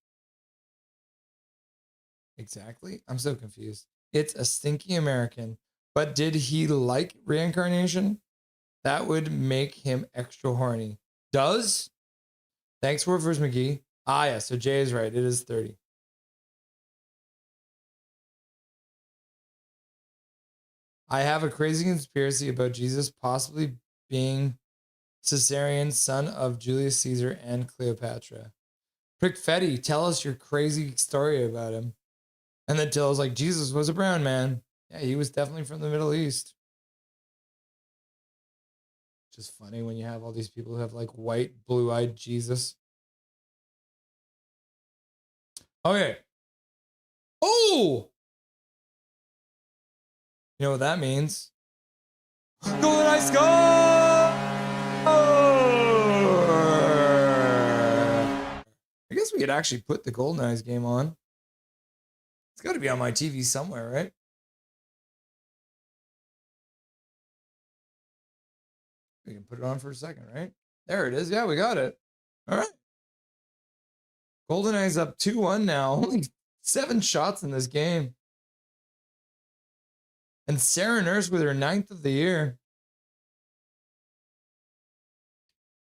Exactly. I'm so confused. It's a stinky American. But did he like reincarnation? That would make him extra horny. Does? Thanks, Warfers McGee. Ah, yeah, so Jay is right. It is 30. I have a crazy conspiracy about Jesus possibly being Caesarion, son of Julius Caesar and Cleopatra. Prickfetti, tell us your crazy story about him. And then Till's like, Jesus was a brown man. Yeah, he was definitely from the Middle East. Just funny when you have all these people who have like white, blue-eyed Jesus. Okay. Oh! You know what that means? Golden Eye Score! I guess we could actually put the Golden Eyes game on. It's got to be on my TV somewhere, right? We can put it on for a second, right? There it is. Yeah, we got it. All right. GoldenEye's up 2-1 now. Only 7 shots in this game. And Sarah Nurse with her 9th of the year.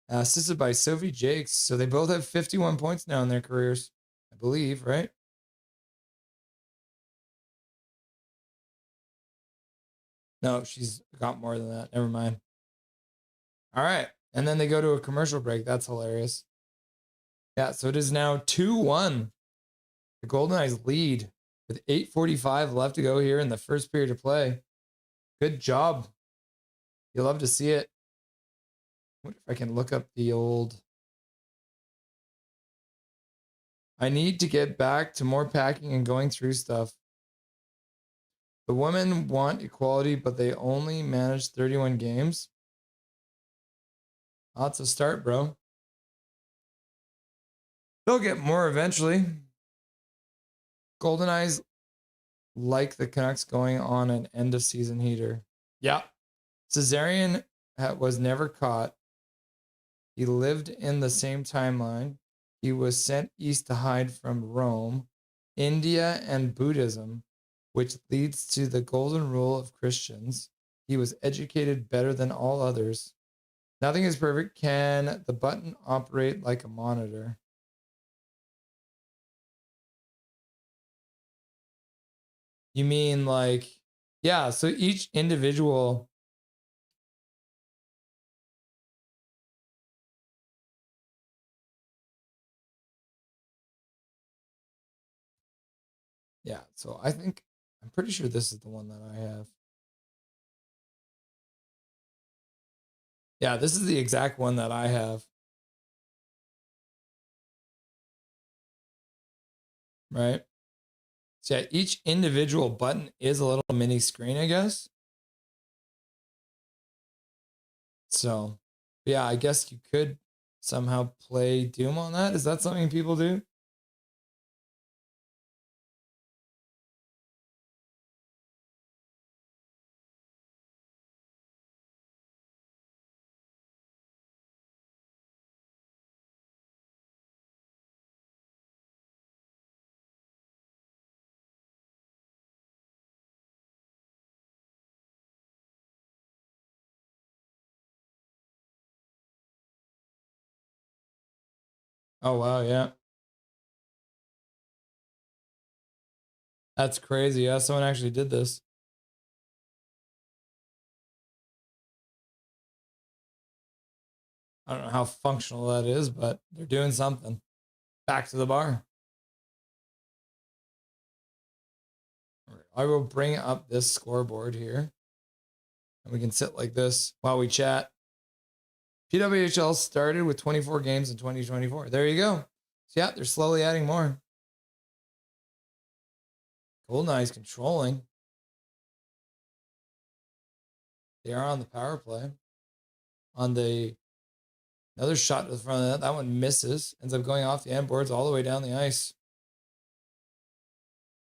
Assisted by Sophie Jakes. So they both have 51 points now in their careers, I believe, right? No, she's got more than that. Never mind. All right. And then they go to a commercial break. That's hilarious. Yeah, so it is now 2-1. The Golden Knights lead with 8:45 left to go here in the first period of play. Good job. You'll love to see it. I wonder if I can look up the old... I need to get back to more packing and going through stuff. The women want equality, but they only managed 31 games. Lots of start, bro. They'll get more eventually. GoldenEyes like the Canucks going on an end of season heater. Yeah. Caesarian was never caught. He lived in the same timeline. He was sent east to hide from Rome, India, and Buddhism, which leads to the golden rule of Christians. He was educated better than all others. Nothing is perfect. Can the button operate like a monitor? You mean like, yeah, so each individual yeah, so I'm pretty sure this is the one that I have. Yeah, this is the exact one that I have. Right? So yeah, each individual button is a little mini screen, I guess. So, yeah, I guess you could somehow play Doom on that. Is that something people do? Oh, wow, yeah. That's crazy. Yeah, someone actually did this. I don't know how functional that is, but they're doing something. Back to the bar. I will bring up this scoreboard here. And we can sit like this while we chat. PWHL started with 24 games in 2024. There you go. So yeah, they're slowly adding more. GoldenEye's controlling. They are on the power play. On the another shot to the front of that. That one misses. Ends up going off the end boards all the way down the ice.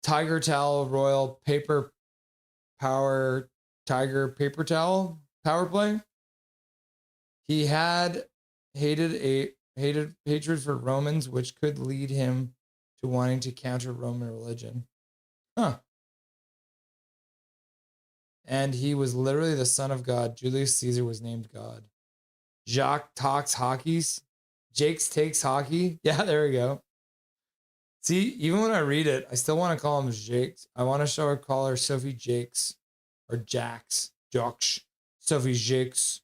Tiger Towel Royal Paper Power Tiger Paper Towel power play. He had hatred for Romans, which could lead him to wanting to counter Roman religion. Huh. And he was literally the son of God. Julius Caesar was named God. Jacques talks hockeys. Jakes takes hockey. Yeah, there we go. See, even when I read it, I still want to call him Jakes. I want to call her Sophie Jakes or Jax. Josh. Sophie Jakes.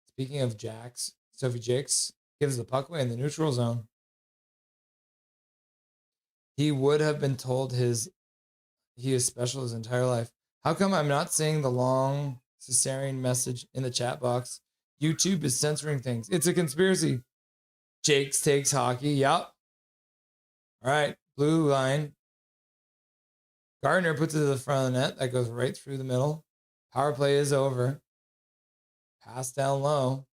Speaking of Jax, Sophie Jakes gives the puck away in the neutral zone. He would have been told he is special his entire life. How come I'm not seeing the long cesarean message in the chat box? YouTube is censoring things. It's a conspiracy. Jakes takes hockey. Yep. All right. Blue line. Gardner puts it to the front of the net. That goes right through the middle. Power play is over. Pass down low.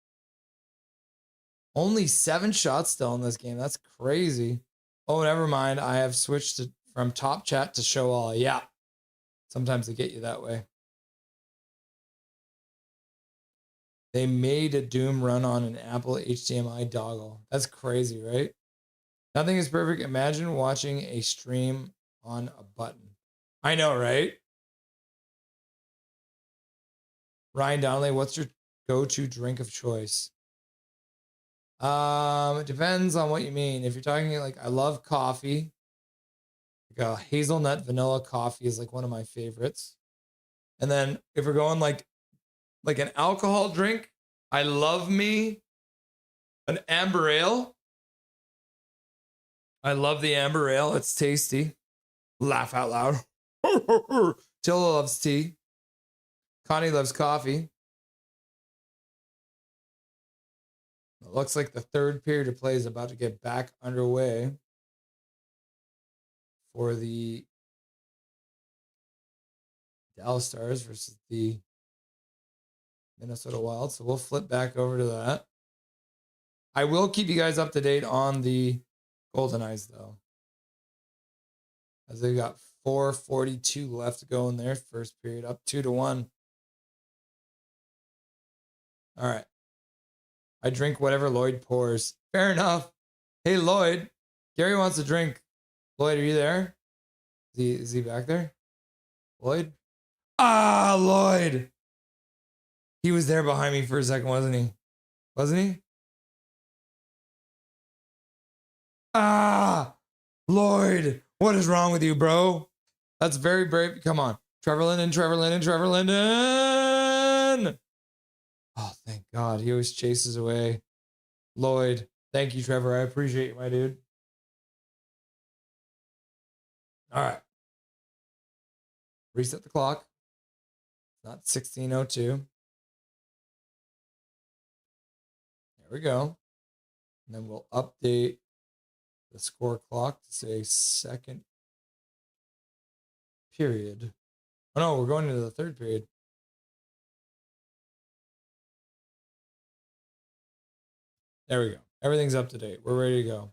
Only 7 shots still in this game. That's crazy. Oh, never mind. I have switched from top chat to show all. Yeah. Sometimes they get you that way. They made a Doom run on an Apple HDMI dongle. That's crazy, right? Nothing is perfect. Imagine watching a stream on a button. I know, right? Ryan Donnelly, what's your go-to drink of choice? It depends on what you mean. If you're talking like, I love coffee. Like a hazelnut vanilla coffee is like one of my favorites. And then if we're going like an alcohol drink, I love me an amber ale. I love the amber ale. It's tasty. Laugh out loud. Tilla loves tea. Connie loves coffee. It looks like the third period of play is about to get back underway for the Dallas Stars versus the Minnesota Wild. So we'll flip back over to that. I will keep you guys up to date on the Golden Eyes, though, as they got 4:42 left to go in their first period, up 2-1. All right. I drink whatever Lloyd pours. Fair enough. Hey, Lloyd. Gary wants a drink. Lloyd, are you there? Is he back there? Lloyd? Ah, Lloyd. He was there behind me for a second, wasn't he? Wasn't he? Ah, Lloyd. What is wrong with you, bro? That's very brave. Come on. Trevor Linden. Oh, thank God. He always chases away Lloyd. Thank you, Trevor. I appreciate you, my dude. All right. Reset the clock. Not 16:02. There we go. And then we'll update the score clock to say second period. Oh, no, we're going into the third period. There we go. Everything's up to date. We're ready to go.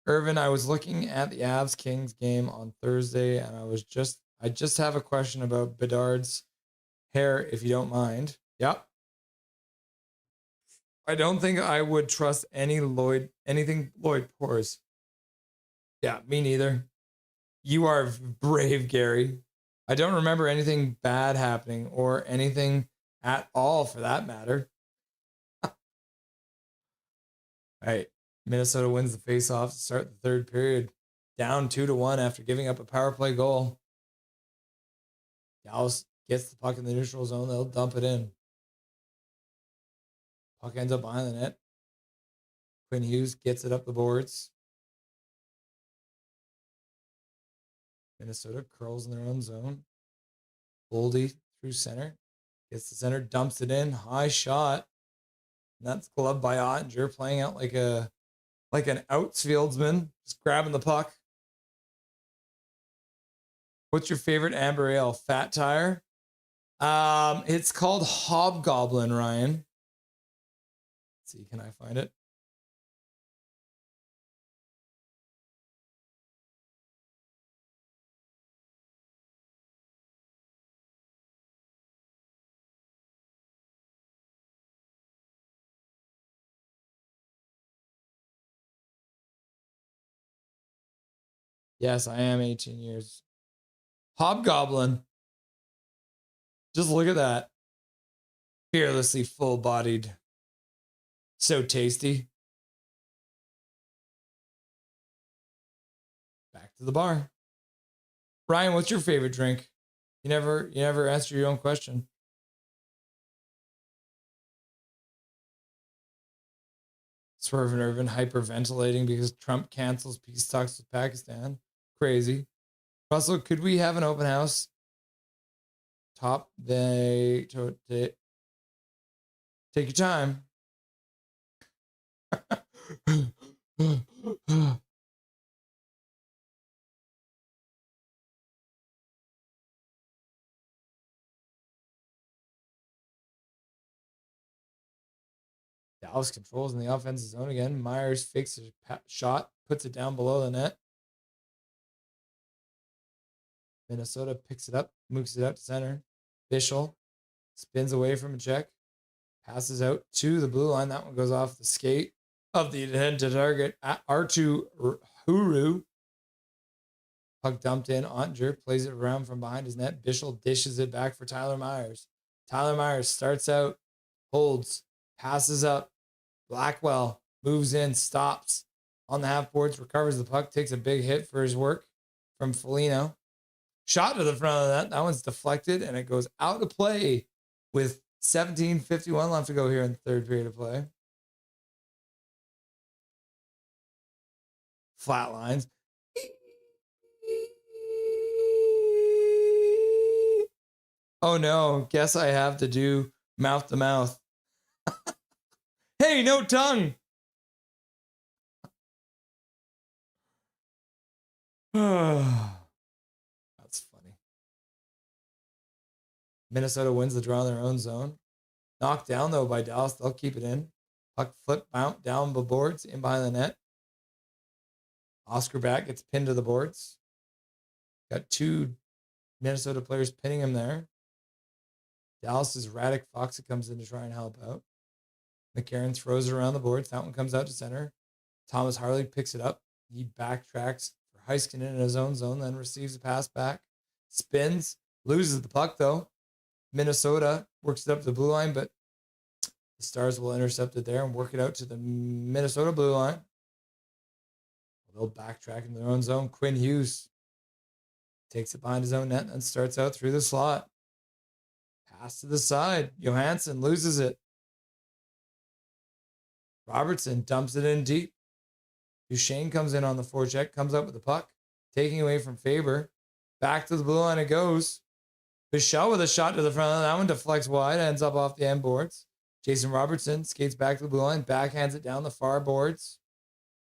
Irvin, I was looking at the Avs Kings game on Thursday, and I just have a question about Bedard's hair, if you don't mind. Yep. I don't think I would trust anything Lloyd pours. Yeah, me neither. You are brave, Gary. I don't remember anything bad happening or anything at all for that matter. All right. Minnesota wins the faceoff to start the third period, down 2-1 after giving up a power play goal. Dallas gets the puck in the neutral zone. They'll dump it in. Puck ends up behind the net. Quinn Hughes gets it up the boards. Minnesota curls in their own zone. Boldy through center. Gets the center, dumps it in. High shot. And that's gloved by Ottinger, playing out like an outfieldsman, just grabbing the puck. What's your favorite amber ale? Fat Tire? It's called Hobgoblin, Ryan. Let's see, can I find it? Yes, I am 18 years. Hobgoblin. Just look at that. Fearlessly full-bodied. So tasty. Back to the bar. Ryan, what's your favorite drink? You never answered your own question. Swerve and Irvin hyperventilating because Trump cancels peace talks with Pakistan. Crazy. Russell, could we have an open house? Take your time. Dallas controls in the offensive zone again. Myers fakes a shot, puts it down below the net. Minnesota picks it up, moves it out to center. Bischel spins away from a check. Passes out to the blue line. That one goes off the skate of the head to target. R2 Huru. Puck dumped in. Ottinger plays it around from behind his net. Bischel dishes it back for Tyler Myers. Tyler Myers starts out, holds, passes up. Blackwell moves in, stops on the half boards, recovers the puck, takes a big hit for his work from Foligno. Shot to the front of that. That one's deflected, and it goes out of play with 17:51 left to go here in the third period of play. Flat lines. Oh no, guess I have to do mouth to mouth. Hey, no tongue. That's funny. Minnesota wins the draw in their own zone. Knocked down though by Dallas. They'll keep it in. Puck flip bounce down the boards in behind the net. Oscar back gets pinned to the boards. Got two Minnesota players pinning him there. Dallas's Radek Fox comes in to try and help out. McCarron throws it around the boards. That one comes out to center. Thomas Harley picks it up. He backtracks for Heiskanen in his own zone, then receives a pass back. Spins, loses the puck though. Minnesota works it up to the blue line, but the Stars will intercept it there and work it out to the Minnesota blue line. They'll backtrack in their own zone. Quinn Hughes takes it behind his own net and starts out through the slot. Pass to the side. Johansson loses it. Robertson dumps it in deep. Duchesne comes in on the forecheck, comes up with the puck, taking away from Faber. Back to the blue line it goes. Bichelle with a shot to the front. That one deflects wide, ends up off the end boards. Jason Robertson skates back to the blue line, backhands it down the far boards.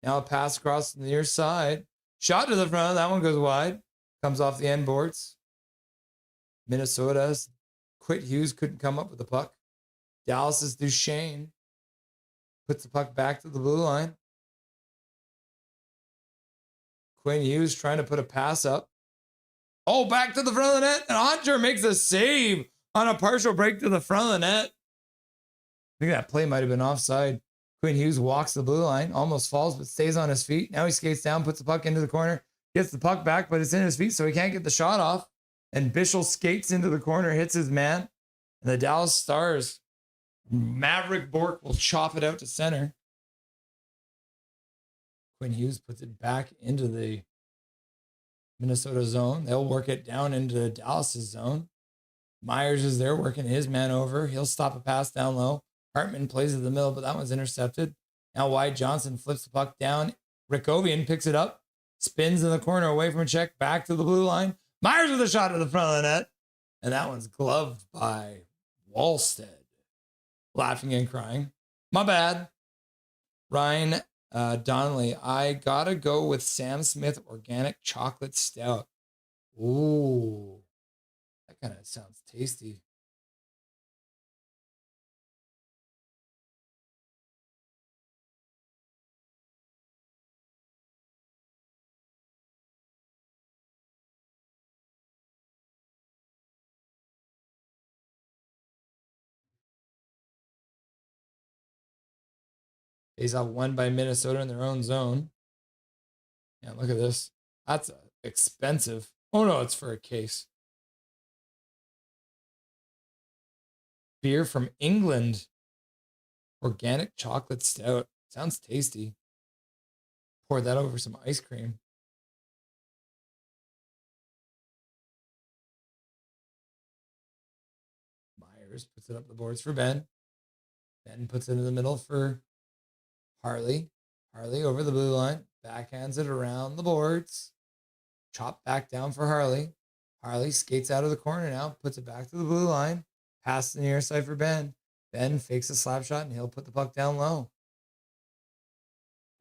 Now a pass across the near side. Shot to the front. That one goes wide. Comes off the end boards. Minnesota's Quinn Hughes couldn't come up with the puck. Dallas's Duchesne puts the puck back to the blue line. Quinn Hughes trying to put a pass up. Oh, back to the front of the net. And Ottinger makes a save on a partial break to the front of the net. I think that play might have been offside. Quinn Hughes walks the blue line, almost falls, but stays on his feet. Now he skates down, puts the puck into the corner, gets the puck back, but it's in his feet, so he can't get the shot off. And Bischel skates into the corner, hits his man. And the Dallas Stars, Maverick Bork will chop it out to center. Quinn Hughes puts it back into the Minnesota zone. They'll work it down into Dallas's zone. Myers is there working his man over. He'll stop a pass down low. Hartman plays in the middle, but that one's intercepted. Now Wyatt Johnson flips the puck down. Rickovian picks it up, spins in the corner away from a check, back to the blue line. Myers with a shot to the front of the net. And that one's gloved by Wallstead. Laughing and crying. My bad. Ryan Donnelly, I gotta go with Sam Smith Organic Chocolate Stout. Ooh, that kind of sounds tasty. Face off won by Minnesota in their own zone. Yeah, look at this. That's expensive. Oh no, it's for a case. Beer from England. Organic chocolate stout. Sounds tasty. Pour that over some ice cream. Myers puts it up the boards for Ben. Ben puts it in the middle for Harley. Harley over the blue line. Backhands it around the boards. Chop back down for Harley. Harley skates out of the corner now. Puts it back to the blue line. Pass to the near side for Ben. Ben fakes a slap shot and he'll put the puck down low.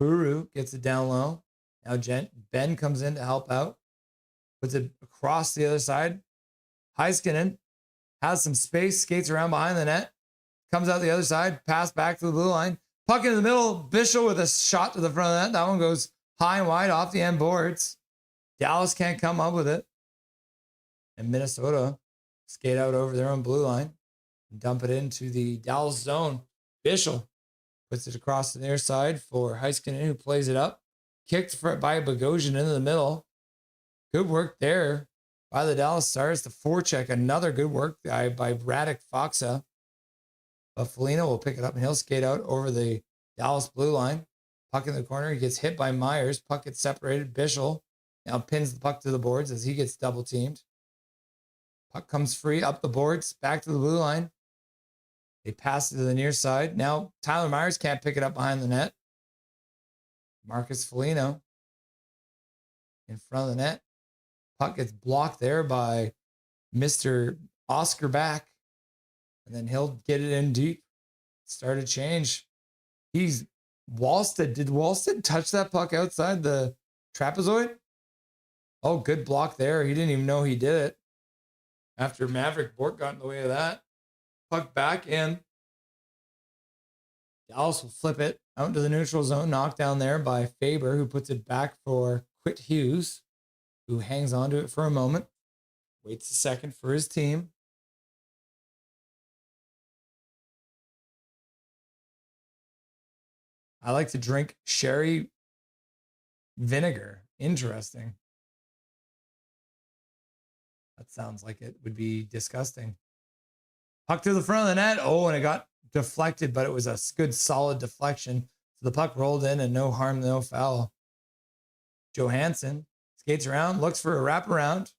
Huru gets it down low. Now Ben comes in to help out. Puts it across the other side. Heiskanen has some space. Skates around behind the net. Comes out the other side. Pass back to the blue line. Puck in the middle, Bischel with a shot to the front of that. That one goes high and wide off the end boards. Dallas can't come up with it. And Minnesota skate out over their own blue line. Dump it into the Dallas zone. Bischel puts it across the near side for Heiskanen, who plays it up. Kicked by Bogosian into the middle. Good work there by the Dallas Stars to forecheck. Another good work by Radek Faksa. But Foligno will pick it up and he'll skate out over the Dallas blue line. Puck in the corner. He gets hit by Myers. Puck gets separated. Bischel now pins the puck to the boards as he gets double teamed. Puck comes free up the boards, back to the blue line. They pass it to the near side. Now Tyler Myers can't pick it up behind the net. Marcus Foligno in front of the net. Puck gets blocked there by Mr. Oscar Back. And then he'll get it in deep. Start a change. He's Wallstead. Did Wallstead touch that puck outside the trapezoid? Oh, good block there. He didn't even know he did it. After Maverick Bork got in the way of that. Puck back in. Dallas will flip it out into the neutral zone. Knocked down there by Faber, who puts it back for Quit Hughes, who hangs on to it for a moment. Waits a second for his team. I like to drink sherry vinegar. Interesting. That sounds like it would be disgusting. Puck to the front of the net. Oh, and it got deflected, but it was a good solid deflection. So the puck rolled in and no harm, no foul. Johansson skates around, looks for a wraparound.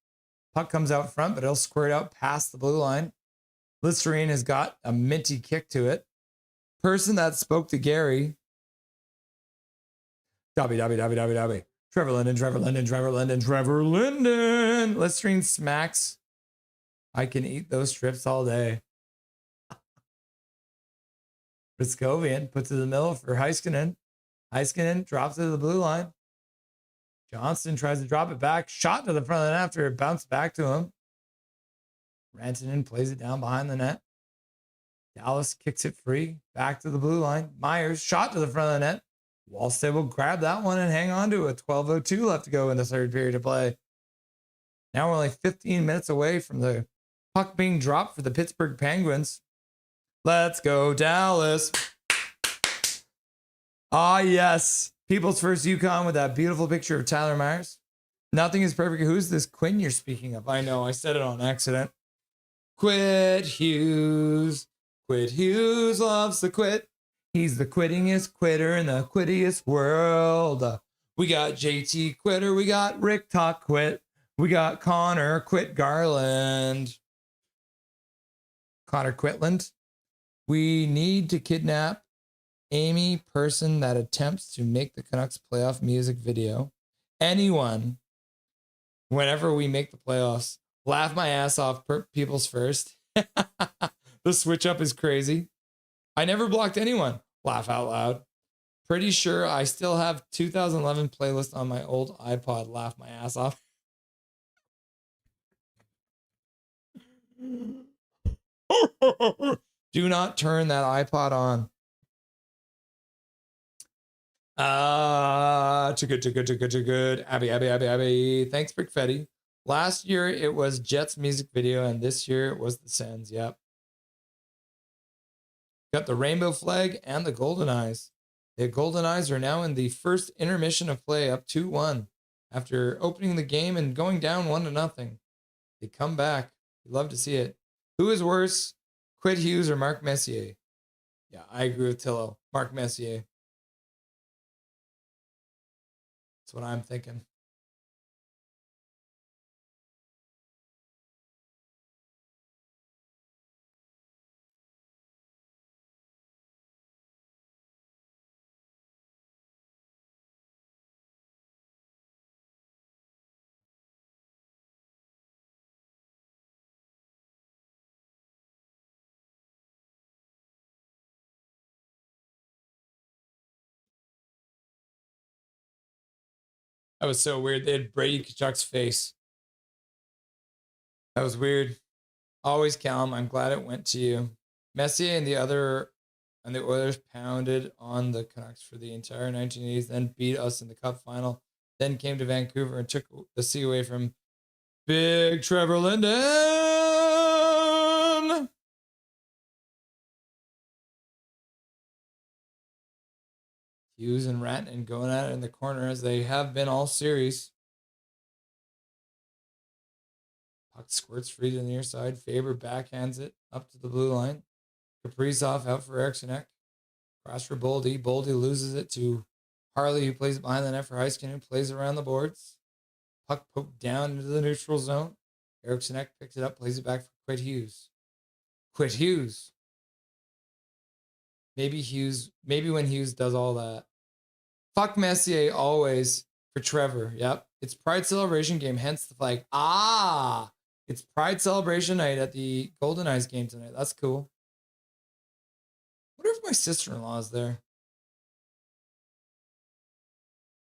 Puck comes out front, but he'll squirt out past the blue line. Listerine has got a minty kick to it. Person that spoke to Gary. Dobby. Trevor Linden. Listerine smacks. I can eat those strips all day. Riskovian puts it in the middle for Heiskanen. Heiskanen drops it to the blue line. Johnston tries to drop it back. Shot to the front of the net after it bounced back to him. Rantanen plays it down behind the net. Dallas kicks it free. Back to the blue line. Myers shot to the front of the net. Wallstead will grab that one and hang on to it. 12:02 left to go in the third period of play. Now we're only 15 minutes away from the puck being dropped for the Pittsburgh Penguins. Let's go, Dallas. Ah, yes. People's First Yukon with that beautiful picture of Tyler Myers. Nothing is perfect. Who's this Quinn you're speaking of? I know. I said it on accident. Quit Hughes. Quit Hughes loves to quit. He's the quittingest quitter in the quittiest world. We got JT Quitter. We got Rick Talk Quit. We got Connor Quit Garland. Connor Quitland. We need to kidnap Amy person that attempts to make the Canucks playoff music video. Anyone, whenever we make the playoffs, laugh my ass off people's first. The switch up is crazy. I never blocked anyone. Laugh out loud. Pretty sure I still have 2011 playlist on my old iPod. Laugh my ass off. Do not turn that iPod on. Too good. Abby. Thanks, Brickfetti. Last year it was Jets music video, and this year it was the Sens. Yep. Got the rainbow flag and the Golden Eyes. The Golden Eyes are now in the first intermission of play, up 2-1. After opening the game and going down 1-0. They come back. We love to see it. Who is worse, Quit Hughes or Mark Messier? Yeah, I agree with Tillo. Mark Messier. That's what I'm thinking. That was so weird. They had Brady Kachuk's face. That was weird. Always calm. I'm glad it went to you. Messier and the Oilers pounded on the Canucks for the entire 1980s, then beat us in the Cup final, then came to Vancouver and took the C away from Big Trevor Linden. Hughes and Rantanen going at it in the corner as they have been all series. Puck squirts free to the near side. Faber backhands it up to the blue line. Kaprizov out for Eriksson. Cross for Boldy. Boldy loses it to Harley, who plays it behind the net for Heiskanen, who plays around the boards. Puck poked down into the neutral zone. Eriksson picks it up, plays it back for Quit Hughes. Quit Hughes. Maybe when Hughes does all that. Fuck Messier always for Trevor. Yep. It's Pride Celebration game, hence the flag. Ah! It's Pride Celebration night at the Golden Eyes game tonight. That's cool. Wonder if my sister-in-law is there.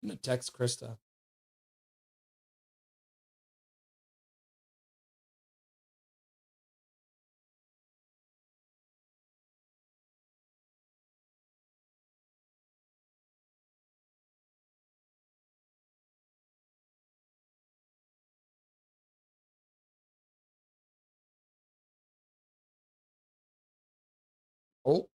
I'm going to text Krista. Oh.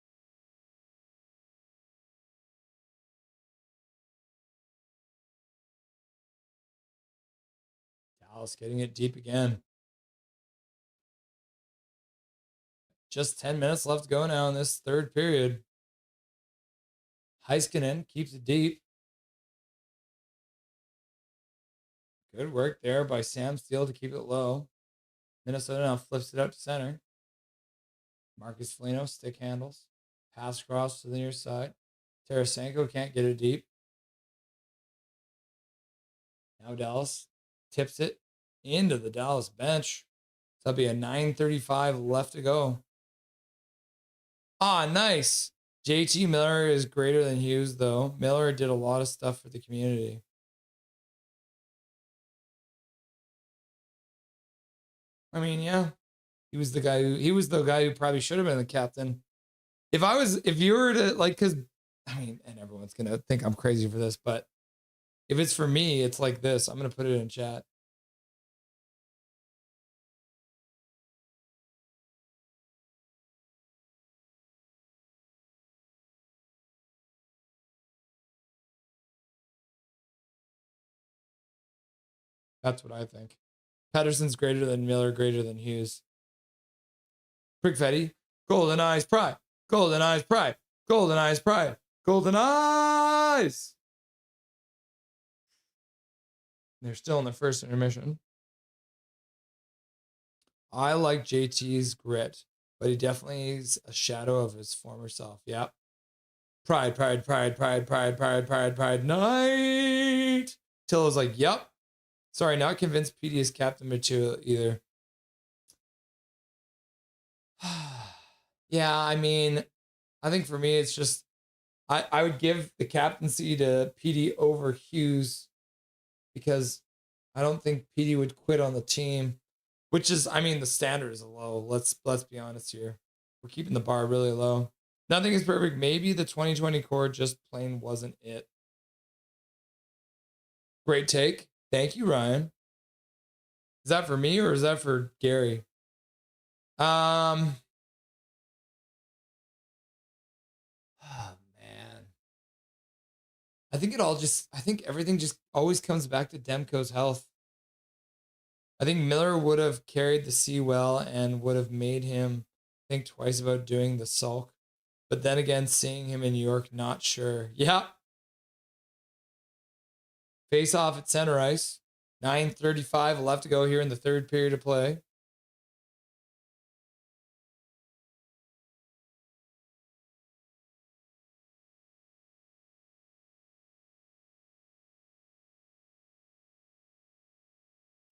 Dallas getting it deep again. Just 10 minutes left to go now in this third period. Heiskanen keeps it deep. Good work there by Sam Steele to keep it low. Minnesota now flips it up to center. Marcus Foligno stick handles. Pass across to the near side. Tarasenko can't get it deep. Now Dallas tips it into the Dallas bench. So that'll be a 9:35 left to go. Ah, nice. JT Miller is greater than Hughes, though. Miller did a lot of stuff for the community. I mean, yeah. He was the guy who probably should have been the captain. If you were to like, cause I mean, and everyone's gonna think I'm crazy for this, but if it's for me, it's like this. I'm gonna put it in chat. That's what I think. Patterson's greater than Miller, greater than Hughes. Prickfetti, Golden Eyes Pride, Golden Eyes Pride, Golden Eyes Pride, Golden Eyes. They're still in the first intermission. I like JT's grit, but he definitely is a shadow of his former self. Yep. Pride, pride, pride, pride, pride, pride, pride, pride, night. Till was like, yep. Sorry, not convinced PD is captain material either. Yeah, I mean, I think for me, it's just, I would give the captaincy to PD over Hughes because I don't think PD would quit on the team, which is, I mean, the standard is low. Let's be honest here. We're keeping the bar really low. Nothing is perfect. Maybe the 2020 core just plain wasn't it. Great take. Thank you, Ryan. Is that for me or is that for Gary? Oh, man. I think everything just always comes back to Demko's health. I think Miller would have carried the C well and would have made him think twice about doing the sulk. But then again, seeing him in New York, not sure. Yeah. Face off at center ice. 9:35 left to go here in the third period of play.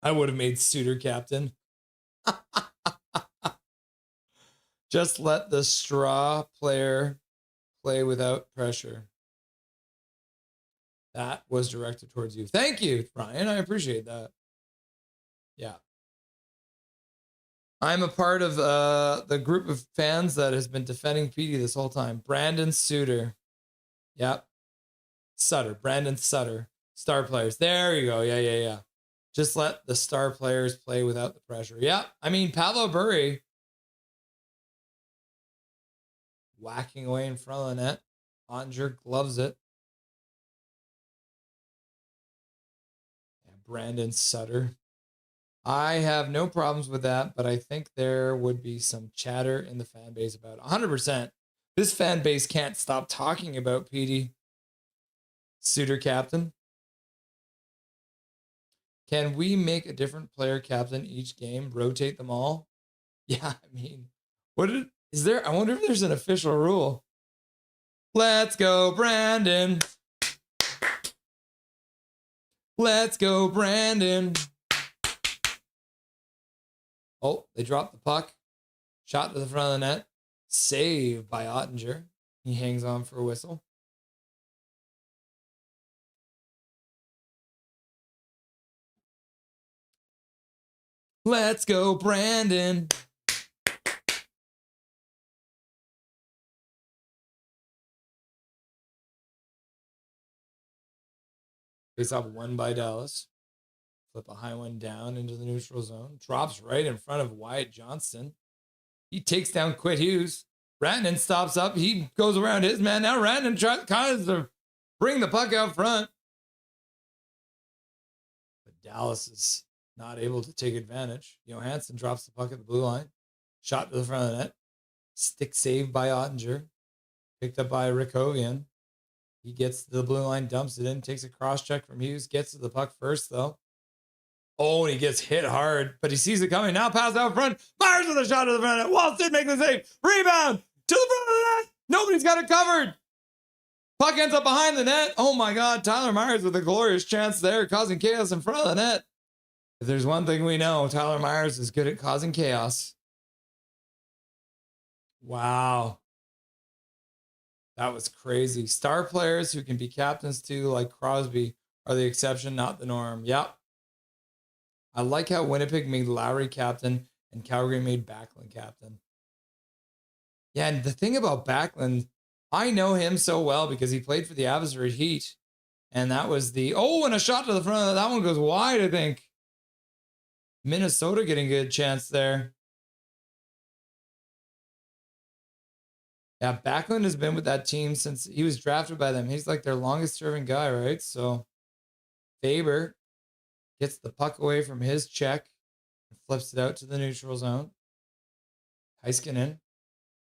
I would have made Suter captain. Just let the straw player play without pressure. That was directed towards you. Thank you, Ryan. I appreciate that. Yeah. I'm a part of the group of fans that has been defending PD this whole time. Brandon Suter. Yep. Sutter. Brandon Sutter. Star players. There you go. Yeah. Just let the star players play without the pressure. Yeah. I mean, Paolo Burry whacking away in front of the net. Ottinger gloves it. Brandon Sutter. I have no problems with that, but I think there would be some chatter in the fan base about 100%. This fan base can't stop talking about Petey. Suitor captain. Can we make a different player captain each game? Rotate them all? Yeah, I mean, is there? I wonder if there's an official rule. Let's go, Brandon. Let's go, Brandon. Oh, they dropped the puck. Shot to the front of the net. Save by Ottinger. He hangs on for a whistle. Let's go, Brandon. Face off won by Dallas. Flip a high one down into the neutral zone. Drops right in front of Wyatt Johnston. He takes down Quit Hughes. Rantanen stops up. He goes around his man. Now Rantanen tries to bring the puck out front. But Dallas is not able to take advantage. Johansson drops the puck at the blue line. Shot to the front of the net. Stick saved by Ottinger. Picked up by Rikovian. He gets to the blue line, dumps it in, takes a cross check from Hughes, gets to the puck first, though. Oh, and he gets hit hard, but he sees it coming. Now pass out front. Myers with a shot to the front of the net. Walston makes the save. Rebound to the front of the net. Nobody's got it covered. Puck ends up behind the net. Oh my God, Tyler Myers with a glorious chance there, causing chaos in front of the net. If there's one thing we know, Tyler Myers is good at causing chaos. Wow. That was crazy. Star players who can be captains too, like Crosby, are the exception, not the norm. Yep. I like how Winnipeg made Lowry captain and Calgary made Backlund captain. Yeah, and the thing about Backlund, I know him so well because he played for the Abbotsford Heat. And that was and a shot to the front. That one goes wide, I think. Minnesota getting a good chance there. Yeah, Backlund has been with that team since he was drafted by them. He's like their longest serving guy, right? So Faber gets the puck away from his check and flips it out to the neutral zone. Heiskanen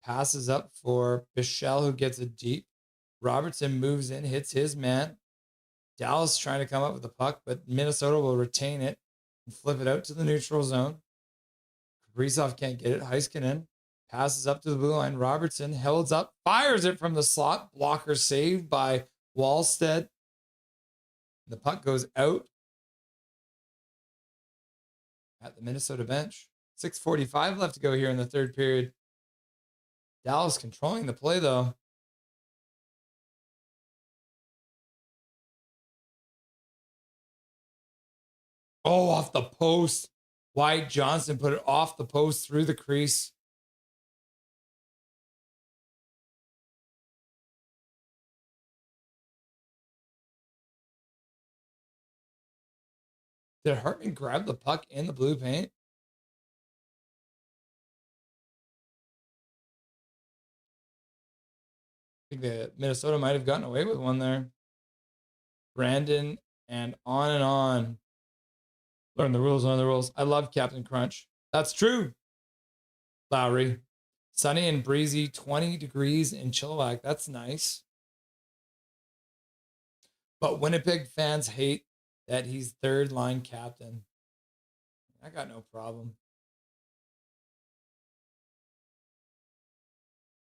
passes up for Bichelle, who gets it deep. Robertson moves in, hits his man. Dallas trying to come up with the puck, but Minnesota will retain it and flip it out to the neutral zone. Kaprizov can't get it. Heiskanen passes up to the blue line. Robertson holds up, fires it from the slot. Blocker saved by Wallstead. The puck goes out at the Minnesota bench. 6:45 left to go here in the third period. Dallas controlling the play, though. Oh, off the post. Wyatt Johnston put it off the post through the crease. Did Hartman grab the puck in the blue paint? I think that Minnesota might have gotten away with one there. Brandon and on and on. Learn the rules, learn the rules. I love Captain Crunch. That's true. Lowry. Sunny and breezy, 20 degrees in Chilliwack. That's nice. But Winnipeg fans hate that he's third line captain. I got no problem.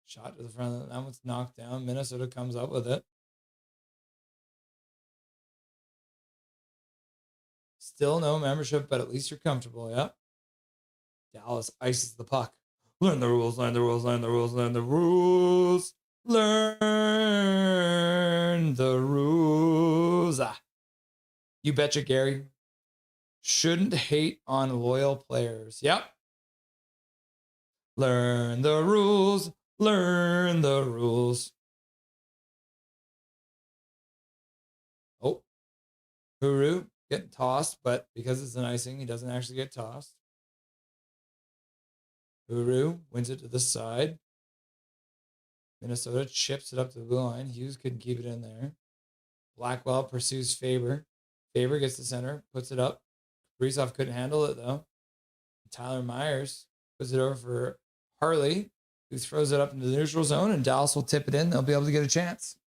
Shot to the front of that one's knocked down. Minnesota comes up with it. Still no membership, but at least you're comfortable. Yep. Dallas ices the puck. Learn the rules, learn the rules, learn the rules, learn the rules. Learn the rules. You betcha, Gary. Shouldn't hate on loyal players. Yep. Learn the rules. Learn the rules. Oh. Huru getting tossed, but because it's an icing, he doesn't actually get tossed. Huru wins it to the side. Minnesota chips it up to the blue line. Hughes couldn't keep it in there. Blackwell pursues Faber. Faber gets the center, puts it up. Kaprizov couldn't handle it, though. Tyler Myers puts it over for Harley, who throws it up into the neutral zone, and Dallas will tip it in. They'll be able to get a chance.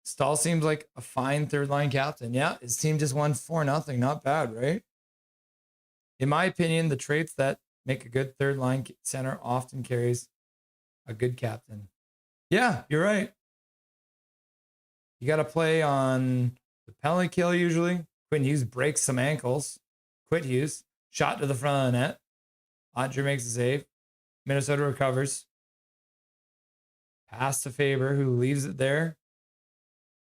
Stahl seems like a fine third-line captain. Yeah, his team just won 4-0. Not bad, right? In my opinion, the traits that make a good third-line center often carries a good captain. Yeah, you're right. You got to play on the penalty kill usually. Quinn Hughes breaks some ankles. Quinn Hughes, shot to the front of the net. Andre makes a save. Minnesota recovers. Pass to Faber, who leaves it there.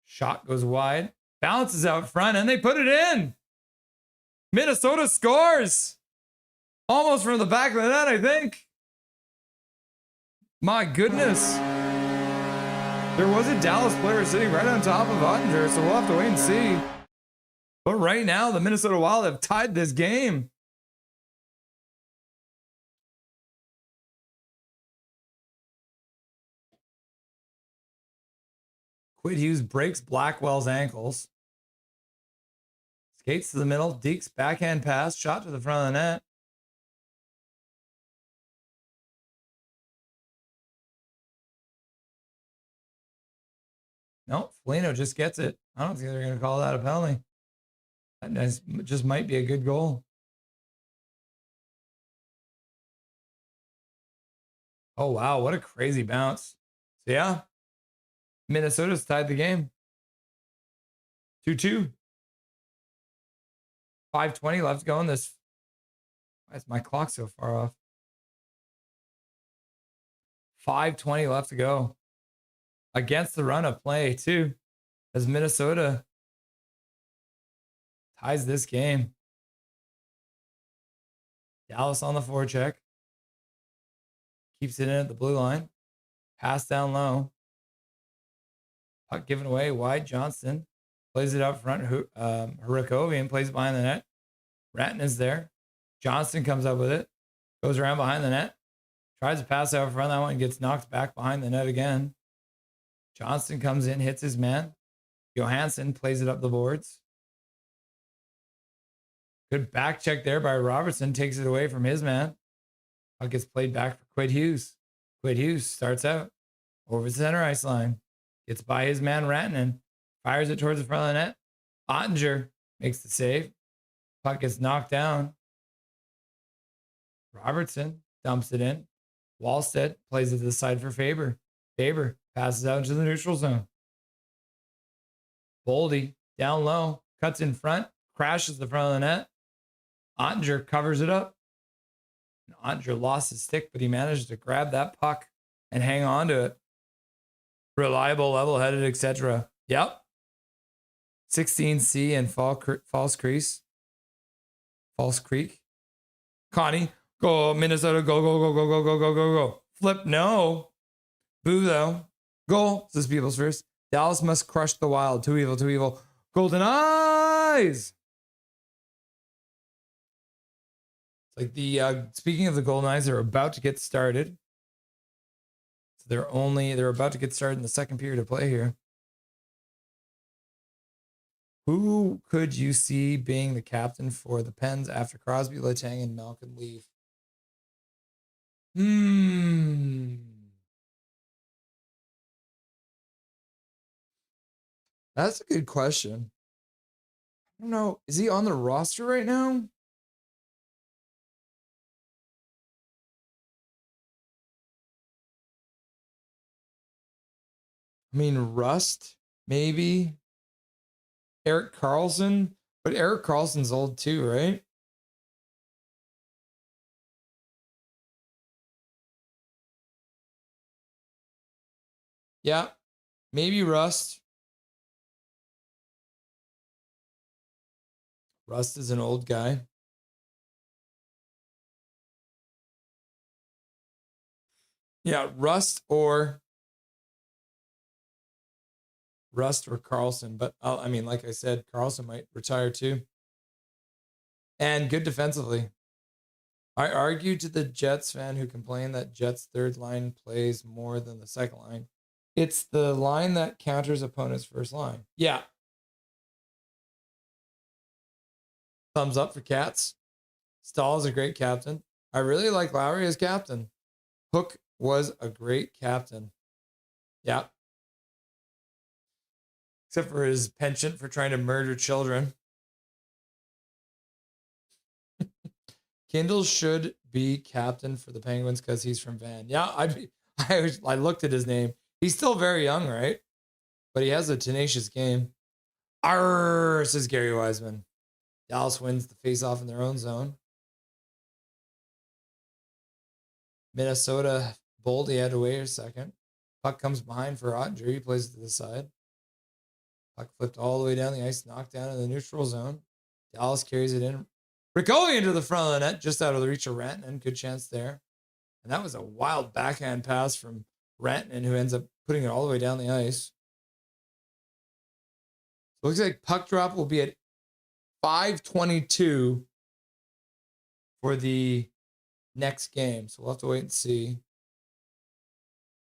Shot goes wide. Bounces out front, and they put it in. Minnesota scores. Almost from the back of the net, I think. My goodness. There was a Dallas player sitting right on top of Ottinger, so we'll have to wait and see. But right now, the Minnesota Wild have tied this game. Quinn Hughes breaks Blackwell's ankles. Skates to the middle. Deke's backhand pass. Shot to the front of the net. No, Foligno just gets it. I don't think they're going to call that a penalty. That just might be a good goal. Oh, wow. What a crazy bounce. So, yeah. Minnesota's tied the game. 2-2. 5:20 left to go in this. Why is my clock so far off? 5:20 left to go. Against the run of play, too, as Minnesota ties this game. Dallas on the forecheck. Keeps it in at the blue line. Pass down low. Puck given away wide. Johnston plays it up front. Hurakovian plays it behind the net. Ratton is there. Johnston comes up with it. Goes around behind the net. Tries to pass out front. That one gets knocked back behind the net again. Johnston comes in, hits his man. Johansson plays it up the boards. Good back check there by Robertson. Takes it away from his man. Puck gets played back for Quid Hughes. Quid Hughes starts out over the center ice line. Gets by his man Rantanen. Fires it towards the front of the net. Ottinger makes the save. Puck gets knocked down. Robertson dumps it in. Wallstead plays it to the side for Faber. Faber passes out into the neutral zone. Boldy down low. Cuts in front. Crashes the front of the net. Ottinger covers it up. Ottinger lost his stick, but he managed to grab that puck and hang on to it. Reliable, level-headed, etc. Yep. 16C and False Creek. Connie, go Minnesota, go, go, go, go, go, go, go, go, go. Flip, no. Boo, though. Goal, says People's First. Dallas must crush the Wild. Too evil, too evil. Golden Eyes! It's like the, speaking of the Golden Eyes, they're about to get started. So they're about to get started in the second period of play here. Who could you see being the captain for the Pens after Crosby, Letang, and Malkin leave? That's a good question. I don't know. Is he on the roster right now? I mean, Rust, maybe. Erik Karlsson, but Erik Karlsson's old too, right? Yeah, maybe Rust. Rust is an old guy. Yeah, Rust or Karlsson. But I mean, like I said, Karlsson might retire too. And good defensively. I argued to the Jets fan who complained that Jets' third line plays more than the second line. It's the line that counters opponent's first line. Yeah. Thumbs up for Cats. Stahl is a great captain. I really like Lowry as captain. Hook was a great captain. Yeah. Except for his penchant for trying to murder children. Kindle should be captain for the Penguins because he's from Van. Yeah, I looked at his name. He's still very young, right? But he has a tenacious game. Arr, says Gary Wiseman. Dallas wins the faceoff in their own zone. Minnesota bold. He had to wait a second. Puck comes behind for Ottinger. He plays it to the side. Puck flipped all the way down the ice, knocked down in the neutral zone. Dallas carries it in. Riccoli into the front of the net, just out of the reach of Rantanen. Good chance there. And that was a wild backhand pass from Rantanen, who ends up putting it all the way down the ice. So it looks like puck drop will be at 5:22 for the next game. So we'll have to wait and see.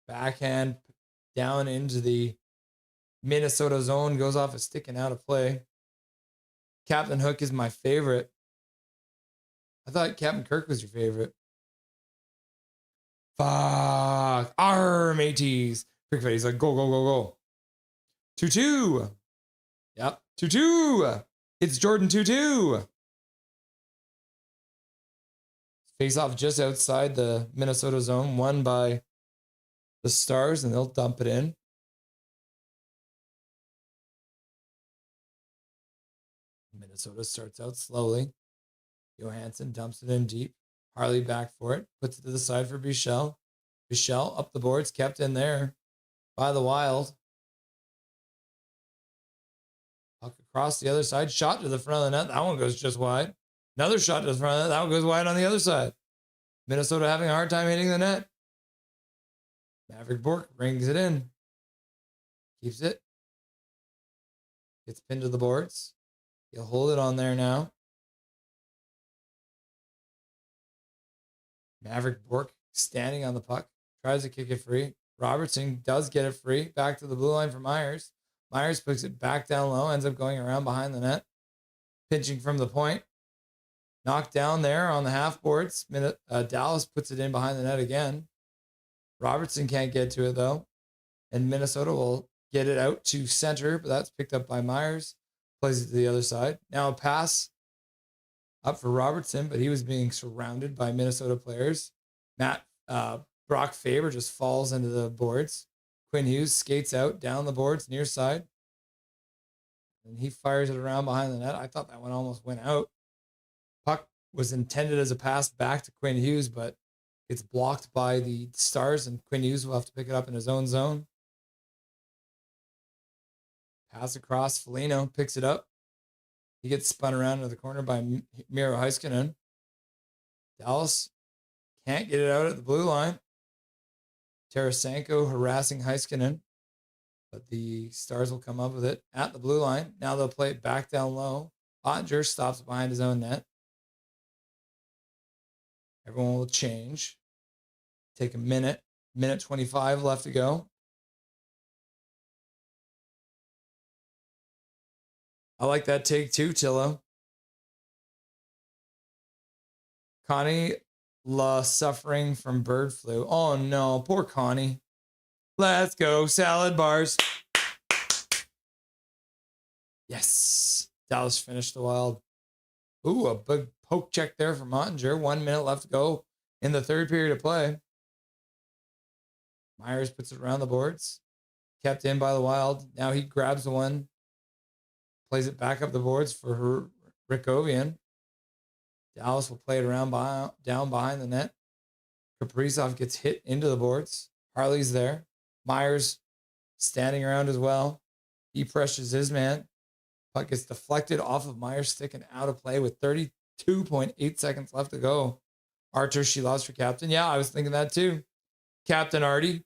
Backhand down into the Minnesota zone, goes off a stick and out of play. Captain Hook is my favorite. I thought Captain Kirk was your favorite. Fuck. Arr, mateys. He's like, go, go, go, go. 2-2. Yep. 2-2. It's Jordan 2-2. Face off just outside the Minnesota zone, won by the Stars, and they'll dump it in. Minnesota starts out slowly. Johansson dumps it in deep. Harley back for it. Puts it to the side for Bichelle. Bichelle up the boards, kept in there by the Wild. Puck across the other side. Shot to the front of the net. That one goes just wide. Another shot to the front of the net. That one goes wide on the other side. Minnesota having a hard time hitting the net. Maverick Bourque brings it in. Keeps it. Gets pinned to the boards. He'll hold it on there now. Maverick Bourque standing on the puck. Tries to kick it free. Robertson does get it free. Back to the blue line for Myers. Myers puts it back down low. Ends up going around behind the net. Pinching from the point. Knocked down there on the half boards. Dallas puts it in behind the net again. Robertson can't get to it though. And Minnesota will get it out to center, but that's picked up by Myers. Plays it to the other side. Now a pass up for Robertson, but he was being surrounded by Minnesota players. Brock Faber just falls into the boards. Quinn Hughes skates out down the boards near side. And he fires it around behind the net. I thought that one almost went out. Puck was intended as a pass back to Quinn Hughes, but it's blocked by the Stars, and Quinn Hughes will have to pick it up in his own zone. Pass across. Foligno picks it up. He gets spun around into the corner by Miro Heiskanen. Dallas can't get it out at the blue line. Tarasenko harassing Heiskanen, but the Stars will come up with it at the blue line. Now they'll play it back down low. Ottinger stops behind his own net. Everyone will change. Take a minute. Minute 25 left to go. I like that take too, Tillo. Connie suffering from bird flu. Oh no, poor Connie. Let's go, salad bars. Yes. Dallas finished the Wild. Ooh, a big poke check there from Ottinger. 1 minute left to go in the third period of play. Myers puts it around the boards. Kept in by the Wild. Now he grabs the one. Plays it back up the boards for Rikovian. Dallas will play it around down behind the net. Kaprizov gets hit into the boards. Harley's there. Myers standing around as well. He pressures his man. Puck gets deflected off of Myers' stick and out of play with 32.8 seconds left to go. Artur Shilovs for captain. Yeah, I was thinking that too. Captain Artie.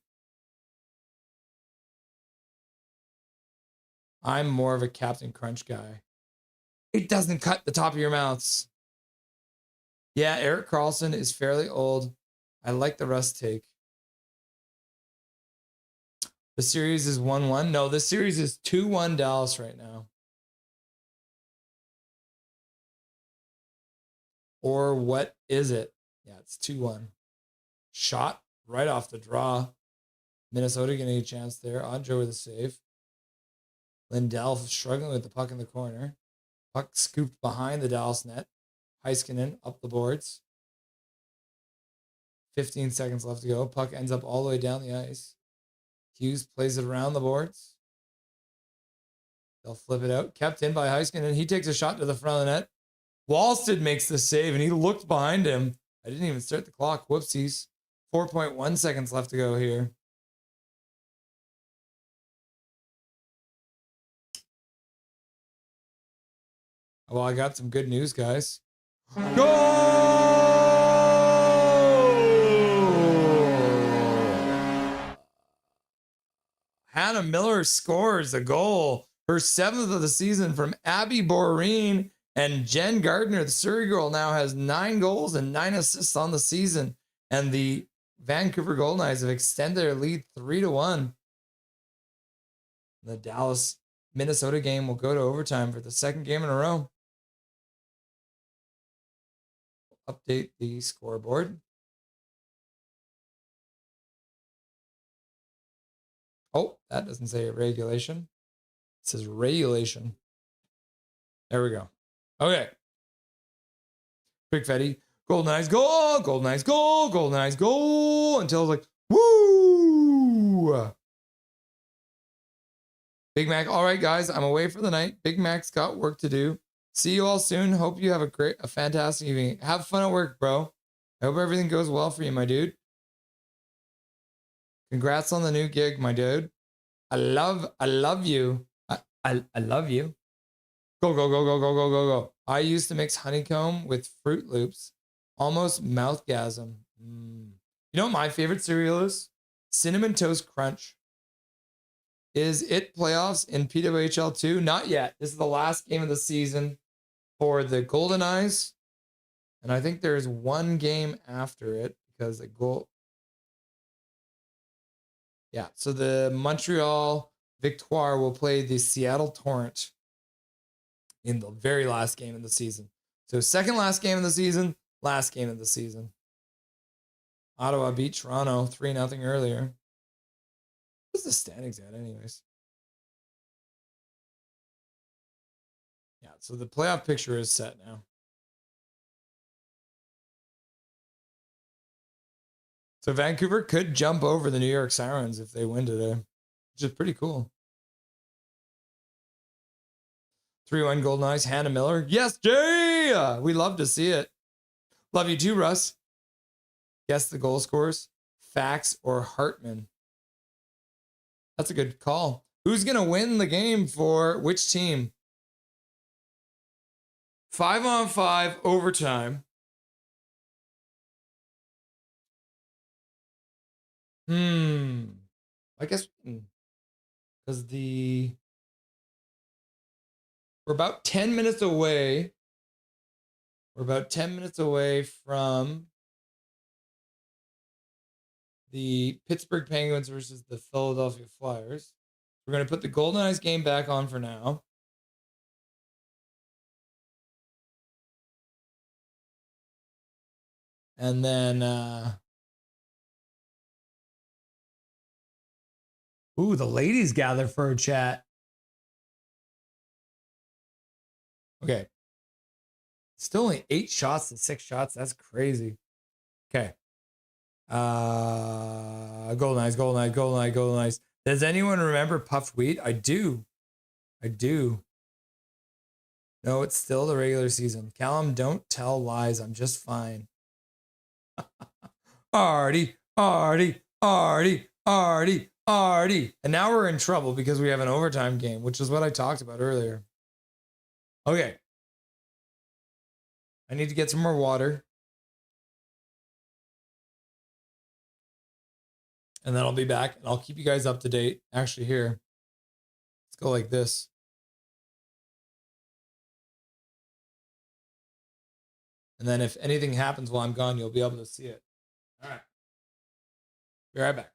I'm more of a Captain Crunch guy. It doesn't cut the top of your mouths. Yeah, Erik Karlsson is fairly old. I like the Russ take. The series is 1-1. No, the series is 2-1 Dallas right now. Or what is it? Yeah, it's 2-1. Shot right off the draw. Minnesota getting a chance there. Andre with a save. Lindell struggling with the puck in the corner. Puck scooped behind the Dallas net. Heiskanen up the boards. 15 seconds left to go. Puck ends up all the way down the ice. Hughes plays it around the boards. They'll flip it out. Kept in by Heiskanen. He takes a shot to the front of the net. Walston makes the save, and he looked behind him. I didn't even start the clock. Whoopsies. 4.1 seconds left to go here. Well, I got some good news, guys. Goal! Hannah Miller scores a goal, her 7th of the season from Abby Boreen, and Jen Gardner, the Surrey girl, now has 9 goals and 9 assists on the season. And the Vancouver Golden Knights have extended their lead 3-1. The Dallas Minnesota game will go to overtime for the second game in a row. Update the scoreboard. Oh, that doesn't say regulation. It says regulation. There we go. Okay. Quick Fetty. Golden Knights goal. Golden Knights goal. Golden Knights goal. Until it's like, woo! Big Mac. All right, guys. I'm away for the night. Big Mac's got work to do. See you all soon. Hope you have a fantastic evening. Have fun at work, bro. I hope everything goes well for you, my dude. Congrats on the new gig, my dude. I love you. I love you. Go, go, go, go, go, go, go, go. I used to mix honeycomb with Fruit Loops. Almost mouthgasm. You know what my favorite cereal is? Cinnamon Toast Crunch. Is it playoffs in PWHL 2? Not yet. This is the last game of the season for the Golden Eyes. And I think there's one game after it because the goal. Yeah, so the Montreal Victoire will play the Seattle Torrent in the very last game of the season. So second last game of the season, last game of the season. Ottawa beat Toronto 3-0 earlier. What's the standings at anyways? Yeah, so the playoff picture is set now. So Vancouver could jump over the New York Sirens if they win today, which is pretty cool. 3-1 Golden Knights, Hannah Miller. Yes, Jay! We love to see it. Love you too, Russ. Guess the goal scorers. Fax or Hartman. That's a good call. Who's going to win the game for which team? 5-on-5 overtime. I guess because we're about 10 minutes away. We're about 10 minutes away from the Pittsburgh Penguins versus the Philadelphia Flyers. We're going to put the Golden Knights game back on for now. And then, the ladies gather for a chat. Okay. Still only 8 shots and 6 shots. That's crazy. Okay. Golden Knights, Golden Knights, Golden Knights, Golden Knights. Does anyone remember puffed wheat? I do. No, it's still the regular season. Callum, don't tell lies. I'm just fine. Artie. And now we're in trouble because we have an overtime game, which is what I talked about earlier. Okay. I need to get some more water. And then I'll be back and I'll keep you guys up to date. Actually, here. Let's go like this. And then if anything happens while I'm gone, you'll be able to see it. All right. Be right back.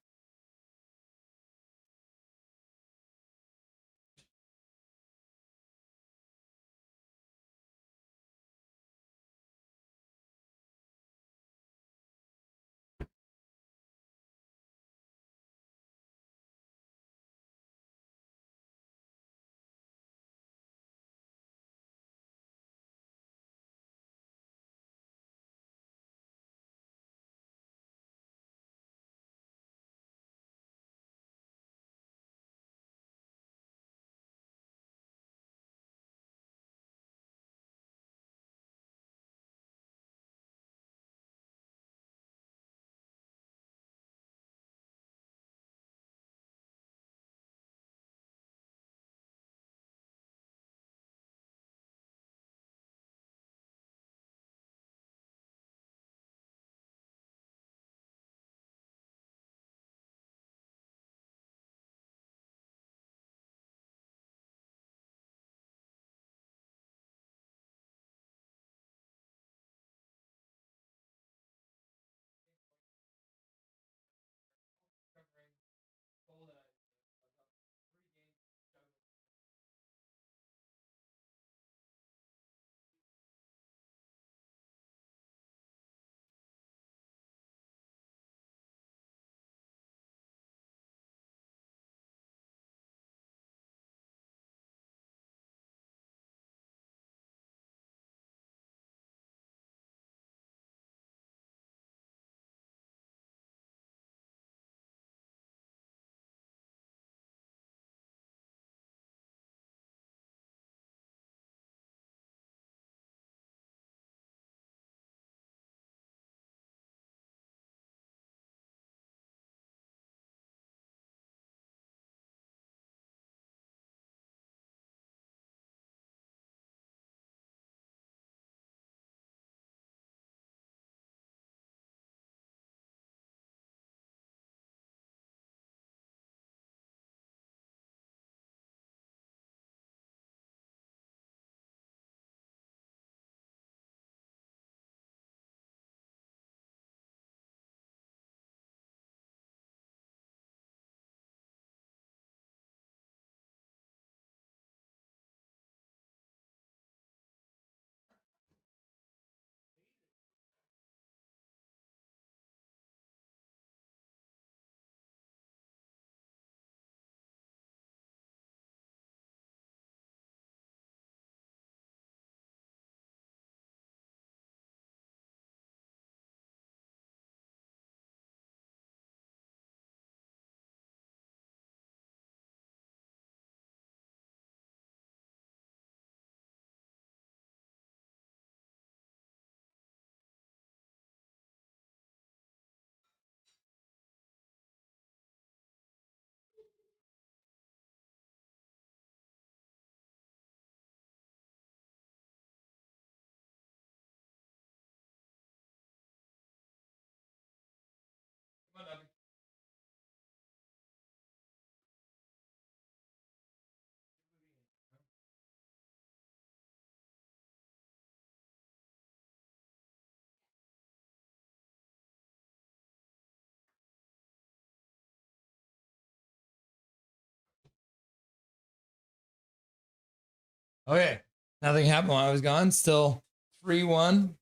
Okay. Nothing happened while I was gone. Still 3-1.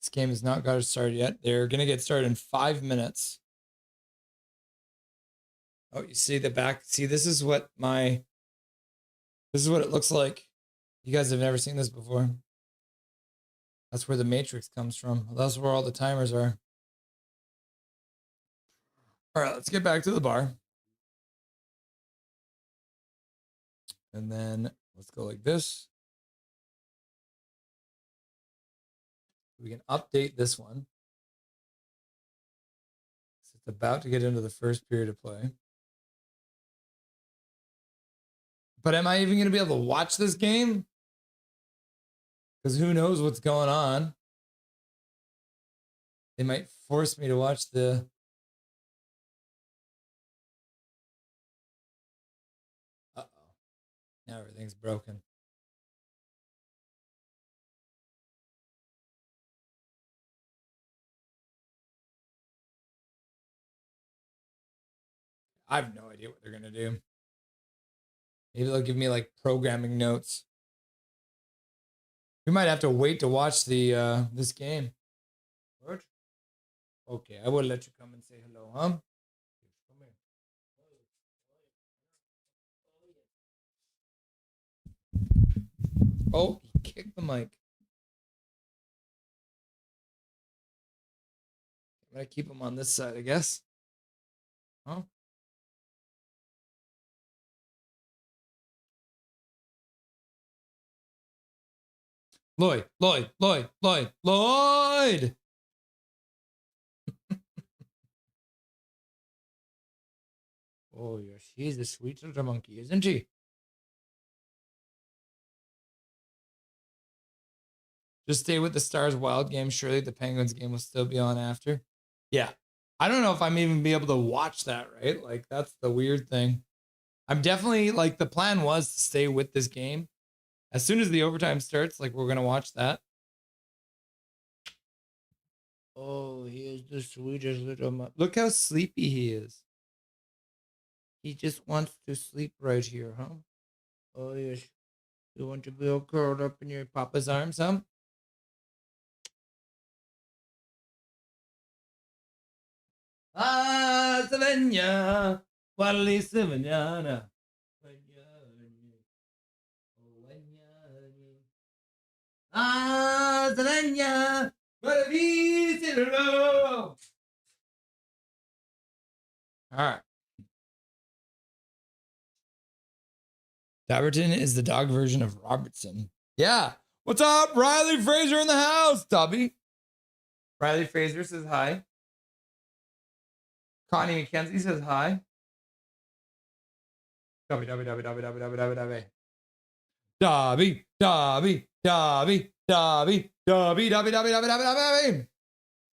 This game has not got started yet. They're going to get started in 5 minutes. Oh, you see the back. See, this is what it looks like. You guys have never seen this before. That's where the matrix comes from. That's where all the timers are. All right, let's get back to the bar. And then let's go like this. We can update this one. It's about to get into the first period of play. But am I even going to be able to watch this game? Because who knows what's going on. They might force me to watch the... Uh-oh. Now everything's broken. I have no idea what they're going to do. Maybe they'll give me like programming notes. We might have to wait to watch the this game. What? Okay, I will let you come and say hello, huh? Come here. Oh, he kicked the mic. I'm gonna keep him on this side, I guess. Huh? Lloyd. Oh, yes, she's a sweet little monkey, isn't she? Just stay with the Stars Wild game. Surely the Penguins game will still be on after. Yeah. I don't know if I'm even be able to watch that, right? Like, that's the weird thing. I'm definitely, like, the plan was to stay with this game. As soon as the overtime starts, like, we're going to watch that. Oh, he is the sweetest little... Look how sleepy he is. He just wants to sleep right here, huh? Oh, yes. You want to be all curled up in your papa's arms, huh? Ah, Savannah, Wally Savannah. Ah, Savannah, all right. Dabberton is the dog version of Robertson. Yeah. What's up? Riley Fraser in the house, Dobby. Riley Fraser says hi. Connie McKenzie says hi. Dobby. Dobby.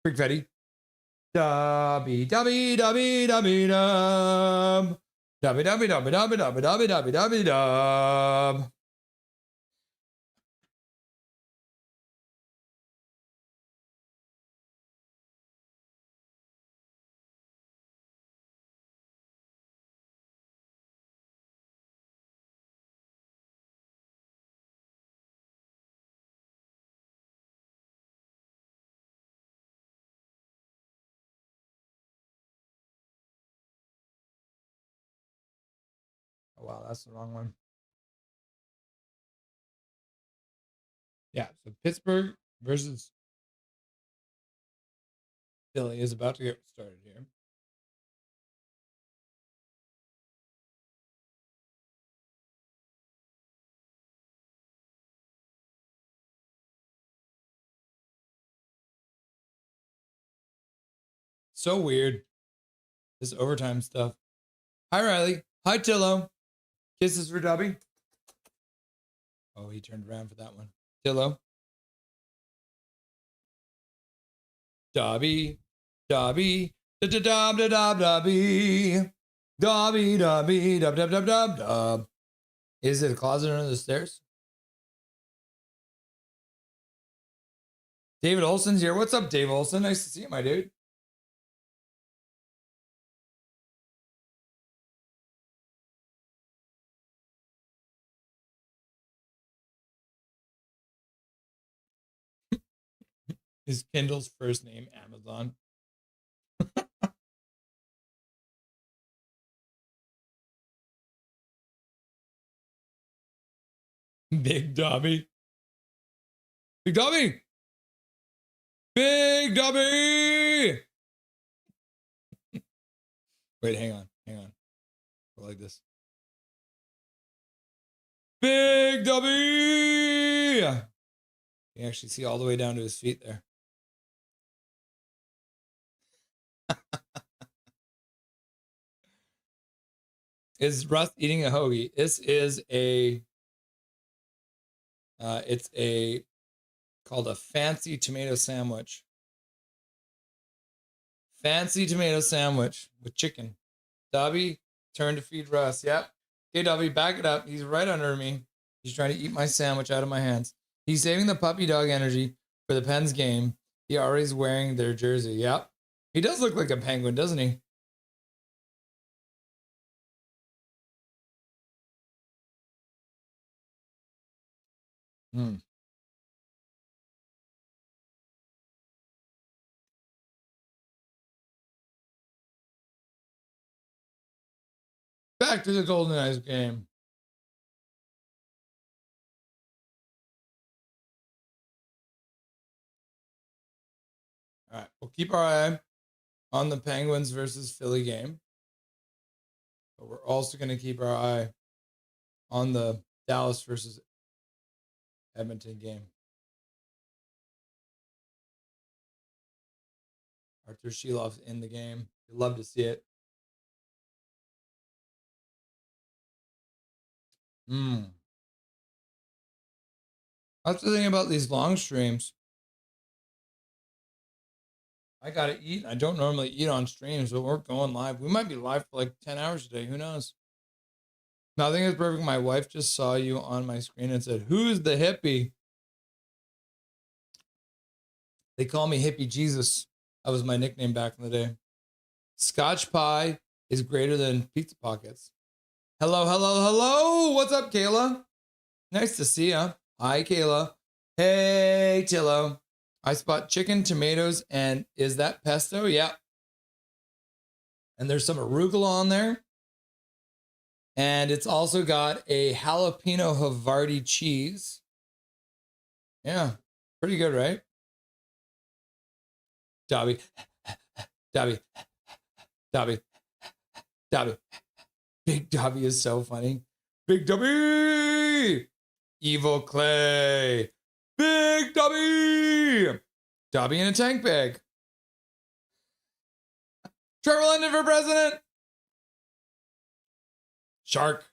Freak Fetty. Dobby. Dub. Oh, wow, that's the wrong one. Yeah, so Pittsburgh versus Philly is about to get started here. So weird. This overtime stuff. Hi, Riley. Hi, Tillo. Kisses for Dobby. Oh, he turned around for that one. Tillo. Dobby. Dobby. Dobby. Dobby. Dub. Is it a closet under the stairs? David Olson's here. What's up, Dave Olson? Nice to see you, my dude. Is Kindle's first name Amazon? Big Dobby. Big Dobby! Big Dobby! Wait, hang on. Go like this. Big Dobby! You can actually see all the way down to his feet there. Is Russ eating a hoagie? This is it's called a fancy tomato sandwich. Fancy tomato sandwich with chicken. Dobby, turn to feed Russ. Yep. Okay, Dobby, back it up. He's right under me. He's trying to eat my sandwich out of my hands. He's saving the puppy dog energy for the Pens game. He already's wearing their jersey. Yep. He does look like a penguin, doesn't he? Back to the Golden Eyes game. All right, we'll keep our eye on the Penguins versus Philly game. But we're also going to keep our eye on the Dallas versus Edmonton game. Arthur Shilov's in the game. You'd love to see it. That's the thing about these long streams. I gotta eat. I don't normally eat on streams, but we're going live. We might be live for like 10 hours today. Who knows? Nothing is perfect. My wife just saw you on my screen and said, "Who's the hippie?" They call me Hippie Jesus. That was my nickname back in the day. Scotch pie is greater than pizza pockets. Hello, hello, hello. What's up, Kayla? Nice to see ya. Hi, Kayla. Hey, Tillo. I spot chicken, tomatoes, and is that pesto? Yeah. And there's some arugula on there. And it's also got a jalapeno Havarti cheese. Yeah, pretty good, right? Dobby. Dobby. Dobby. Dobby. Big Dobby is so funny. Big Dobby! Evil Clay. Big Dobby! Dobby in a tank bag. Trevor London for president. Shark.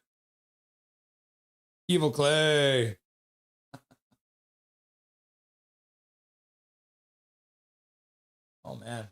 Evil Clay. Oh, man.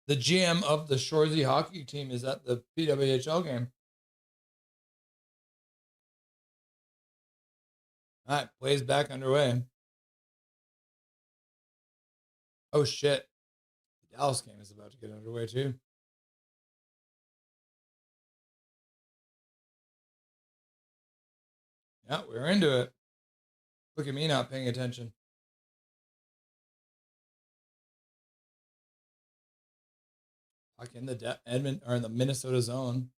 The GM of the Shoresy hockey team is at the PWHL game. All right, plays back underway. Oh, shit. The Dallas game is about to get underway, too. Yeah, we're into it. Look at me not paying attention. Puck in the Edmond or in the Minnesota zone.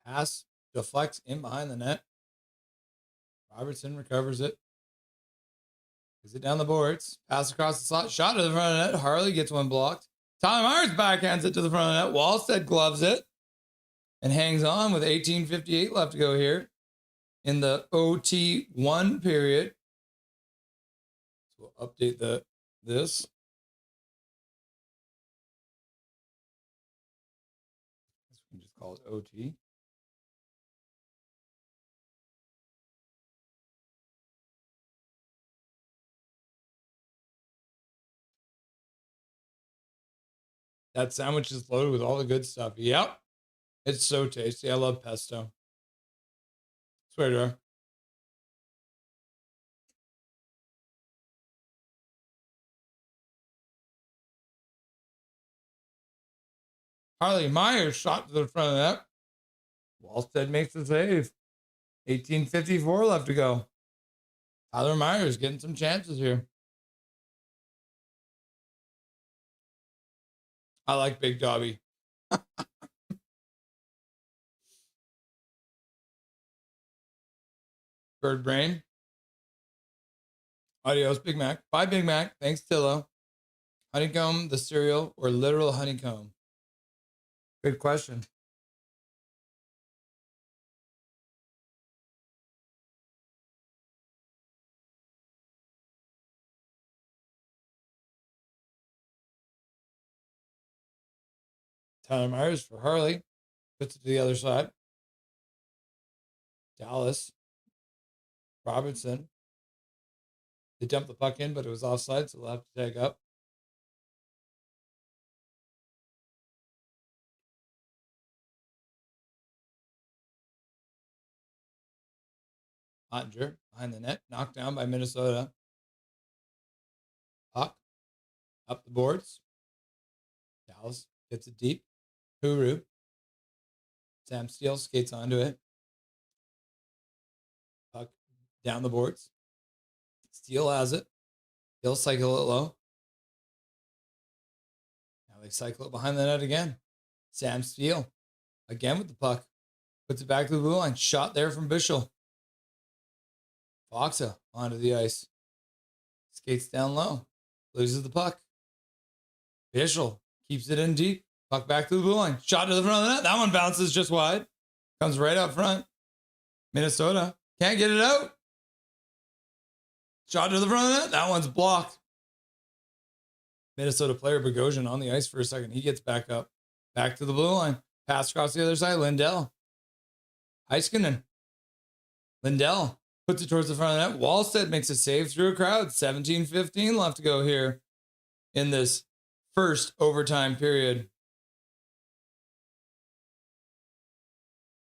Pass deflects in behind the net. Robertson recovers it. Is it down the boards? Pass across the slot. Shot to the front of the net. Harley gets one blocked. Tyler Myers backhands it to the front of the net. Wallstead gloves it and hangs on with 18:58 left to go here in the OT1 period. So we'll update this. We can just call it OT. That sandwich is loaded with all the good stuff. Yep. It's so tasty. I love pesto. Swear to her. Harley Myers shot to the front of the net. Wallstead makes the save. 18:54 left to go. Tyler Myers getting some chances here. I like Big Dobby. Bird Brain. Adios, Big Mac. Bye, Big Mac. Thanks, Tillo. Honeycomb, the cereal, or literal honeycomb? Good question. Tyler Myers for Harley. Puts it to the other side. Dallas. Robertson. They dumped the puck in, but it was offside, so they'll have to tag up. Ottinger behind the net, knocked down by Minnesota. Puck up the boards. Dallas gets it deep. Huru. Sam Steele skates onto it. Puck down the boards. Steele has it. He'll cycle it low. Now they cycle it behind the net again. Sam Steele again with the puck. Puts it back to the blue line. Shot there from Bischel. Foxa onto the ice. Skates down low. Loses the puck. Bischel keeps it in deep. Puck back to the blue line. Shot to the front of the net. That one bounces just wide. Comes right up front. Minnesota can't get it out. Shot to the front of the net. That one's blocked. Minnesota player Bogosian on the ice for a second. He gets back up. Back to the blue line. Pass across the other side. Lindell. Heiskanen. Lindell puts it towards the front of the net. Wallstead makes a save through a crowd. 17:15 left to go here in this first overtime period.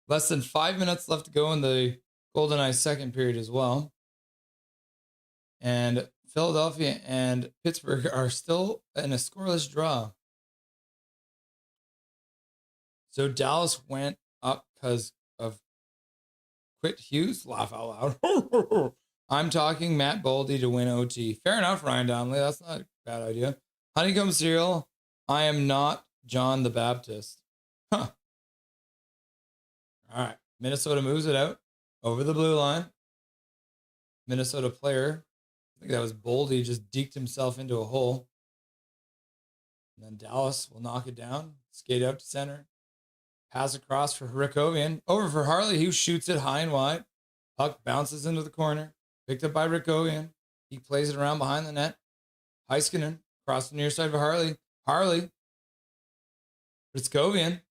Less than 5 minutes left to go in the Golden Eyes second period as well. And Philadelphia and Pittsburgh are still in a scoreless draw. So Dallas went up because of Quit Hughes. Laugh out loud. I'm talking Matt Boldy to win OT. Fair enough, Ryan Donnelly. That's not a bad idea. Honeycomb cereal. I am not John the Baptist. Huh. All right. Minnesota moves it out over the blue line. Minnesota player, I think that was Boldy, just deked himself into a hole. And then Dallas will knock it down, skate up to center. Pass across for Rikovian. Over for Harley, who shoots it high and wide. Puck bounces into the corner. Picked up by Rikovian. He plays it around behind the net. Heiskanen across the near side for Harley. Harley. Rikovian.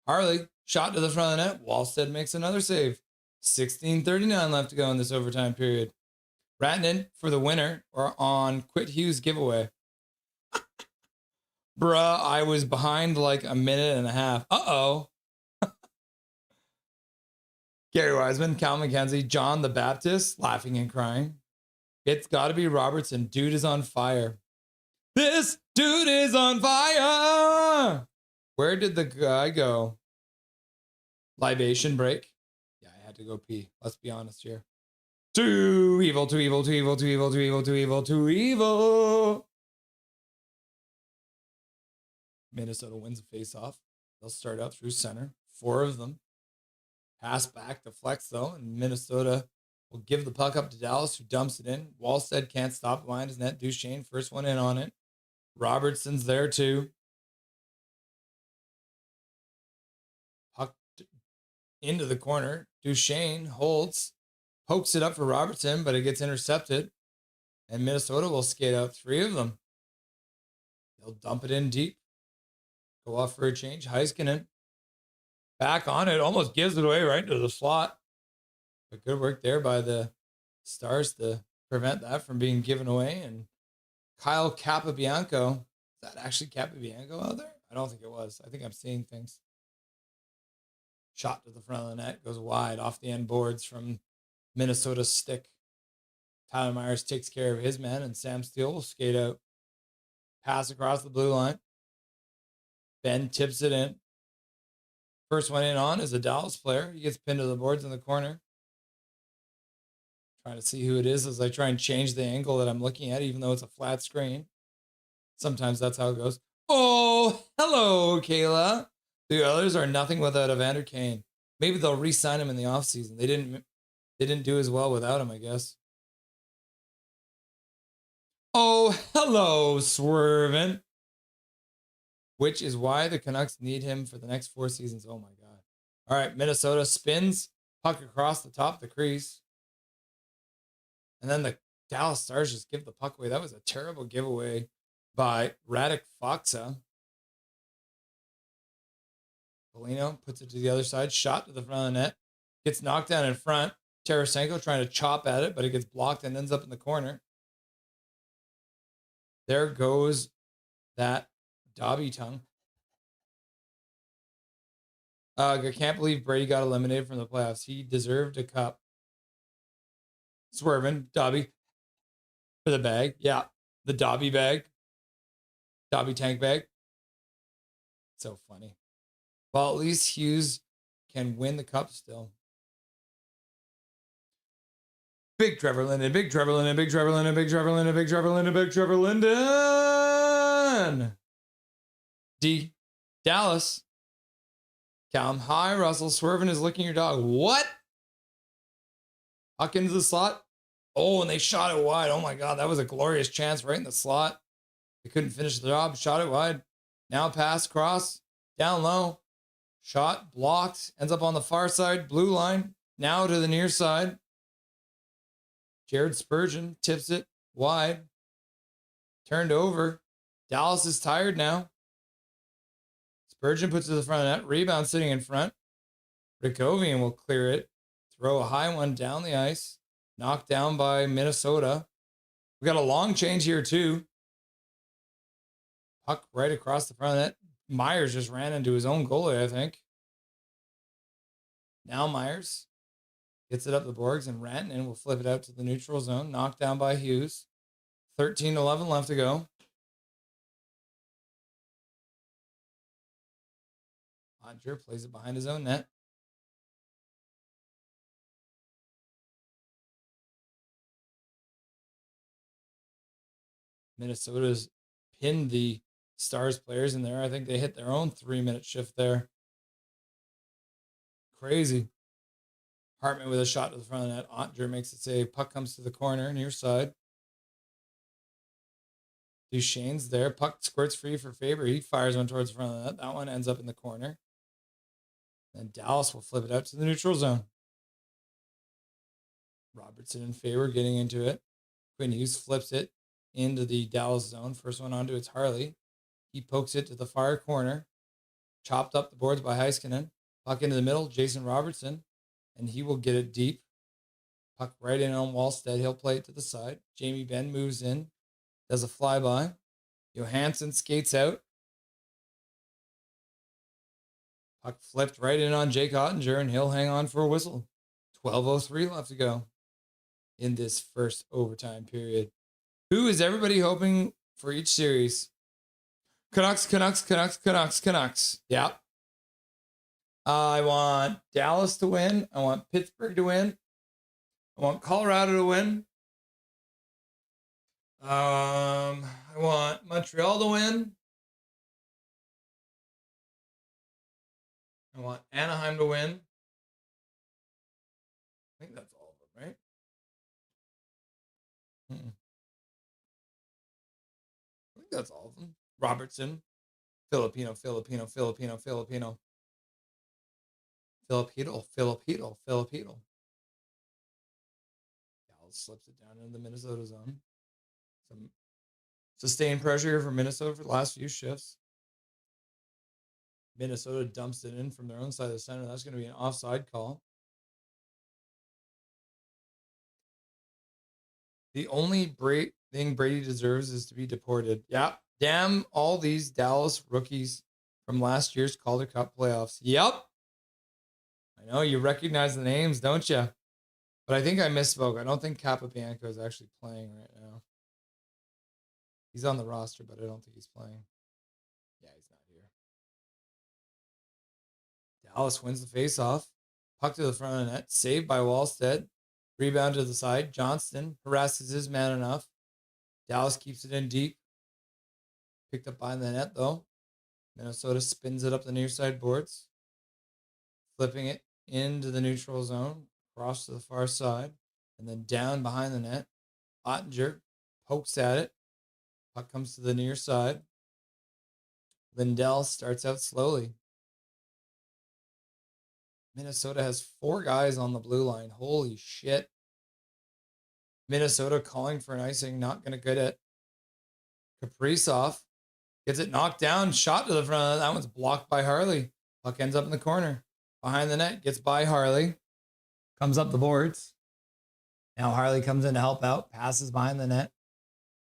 Harley. Shot to the front of the net. Wallstead makes another save. 16:39 left to go in this overtime period. Ratnan for the winner or on Quit Hughes giveaway. Bruh, I was behind like a minute and a half. Uh-oh. Gary Wiseman, Cal McKenzie, John the Baptist, laughing and crying. It's got to be Robertson. Dude is on fire. This dude is on fire. Where did the guy go? Libation break. Yeah, I had to go pee. Let's be honest here. Too evil, too evil, too evil, too evil, too evil, too evil, too evil. Minnesota wins a face-off. They'll start out through center. 4 of them. Pass back to Flex, though, and Minnesota will give the puck up to Dallas, who dumps it in. Wallstead can't stop behind his net. Duchesne, first one in on it. Robertson's there, too. Puck into the corner. Duchesne holds, pokes it up for Robertson, but it gets intercepted. And Minnesota will skate out 3 of them. They'll dump it in deep. Go off for a change. Heiskanen back on it. Almost gives it away right into the slot. But good work there by the Stars to prevent that from being given away. And Kyle Capabianco, is that actually Capobianco out there? I don't think it was. I think I'm seeing things. Shot to the front of the net, goes wide off the end boards from Minnesota's stick. Tyler Myers takes care of his man, and Sam Steele will skate out. Pass across the blue line. Ben tips it in. First one in on is a Dallas player. He gets pinned to the boards in the corner. Trying to see who it is as I try and change the angle that I'm looking at, even though it's a flat screen. Sometimes that's how it goes. Oh, hello, Kayla. The others are nothing without Evander Kane. Maybe they'll re-sign him in the offseason. They didn't do as well without him, I guess. Oh, hello, Swervin. Which is why the Canucks need him for the next 4 seasons. Oh, my God. All right, Minnesota spins. Puck across the top of the crease. And then the Dallas Stars just give the puck away. That was a terrible giveaway by Radek Faksa. Polino puts it to the other side. Shot to the front of the net. Gets knocked down in front. Tarasenko trying to chop at it, but it gets blocked and ends up in the corner. There goes that Dobby tongue. I can't believe Brady got eliminated from the playoffs. He deserved a cup. Swerving, Dobby for the bag. Yeah, the Dobby bag. Dobby tank bag. So funny. Well, at least Hughes can win the cup still. Big Trevor Linden, big Trevor Linden, big Trevor Linden, big Trevor Linden, big Trevor Linden, big Trevor Linden. D. Dallas. Callum high. Russell Swervin is licking your dog. What? Puck into the slot. Oh, and they shot it wide. Oh my God, that was a glorious chance right in the slot. They couldn't finish the job. Shot it wide. Now pass across. Down low. Shot blocked. Ends up on the far side. Blue line. Now to the near side. Jared Spurgeon tips it wide. Turned over. Dallas is tired now. Spurgeon puts it to the front of the net. Rebound sitting in front. Rikovian will clear it. Throw a high one down the ice. Knocked down by Minnesota. We got a long change here too. Puck right across the front of the net. Myers just ran into his own goalie, I think. Now Myers gets it up the boards, and Rantanen will flip it out to the neutral zone. Knocked down by Hughes. 13-11 left to go. Andre plays it behind his own net. Minnesota's pinned the Stars players in there. I think they hit their own 3-minute shift there. Crazy. Hartman with a shot to the front of the net. Ottinger makes it save. Puck comes to the corner, near side. Duchesne's there. Puck squirts free for Faber. He fires one towards the front of the net. That one ends up in the corner. And Dallas will flip it out to the neutral zone. Robertson and Faber getting into it. Quinn Hughes flips it into the Dallas zone. First one onto it's Harley. He pokes it to the far corner. Chopped up the boards by Heiskanen. Puck into the middle. Jason Robertson. And he will get it deep. Puck right in on Wallstead. He'll play it to the side. Jamie Benn moves in. Does a flyby. Johansson skates out. Puck flipped right in on Jake Ottinger, and he'll hang on for a whistle. 12:03 left to go in this first overtime period. Who is everybody hoping for each series? Canucks, Canucks, Canucks, Canucks, Canucks. Yeah. I want Dallas to win. I want Pittsburgh to win. I want Colorado to win. I want Montreal to win. I want Anaheim to win. I think that's all of them, right? I think that's all of them. Robertson. Filipino. Dallas slips it down into the Minnesota zone. Some sustained pressure here for Minnesota for the last few shifts. Minnesota dumps it in from their own side of the center. That's going to be an offside call. The only thing Brady deserves is to be deported. Yeah, Damn all these Dallas rookies from last year's Calder Cup playoffs. Yep. I know you recognize the names, don't you? But I think I misspoke. I don't think Capobianco is actually playing right now. He's on the roster, but I don't think he's playing. Yeah, he's not here. Dallas wins the faceoff. Puck to the front of the net. Saved by Wallstead. Rebound to the side. Johnston harasses his man enough. Dallas keeps it in deep. Picked up behind the net, though. Minnesota spins it up the near side boards. Flipping it into the neutral zone. Across to the far side. And then down behind the net. Ottinger pokes at it. Puck comes to the near side. Lindell starts out slowly. Minnesota has 4 guys on the blue line. Holy shit. Minnesota calling for an icing. Not going to get it. Kaprizov gets it knocked down. Shot to the front. That one's blocked by Harley. Puck ends up in the corner. Behind the net. Gets by Harley. Comes up the boards. Now Harley comes in to help out. Passes behind the net.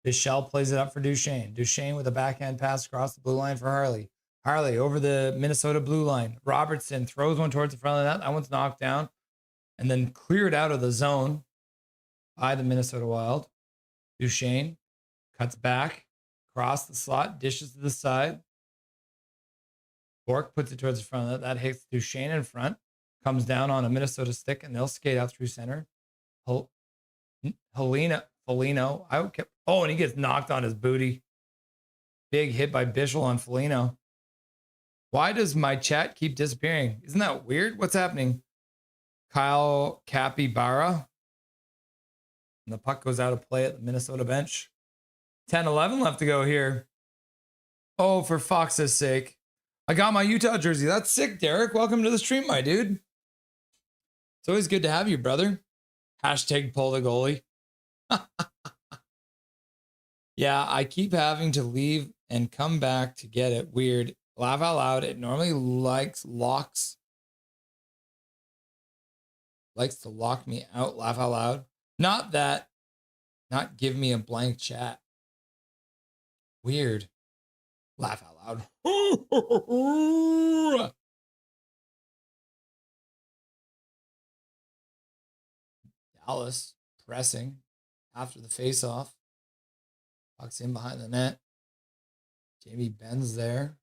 Bichelle plays it up for Duchesne. Duchesne with a backhand pass across the blue line for Harley. Harley over the Minnesota blue line. Robertson throws one towards the front of the net. That one's knocked down. And then cleared out of the zone by the Minnesota Wild. Duchesne cuts back. Across the slot. Dishes to the side. Bork puts it towards the front of the net. That hits Duchesne in front. Comes down on a Minnesota stick. And they'll skate out through center. Foligno. And he gets knocked on his booty. Big hit by Bichel on Foligno. Why does my chat keep disappearing? Isn't that weird? What's happening? Kyle Capybara. And the puck goes out of play at the Minnesota bench. 10-11 left to go here. Oh, for Fox's sake. I got my Utah jersey. That's sick, Derek. Welcome to the stream, my dude. It's always good to have you, brother. Hashtag pull the goalie. Yeah, I keep having to leave and come back to get it. Weird. Laugh out loud. It normally likes to lock me out. Laugh out loud. Not give me a blank chat. Weird. Laugh out loud. Dallas pressing after the faceoff. Puck's in behind the net. Jamie Benn's there.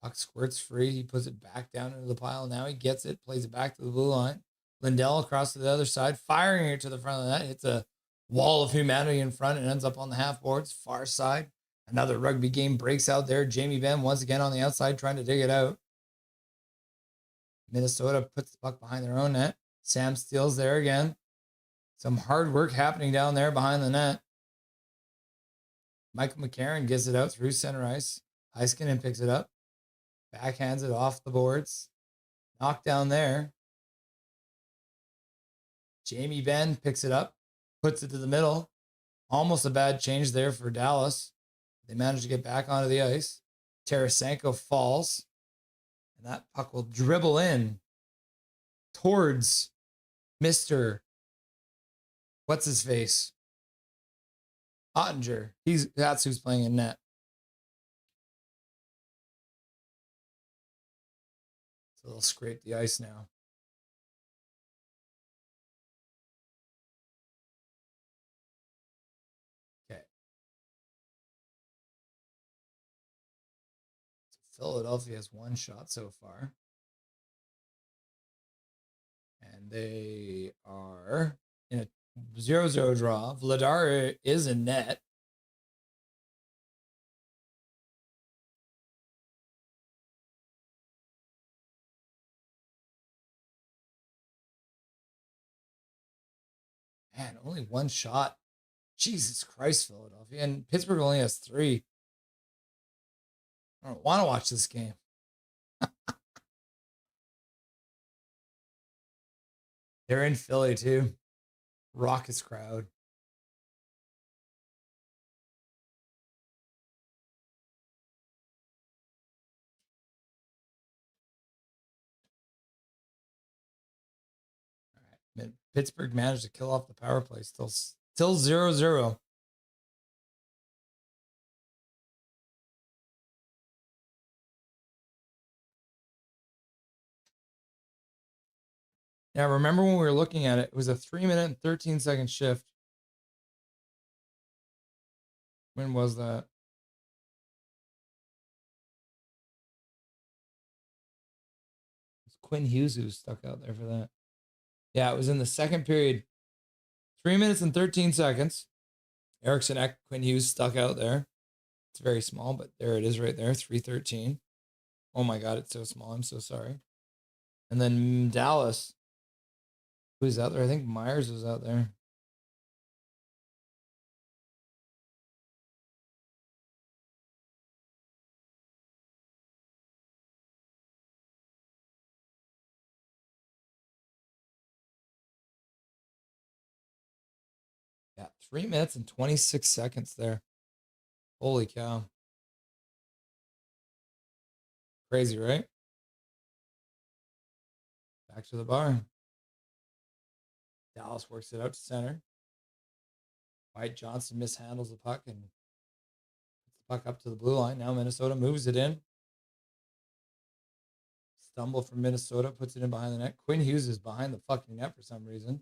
Puck squirts free. He puts it back down into the pile. Now he gets it. Plays it back to the blue line. Lindell across to the other side. Firing it to the front of the net. Hits a wall of humanity in front and ends up on the half boards. Far side. Another rugby game breaks out there. Jamie Benn once again on the outside trying to dig it out. Minnesota puts the puck behind their own net. Sam Steele's there again. Some hard work happening down there behind the net. Michael McCarron gets it out through center ice. Heiskanen picks it up. Backhands it off the boards. Knocked down there. Jamie Benn picks it up. Puts it to the middle. Almost a bad change there for Dallas. They manage to get back onto the ice. Tarasenko falls. And that puck will dribble in towards Mr. What's his face? Ottinger. That's who's playing in net. So they'll scrape the ice now. Okay. So Philadelphia has 1 shot so far. And they are in a 0-0 draw. Vladar is in net. Man, only 1 shot. Jesus Christ, Philadelphia. And Pittsburgh only has 3. I don't want to watch this game. They're in Philly too. Raucous crowd. All right. Pittsburgh managed to kill off the power play. Still 0-0. Now, remember when we were looking at it, it was a 3-minute and 13-second shift. When was that? It's Quinn Hughes who was stuck out there for that. Yeah, it was in the second period. 3 minutes and 13 seconds. Eriksson Ek, Quinn Hughes stuck out there. It's very small, but there it is right there, 3:13. Oh my God, it's so small. I'm so sorry. And then Dallas. Who's out there? I think Myers was out there. Yeah, 3 minutes and 26 seconds there. Holy cow. Crazy, right? Back to the bar. Dallas works it out to center. Wyatt Johnson mishandles the puck and puts the puck up to the blue line. Now Minnesota moves it in. Stumble from Minnesota, puts it in behind the net. Quinn Hughes is behind the fucking net for some reason.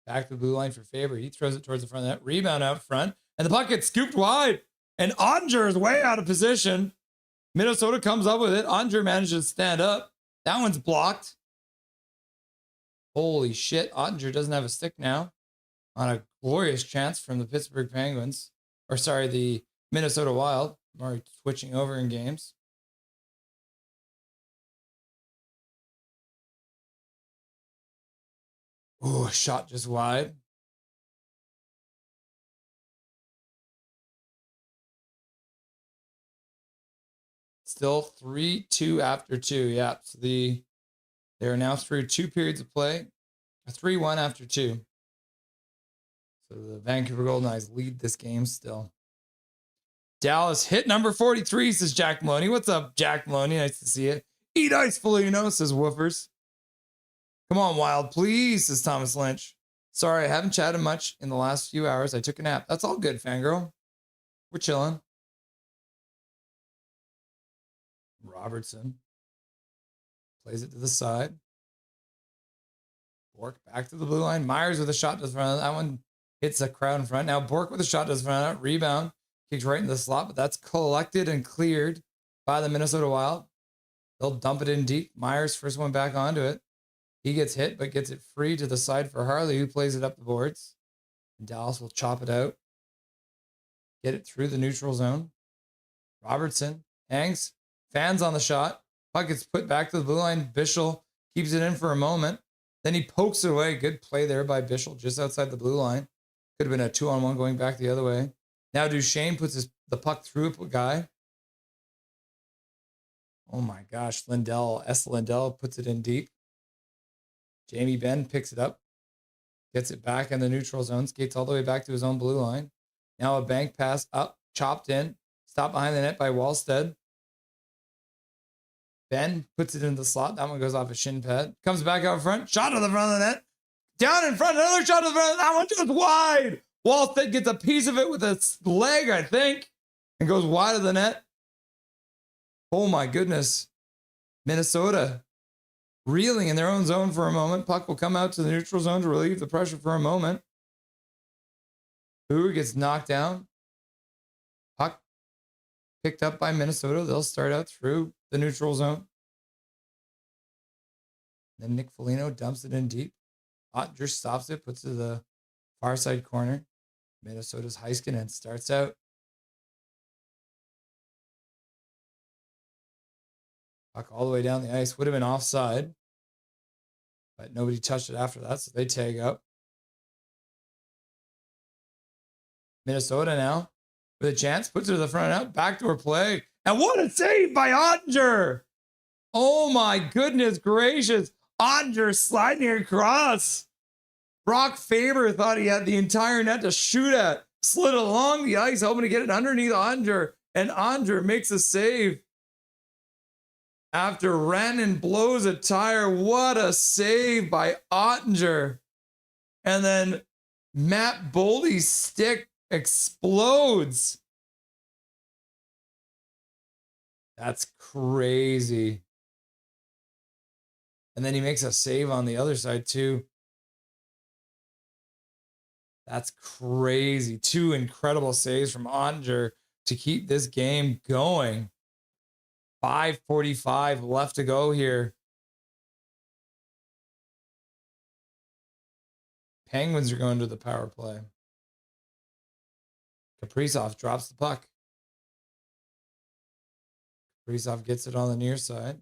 Back to the blue line for Faber. He throws it towards the front of the net. Rebound out front. And the puck gets scooped wide. And Ottinger is way out of position. Minnesota comes up with it. Ottinger manages to stand up. That one's blocked. Holy shit. Ottinger doesn't have a stick now. On a glorious chance from the Pittsburgh Penguins. Or sorry, the Minnesota Wild. I'm already switching over in games. Ooh, a shot just wide. Still 3-2 after 2. Yeah, so they are now through 2 periods of play. A 3-1 after 2. So the Vancouver Golden Knights lead this game still. Dallas hit number 43, says Jack Maloney. What's up, Jack Maloney? Nice to see you. Eat ice, Foligno, says Woofers. Come on, Wild, please, says Thomas Lynch. Sorry, I haven't chatted much in the last few hours. I took a nap. That's all good, fangirl. We're chilling. Robertson plays it to the side. Bork back to the blue line. Myers with a shot to the front. That one hits a crowd in front. Now Bork with a shot to the front. Rebound. Kicks right into the slot, but that's collected and cleared by the Minnesota Wild. They'll dump it in deep. Myers, first one back onto it. He gets hit, but gets it free to the side for Harley, who plays it up the boards. And Dallas will chop it out. Get it through the neutral zone. Robertson hangs. Fans on the shot. Puck gets put back to the blue line. Bischel keeps it in for a moment. Then he pokes it away. Good play there by Bischel just outside the blue line. Could have been a 2-on-1 going back the other way. Now Duchesne puts the puck through a guy. Oh my gosh. Lindell puts it in deep. Jamie Benn picks it up. Gets it back in the neutral zone. Skates all the way back to his own blue line. Now a bank pass up. Chopped in. Stopped behind the net by Wallstead. Ben puts it in the slot. That one goes off a shin pad. Comes back out front. Shot to the front of the net. Down in front. Another shot to the front. That one goes wide. Wallstead gets a piece of it with his leg, I think, and goes wide of the net. Oh my goodness. Minnesota reeling in their own zone for a moment. Puck will come out to the neutral zone to relieve the pressure for a moment. Booer gets knocked down. Puck picked up by Minnesota. They'll start out through the neutral zone. Then Nick Foligno dumps it in deep. Ottinger stops it, puts it to the far side corner. Minnesota's Heiskanen starts out. Puck all the way down the ice. Would have been offside. But nobody touched it after that, so they tag up. Minnesota now with a chance. Puts it to the front out. Backdoor play. And what a save by Ottinger. Oh my goodness gracious. Ottinger sliding across. Brock Faber thought he had the entire net to shoot at. Slid along the ice, hoping to get it underneath Ottinger. And Ottinger makes a save. After Rannon blows a tire, what a save by Ottinger. And then Matt Boldy's stick explodes. That's crazy. And then he makes a save on the other side too. That's crazy. 2 incredible saves from Ottinger to keep this game going. 5:45 left to go here. Penguins are going to the power play. Kaprizov drops the puck. Kaprizov gets it on the near side.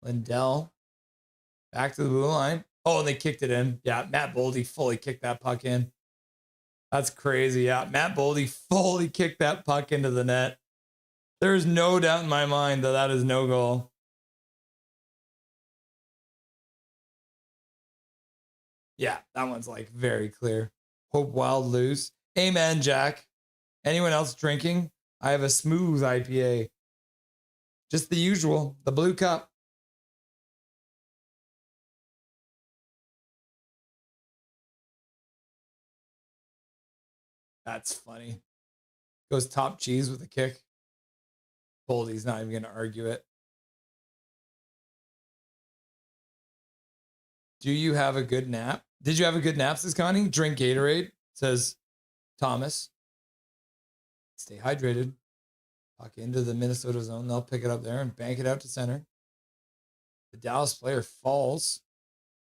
Lindell back to the blue line. Oh, and they kicked it in. Yeah, Matt Boldy fully kicked that puck in. That's crazy. Yeah, Matt Boldy fully kicked that puck into the net. There's no doubt in my mind that that is no goal. Yeah, that one's like very clear. Hope Wild lose. Amen, Jack. Anyone else drinking? I have a smooth IPA. Just the usual, the blue cup. That's funny. Goes top cheese with a kick. Boldy's not even going to argue it. Do you have a good nap? Did you have a good nap, says Connie? Drink Gatorade, says Thomas. Stay hydrated. Puck into the Minnesota zone. They'll pick it up there and bank it out to center. The Dallas player falls.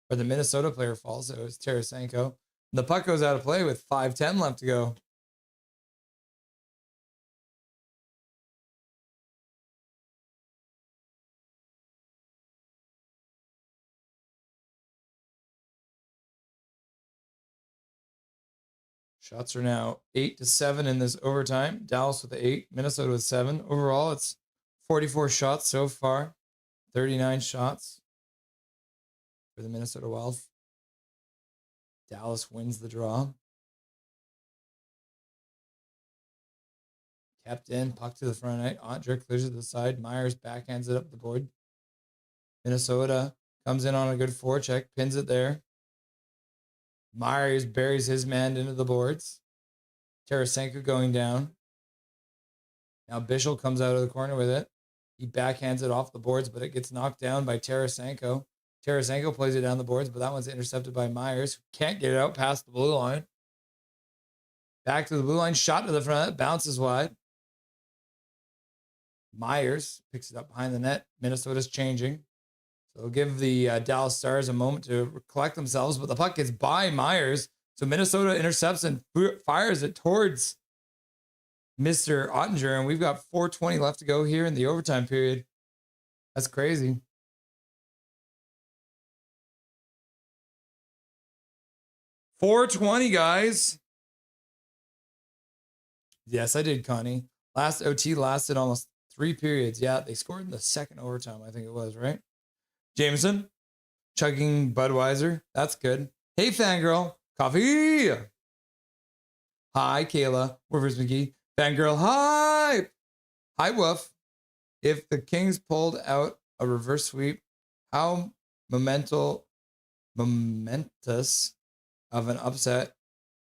Or the Minnesota player falls. So it was Tarasenko. The puck goes out of play with 5:10 left to go. Shots are now 8-7 in this overtime. Dallas with 8, Minnesota with 7. Overall, it's 44 shots so far. 39 shots for the Minnesota Wild. Dallas wins the draw. Kept in, puck to the front right. Ottinger clears it to the side. Myers backhands it up the board. Minnesota comes in on a good forecheck, pins it there. Myers buries his man into the boards. Tarasenko going down. Now Bischel comes out of the corner with it. He backhands it off the boards, but it gets knocked down by Tarasenko. Tarasenko plays it down the boards, but that one's intercepted by Myers, who can't get it out past the blue line. Back to the blue line, shot to the front, bounces wide. Myers picks it up behind the net. Minnesota's changing. So it'll give the Dallas Stars a moment to collect themselves, but the puck gets by Myers. So Minnesota intercepts and fires it towards Mr. Ottinger, and we've got 4:20 left to go here in the overtime period. That's crazy. .420, guys. Yes, I did, Connie. Last OT lasted almost 3 periods. Yeah, they scored in the second overtime, I think it was, right? Jameson, chugging Budweiser. That's good. Hey, fangirl. Coffee. Hi, Kayla. Rivers McGee. Fangirl, hi. Hi, Woof. If the Kings pulled out a reverse sweep, how momentous of an upset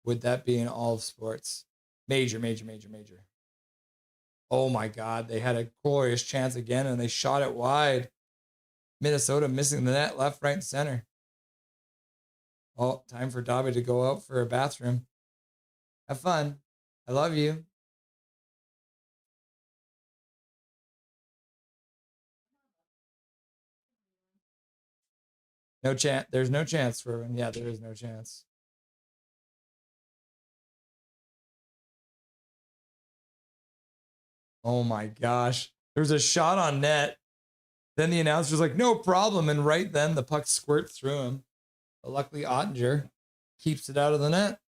would that be in all of sports? Major. Oh, my God. They had a glorious chance again, and they shot it wide. Minnesota missing the net, left, right, and center. Oh, time for Dobby to go out for a bathroom. Have fun. I love you. No chance. There's no chance for him. Yeah, there is no chance. Oh my gosh. There's a shot on net. Then the announcer's like, no problem. And right then the puck squirts through him. But luckily Ottinger keeps it out of the net.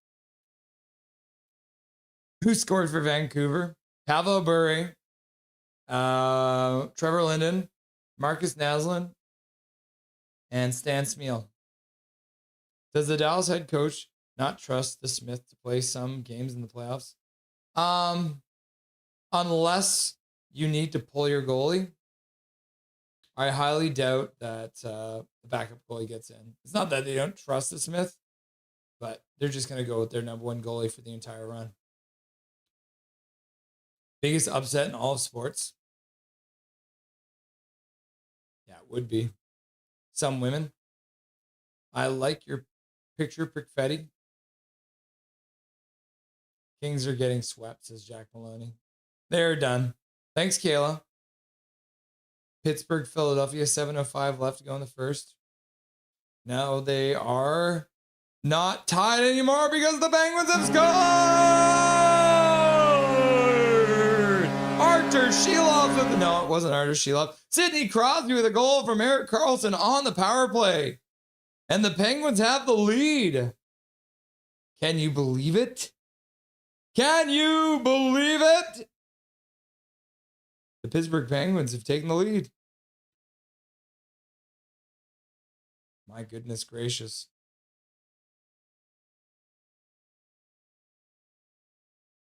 Who scored for Vancouver? Pavel Bure, Trevor Linden, Marcus Naslund, and Stan Smeal. Does the Dallas head coach not trust the Smith to play some games in the playoffs? Unless you need to pull your goalie, I highly doubt that the backup goalie gets in. It's not that they don't trust the Smith, but they're just going to go with their number one goalie for the entire run. Biggest upset in all of sports. would be. Some women. I like your picture, Perfetti. Kings are getting swept, says Jack Maloney. They're done. Thanks, Kayla. Pittsburgh, Philadelphia, 7:05 left to go in the first. Now they are not tied anymore because the Penguins have scored! Artur Sheilov with no, it wasn't Artur Sheilov. Sidney Crosby with a goal from Erik Karlsson on the power play. And the Penguins have the lead. Can you believe it? Can you believe it? The Pittsburgh Penguins have taken the lead. My goodness gracious.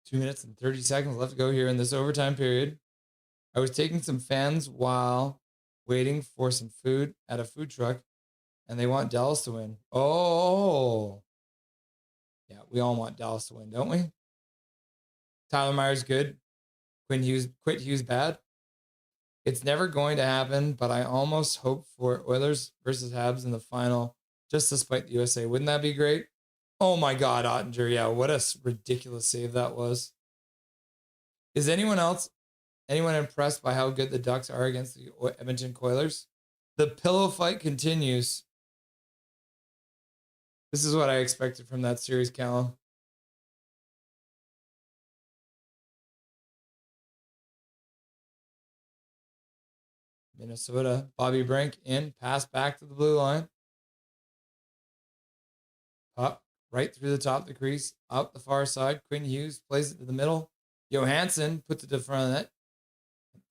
Two minutes and 30 seconds left to go here in this overtime period. I was taking some fans while waiting for some food at a food truck, and they want Dallas to win. Oh. Yeah, we all want Dallas to win, don't we? Tyler Myers good. Quit Hughes bad. It's never going to happen, but I almost hope for Oilers versus Habs in the final, just to spite the USA. Wouldn't that be great? Oh my God, Ottinger. Yeah, what a ridiculous save that was. Is anyone impressed by how good the Ducks are against the Edmonton Oilers? The pillow fight continues. This is what I expected from that series, Callum. Minnesota, Bobby Brink in, pass back to the blue line. Up, right through the top of the crease, out the far side. Quinn Hughes plays it to the middle. Johansson puts it to the front of the net.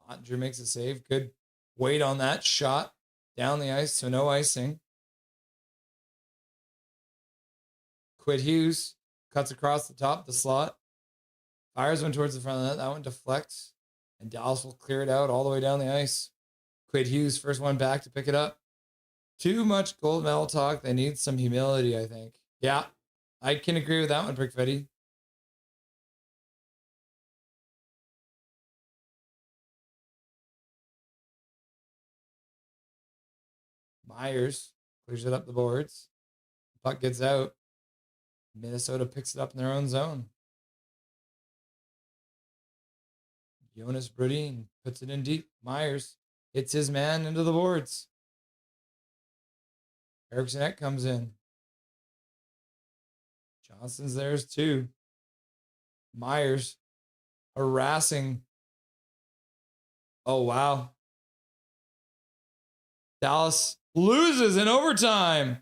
Ottinger makes a save. Good weight on that shot. Down the ice, so no icing. Quinn Hughes cuts across the top of the slot. Fires one towards the front of the net. That one deflects. And Dallas will clear it out all the way down the ice. Quid Hughes, first one back to pick it up. Too much gold medal talk. They need some humility, I think. Yeah, I can agree with that one, Brickfetti. Myers clears it up the boards. Puck gets out. Minnesota picks it up in their own zone. Jonas Brodin puts it in deep. Myers hits his man into the boards. Eriksson comes in. Johnson's theirs too. Myers harassing. Oh, wow. Dallas loses in overtime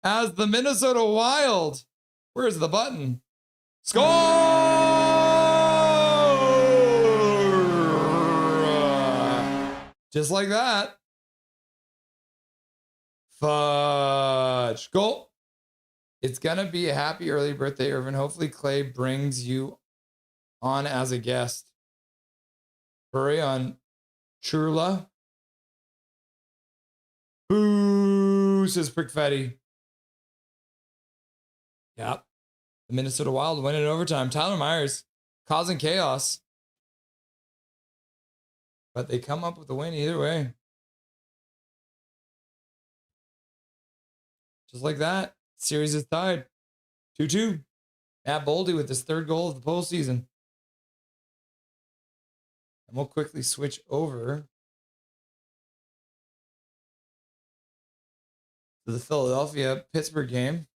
as the Minnesota Wild. Where's the button? Score! Just like that. Fudge. Goal. It's going to be a happy early birthday, Irvin. Hopefully Clay brings you on as a guest. Hurry on Churla. Boo, says Prickfetti. Yep. The Minnesota Wild win in overtime. Tyler Myers causing chaos. But they come up with a win either way. Just like that, series is tied. 2-2. Matt Boldy with his third goal of the postseason. And we'll quickly switch over to the Philadelphia-Pittsburgh game.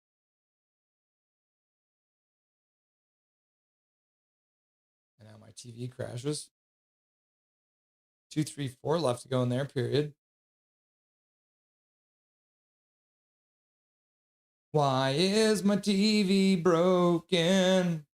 And now my TV crashes. 2-3-4 left to go in their period. Why is my TV broken?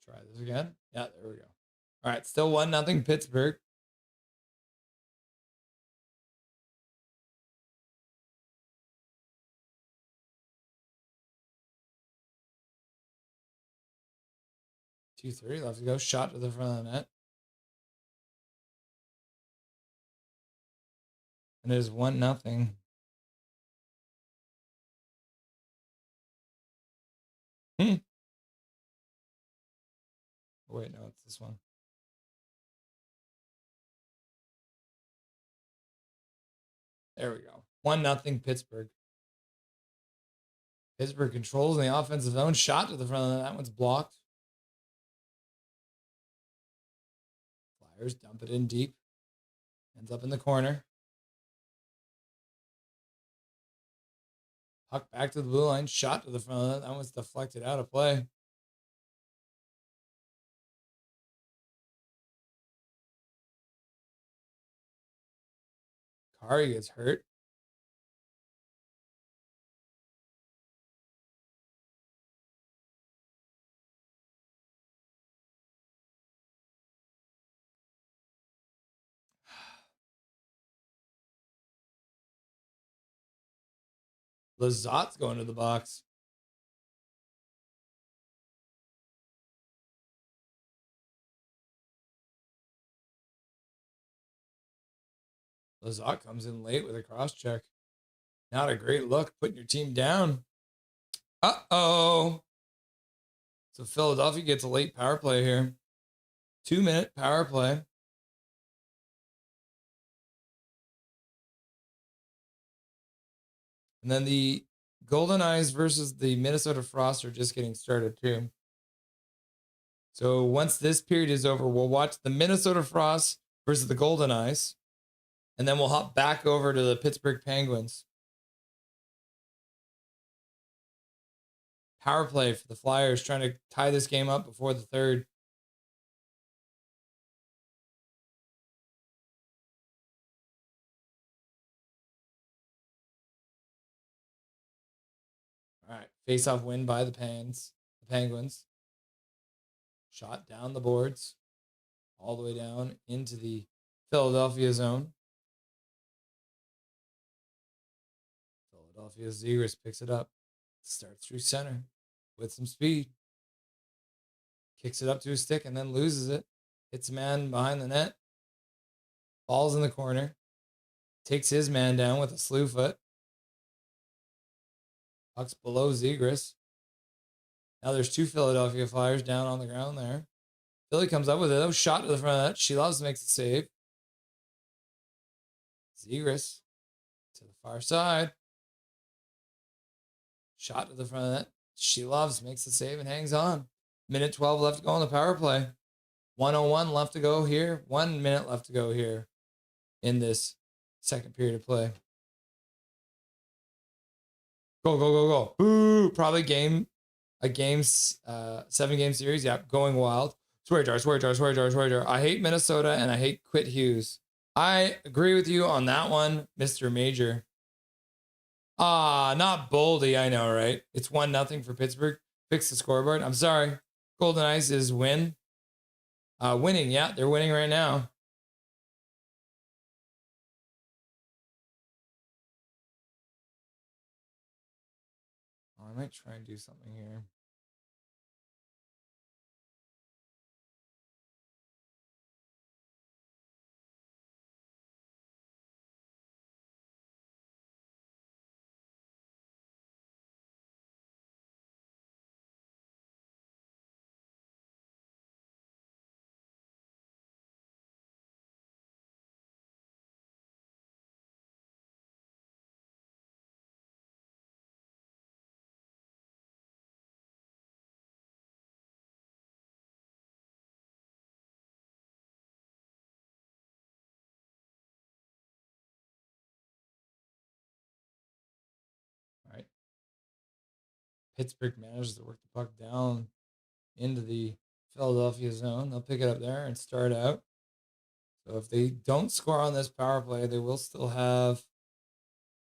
Try this again. Yeah, there we go. All right, still 1-0 Pittsburgh. 2:30 left to go. Shot to the front of the net. And it is 1-0. Oh, wait, no, it's this one. There we go. 1-0 Pittsburgh. Pittsburgh controls in the offensive zone. Shot to the front of the net. That one's blocked. Flyers dump it in deep. Ends up in the corner. Puck back to the blue line. Shot to the front of the net. That one's deflected out of play. Kari gets hurt. Lazat's going to the box. Lazat comes in late with a cross check. Not a great look, putting your team down. Uh-oh. So Philadelphia gets a late power play here. 2-minute power play. And then the Golden Eyes versus the Minnesota Frost are just getting started too. So once this period is over, we'll watch the Minnesota Frost versus the Golden Eyes. And then we'll hop back over to the Pittsburgh Penguins. Power play for the Flyers, trying to tie this game up before the third. All right, face-off win by the Penguins. Shot down the boards, all the way down into the Philadelphia zone. Philadelphia Zegras picks it up, starts through center with some speed. Kicks it up to his stick and then loses it. Hits a man behind the net. Falls in the corner. Takes his man down with a slew foot. Puck's below Zegras. Now there's two Philadelphia Flyers down on the ground there. Philly comes up with it. Shot to the front of the net. She loves makes the save. Zegras to the far side. Shot to the front of the net. She loves makes the save and hangs on. Minute 12 left to go on the power play. 1:01 left to go here. 1 minute left to go here in this second period of play. Go, go, go, go. Boo. Probably a 7-game series. Yep, going wild. Swear jar. I hate Minnesota and I hate Quit Hughes. I agree with you on that one, Mr. Major. Not Boldy. I know, right? It's 1-0 for Pittsburgh. Fix the scoreboard. I'm sorry. Golden Eyes is winning. Yeah, they're winning right now. I might try and do something here. Right. Pittsburgh manages to work the puck down into the Philadelphia zone. They'll pick it up there and start out. So if they don't score on this power play, they will still have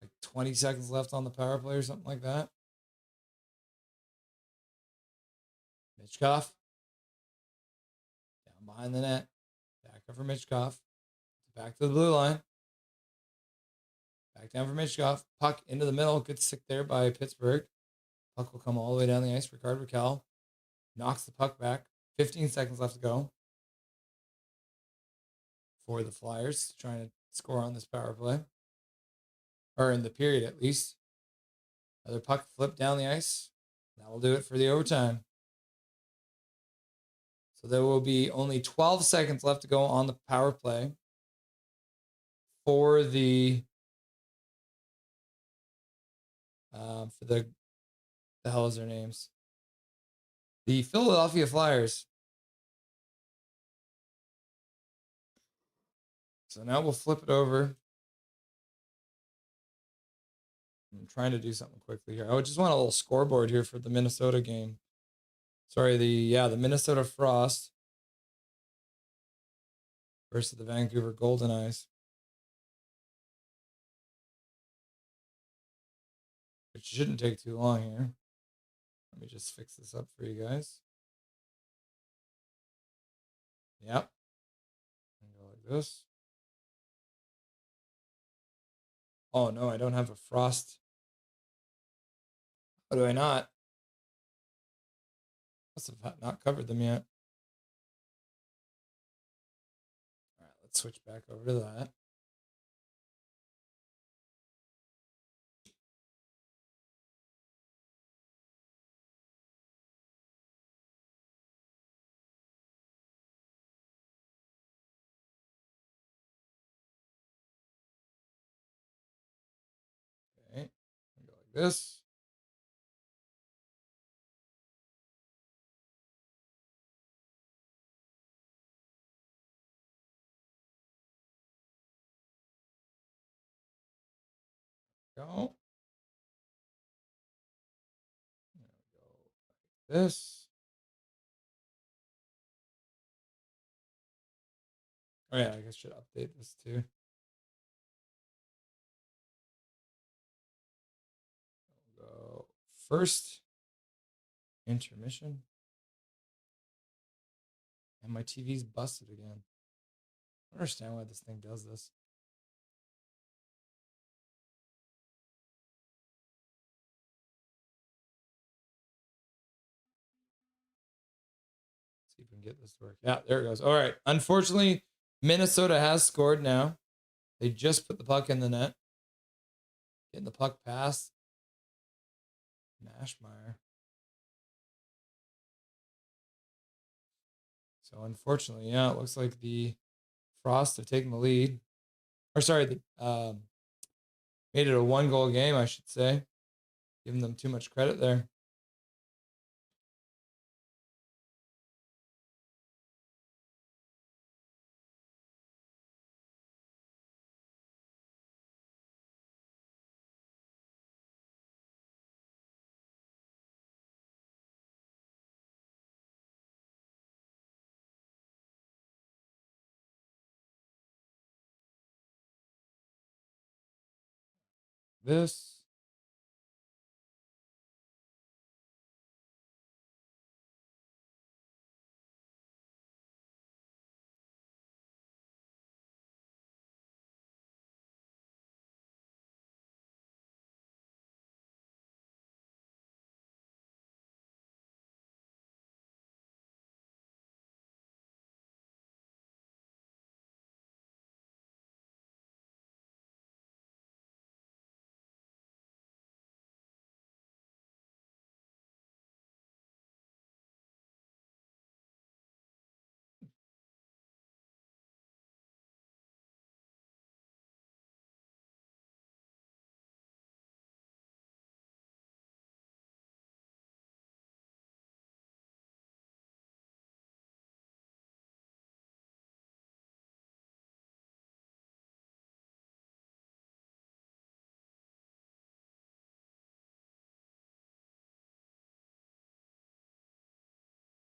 like 20 seconds left on the power play or something like that. Michkov. Down behind the net. Back up for Michkov. Back to the blue line. Back down for Michkov. Puck into the middle. Good stick there by Pittsburgh. Puck will come all the way down the ice for Carter Cal. Knocks the puck back. 15 seconds left to go for the Flyers, trying to score on this power play. Or in the period, at least. Another puck flip down the ice. That will do it for the overtime. So there will be only 12 seconds left to go on the power play for the hell is their names? The Philadelphia Flyers. So now we'll flip it over. I'm trying to do something quickly here. I just want a little scoreboard here for the Minnesota game. Sorry, the Minnesota Frost versus the Vancouver Golden Eyes. Which shouldn't take too long here. Let me just fix this up for you guys. Yep. And go like this. Oh no, I don't have a Frost. How do I not? Must have not covered them yet. All right, let's switch back over to that. Okay, go like this. Go. Go like this. Oh yeah, I guess I should update this too. Go first intermission. And my TV's busted again. I don't understand why this thing does this. See if we can get this to work. Yeah, there it goes. All right. Unfortunately, Minnesota has scored now. They just put the puck in the net. Getting the puck past Mashmeyer. So unfortunately, yeah, it looks like the Frost have taken the lead. Or sorry, made it a 1-goal game, I should say. Giving them too much credit there. This.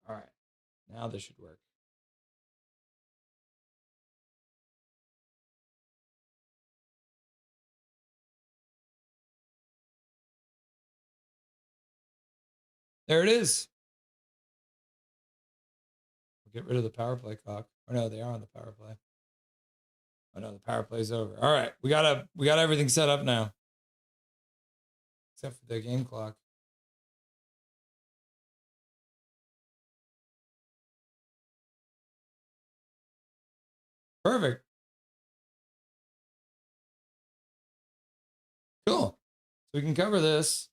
All right. Now this should work. There it is. We'll get rid of the power play clock. Or no, they are on the power play. Oh no, the power play's over. All right, we got everything set up now. Except for the game clock. Perfect. Cool. So we can cover this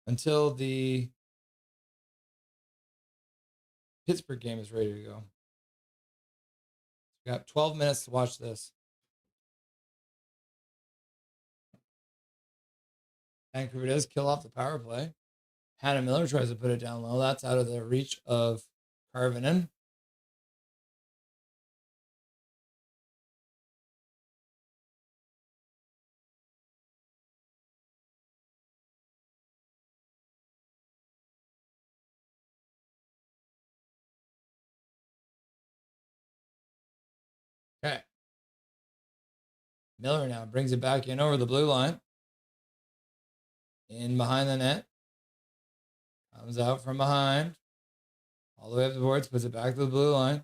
until the Pittsburgh game is ready to go. We got 12 minutes to watch this. Vancouver does kill off the power play. Hannah Miller tries to put it down low. That's out of the reach of Karvinen. Okay. Miller now brings it back in over the blue line. In behind the net. Comes out from behind. All the way up the boards. Puts it back to the blue line.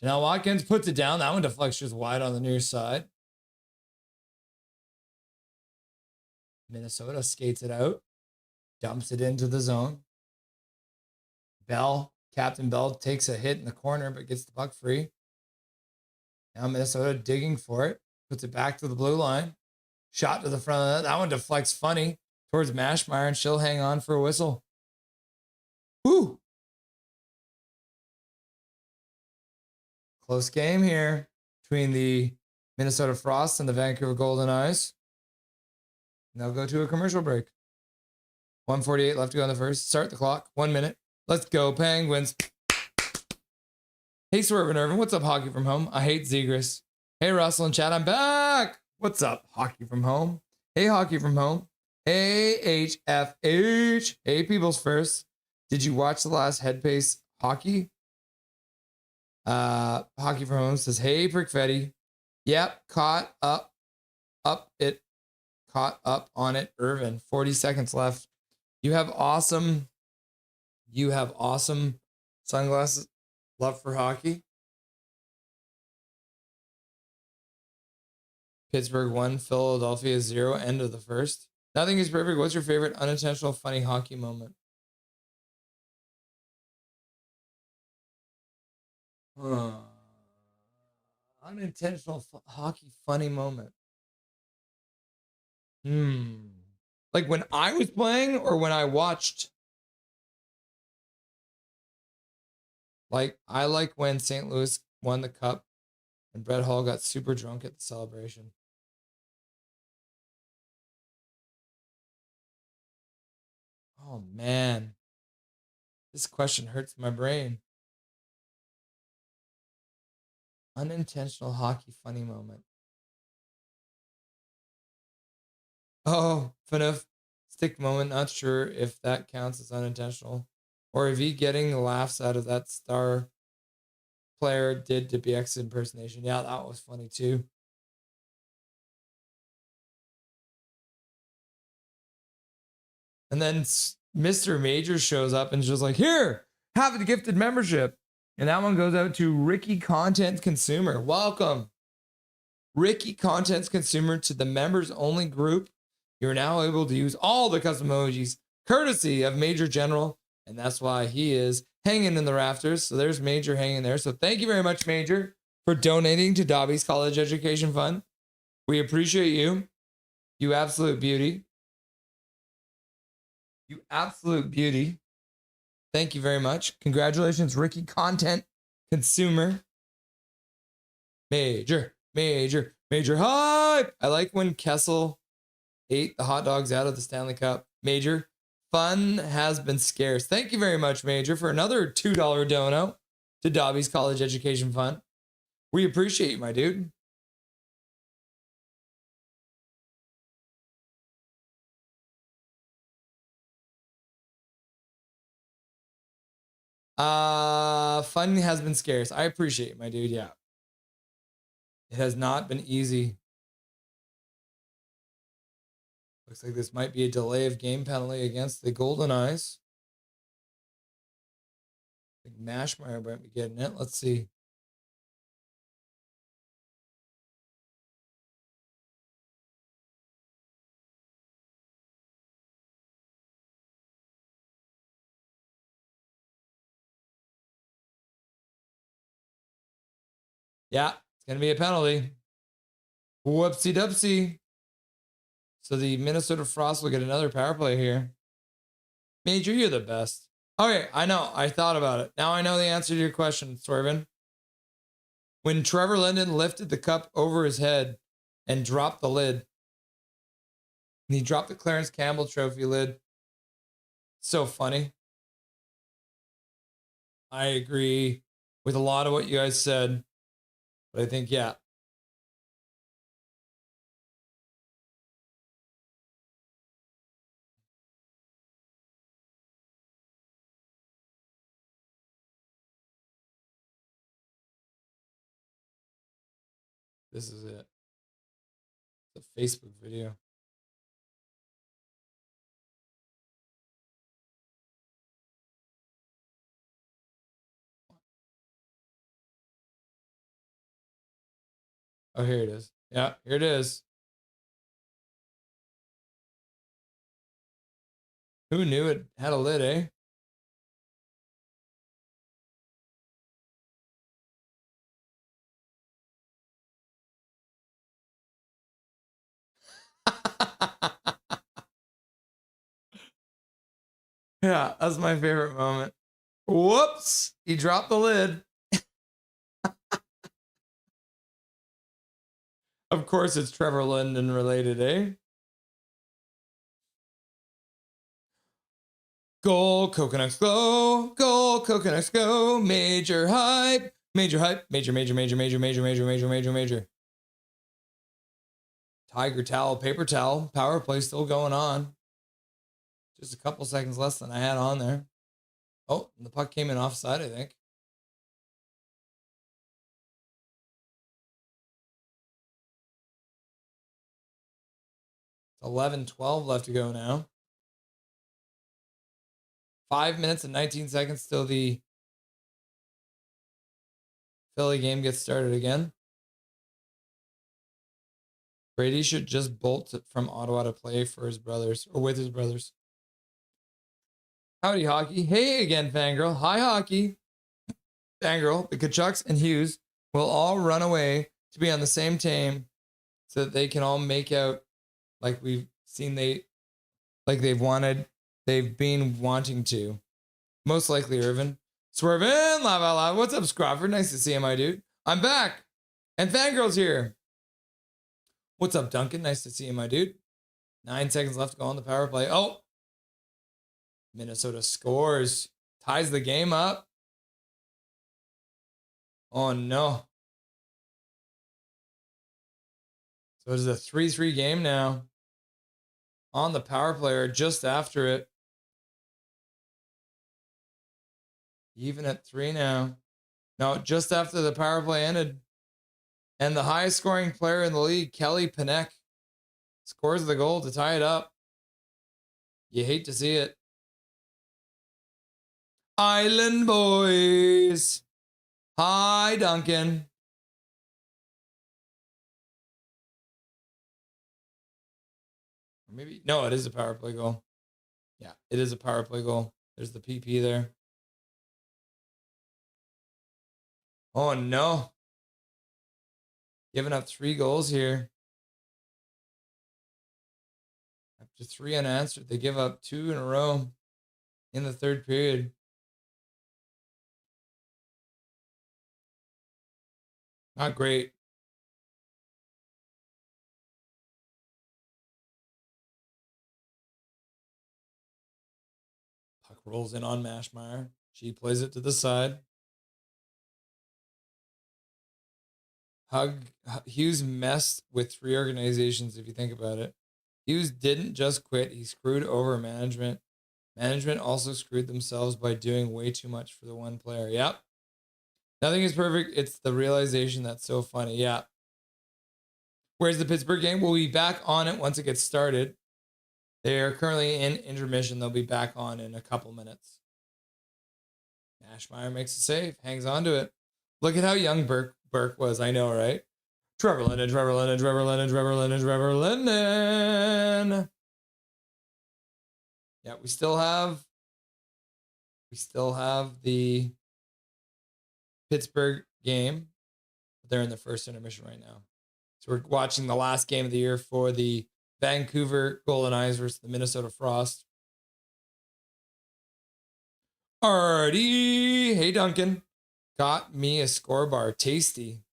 Janelle Watkins puts it down. That one deflects just wide on the near side. Minnesota skates it out. Dumps it into the zone. Captain Bell takes a hit in the corner, but gets the puck free. Now Minnesota digging for it. Puts it back to the blue line. Shot to the front of the net. That one deflects funny towards Mashmeyer, and she'll hang on for a whistle. Woo! Close game here between the Minnesota Frost and the Vancouver Golden Eyes. And they'll go to a commercial break. 1:48 left to go in the first. Start the clock. 1 minute. Let's go, Penguins. Hey, Swerve and Irvin. What's up, Hockey from Home? I hate Zegras. Hey, Russell and Chad. I'm back. What's up, Hockey from Home? Hey, Hockey from Home. Hey, HFH. Hey, People's First. Did you watch the last Headpace Hockey? Hockey from Home says, hey, Prickfetti. Yep, caught up on it, Irvin. 40 seconds left. You have awesome sunglasses. Love for hockey. Pittsburgh 1, Philadelphia 0, end of the first. Nothing is perfect. What's your favorite unintentional funny hockey moment? Unintentional hockey funny moment. Like when I was playing or when I watched? Like, I like when St. Louis won the cup and Brett Hull got super drunk at the celebration. Oh, man. This question hurts my brain. Unintentional hockey funny moment. Oh, FNUF stick moment. Not sure if that counts as unintentional. Or if he getting laughs out of that star player did to BX impersonation. Yeah, that was funny too. And then Mr. Major shows up and just like, here, have the gifted membership. And that one goes out to Ricky Content Consumer. Welcome, Ricky Content Consumer, to the members only group. You're now able to use all the custom emojis courtesy of Major General. And that's why he is hanging in the rafters. So there's Major hanging there. So thank you very much, Major, for donating to Dobby's College Education Fund. We appreciate you. You absolute beauty. You absolute beauty. Thank you very much. Congratulations, Ricky Content Consumer. Major hype. I like when Kessel ate the hot dogs out of the Stanley Cup. Major, fun has been scarce. Thank you very much, Major, for another $2 dono to Dobby's College Education Fund. We appreciate you, my dude. Fun has been scarce. I appreciate it, my dude. Yeah. It has not been easy. Looks like this might be a delay of game penalty against the Golden Eyes. I think Mashmeyer might be getting it. Let's see. Yeah, It's going to be a penalty. Whoopsie dupsie. So the Minnesota Frost will get another power play here. Major, you're the best. Okay, I know. I thought about it. Now I know the answer to your question, Swervin. When Trevor Linden lifted the cup over his head and dropped the lid, and he dropped the Clarence Campbell trophy lid. So funny. I agree with a lot of what you guys said, but I think, yeah. This is it. The Facebook video. Oh, here it is. Yeah, here it is. Who knew it had a lid, eh? Yeah, that's my favorite moment. Whoops! He dropped the lid. Of course, it's Trevor Linden related, eh? Goal, Coconuts go! Goal, Coconuts go! Major hype! Major hype! Major, major, major, major, major, major, major, major, major. Tiger towel, paper towel. Power play still going on. Just a couple seconds less than I had on there. Oh, the puck came in offside, I think. 11-12 left to go now. 5 minutes and 19 seconds till the Philly game gets started again. Brady should just bolt from Ottawa to play for his brothers, or with his brothers. Howdy, Hockey. Hey again, Fangirl. Hi, Hockey. Fangirl, the Kachucks and Hughes will all run away to be on the same team so that they can all make out like we've seen they've been wanting to. Most likely, Irvin. Swervin, lava lava. What's up, Scrofford? Nice to see you, my dude. I'm back. And Fangirl's here. What's up, Duncan? Nice to see you, my dude. 9 seconds left to go on the power play. Oh, Minnesota scores. Ties the game up. Oh, no. So it is a 3-3 game now. On the power play or just after it. Even at 3 now. No, just after the power play ended. And the highest scoring player in the league, Kelly Panek, scores the goal to tie it up. You hate to see it. Island boys. Hi, Duncan. Or maybe, no, it is a power play goal. Yeah, it is a power play goal. There's the PP there. Oh, no. Giving up 3 goals here. After 3 unanswered, they give up 2 in a row in the third period. Not great. Puck rolls in on Mashmeyer. She plays it to the side. Hughes messed with 3 organizations, if you think about it. Hughes didn't just quit. He screwed over management. Management also screwed themselves by doing way too much for the one player. Yep. Nothing is perfect. It's the realization that's so funny. Yeah. Where's the Pittsburgh game? We'll be back on it once it gets started. They are currently in intermission. They'll be back on in a couple minutes. Mashmeyer makes a save. Hangs on to it. Look at how young Burke was. I know, right? Trevor Linden. Yeah, we still have the Pittsburgh game. they're in the first intermission right now. So we're watching the last game of the year for the Vancouver Golden Knights versus the Minnesota Frost. Alrighty. Hey, Duncan. Got me a score bar. Tasty.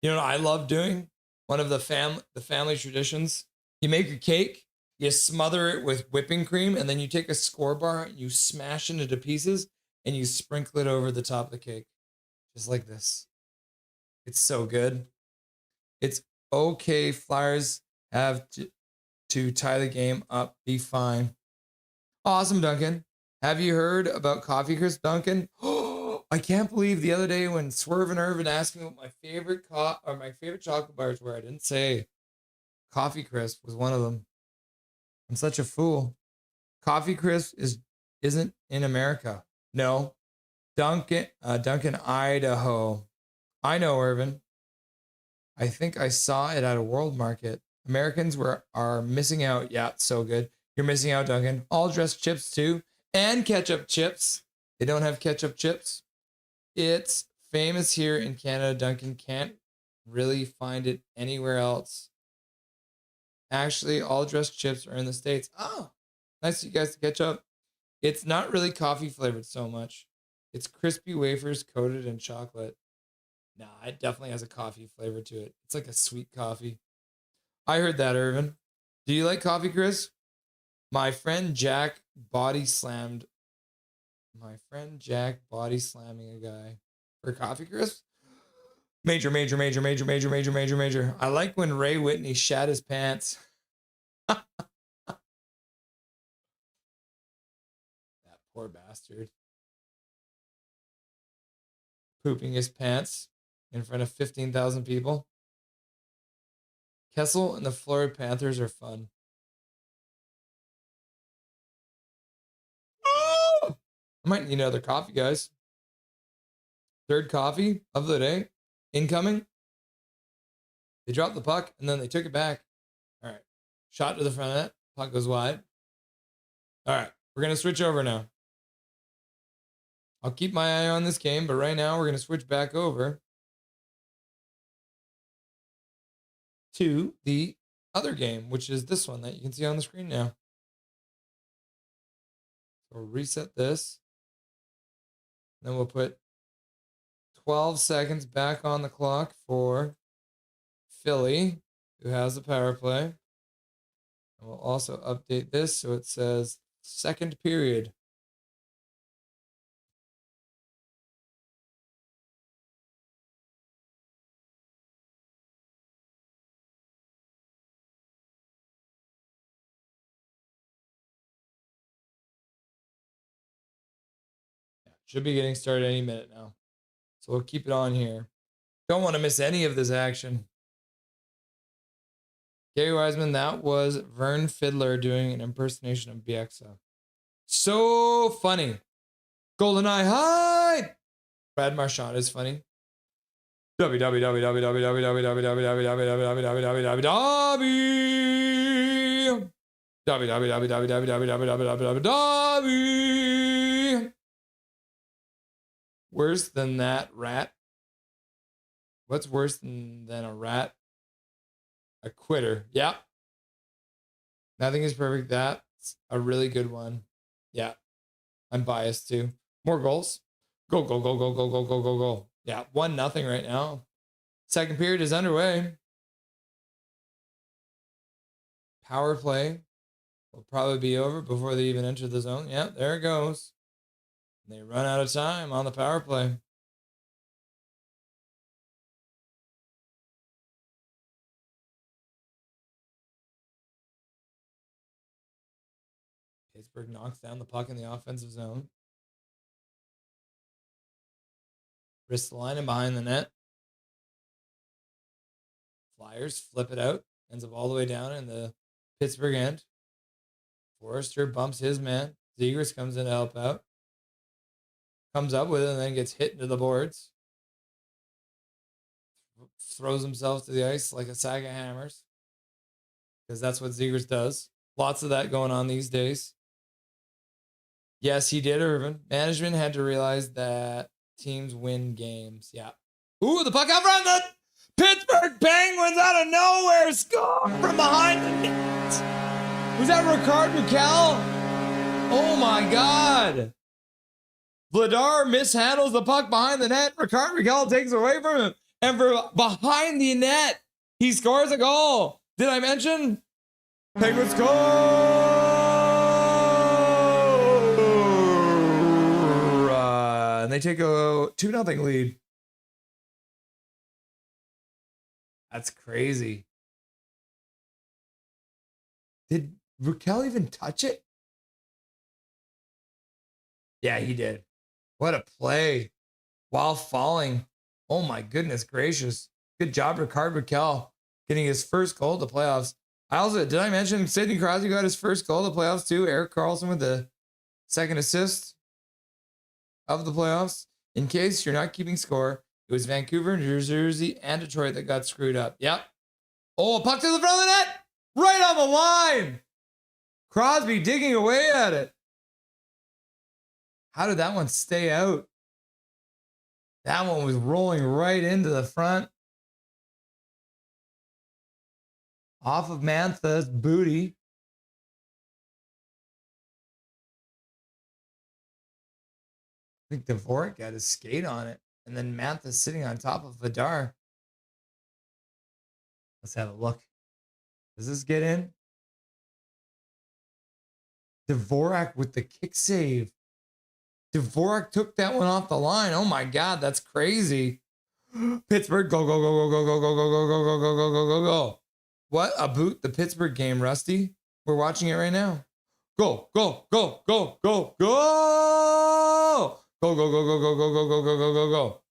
You know what I love doing? One of the family traditions. You make a cake, you smother it with whipping cream, and then you take a score bar and you smash it into pieces and you sprinkle it over the top of the cake. Just like this. It's so good. It's okay. Flyers have to tie the game up. Be fine. Awesome, Duncan. Have you heard about Coffee Crisp, Duncan? I can't believe the other day when Swerve and Irvin asked me what my favorite chocolate bars were, I didn't say Coffee Crisp was one of them. I'm such a fool. Coffee Crisp isn't in America. No. Duncan, Idaho. I know, Irvin. I think I saw it at a World Market. Americans are missing out. Yeah, it's so good. You're missing out, Duncan. All dressed chips too, and ketchup chips. They don't have ketchup chips. It's famous here in Canada. Duncan can't really find it anywhere else. Actually, all dressed chips are in the States. Oh, nice of you guys to catch up. It's not really coffee flavored so much. It's crispy wafers coated in chocolate. Nah, it definitely has a coffee flavor to it. It's like a sweet coffee. I heard that, Irvin. Do you like Coffee Crisp? My friend Jack body slamming a guy for Coffee Crisp. Major. I like when Ray Whitney shat his pants. That poor bastard. Pooping his pants in front of 15,000 people. Kessel and the Florida Panthers are fun. I might need another coffee, guys. Third coffee of the day. Incoming. They dropped the puck and then they took it back. All right. Shot to the front of that. Puck goes wide. All right. We're going to switch over now. I'll keep my eye on this game, but right now we're going to switch back over to the other game, which is this one that you can see on the screen now. So we'll reset this. Then we'll put 12 seconds back on the clock for Philly, who has the power play. And we'll also update this so it says second period. Should be getting started any minute now. So we'll keep it on here. Don't want to miss any of this action. Gary Wiseman, that was Vern Fiddler doing an impersonation of Bieksa. So funny. GoldenEye hide. Brad Marchand is funny. Worse than that rat? What's worse than a rat? A quitter. Yep. Nothing is perfect. That's a really good one. Yeah. I'm biased too. More goals. Go. Yeah, 1-0 right now. Second period is underway. Power play will probably be over before they even enter the zone. Yeah, there it goes. They run out of time on the power play. Pittsburgh knocks down the puck in the offensive zone. Ristolainen behind the net. Flyers flip it out. Ends up all the way down in the Pittsburgh end. Forrester bumps his man. Zegras comes in to help out. Comes up with it and then gets hit into the boards. Throws himself to the ice like a sack of hammers. Because that's what Zegras does. Lots of that going on these days. Yes, he did, Irvin. Management had to realize that teams win games. Yeah. Ooh, the puck out front. Pittsburgh Penguins out of nowhere score from behind the net. Was that Ricard Raquel? Oh my God. Vladar mishandles the puck behind the net. Ricard Raquel takes away from him. And for behind the net, he scores a goal. Did I mention? Penguins score! And they take a 2-0 lead. That's crazy. Did Raquel even touch it? Yeah, he did. What a play while falling. Oh my goodness gracious. Good job, Ricard Raquel, getting his first goal of the playoffs. Did I mention Sidney Crosby got his first goal of the playoffs too? Eric Carlson with the second assist of the playoffs. In case you're not keeping score, it was Vancouver, New Jersey, and Detroit that got screwed up. Yep. Oh, a puck to the front of the net. Right on the line. Crosby digging away at it. How did that one stay out? That one was rolling right into the front. Off of Mantha's booty. I think Dvorak got his skate on it. And then Mantha's sitting on top of Vladar. Let's have a look. Does this get in? Dvorak with the kick save. Dvorak took that one off the line. Oh my God, that's crazy. Pittsburgh, go, go, go, go, go, go, go, go, go, go, go, go, go, go, go. What about the Pittsburgh game, Rusty? We're watching it right now. Go, go, go, go, go, go. Go, go, go, go, go, go, go, go, go, go, go, go.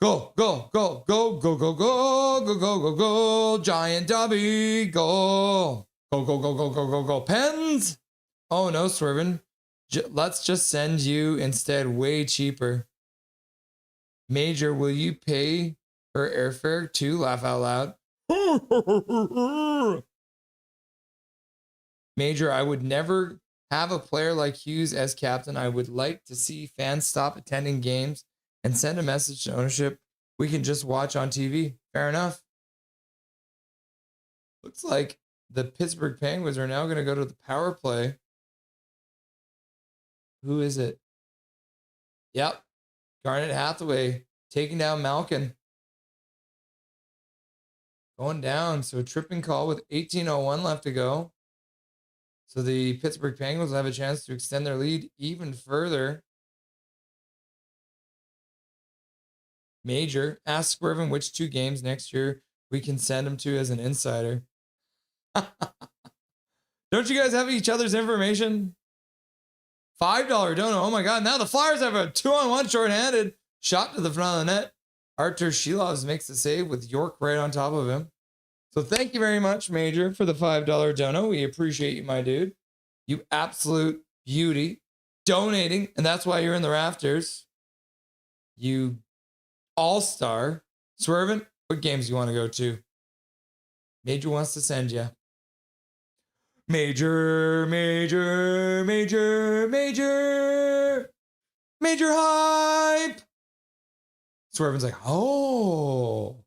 Go, go, go, go, go, go, go, go, go, go, go. Giant Dobby, go. Go, go, go, go, go, go, go. Pens. Oh no, Swervin. Let's just send you instead way cheaper. Major, will you pay for airfare too? Laugh out loud. Major, I would never have a player like Hughes as captain. I would like to see fans stop attending games and send a message to ownership. We can just watch on TV. Fair enough. Looks like the Pittsburgh Penguins are now going to go to the power play. Who is it? Yep. Garnet Hathaway taking down Malkin. Going down. So a tripping call with 18:01 left to go. So the Pittsburgh Penguins will have a chance to extend their lead even further. Major, ask Swervin which 2 games next year we can send him to as an insider. Don't you guys have each other's information? $5 dono. Oh my God. Now the Flyers have a 2-on-1 shorthanded shot to the front of the net. Artur Shilovs makes the save with York right on top of him. So thank you very much, Major, for the $5 dono. We appreciate you, my dude. You absolute beauty. Donating, and that's why you're in the rafters. You all-star. Swervin, what games do you want to go to? Major wants to send you. Major, major, major, major, major hype. Swervin's like, oh.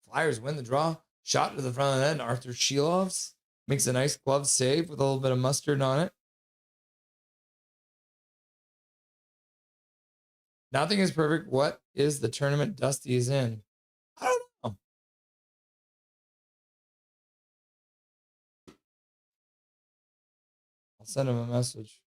Flyers win the draw. Shot to the front of the net, and Artur Shilovs makes a nice glove save with a little bit of mustard on it. Nothing is perfect. What is the tournament Dusty is in? I don't know. I'll send him a message.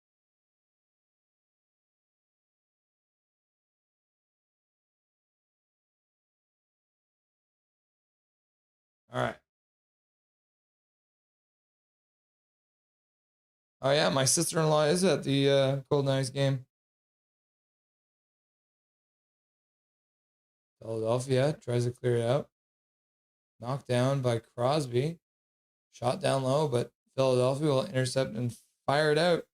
All right. Oh, yeah. My sister-in-law is at the Golden Knights game. Philadelphia tries to clear it out. Knocked down by Crosby. Shot down low, but Philadelphia will intercept and fire it out.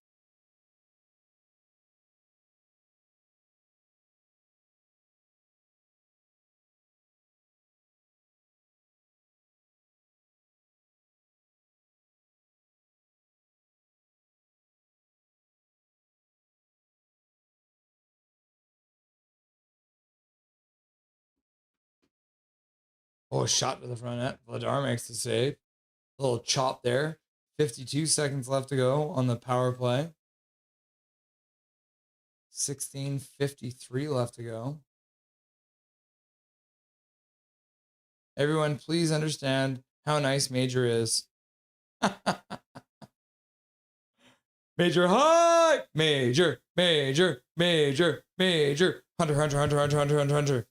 Oh, shot to the front net. Vladar makes the save. A little chop there. 52 seconds left to go on the power play. 16:53 left to go. Everyone, please understand how nice Major is. Major high! Major, Major, Major, Major. Hunter.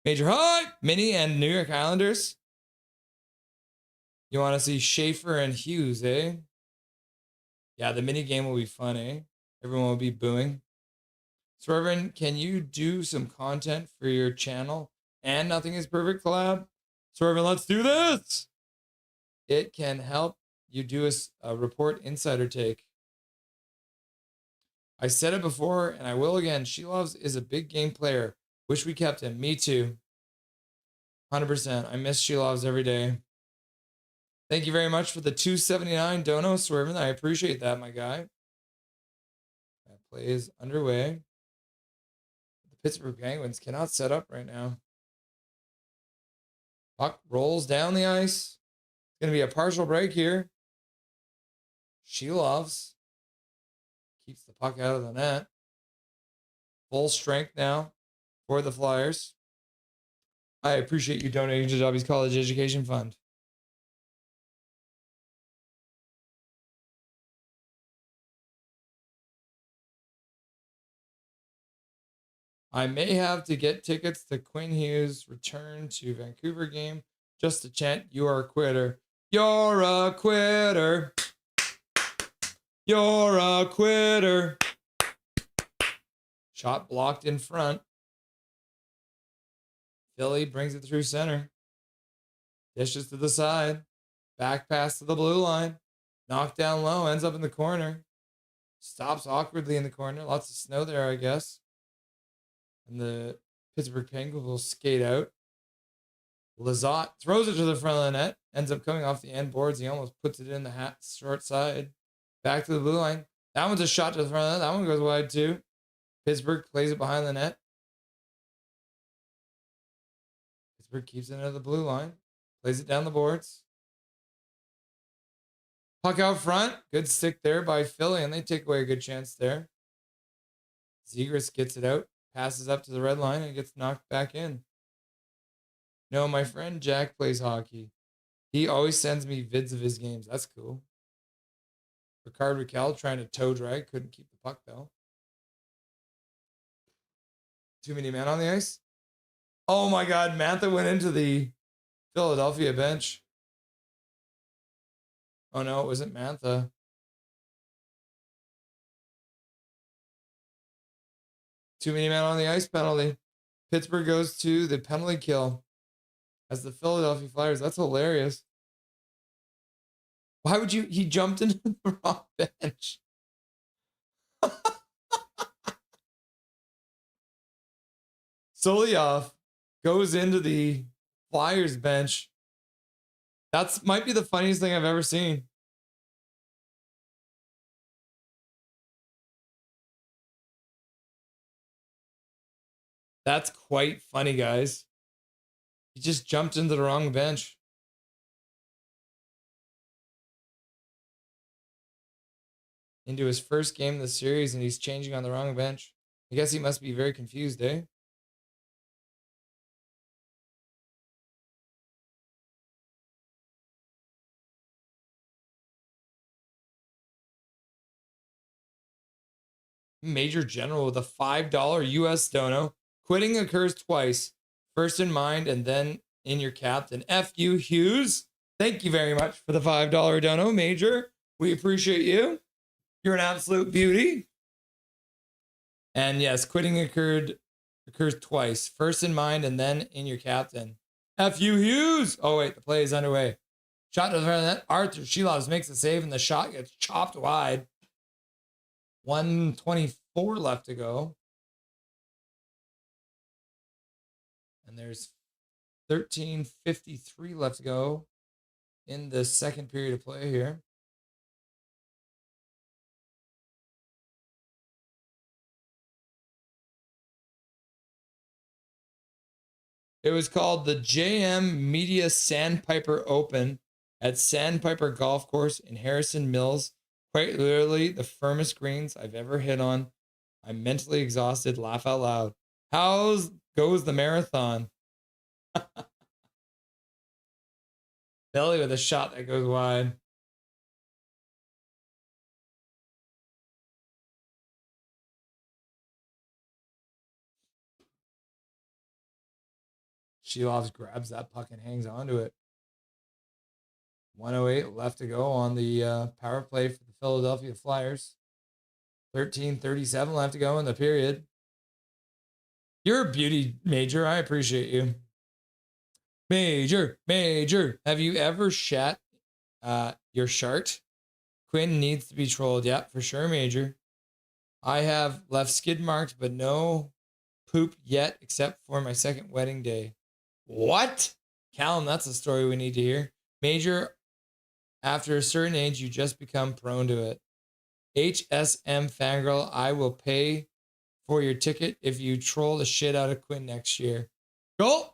Major high! Mini and New York Islanders. You want to see Schaefer and Hughes, eh? Yeah, the mini game will be fun, eh? Everyone will be booing. Swervin, can you do some content for your channel and Nothing is Perfect collab? Swervin, let's do this! It can help you do a report insider take. I said it before, and I will again. Sheloves is a big game player. Wish we kept him. Me too. 100%. I miss Sheloves every day. Thank you very much for the 279 dono, Swervin. I appreciate that, my guy. That play is underway. The Pittsburgh Penguins cannot set up right now. Puck rolls down the ice. It's going to be a partial break here. Sheloves keeps the puck out of the net. Full strength now for the Flyers. I appreciate you donating to Dobby's College Education Fund. I may have to get tickets to Quinn Hughes' return to Vancouver game just to chant, "You are a quitter. You're a quitter. You're a quitter." Shot blocked in front. Philly brings it through center. Dishes to the side. Back pass to the blue line. Knocked down low. Ends up in the corner. Stops awkwardly in the corner. Lots of snow there, I guess. And the Pittsburgh Penguins will skate out. Lizotte throws it to the front of the net. Ends up coming off the end boards. He almost puts it in the short side. Back to the blue line. That one's a shot to the front of the net. That one goes wide too. Pittsburgh plays it behind the net. Pittsburgh keeps it into the blue line. Plays it down the boards. Puck out front. Good stick there by Philly, and they take away a good chance there. Zegras gets it out. Passes up to the red line and gets knocked back in. No, my friend Jack plays hockey. He always sends me vids of his games. That's cool. Ricard Raquel trying to toe drag. Couldn't keep the puck, though. Too many men on the ice. Oh, my God. Mantha went into the Philadelphia bench. Oh, no, it wasn't Mantha. Too many men on the ice penalty. Pittsburgh goes to the penalty kill as the Philadelphia Flyers. That's hilarious. Why would you? He jumped into the wrong bench. Solioff goes into the Flyers bench. That's might be the funniest thing I've ever seen. That's quite funny, guys. He just jumped into the wrong bench. Into his first game of the series, and he's changing on the wrong bench. I guess he must be very confused, eh? Major General with a $5 US dono. Quitting occurs twice. First in mind and then in your captain. F you, Hughes. Thank you very much for the $5 dono, Major. We appreciate you. You're an absolute beauty. And yes, quitting occurs twice. First in mind and then in your captain. F you, Hughes. Oh, wait, the play is underway. Shot to the front of the net. Arthur Sheloves makes a save and the shot gets chopped wide. 1:24 left to go. And there's 13:53 left to go in the second period of play here. It was called the JM Media Sandpiper Open at Sandpiper Golf Course in Harrison Mills. Quite literally the firmest greens I've ever hit on. I'm mentally exhausted. Laugh out loud. How goes the marathon? Billy with a shot that goes wide. Sheeloff grabs that puck and hangs onto it. 1:08 left to go on the power play for the Philadelphia Flyers. 13:37 left to go in the period. You're a beauty, Major. I appreciate you. Major. Have you ever shat your shart? Quinn needs to be trolled. Yeah, for sure, Major. I have left skid marks, but no poop yet, except for my second wedding day. What? Callum, that's a story we need to hear. Major, after a certain age, you just become prone to it. HSM Fangirl, I will pay for your ticket if you troll the shit out of Quinn next year. Go!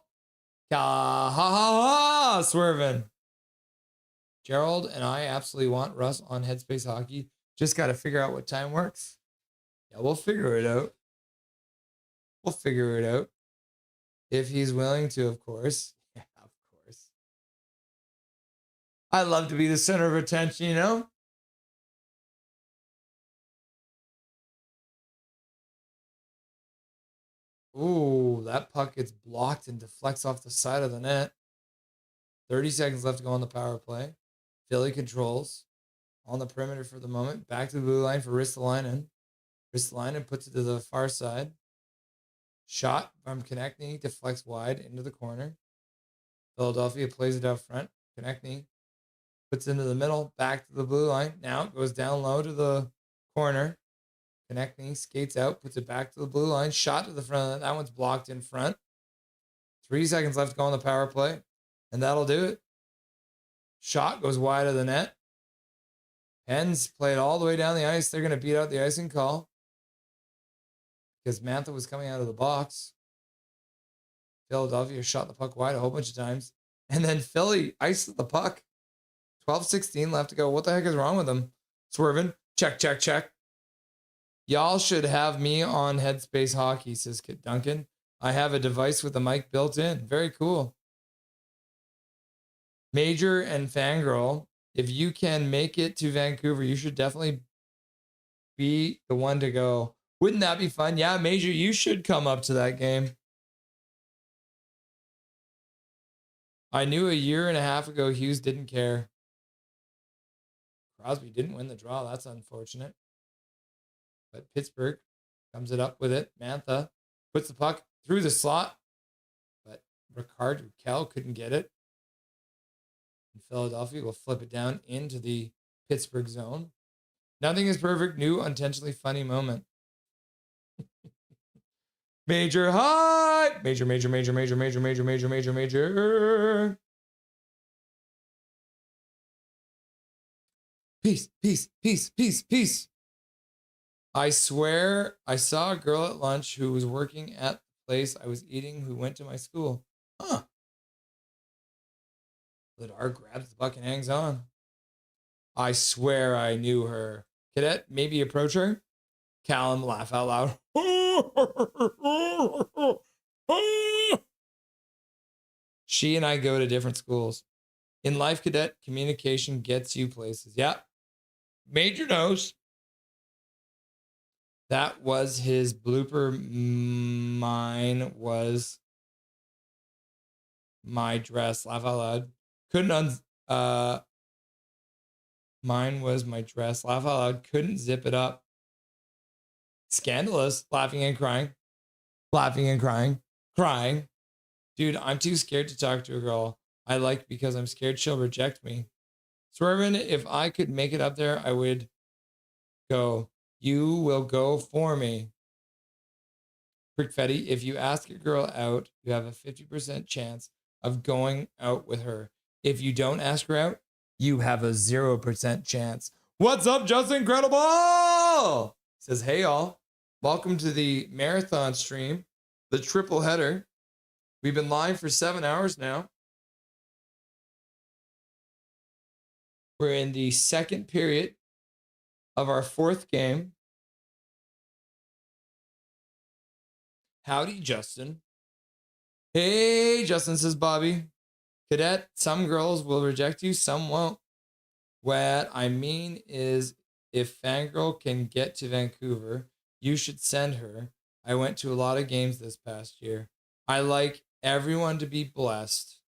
Ha ha ha! Swerving. Gerald and I absolutely want Russ on Headspace Hockey. Just got to figure out what time works. Yeah, we'll figure it out. If he's willing to, of course. Yeah, of course. I love to be the center of attention, you know? Ooh, that puck gets blocked and deflects off the side of the net. 30 seconds left to go on the power play. Philly controls on the perimeter for the moment. Back to the blue line for Ristolainen. Ristolainen puts it to the far side. Shot from Konechny, deflects wide into the corner. Philadelphia plays it out front. Konechny puts it into the middle, back to the blue line. Now it goes down low to the corner. Konechny skates out, puts it back to the blue line. Shot to the front. That one's blocked in front. 3 seconds left to go on the power play, and that'll do it. Shot goes wide of the net. Pens played all the way down the ice. They're going to beat out the icing call because Mantha was coming out of the box. Philadelphia shot the puck wide a whole bunch of times. And then Philly iced the puck. 12:16 left to go. What the heck is wrong with them? Swerving. Check. Y'all should have me on Headspace Hockey, says Kit Duncan. I have a device with a mic built in. Very cool. Major and Fangirl, if you can make it to Vancouver, you should definitely be the one to go. Wouldn't that be fun? Yeah, Major, you should come up to that game. I knew a year and a half ago Hughes didn't care. Crosby didn't win the draw. That's unfortunate. But Pittsburgh comes it up with it. Mantha puts the puck through the slot, but Ricard Raquel couldn't get it. And Philadelphia will flip it down into the Pittsburgh zone. Nothing is perfect. New, unintentionally funny moment. Major high. Major. Peace. I swear I saw a girl at lunch who was working at the place I was eating who went to my school. Huh. Ladar grabs the puck and hangs on. I swear I knew her. Cadet, maybe approach her. Callum, laugh out loud. She and I go to different schools. In life, Cadet, communication gets you places. Yeah. Major knows. That was his blooper. Mine was my dress. Laugh out loud. Mine was my dress. Laugh out loud. Couldn't zip it up. Scandalous. Laughing and crying. Crying. Dude, I'm too scared to talk to a girl I like because I'm scared she'll reject me. Swervin, if I could make it up there, I would go. You will go for me. Prickfetti, if you ask a girl out, you have a 50% chance of going out with her. If you don't ask her out, you have a 0% chance. What's up, Just Incredible? Says, hey, all. Welcome to the marathon stream, the triple header. We've been live for 7 hours now. We're in the second period of our fourth game. Howdy, Justin. Hey, Justin, says Bobby. Cadet, some girls will reject you, some won't. What I mean is, if Fangirl can get to Vancouver, you should send her. I went to a lot of games this past year. I like everyone to be blessed.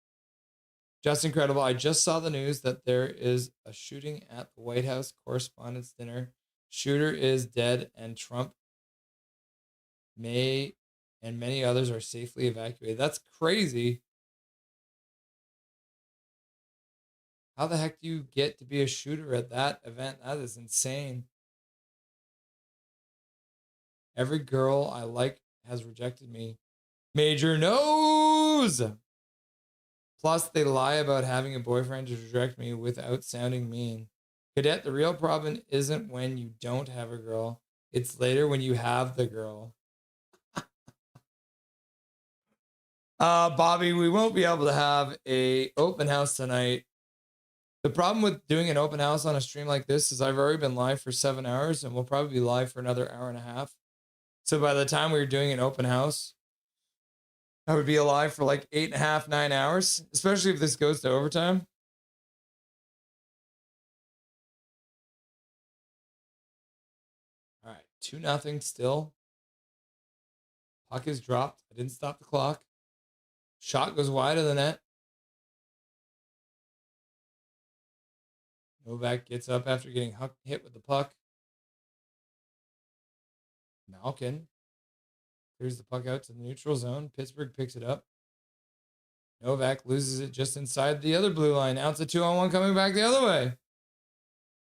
Just incredible. I just saw the news that there is a shooting at the White House Correspondents' Dinner. Shooter is dead, and Trump and many others are safely evacuated. That's crazy. How the heck do you get to be a shooter at that event? That is insane. Every girl I like has rejected me. Major knows. Plus, they lie about having a boyfriend to reject me without sounding mean. Cadet, the real problem isn't when you don't have a girl. It's later when you have the girl. Bobby, we won't be able to have a open house tonight. The problem with doing an open house on a stream like this is I've already been live for 7 hours, and we'll probably be live for another hour and a half. So by the time we were doing an open house, I would be alive for like 8.5, 9 hours, especially if this goes to overtime. All right, 2-0 still. Puck is dropped. I didn't stop the clock. Shot goes wide of the net. Novak gets up after getting hit with the puck. Malkin clears the puck out to the neutral zone. Pittsburgh picks it up. Novak loses it just inside the other blue line. Now it's a 2-on-1 coming back the other way.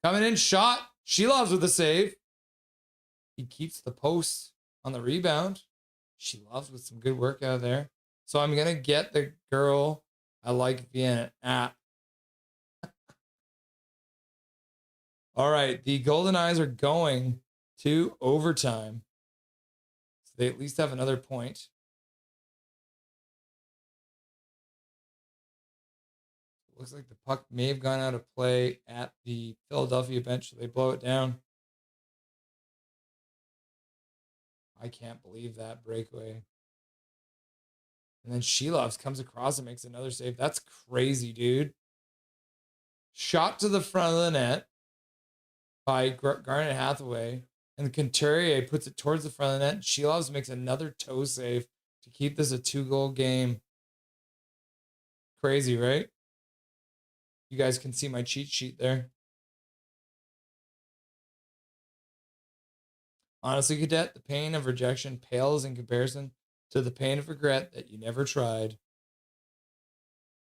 Coming in, shot. Shilovs with the save. He keeps the post on the rebound. Shilovs with some good work out there. So I'm going to get the girl I like via an app. All right, the Golden Eyes are going to overtime. So they at least have another point. Looks like the puck may have gone out of play at the Philadelphia bench, so they blow it down. I can't believe that breakaway. And then Shilovs comes across and makes another save. That's crazy, dude. Shot to the front of the net by Garnet Hathaway. And Couturier puts it towards the front of the net. And Shilovs makes another toe save to keep this a 2-goal game. Crazy, right? You guys can see my cheat sheet there. Honestly, Cadet, the pain of rejection pales in comparison to the pain of regret that you never tried.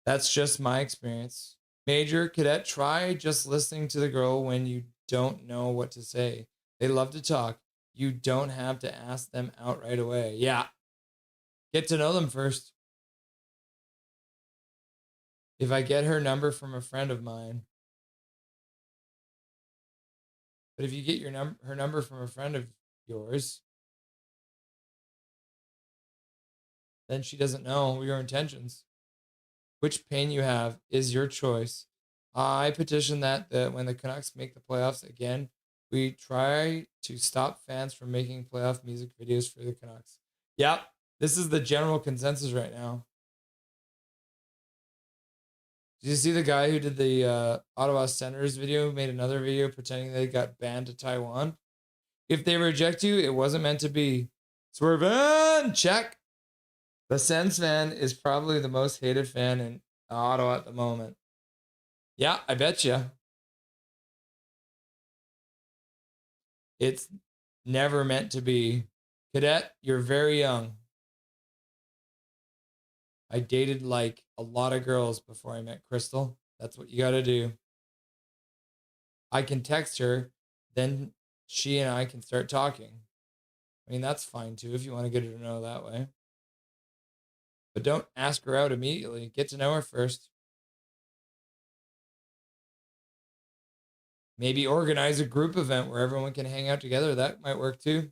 That's just my experience. Major, Cadet, try just listening to the girl when you don't know what to say. They love to talk. You don't have to ask them out right away. Yeah. Get to know them first. If I get her number from a friend of mine. But if you get her number from a friend of yours, then she doesn't know your intentions. Which pain you have is your choice. I petition that when the Canucks make the playoffs again, we try to stop fans from making playoff music videos for the Canucks. Yep, this is the general consensus right now. Did you see the guy who did the Ottawa Senators video, made another video pretending they got banned to Taiwan? If they reject you, it wasn't meant to be. Swerve check. The Sens fan is probably the most hated fan in Ottawa at the moment. Yeah, I bet you. It's never meant to be. Cadet, you're very young. I dated like a lot of girls before I met Crystal. That's what you got to do. I can text her, then she and I can start talking. I mean, that's fine too if you want to get her to know that way. But don't ask her out immediately. Get to know her first. Maybe organize a group event where everyone can hang out together. That might work too.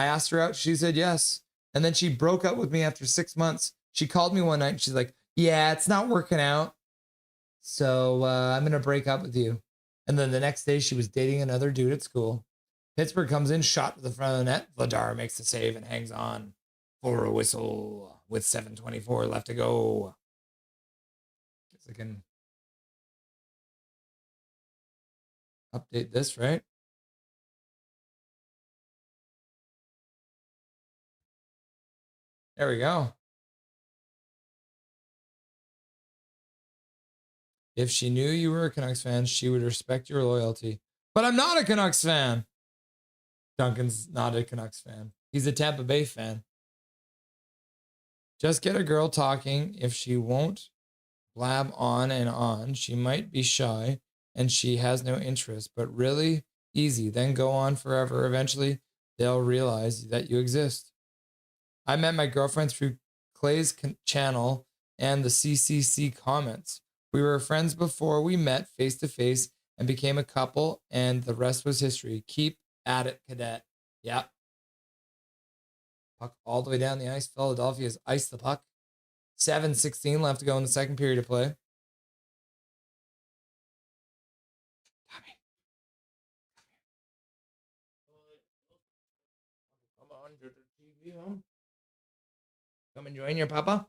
I asked her out. She said yes. And then she broke up with me after 6 months. She called me one night and she's like, yeah, it's not working out. So I'm going to break up with you. And then the next day she was dating another dude at school. Pittsburgh comes in, shot to the front of the net. Vladar makes the save and hangs on for a whistle with 7:24 left to go. Guess I can update this, right? There we go. If she knew you were a Canucks fan, she would respect your loyalty. But I'm not a Canucks fan. Duncan's not a Canucks fan. He's a Tampa Bay fan. Just get a girl talking. If she won't blab on and on, she might be shy and she has no interest, but really easy. Then go on forever. Eventually, they'll realize that you exist. I met my girlfriend through Clay's channel and the CCC comments. We were friends before we met face to face and became a couple, and the rest was history. Keep at it, cadet. Yep. Puck all the way down the ice. Philadelphia's iced the puck. 7:16 left to go in the second period of play. Tommy. Come on to the TV home. Come and join your papa.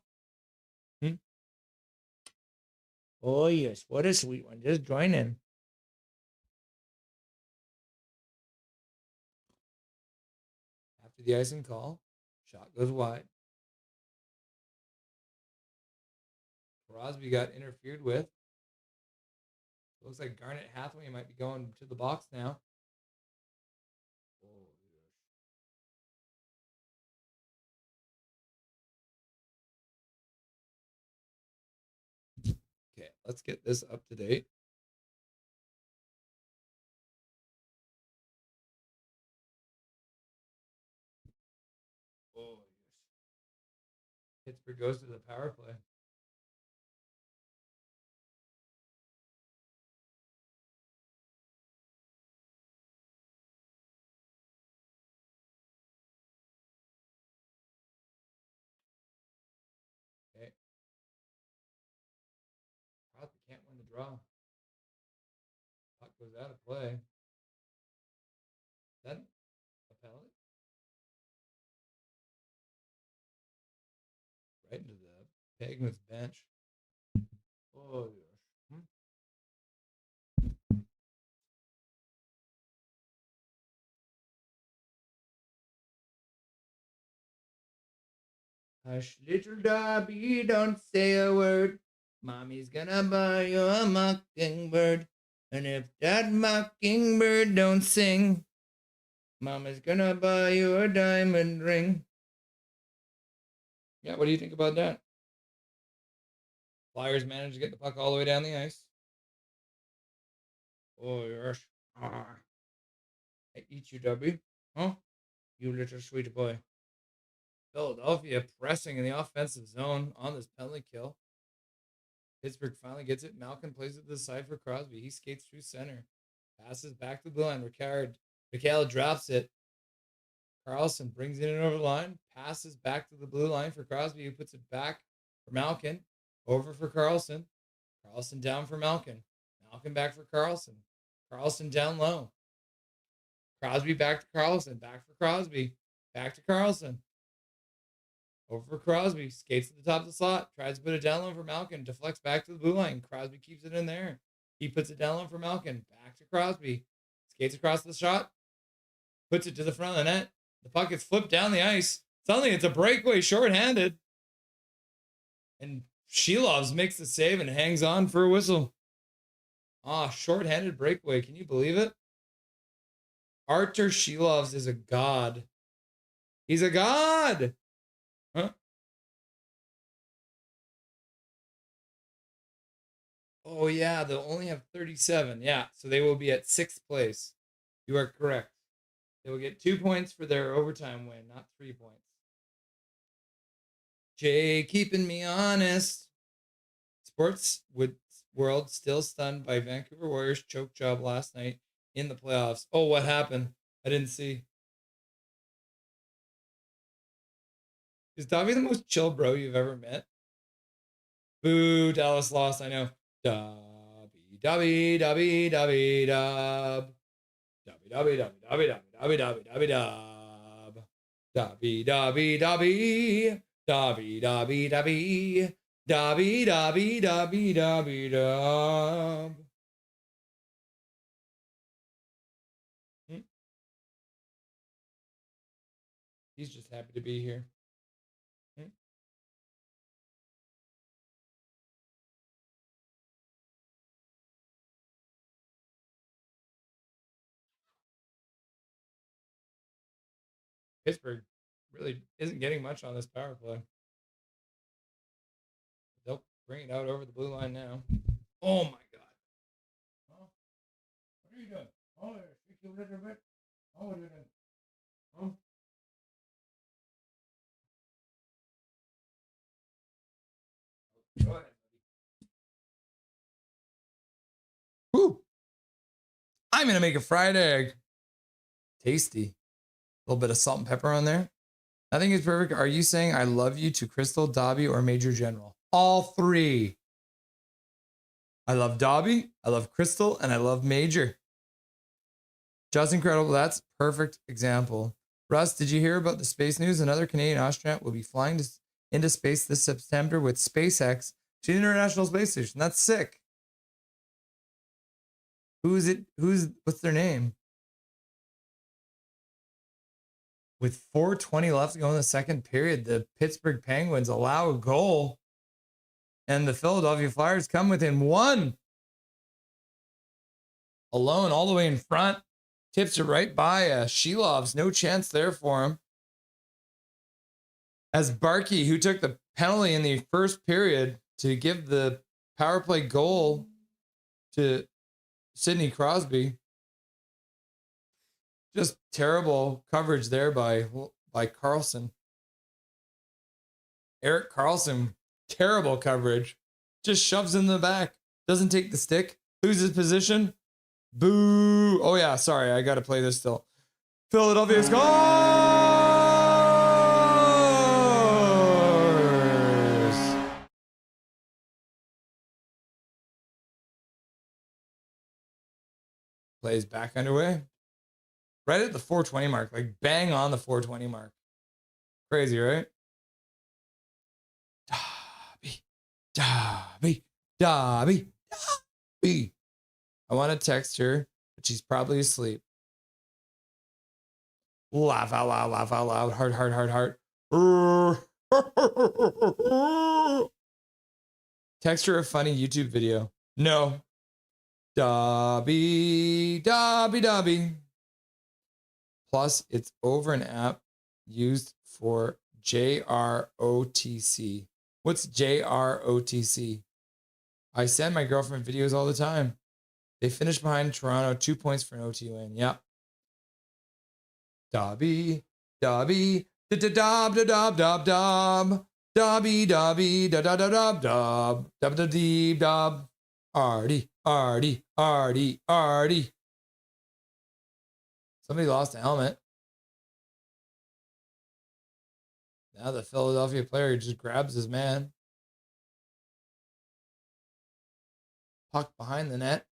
Oh, yes. What a sweet one. Just join in. After the icing call, shot goes wide. Crosby got interfered with. Looks like Garnet Hathaway might be going to the box now. Oh, yes. Okay, let's get this up to date. Oh, yes. Pittsburgh goes to the power play. Okay. Crosby can't win the draw. Puck goes out of play. Is that a penalty? Right into the Penguins bench. Oh, yes. Hush, little Darby, don't say a word. Mommy's gonna buy you a mockingbird. And if that mockingbird don't sing, Mama's gonna buy you a diamond ring. Yeah, what do you think about that? Flyers managed to get the puck all the way down the ice. Oh, yes. I eat you, W. Huh? You little sweet boy. Philadelphia pressing in the offensive zone on this penalty kill. Pittsburgh finally gets it. Malkin plays it to the side for Crosby. He skates through center. Passes back to the line. Ricard drops it. Carlson brings it in over the line. Passes back to the blue line for Crosby, who puts it back for Malkin. Over for Carlson. Carlson down for Malkin. Malkin back for Carlson. Carlson down low. Crosby back to Carlson. Back for Crosby. Back to Carlson. Over for Crosby. Skates to the top of the slot. Tries to put it down low for Malkin. Deflects back to the blue line. Crosby keeps it in there. He puts it down low for Malkin. Back to Crosby. Skates across the shot. Puts it to the front of the net. The puck gets flipped down the ice. Suddenly it's a breakaway shorthanded. And Shilovs makes the save and hangs on for a whistle. Shorthanded breakaway. Can you believe it? Artur Shilovs is a god. He's a god. Huh? Oh, yeah. They'll only have 37. Yeah. So they will be at 6th place. You are correct. They will get 2 points for their overtime win, not 3 points. Jay, keeping me honest. Sports world still stunned by Vancouver Warriors choke job last night in the playoffs. Oh, what happened? I didn't see. Is Dobby the most chill bro you've ever met? Boo, Dallas lost, I know. Dobby, Dobby, Dobby, Dobby, Dob. Dobby, Dobby, Dobby, Dobby, Dobby, Dobby, Dobby, Dobby, Dob. Dobby, Dobby, Dobby. Dobby, Dobby, Dobby. Dobby, Dobby, Dobby, Dobby, Dob. He's just happy to be here. Pittsburgh really isn't getting much on this power play. They'll bring it out over the blue line now. Oh my God. Huh? What are you doing? Oh, speak a little bit. Oh, what are you doing? Huh? Go ahead. Woo! I'm gonna make a fried egg. Tasty. A little bit of salt and pepper on there. I think it's perfect. Are you saying I love you to Crystal, Dobby, or Major General? All three. I love Dobby, I love Crystal, and I love Major. Just incredible. That's perfect example. Russ, did you hear about the space news? Another Canadian astronaut will be flying into space this September with SpaceX to the International Space Station. That's sick. What's their name? With 4:20 left to go in the second period, the Pittsburgh Penguins allow a goal, and the Philadelphia Flyers come within one. Alone, all the way in front. Tips it right by Shilovs. No chance there for him. As Barkey, who took the penalty in the first period to give the power play goal to Sidney Crosby. Just terrible coverage there by Carlson. Eric Carlson, terrible coverage. Just shoves in the back. Doesn't take the stick. Loses position. Boo. Oh, yeah. Sorry. I got to play this still. Philadelphia scores! Plays back underway. Right at the 420 mark. Like bang on the 420 mark. Crazy, right? Dobby, Dobby, Dobby. I want to text her, but she's probably asleep. Laugh out loud, laugh out loud. Heart, heart, heart, heart. Text her a funny YouTube video. No. Dobby, Dobby, Dobby. Plus, it's over an app used for JROTC. What's JROTC? I send my girlfriend videos all the time. They finished behind Toronto, 2 points for an OT win. Yep. Dobby, Dobby, da-da-dob, da-dob, dob, dob. Dobby, Dobby, da-da-da-dob, dob, dub-da-deeb, dob. Arty, Arty, Arty, Arty. Somebody lost a helmet. Now the Philadelphia player just grabs his man. Puck behind the net.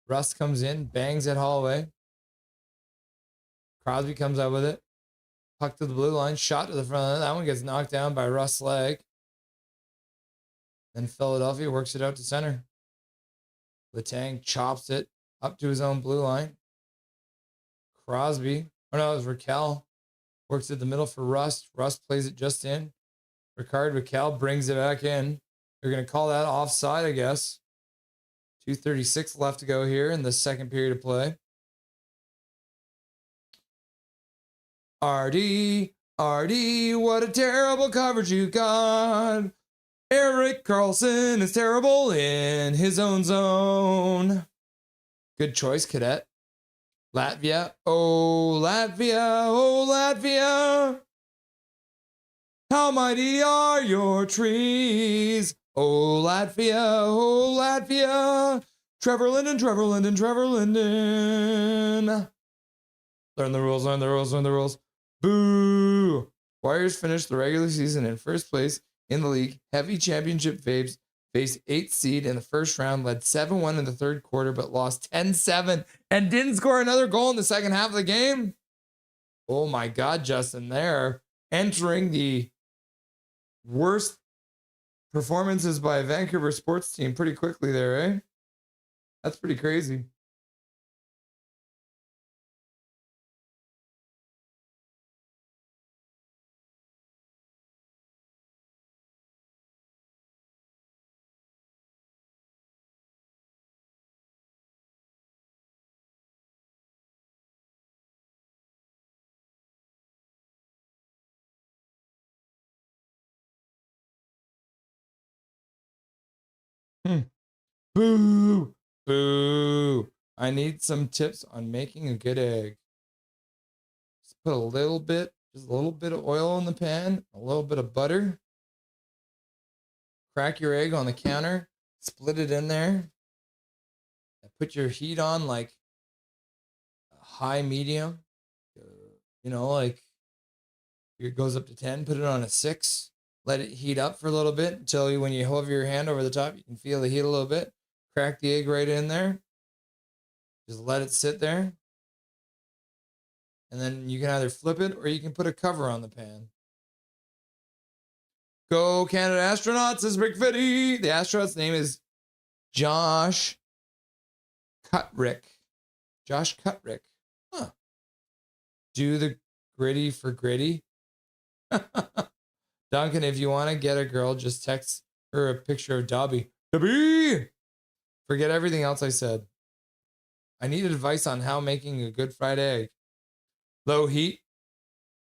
Russ comes in, bangs at Holloway. Crosby comes out with it. Puck to the blue line, shot to the front of the net. That one gets knocked down by Russ' leg. Then Philadelphia works it out to center. Letang chops it up to his own blue line. Crosby, oh no, it was Raquel. Works it the middle for Russ. Russ plays it just in. Ricard Raquel brings it back in. They're going to call that offside, I guess. 2:36 left to go here in the second period of play. RD, what a terrible coverage you got. Eric Carlson is terrible in his own zone. Good choice, Cadet. Latvia, oh Latvia, oh Latvia. How mighty are your trees, oh Latvia, oh Latvia. Trevor Linden, Trevor Linden, Trevor Linden. Learn the rules, learn the rules, learn the rules. Boo. Warriors finished the regular season in first place in the league. Heavy championship faves faced 8th seed in the first round, led 7-1 in the third quarter, but lost 10-7 and didn't score another goal in the second half of the game. Oh my God, Justin, they're entering the worst performances by a Vancouver sports team pretty quickly there, eh? That's pretty crazy. Boo! Boo! I need some tips on making a good egg. Just put just a little bit of oil in the pan, a little bit of butter. Crack your egg on the counter, split it in there. Put your heat on like high, medium. Like it goes up to 10. Put it on a 6. Let it heat up for a little bit until when you hover your hand over the top, you can feel the heat a little bit. Crack the egg right in there. Just let it sit there. And then you can either flip it or you can put a cover on the pan. Go Canada Astronauts, says McFitty. The astronaut's name is Josh Cutrick. Josh Cutrick. Huh. Do the gritty for gritty. Duncan, if you want to get a girl, just text her a picture of Dobby. Dobby! Forget everything else I said. I need advice on how making a good fried egg. Low heat.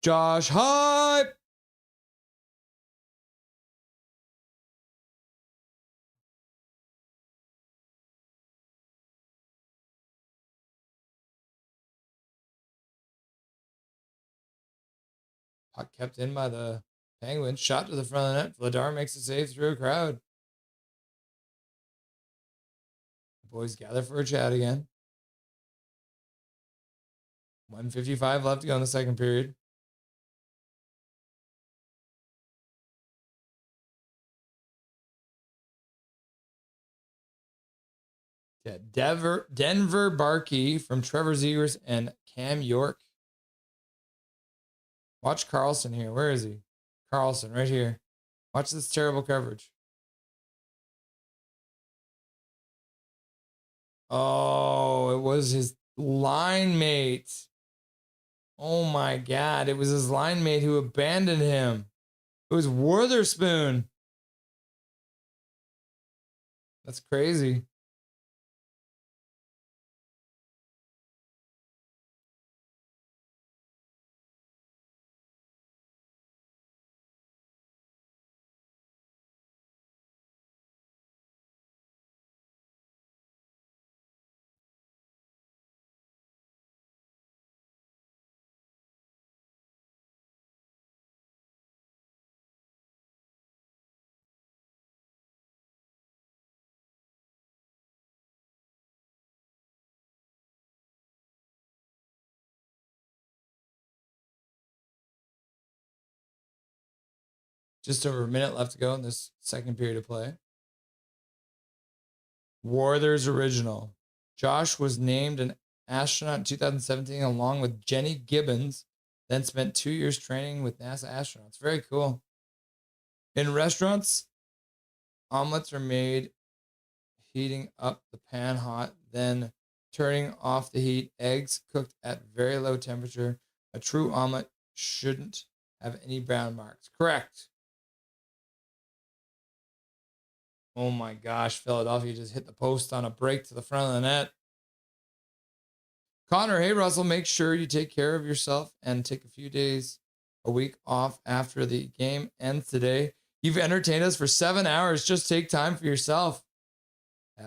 Josh hype! Puck kept in by the Penguins. Shot to the front of the net. Vladar makes a save through a crowd. The boys gather for a chat again. 1:55 left to go in the second period. Yeah, Denver Barkey from Trevor Zegers and Cam York. Watch Carlson here. Where is he? Carlson, right here. Watch this terrible coverage. Oh, it was his line mate. Oh my God. It was his line mate who abandoned him. It was Witherspoon. That's crazy. Just over a minute left to go in this second period of play. Warthers original. Josh was named an astronaut in 2017 along with Jenny Gibbons, then spent 2 years training with NASA astronauts. Very cool. In restaurants, omelets are made heating up the pan hot, then turning off the heat. Eggs cooked at very low temperature. A true omelet shouldn't have any brown marks. Correct. Oh my gosh, Philadelphia just hit the post on a break to the front of the net. Connor, hey Russell, make sure you take care of yourself and take a few days, a week off after the game ends today. You've entertained us for 7 hours. Just take time for yourself.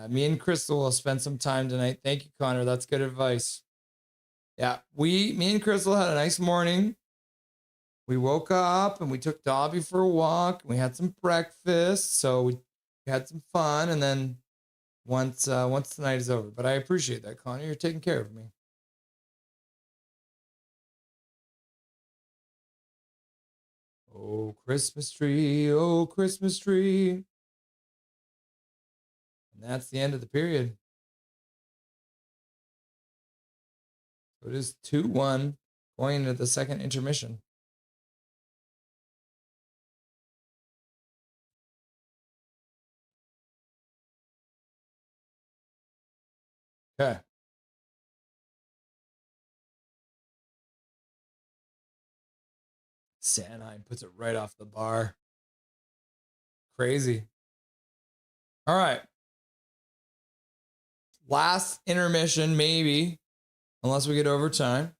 Me and Crystal will spend some time tonight. Thank you, Connor. That's good advice. Yeah, me and Crystal had a nice morning. We woke up and we took Dobby for a walk. We had some breakfast, so we had some fun. And then once the night is over, but I appreciate that, Connor. You're taking care of me. Oh, Christmas tree, oh, Christmas tree. And that's the end of the period. So it is 2-1 going into the second intermission. Okay. Sanheim puts it right off the bar. Crazy. All right. Last intermission, maybe, unless we get overtime.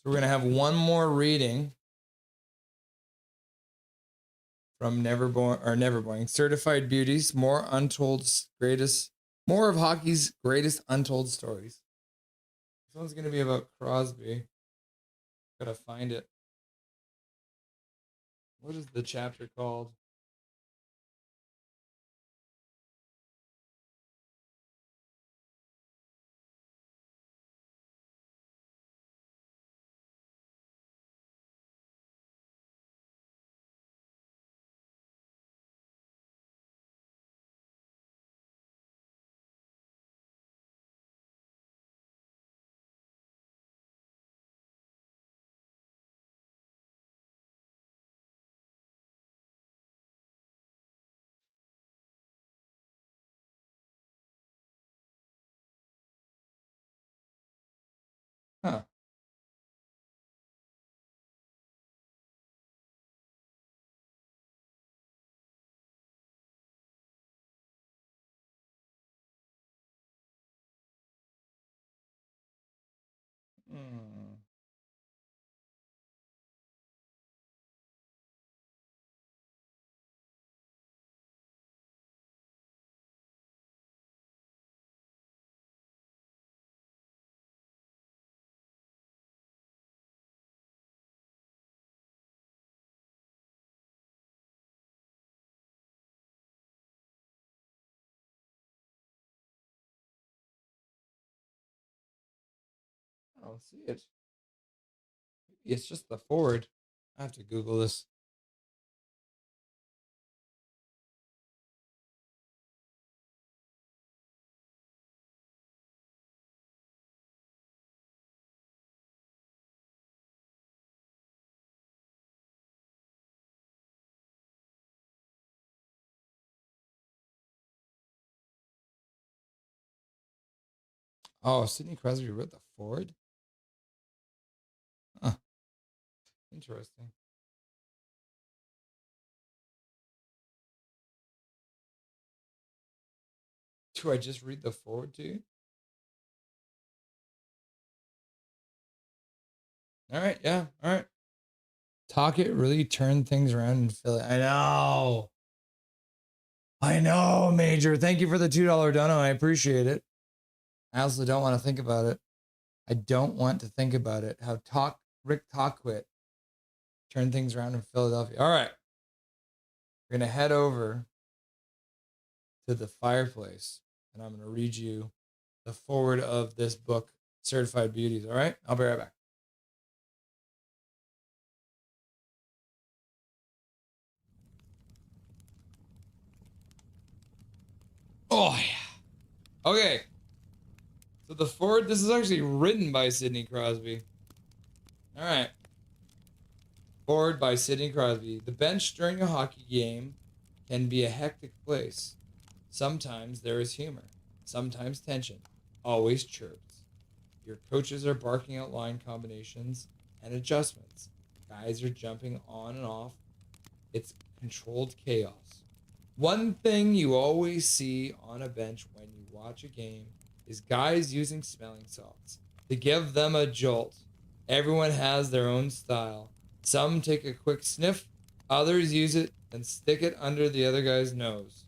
So we're going to have one more reading from Neverborn. Certified Beauties, more of hockey's greatest untold stories. This one's going to be about Crosby. Gotta find it. What is the chapter called? Huh. I don't see it. Maybe it's just the forward. I have to Google this. Oh, Sidney Crosby wrote the forward? Huh. Interesting. Do I just read the forward to you? All right, yeah, all right. Talkit really turned things around in Philly. I know, Major. Thank you for the $2 dono. I appreciate it. I also don't want to think about it. I don't want to think about it. How Rick Talkwit turned things around in Philadelphia. All right. We're going to head over to the fireplace, and I'm going to read you the forward of this book, Certified Beauties. All right? I'll be right back. Oh, yeah. Okay. So the forward, this is actually written by Sidney Crosby. All right. Forward by Sidney Crosby. The bench during a hockey game can be a hectic place. Sometimes there is humor. Sometimes tension. Always chirps. Your coaches are barking out line combinations and adjustments. Guys are jumping on and off. It's controlled chaos. One thing you always see on a bench when you watch a game is guys using smelling salts to give them a jolt. Everyone has their own style. Some take a quick sniff, others use it and stick it under the other guy's nose.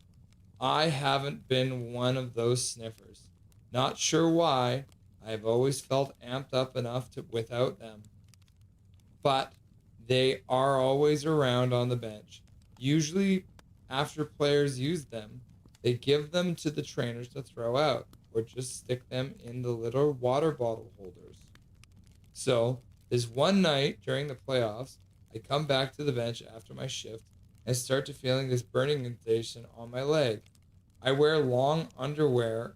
I haven't been one of those sniffers. Not sure why. I've always felt amped up enough without them. But they are always around on the bench. Usually after players use them, they give them to the trainers to throw out or just stick them in the little water bottle holders. So, this one night during the playoffs, I come back to the bench after my shift and start to feeling this burning sensation on my leg. I wear long underwear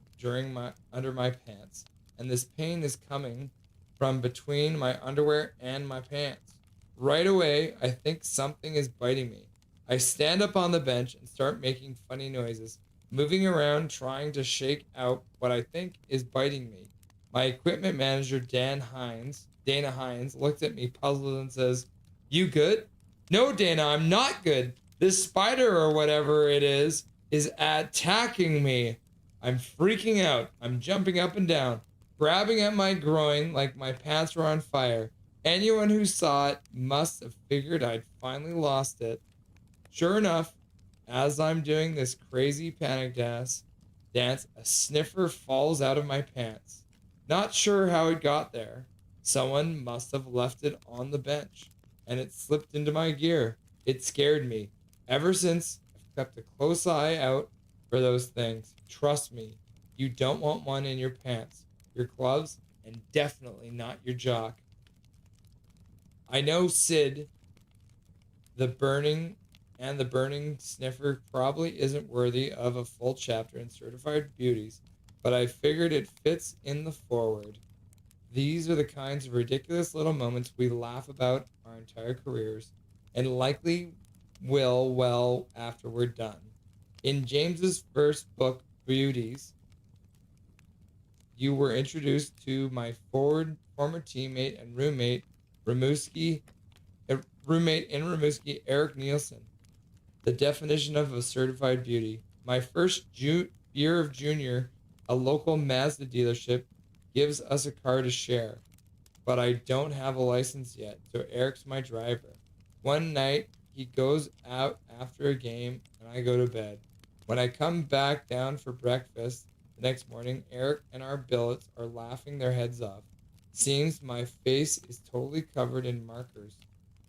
under my pants, and this pain is coming from between my underwear and my pants. Right away, I think something is biting me. I stand up on the bench and start making funny noises, moving around trying to shake out what I think is biting me. My equipment manager, Dana Hines, looks at me puzzled and says, "You good?" "No, Dana, I'm not good. This spider or whatever it is attacking me." I'm freaking out. I'm jumping up and down, grabbing at my groin like my pants were on fire. Anyone who saw it must have figured I'd finally lost it. Sure enough, as I'm doing this crazy panic dance, a sniffer falls out of my pants. Not sure how it got there. Someone must have left it on the bench, and it slipped into my gear. It scared me. Ever since, I've kept a close eye out for those things. Trust me, you don't want one in your pants, your gloves, and definitely not your jock. I know Sid, the burning sniffer, probably isn't worthy of a full chapter in Certified Beauties, but I figured it fits in the foreword. These are the kinds of ridiculous little moments we laugh about our entire careers, and likely will well after we're done. In James's first book, Beauties, you were introduced to my former teammate and roommate in Rimouski, Eric Nielsen. The definition of a certified beauty. My first year of junior, a local Mazda dealership gives us a car to share, but I don't have a license yet, so Eric's my driver. One night, he goes out after a game, and I go to bed. When I come back down for breakfast the next morning, Eric and our billets are laughing their heads off. Seems my face is totally covered in markers.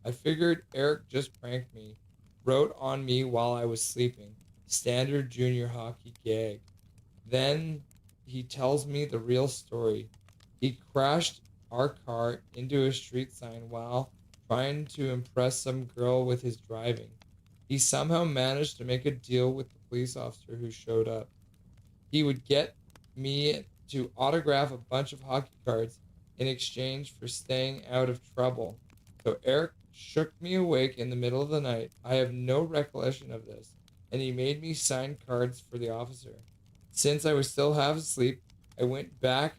I figured Eric just pranked me, wrote on me while I was sleeping. Standard junior hockey gag. Then he tells me the real story. He crashed our car into a street sign while trying to impress some girl with his driving. He somehow managed to make a deal with the police officer who showed up. He would get me to autograph a bunch of hockey cards in exchange for staying out of trouble. So Eric shook me awake in the middle of the night. I have no recollection of this, and he made me sign cards for the officer. Since I was still half asleep, I went back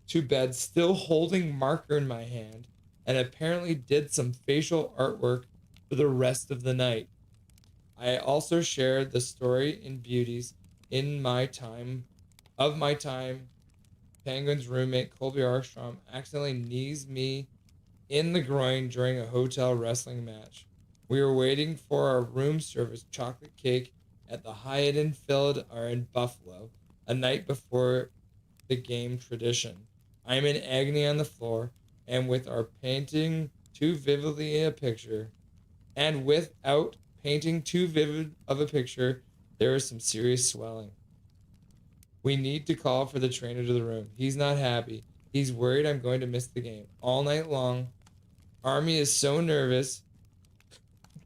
to bed still holding marker in my hand, and apparently did some facial artwork for the rest of the night. I also shared the story in Beauties in my time. Penguins roommate Colby Armstrong accidentally knees me in the groin during a hotel wrestling match. We were waiting for our room service chocolate cake at the Hyatt in Buffalo, a night before the game tradition. I'm in agony on the floor, and without painting too vivid of a picture, there is some serious swelling. We need to call for the trainer to the room. He's not happy. He's worried I'm going to miss the game. All night long, Army is so nervous,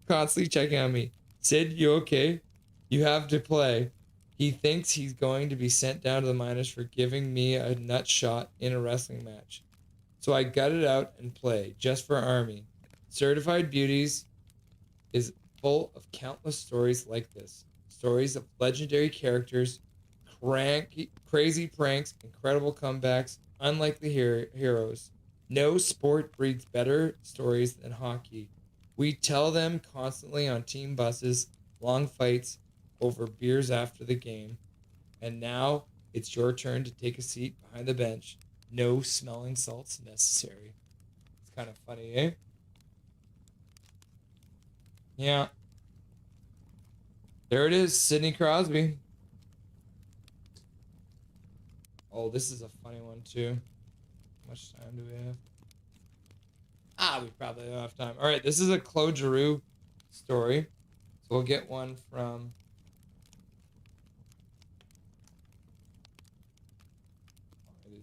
constantly checking on me. Sid, you okay? You have to play. He thinks he's going to be sent down to the minors for giving me a nut shot in a wrestling match. So I gut it out and play, just for Army. Certified Beauties is full of countless stories like this. Stories of legendary characters, crazy pranks, incredible comebacks, unlikely heroes. No sport breeds better stories than hockey. We tell them constantly on team buses, long fights, over beers after the game. And now it's your turn to take a seat behind the bench. No smelling salts necessary. It's kind of funny, eh? Yeah. There it is, Sidney Crosby. Oh, this is a funny one too. How much time do we have? We probably don't have time. All right, this is a Claude Giroux story. So we'll get one from...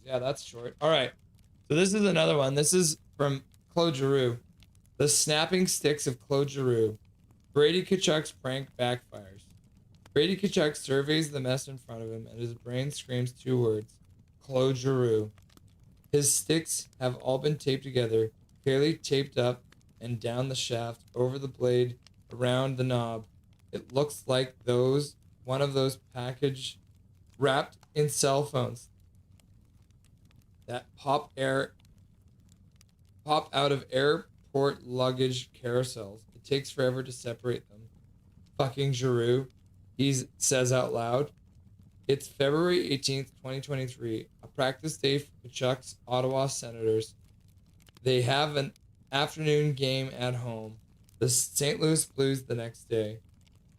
Yeah, that's short. All right. So this is another one. This is from Claude Giroux. The snapping sticks of Claude Giroux. Brady Tkachuk's prank backfires. Brady Tkachuk surveys the mess in front of him, and his brain screams 2 words: Claude Giroux. His sticks have all been taped together, clearly taped up and down the shaft, over the blade, around the knob. It looks like one of those package wrapped in cell phones that pop out of airport luggage carousels. It takes forever to separate them. Fucking Giroux, he says out loud. It's February 18th, 2023, a practice day for Tkachuk's Ottawa Senators. They have an afternoon game at home. The St. Louis Blues the next day.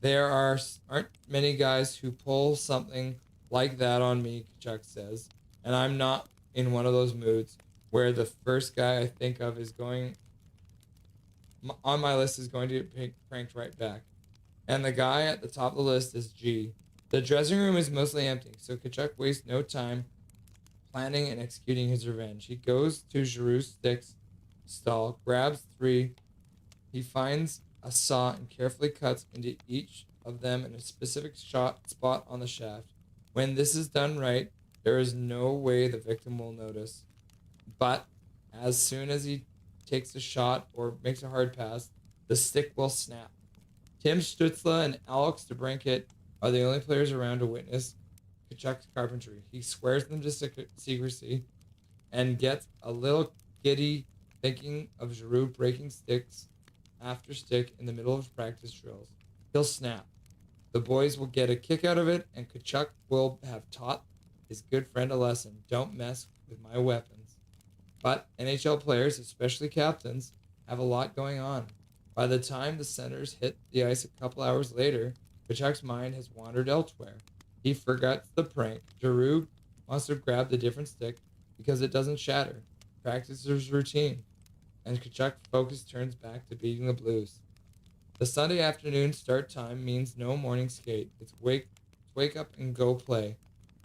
There aren't many guys who pull something like that on me, Tkachuk says, and I'm not in one of those moods where the first guy I think of is going on my list is going to get pranked right back. And the guy at the top of the list is G. The dressing room is mostly empty, so Tkachuk wastes no time planning and executing his revenge. He goes to Giroux's sticks stall, grabs 3. He finds a saw and carefully cuts into each of them in a specific spot on the shaft. When this is done right, there is no way the victim will notice. But as soon as he takes a shot or makes a hard pass, the stick will snap. Tim Stützle and Alex DeBrincat are the only players around to witness Tkachuk's carpentry. He swears them to secrecy and gets a little giddy thinking of Giroux breaking sticks after stick in the middle of practice drills. He'll snap. The boys will get a kick out of it, and Tkachuk will have taught his good friend a lesson. Don't mess with my weapons. But NHL players, especially captains, have a lot going on. By the time the Senators hit the ice a couple hours later, Tkachuk's mind has wandered elsewhere. He forgets the prank. Giroux must have grabbed a different stick because it doesn't shatter. Practice is routine, and Tkachuk's focus turns back to beating the Blues. The Sunday afternoon start time means no morning skate. It's wake up and go play.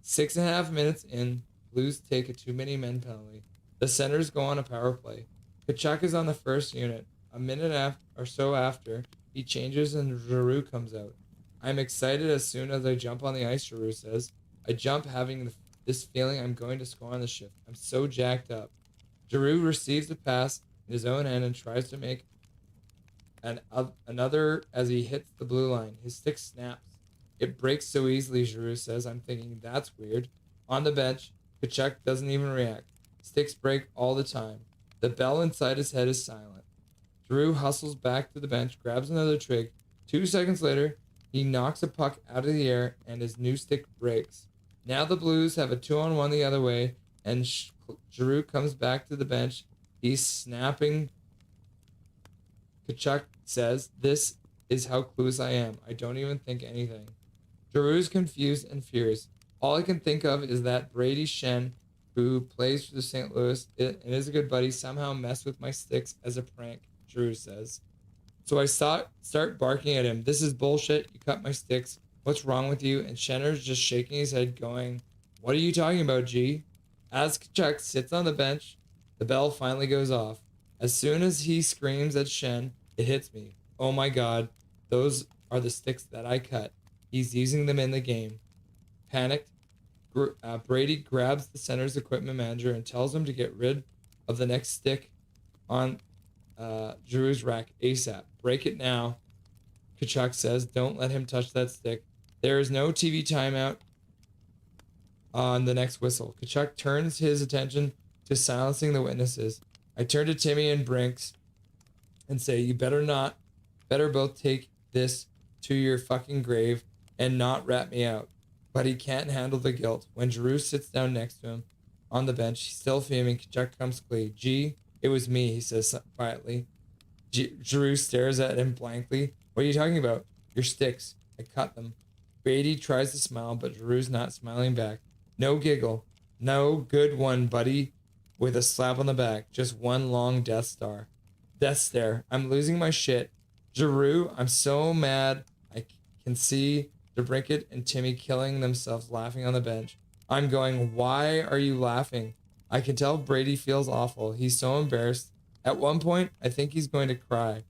6.5 minutes in, Blues take a too many men penalty. The Senators go on a power play. Tkachuk is on the first unit. A minute or so after, he changes and Giroux comes out. I'm excited as soon as I jump on the ice, Giroux says. I jump having this feeling I'm going to score on the shift. I'm so jacked up. Giroux receives the pass in his own end and tries to make another as he hits the blue line. His stick snaps. It breaks so easily, Giroux says. I'm thinking, that's weird. On the bench, Tkachuk doesn't even react. Sticks break all the time. The bell inside his head is silent. Giroux hustles back to the bench, grabs another twig. 2 seconds later, he knocks a puck out of the air and his new stick breaks. Now the Blues have a 2-on-1 the other way, and Giroux comes back to the bench. He's snapping. Tkachuk says, this is how clueless I am. I don't even think anything. Giroux's confused and furious. All I can think of is that Brady Shen, who plays for the St. Louis and is a good buddy, somehow messed with my sticks as a prank, Giroux says. So I start barking at him. This is bullshit. You cut my sticks. What's wrong with you? And Shenner's just shaking his head going, what are you talking about, G? As Tkachuk sits on the bench, the bell finally goes off. As soon as he screams at Shen, it hits me. Oh my God, those are the sticks that I cut. He's using them in the game. Panicked, Brady grabs the Senators equipment manager and tells him to get rid of the next stick on Giroux's rack ASAP. Break it now, Tkachuk says. Don't let him touch that stick. There is no TV timeout on the next whistle. Tkachuk turns his attention to silencing the witnesses. I turn to Timmy and Brinks and say, you better both take this to your fucking grave and not rat me out. But he can't handle the guilt. When Giroux sits down next to him on the bench, he's still fuming. Tkachuk comes clean. G, it was me, he says quietly. Giroux stares at him blankly. What are you talking about? Your sticks. I cut them. Brady tries to smile, but Giroux's not smiling back. No giggle. No good one, buddy. With a slap on the back. Just one long death stare. I'm losing my shit. Giroux, I'm so mad. I can see DeBrincat and Timmy killing themselves laughing on the bench. I'm going, why are you laughing? I can tell Brady feels awful. He's so embarrassed At one point, I think he's going to cry.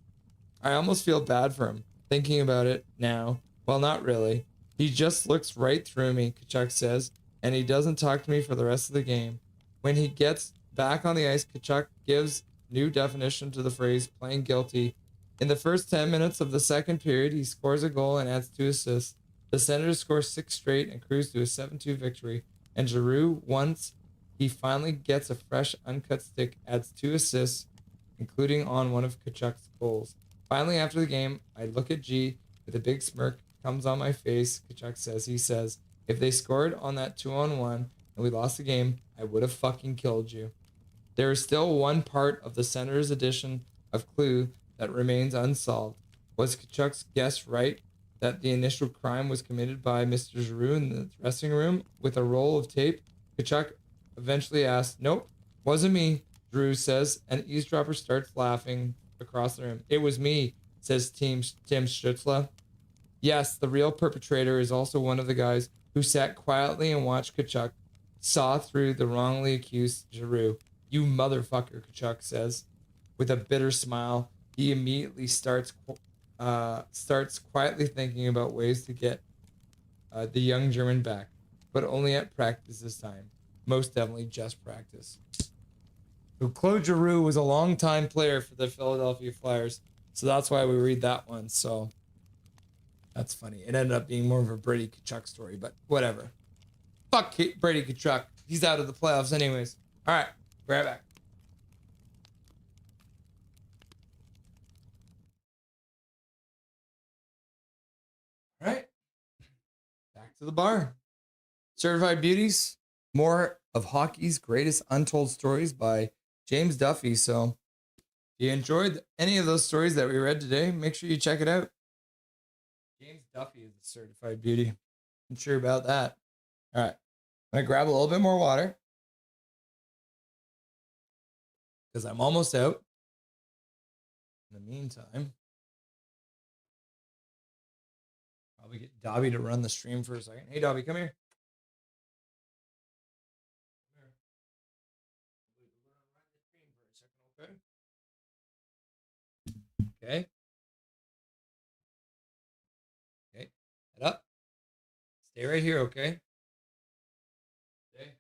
I almost feel bad for him, thinking about it now. Well, not really. He just looks right through me, Kachuk says, and he doesn't talk to me for the rest of the game. When he gets back on the ice, Kachuk gives new definition to the phrase playing guilty. In the first 10 minutes of the second period, he scores a goal and adds 2 assists. The Senators score 6 straight and cruise to a 7-2 victory. And Giroux, once he finally gets a fresh, uncut stick, adds 2 assists, including on one of Kachuk's goals. Finally, after the game, I look at G with a big smirk comes on my face. Kachuk says, he says, if they scored on that 2-on-1 and we lost the game, I would have fucking killed you. There is still one part of the Senators' edition of Clue that remains unsolved. Was Kachuk's guess right that the initial crime was committed by Mr. Giroux in the dressing room with a roll of tape? Kachuk eventually asked, nope, wasn't me, Giroux says, and eavesdropper starts laughing across the room. It was me, says Tim Stutzla. Yes, the real perpetrator is also one of the guys who sat quietly and watched Kachuk saw through the wrongly accused Giroux. You motherfucker, Kachuk says. With a bitter smile, he immediately starts quietly thinking about ways to get the young German back, but only at practice this time. Most definitely just practice. So Claude Giroux was a longtime player for the Philadelphia Flyers, so that's why we read that one. So that's funny. It ended up being more of a Brady Kachuk story, but whatever. Fuck Brady Kachuk. He's out of the playoffs anyways. All right, be right back. All right, back to the bar. Certified Beauties, more of hockey's greatest untold stories by James Duthie. So if you enjoyed any of those stories that we read today, make sure you check it out. James Duthie is a certified beauty. I'm sure about that. All right. I'm going to grab a little bit more water because I'm almost out. In the meantime, probably get Dobby to run the stream for a second. Hey, Dobby, come here. Okay. Okay. Head up. Stay right here, okay? Okay.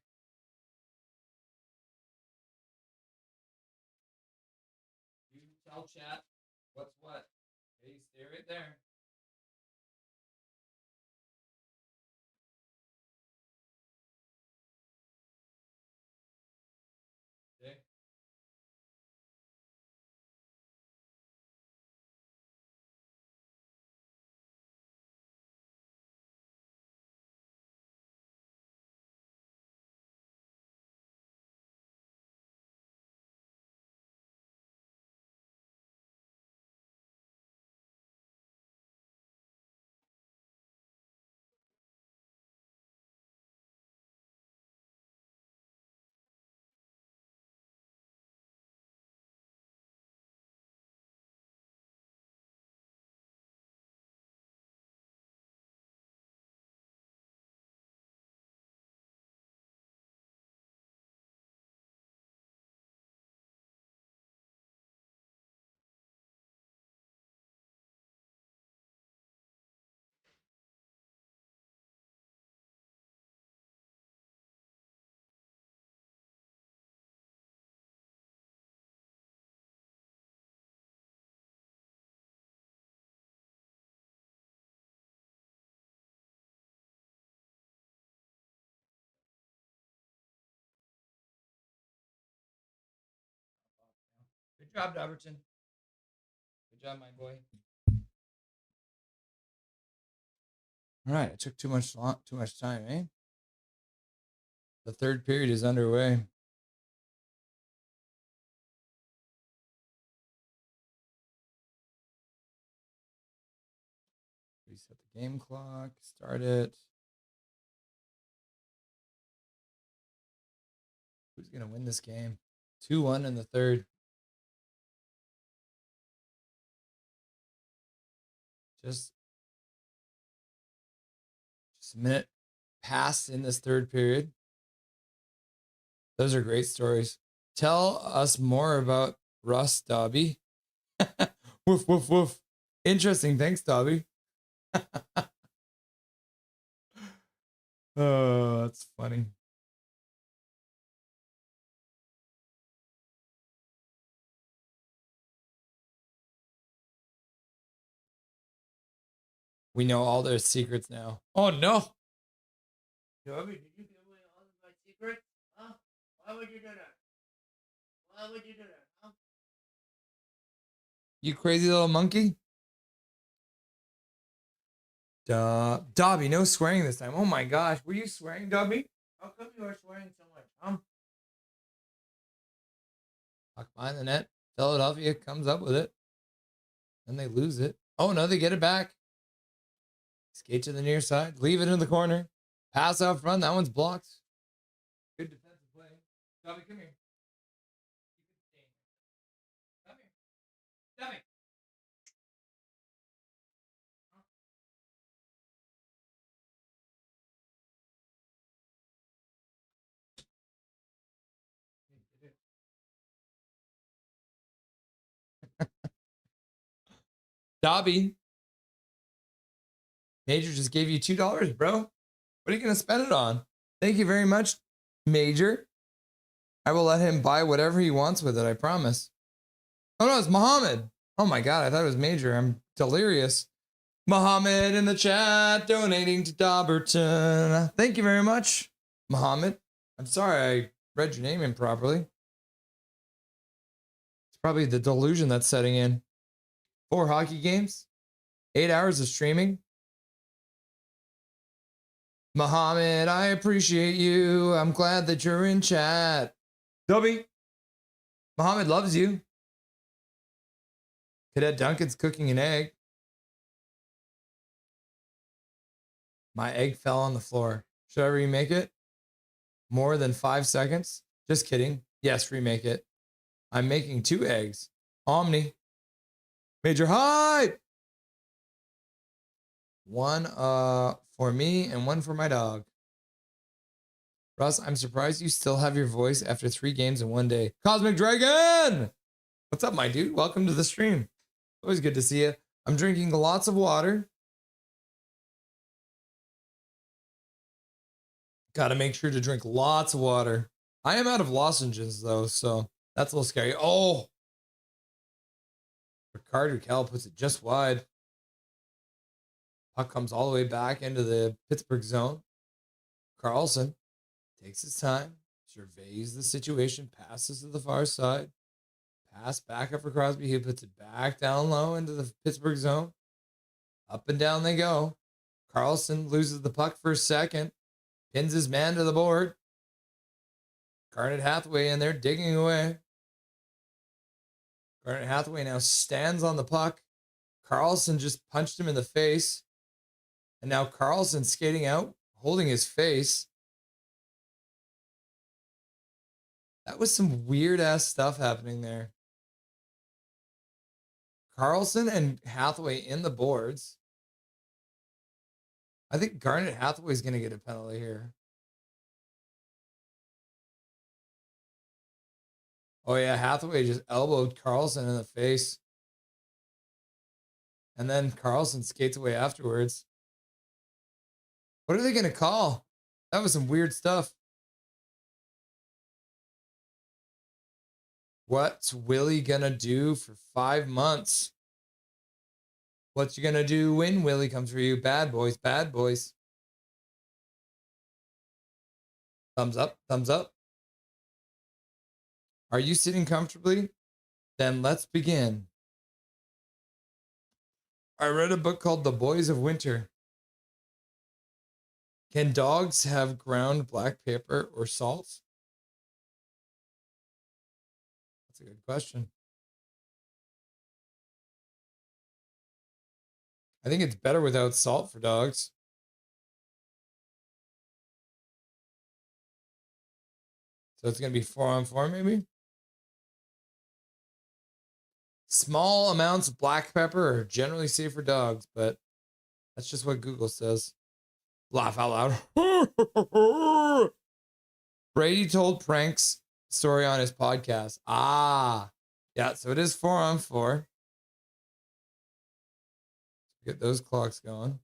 You tell chat what's what. Okay, stay right there. Okay. Good job, Dobberton. Good job, my boy. All right, it took too much time, eh? The third period is underway. Reset the game clock. Start it. Who's gonna win this game? 2-1 in the third. Just a minute passed in this third period. Those are great stories. Tell us more about Russ, Dobby. Woof, woof, woof. Interesting. Thanks, Dobby. Oh, that's funny. We know all their secrets now. Oh, no. Dobby, did you give away all of my secrets? Huh? Why would you do that? Why would you do that? Huh? You crazy little monkey. Dobby, no swearing this time. Oh my gosh. Were you swearing, Dobby? How come you are swearing so much, huh? Puck behind the net. Philadelphia comes up with it. And they lose it. Oh no, they get it back. Skate to the near side. Leave it in the corner. Pass out front. That one's blocked. Good defensive play. Dobby, come here. Come here. Dobby. Dobby. Major just gave you $2, bro. What are you going to spend it on? Thank you very much, Major. I will let him buy whatever he wants with it, I promise. Oh, no, it's Muhammad. Oh, my God. I thought it was Major. I'm delirious. Muhammad in the chat donating to Dobberton. Thank you very much, Muhammad. I'm sorry I read your name improperly. It's probably the delusion that's setting in. 4 hockey games, 8 hours of streaming. Muhammad, I appreciate you. I'm glad that you're in chat. Dobby, Muhammad loves you. Cadet Duncan's cooking an egg. My egg fell on the floor. Should I remake it? More than 5 seconds? Just kidding. Yes, remake it. I'm making 2 eggs. Omni. Major hype. 1 for me and 1 for my dog. Russ, I'm surprised you still have your voice after 3 games in 1 day. Cosmic Dragon! What's up, my dude? Welcome to the stream. Always good to see you. I'm drinking lots of water. Got to make sure to drink lots of water. I am out of lozenges, though, so that's a little scary. Oh! Ricardo Cal puts it just wide. Puck comes all the way back into the Pittsburgh zone. Carlson takes his time, surveys the situation, passes to the far side. Pass back up for Crosby. He puts it back down low into the Pittsburgh zone. Up and down they go. Carlson loses the puck for a second. Pins his man to the board. Garnet Hathaway in there digging away. Garnet Hathaway now stands on the puck. Carlson just punched him in the face. And now Carlson skating out, holding his face. That was some weird ass stuff happening there. Carlson and Hathaway in the boards. I think Garnet Hathaway's going to get a penalty here. Oh, yeah. Hathaway just elbowed Carlson in the face. And then Carlson skates away afterwards. What are they going to call? That was some weird stuff. What's Willie going to do for 5 months? What you going to do when Willie comes for you? Bad boys, bad boys. Thumbs up, thumbs up. Are you sitting comfortably? Then let's begin. I read a book called The Boys of Winter. Can dogs have ground black pepper or salt? That's a good question. I think it's better without salt for dogs. So it's going to be 4-on-4 maybe? Small amounts of black pepper are generally safe for dogs, but that's just what Google says. Laugh out loud. Brady told pranks story on his podcast. Ah, Yeah, so it is 4-on-4. Get those clocks going.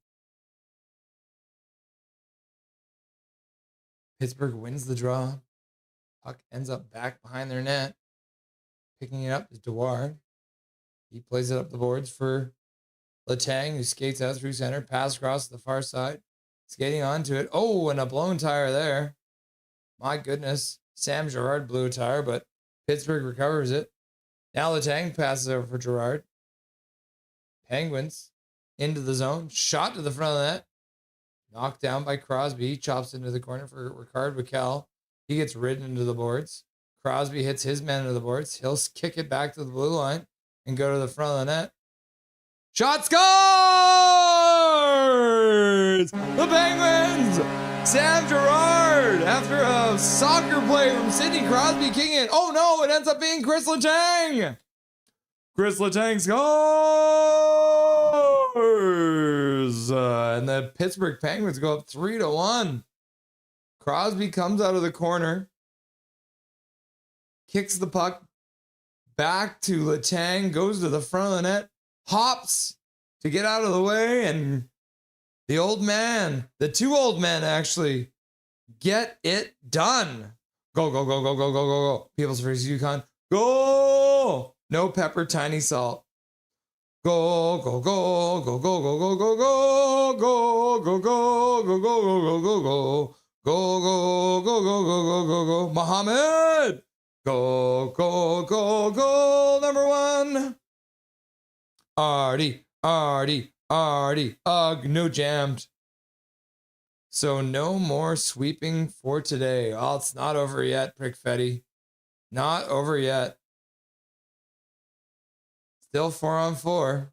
Pittsburgh wins the draw. Puck ends up back behind their net. Picking it up is Dewar. He plays it up the boards for Letang, who skates out through center. Pass across to the far side. Skating onto it. Oh, and a blown tire there. My goodness. Sam Girard blew a tire, but Pittsburgh recovers it. Now Letang passes over for Girard. Penguins into the zone. Shot to the front of the net. Knocked down by Crosby. He chops into the corner for Ricard Raquel. He gets ridden into the boards. Crosby hits his man into the boards. He'll kick it back to the blue line and go to the front of the net. Shot scores! The Penguins! Sam Girard, after a soccer play from Sidney Crosby kicking it. Oh no, it ends up being Chris Letang! Chris Letang scores! And the Pittsburgh Penguins go up 3-1. Crosby comes out of the corner, kicks the puck back to Letang, goes to the front of the net, hops to get out of the way, and the old man, the two old men actually, get it done. Go, go, go, go, go, go, go, go. People's versus Yukon. Go! No pepper, tiny salt. Go, go, go, go, go, go, go, go, go, go, go, go, go, go, go, go, go. Go, go, go, go, go, go, go, go. Mohammed! Go, go, go, go. Number one. Artie. Ugh, no jammed. So no more sweeping for today. Oh, it's not over yet, Prickfetti. Not over yet. Still 4-on-4.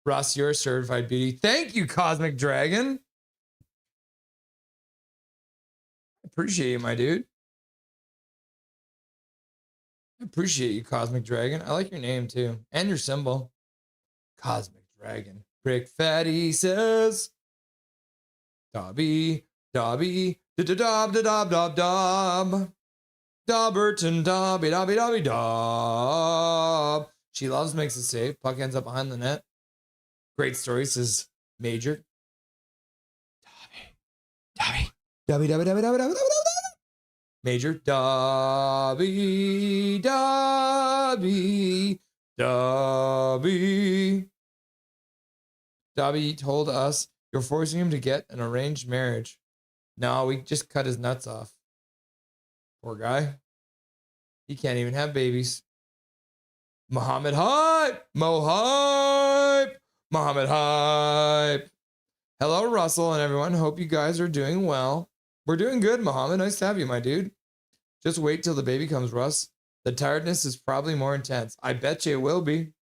Russ, you're a certified beauty. Thank you, Cosmic Dragon. Appreciate you, my dude. I appreciate you, Cosmic Dragon. I like your name too. And your symbol. Cosmic Dragon. Brick Fatty says Dobby, Dobby, da-da-dob, da-dob, dob, dob. Dobberton, Dobby, Dobby, Dobby, dob. She loves makes a save. Puck ends up behind the net. Great story, says Major. Dobby, Dobby, Dobby, Dobby, Dobby, Dobby, Dobby, Dobby. Major. Dobby, Dobby, Dobby. Dobby told us you're forcing him to get an arranged marriage. No, we just cut his nuts off. Poor guy. He can't even have babies. Muhammad Hype! Mo Hype! Muhammad Hype! Hello, Russell and everyone. Hope you guys are doing well. We're doing good, Muhammad. Nice to have you, my dude. Just wait till the baby comes, Russ. The tiredness is probably more intense. I bet you it will be.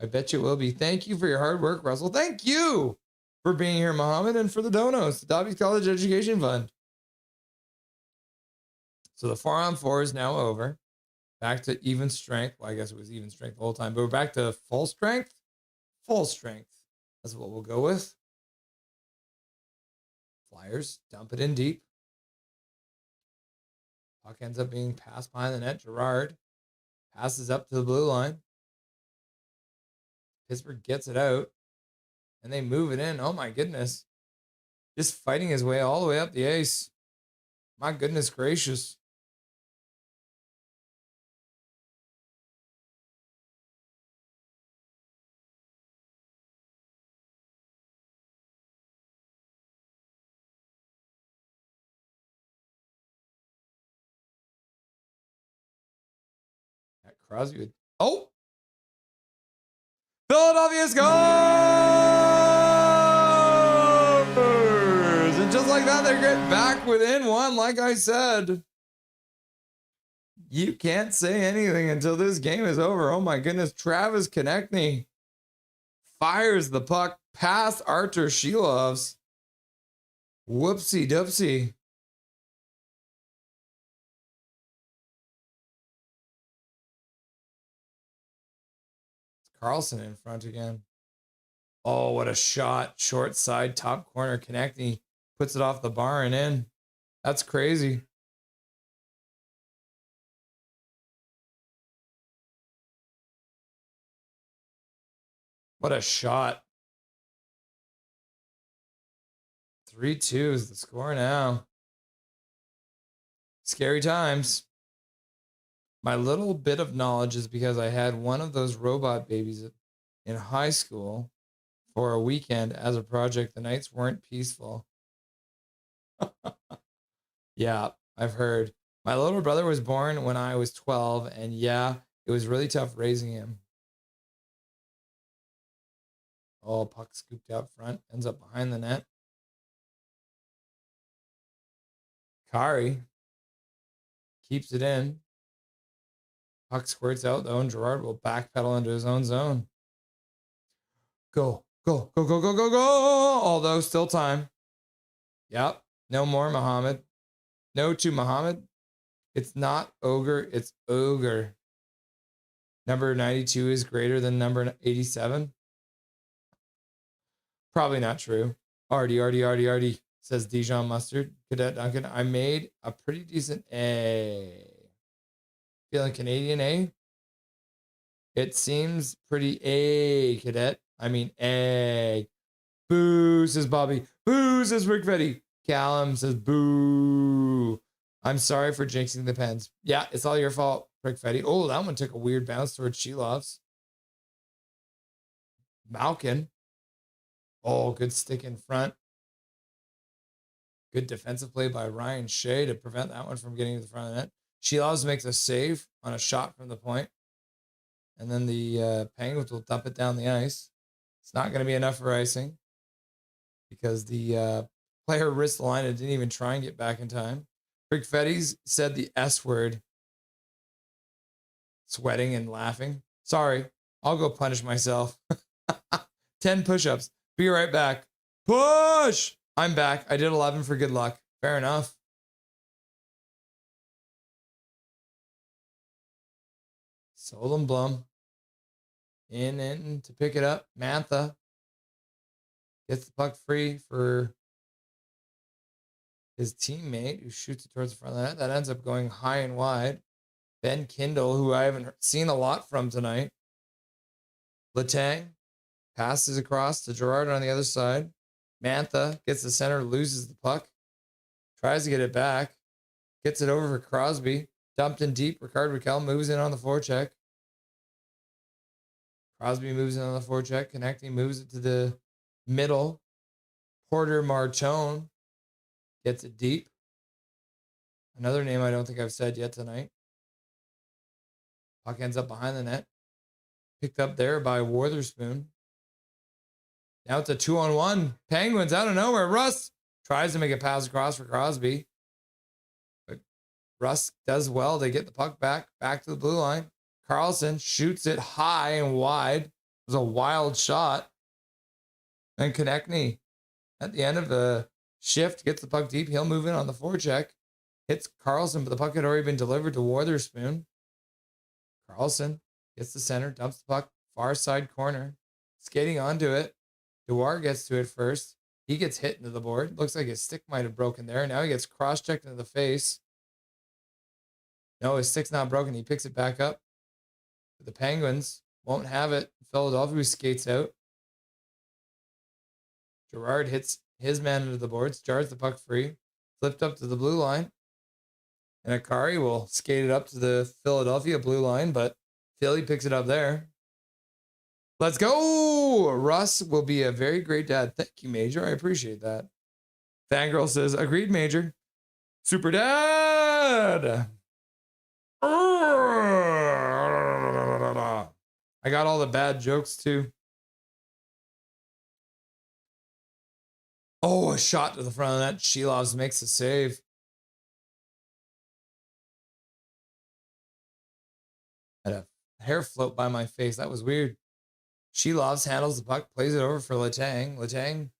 I bet you it will be. Thank you for your hard work, Russell. Thank you for being here, Muhammad, and for the donos, the Dobby's College Education Fund. So the 4-on-4 is now over. Back to even strength. Well, I guess it was even strength the whole time, but we're back to full strength. Full strength. That's what we'll go with. Flyers dump it in deep. Puck ends up being passed behind the net. Girard passes up to the blue line. Pittsburgh gets it out. And they move it in. Oh my goodness. Just fighting his way all the way up the ice. My goodness gracious. Crosby would. Oh! Philadelphia scores! And just like that, they're getting back within one, like I said. You can't say anything until this game is over. Oh my goodness. Travis Konechny fires the puck past Artur Shilovs. Whoopsie doopsie. Carlson in front again. Oh, what a shot. Short side, top corner, connecting. Puts it off the bar and in. That's crazy. What a shot. 3-2 is the score now. Scary times. My little bit of knowledge is because I had one of those robot babies in high school for a weekend as a project. The nights weren't peaceful. Yeah, I've heard. My little brother was born when I was 12, and yeah, it was really tough raising him. Oh, puck scooped out front, ends up behind the net. Kari keeps it in. Puck squirts out though, and Gerard will backpedal into his own zone. Go, go, go, go, go, go, go! Although still time. Yep, no more Muhammad. No to Muhammad. It's not ogre, it's ogre. Number 92 is greater than number 87. Probably not true. Artie, says Dijon Mustard. Cadet Duncan, I made a pretty decent A. Feeling Canadian A? It seems pretty A, Cadet. I mean A. Boo, says Bobby. Boo, says Rick Fetty. Callum says boo. I'm sorry for jinxing the Pens. Yeah, it's all your fault, Rick Fetty. Oh, that one took a weird bounce towards Shilovs. Malkin. Oh, good stick in front. Good defensive play by Ryan Shea to prevent that one from getting to the front of the net. Shilovs makes a save on a shot from the point. And then the Penguins will dump it down the ice. It's not going to be enough for icing because the player wrist the line and didn't even try and get back in time. Rick Fetty's said the S word, sweating and laughing. Sorry, I'll go punish myself. 10 push-ups. Be right back. Push! I'm back. I did 11 for good luck. Fair enough. Solon Blum. In to pick it up. Mantha gets the puck free for his teammate who shoots it towards the front of the net. That ends up going high and wide. Ben Kindle, who I haven't seen a lot from tonight. Letang passes across to Gerard on the other side. Mantha gets the center, loses the puck. Tries to get it back. Gets it over for Crosby. Dumped in deep. Ricard Raquel moves in on the forecheck. Crosby moves in on the forecheck. Connecting, moves it to the middle. Porter Martone gets it deep. Another name I don't think I've said yet tonight. Puck ends up behind the net. Picked up there by Witherspoon. Now it's a 2-on-1. Penguins out of nowhere. Russ tries to make a pass across for Crosby. But Russ does well. They get the puck back to the blue line. Carlson shoots it high and wide. It was a wild shot. And Konechny at the end of the shift gets the puck deep. He'll move in on the forecheck. Hits Carlson, but the puck had already been delivered to Witherspoon. Carlson gets the center, dumps the puck, far side corner. Skating onto it. Dewar gets to it first. He gets hit into the board. Looks like his stick might have broken there. Now he gets cross-checked into the face. No, his stick's not broken. He picks it back up. But the Penguins won't have it. Philadelphia skates out. Gerard hits his man into the boards, jars the puck free, flipped up to the blue line. And Akari will skate it up to the Philadelphia blue line, but Philly picks it up there. Let's go! Russ will be a very great dad. Thank you, Major. I appreciate that. Fangirl says, agreed, Major. Super dad! I got all the bad jokes, too. Oh, a shot to the front of the net. Shilovs makes a save. Had a hair float by my face. That was weird. Shilovs handles the puck, plays it over for Letang. Letang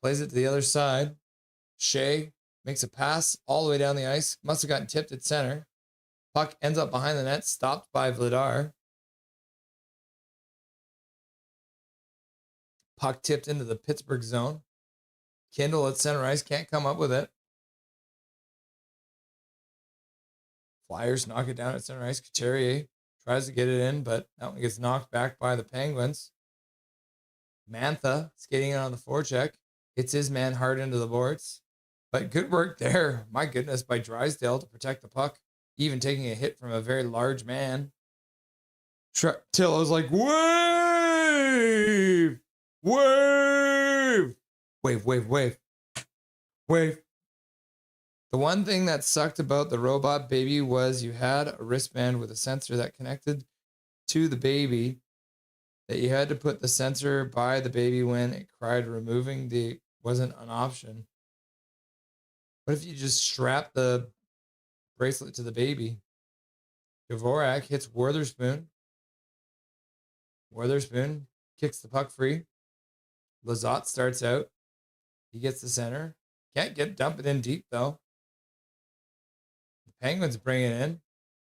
plays it to the other side. Shea makes a pass all the way down the ice. Must have gotten tipped at center. Puck ends up behind the net, stopped by Vladar. Puck tipped into the Pittsburgh zone. Kindle at center ice, can't come up with it. Flyers knock it down at center ice. Couturier tries to get it in, but that one gets knocked back by the Penguins. Mantha skating in on the forecheck. Hits his man hard into the boards. But good work there, my goodness, by Drysdale to protect the puck, even taking a hit from a very large man. Till was like, wave! Wave! Wave, wave, wave. Wave. The one thing that sucked about the robot baby was you had a wristband with a sensor that connected to the baby, that you had to put the sensor by the baby when it cried. Removing the wasn't an option. What if you just strap the bracelet to the baby? Dvorak hits Witherspoon. Witherspoon kicks the puck free. Lizotte starts out. He gets the center. Can't dump it in deep, though. The Penguins bring it in.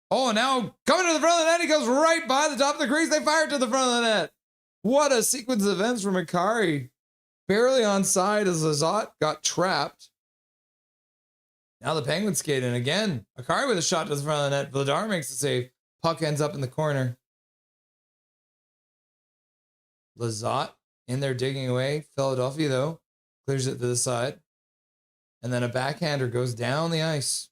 Oh, now coming to the front of the net. He goes right by the top of the crease. They fire it to the front of the net. What a sequence of events from Akari. Barely onside as Lizotte got trapped. Now the Penguins skate in again. Akari with a shot to the front of the net. Vladar makes the save. Puck ends up in the corner. Lizotte in there digging away. Philadelphia, though, clears it to the side. And then a backhander goes down the ice.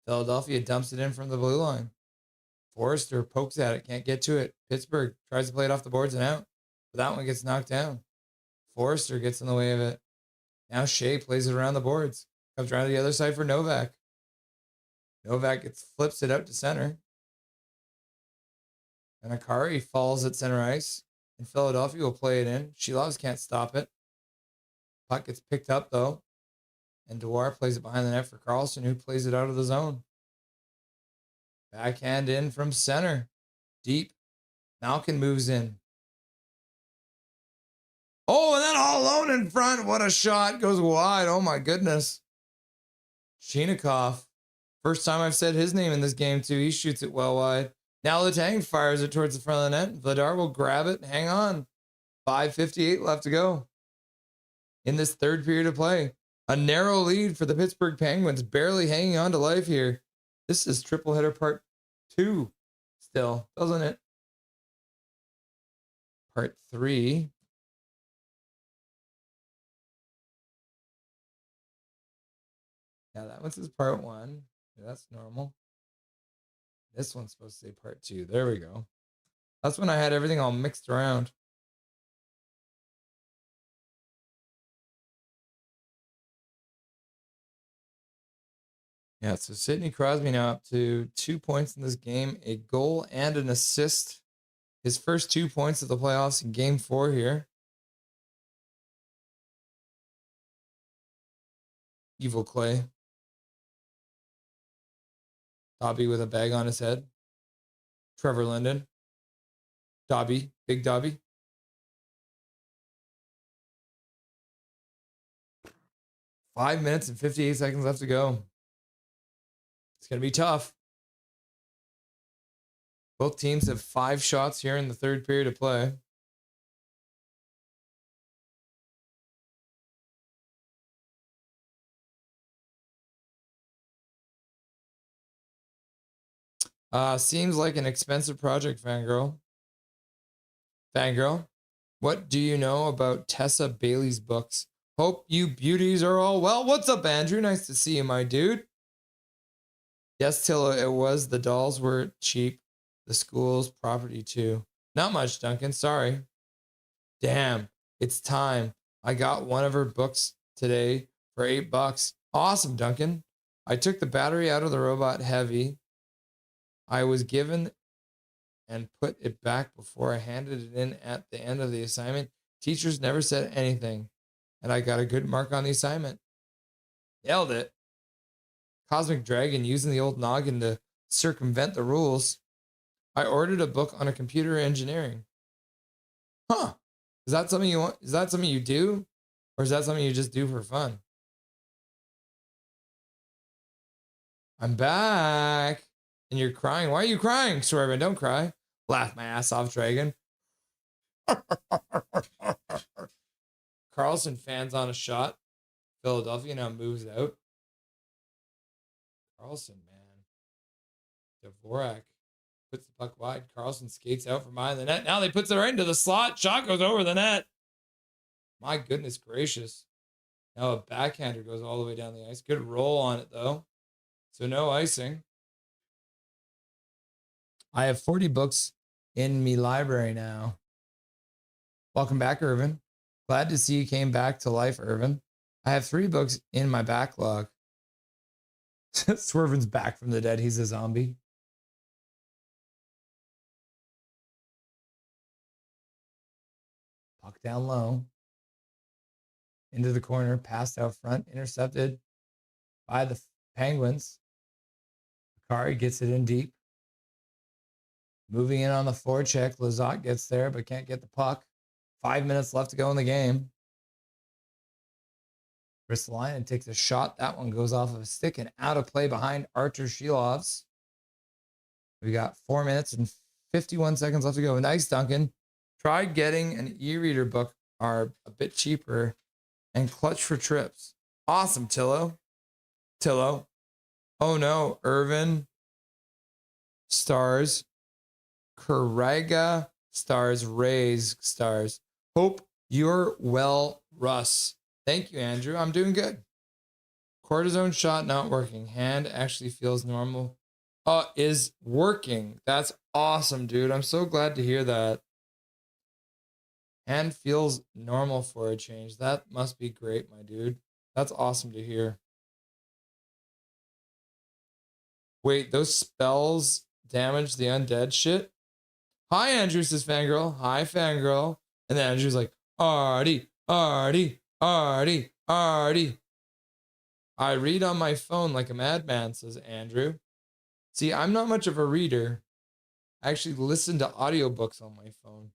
Philadelphia dumps it in from the blue line. Forrester pokes at it, can't get to it. Pittsburgh tries to play it off the boards and out. But that one gets knocked down. Forrester gets in the way of it. Now Shea plays it around the boards. Comes around to the other side for Novak. Novak flips it out to center. And Akari falls at center ice. And Philadelphia will play it in. Shilovs can't stop it. Puck gets picked up, though. And Dewar plays it behind the net for Carlson, who plays it out of the zone. Backhand in from center. Deep. Malkin moves in. Oh, and then all alone in front. What a shot. Goes wide. Oh, my goodness. Chinikov. First time I've said his name in this game, too. He shoots it well wide. Now Letang fires it towards the front of the net. Vladar will grab it and hang on. 5:58 left to go in this third period of play. A narrow lead for the Pittsburgh Penguins, barely hanging on to life here. This is triple header part 2 still, doesn't it? Part 3. Yeah, that one says part 1. Yeah, that's normal. This one's supposed to say part 2. There we go. That's when I had everything all mixed around. Yeah, so Sidney Crosby now up to 2 points in this game, a goal and an assist. His first 2 points of the playoffs in game 4 here. Evil Clay. Dobby with a bag on his head. Trevor Linden. Dobby, big Dobby. Five minutes and 58 seconds left to go. It's going to be tough. Both teams have 5 shots here in the third period of play. Seems like an expensive project, Fangirl. Fangirl, what do you know about Tessa Bailey's books? Hope you beauties are all well. What's up, Andrew? Nice to see you, my dude. Yes, Tilla, it was. The dolls were cheap. The school's property, too. Not much, Duncan. Sorry. Damn, it's time. I got one of her books today for $8. Awesome, Duncan. I took the battery out of the robot heavy. I was given and put it back before I handed it in at the end of the assignment. Teachers never said anything, and I got a good mark on the assignment. Nailed it. Cosmic Dragon using the old noggin to circumvent the rules. I ordered a book on a computer engineering. Huh. Is that something you want? Is that something you do? Or is that something you just do for fun? I'm back. And you're crying. Why are you crying, Sorvin? Don't cry. Laugh my ass off, Dragon. Carlson fans on a shot. Philadelphia now moves out. Carlson, man. Dvorak puts the puck wide. Carlson skates out from behind the net. Now they puts it right into the slot. Shot goes over the net. My goodness gracious. Now a backhander goes all the way down the ice. Good roll on it, though. So no icing. I have 40 books in me library now. Welcome back, Irvin. Glad to see you came back to life, Irvin. I have 3 books in my backlog. Swervin's back from the dead. He's a zombie. Puck down low. Into the corner. Passed out front. Intercepted by the Penguins. Akari gets it in deep. Moving in on the forecheck. Lizotte gets there, but can't get the puck. 5 minutes left to go in the game. Ristolainen takes a shot. That one goes off of a stick and out of play behind Artur Shilovs. We got 4 minutes and 51 seconds left to go. Nice, Duncan. Try getting an e-reader book. Are a bit cheaper and clutch for trips. Awesome, Tillo. Oh no, Irvin. Stars. Karaga. Stars. Rays. Stars. Hope you're well, Russ. Thank you, Andrew. I'm doing good. Cortisone shot not working. Hand actually feels normal. Is working. That's awesome, dude. I'm so glad to hear that. Hand feels normal for a change. That must be great, my dude. That's awesome to hear. Wait, those spells damage the undead shit? Hi, Andrew, says Fangirl. Hi, Fangirl. And then Andrew's like, Artie. I read on my phone like a madman, says Andrew. See, I'm not much of a reader. I actually listen to audiobooks on my phone.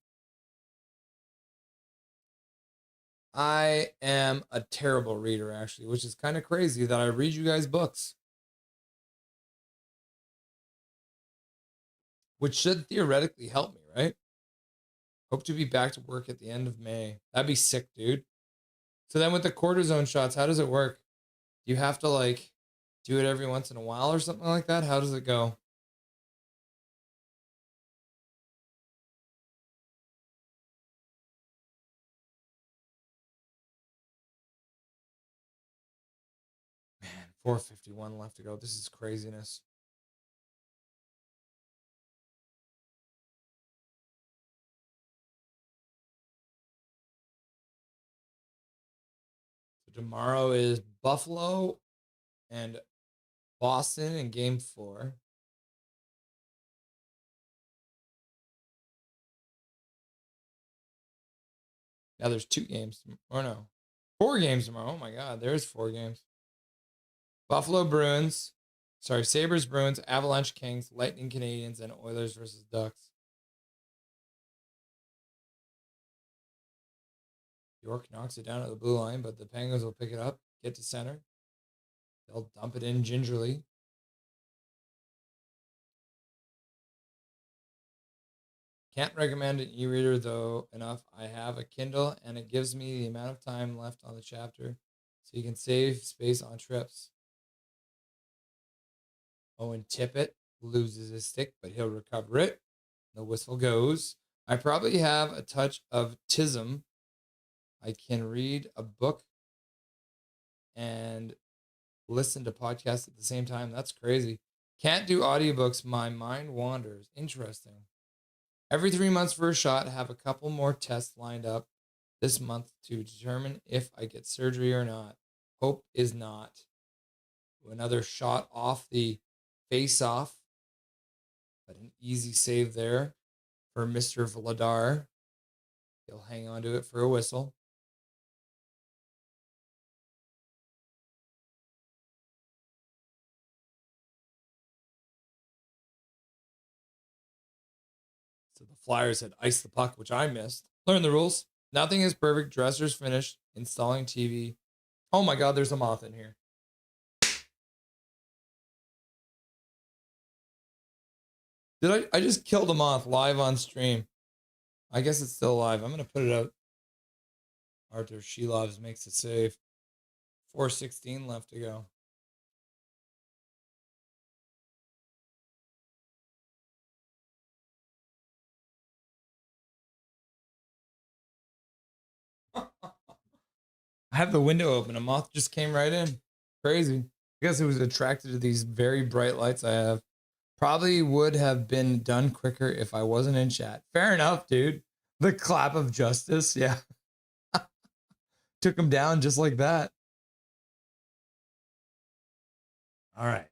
I am a terrible reader, actually, which is kind of crazy that I read you guys books. Which should theoretically help me, right? Hope to be back to work at the end of May. That'd be sick, dude. So then with the cortisone shots, how does it work? Do you have to like do it every once in a while or something like that? How does it go? Man, 4:51 left to go. This is craziness. Tomorrow is Buffalo and Boston in game 4. Now there's 2 games. Or no. 4 games tomorrow. Oh my God. There's 4 games. Buffalo Bruins. Sorry, Sabres Bruins, Avalanche Kings, Lightning Canadiens, and Oilers versus Ducks. York knocks it down at the blue line, but the Penguins will pick it up, get to center. They'll dump it in gingerly. Can't recommend an e-reader, though, enough. I have a Kindle, and it gives me the amount of time left on the chapter, so you can save space on trips. Owen Tippett loses his stick, but he'll recover it. The whistle goes. I probably have a touch of tism. I can read a book and listen to podcasts at the same time. That's crazy. Can't do audiobooks. My mind wanders. Interesting. Every 3 months for a shot. Have a couple more tests lined up this month to determine if I get surgery or not. Hope is not. Another shot off the face-off. But an easy save there for Mr. Vladar. He'll hang on to it for a whistle. So the Flyers had iced the puck, which I missed. Learn the rules. Nothing is perfect. Dresser's finished. Installing TV. Oh my God, there's a moth in here. I just killed a moth live on stream. I guess it's still alive. I'm going to put it out. Arthur Shelovs makes a save. 4:16 left to go. I have the window open. A moth just came right in. Crazy. I guess it was attracted to these very bright lights I have. Probably would have been done quicker if I wasn't in chat. Fair enough, dude. The clap of justice. Yeah. Took him down just like that. All right.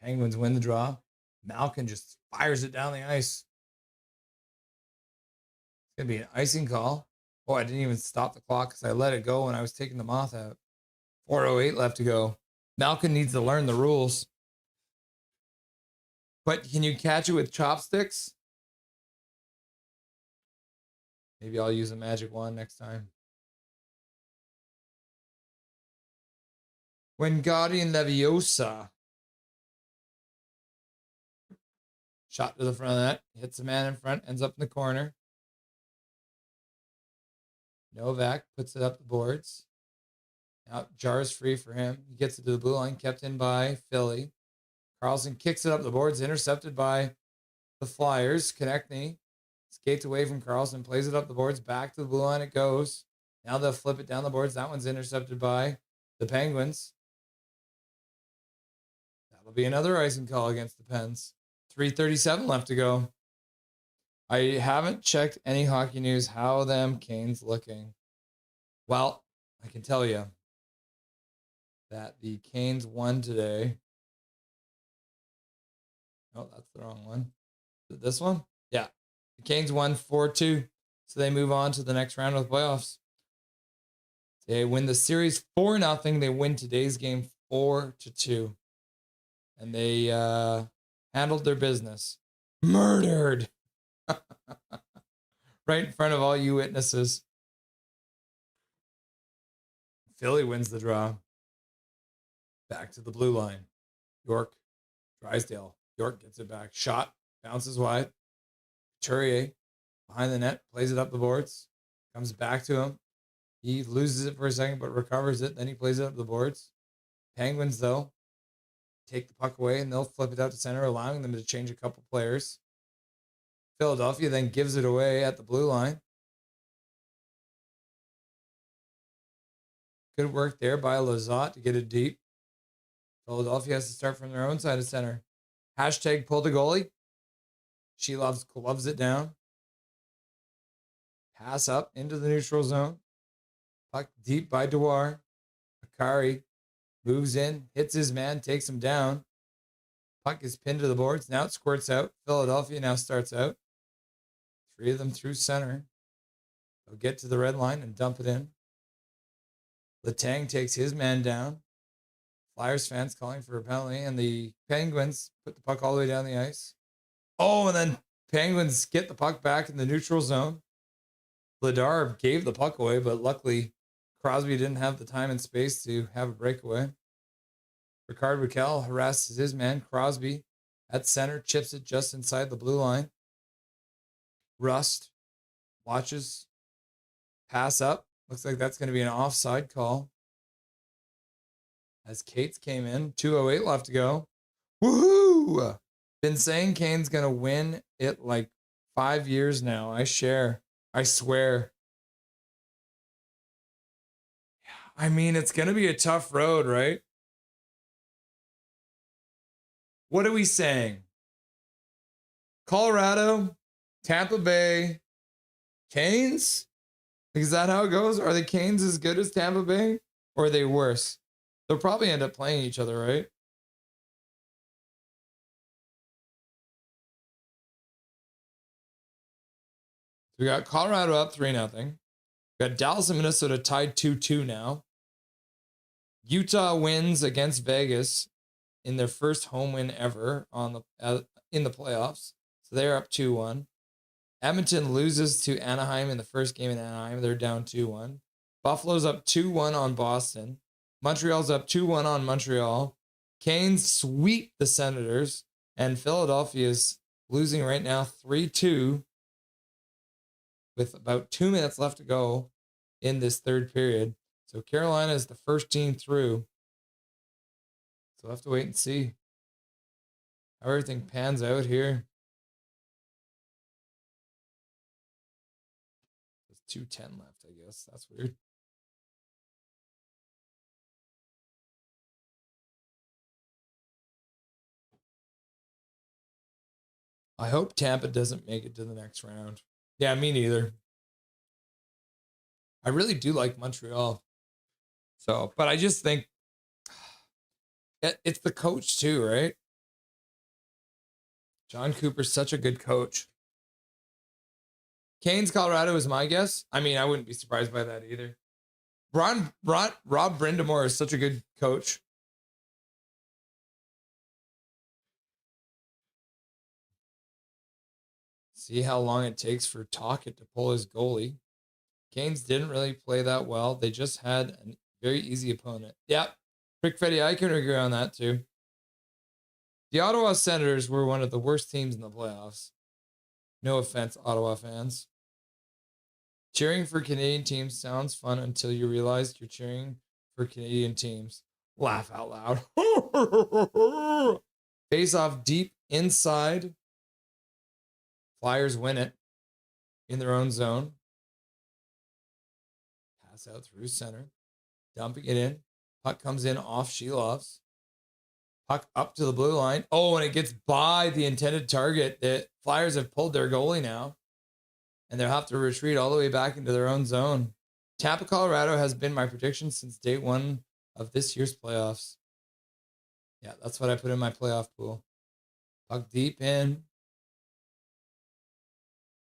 Penguins win the draw. Malkin just fires it down the ice. It's going to be an icing call. Oh, I didn't even stop the clock because I let it go when I was taking the moth out. 4:08 left to go. Malkin needs to learn the rules. But can you catch it with chopsticks? Maybe I'll use a magic wand next time. Wingardium Leviosa. Shot to the front of that. Hits the man in front. Ends up in the corner. Novak puts it up the boards. Now Jar's free for him. He gets it to the blue line. Kept in by Philly. Carlson kicks it up the boards. Intercepted by the Flyers. Konechny skates away from Carlson. Plays it up the boards. Back to the blue line it goes. Now they'll flip it down the boards. That one's intercepted by the Penguins. That'll be another icing call against the Pens. 3:37 left to go. I haven't checked any hockey news. How them Canes looking? Well, I can tell you that the Canes won today. Oh, that's the wrong one. Is it this one? Yeah. The Canes won 4-2. So they move on to the next round of the playoffs. They win the series 4-0. They win today's game 4-2. And they handled their business. Murdered. Right in front of all you witnesses. Philly wins the draw. Back to the blue line. York, Drysdale. York gets it back. Shot. Bounces wide. Couturier behind the net. Plays it up the boards. Comes back to him. He loses it for a second, but recovers it. Then he plays it up the boards. Penguins, though, take the puck away, and they'll flip it out to center, allowing them to change a couple players. Philadelphia then gives it away at the blue line. Good work there by Lizotte to get it deep. Philadelphia has to start from their own side of center. Hashtag pull the goalie. She loves gloves it down. Pass up into the neutral zone. Puck deep by Dewar. Akari moves in, hits his man, takes him down. Puck is pinned to the boards. Now it squirts out. Philadelphia now starts out. 3 of them through center. They'll get to the red line and dump it in. Letang takes his man down. Flyers fans calling for a penalty, and the Penguins put the puck all the way down the ice. Oh, and then Penguins get the puck back in the neutral zone. Vladar gave the puck away, but luckily Crosby didn't have the time and space to have a breakaway. Ricard Raquel harasses his man. Crosby at center, chips it just inside the blue line. Rust watches. Pass up. Looks like that's going to be an offside call. As Cates came in. 2:08 left to go. Woohoo! Been saying Kane's going to win it like 5 years now. I swear. I mean, it's going to be a tough road, right? What are we saying? Colorado, Tampa Bay, Canes? Is that how it goes? Are the Canes as good as Tampa Bay? Or are they worse? They'll probably end up playing each other, right? We got Colorado up 3-0. We got Dallas and Minnesota tied 2-2 now. Utah wins against Vegas in their first home win ever in the playoffs. So they're up 2-1. Edmonton loses to Anaheim in the first game in Anaheim. They're down 2-1. Buffalo's up 2-1 on Boston. Montreal's up 2-1 on Montreal. Canes sweep the Senators. And Philadelphia's losing right now 3-2 with about 2 minutes left to go in this third period. So Carolina is the first team through. So we'll have to wait and see how everything pans out here. There's 2:10 left, I guess. That's weird. I hope Tampa doesn't make it to the next round. Yeah, me neither. I really do like Montreal. So, but I just think it's the coach too, right? John Cooper's such a good coach. Canes, Colorado is my guess. I mean, I wouldn't be surprised by that either. Rob Brindamore is such a good coach. See how long it takes for Tocchet to pull his goalie. Canes didn't really play that well. They just had a very easy opponent. Yep. Rick Fetty, I can agree on that too. The Ottawa Senators were one of the worst teams in the playoffs. No offense, Ottawa fans. Cheering for Canadian teams sounds fun until you realize you're cheering for Canadian teams. Laugh out loud. Face off deep inside. Flyers win it in their own zone. Pass out through center. Dumping it in. Puck comes in off Shelov's. Puck up to the blue line. Oh, and it gets by the intended target. The Flyers have pulled their goalie now. And they'll have to retreat all the way back into their own zone. Tampa, Colorado has been my prediction since day one of this year's playoffs. Yeah, that's what I put in my playoff pool. Puck deep in.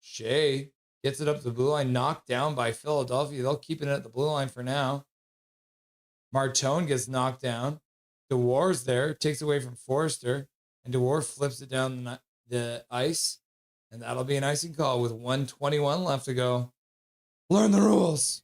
Shea gets it up to the blue line, knocked down by Philadelphia. They'll keep it at the blue line for now. Martone gets knocked down. DeWar's there, takes away from Forrester, and DeWar flips it down the ice, and that'll be an icing call with 1:21 left to go. Learn the rules.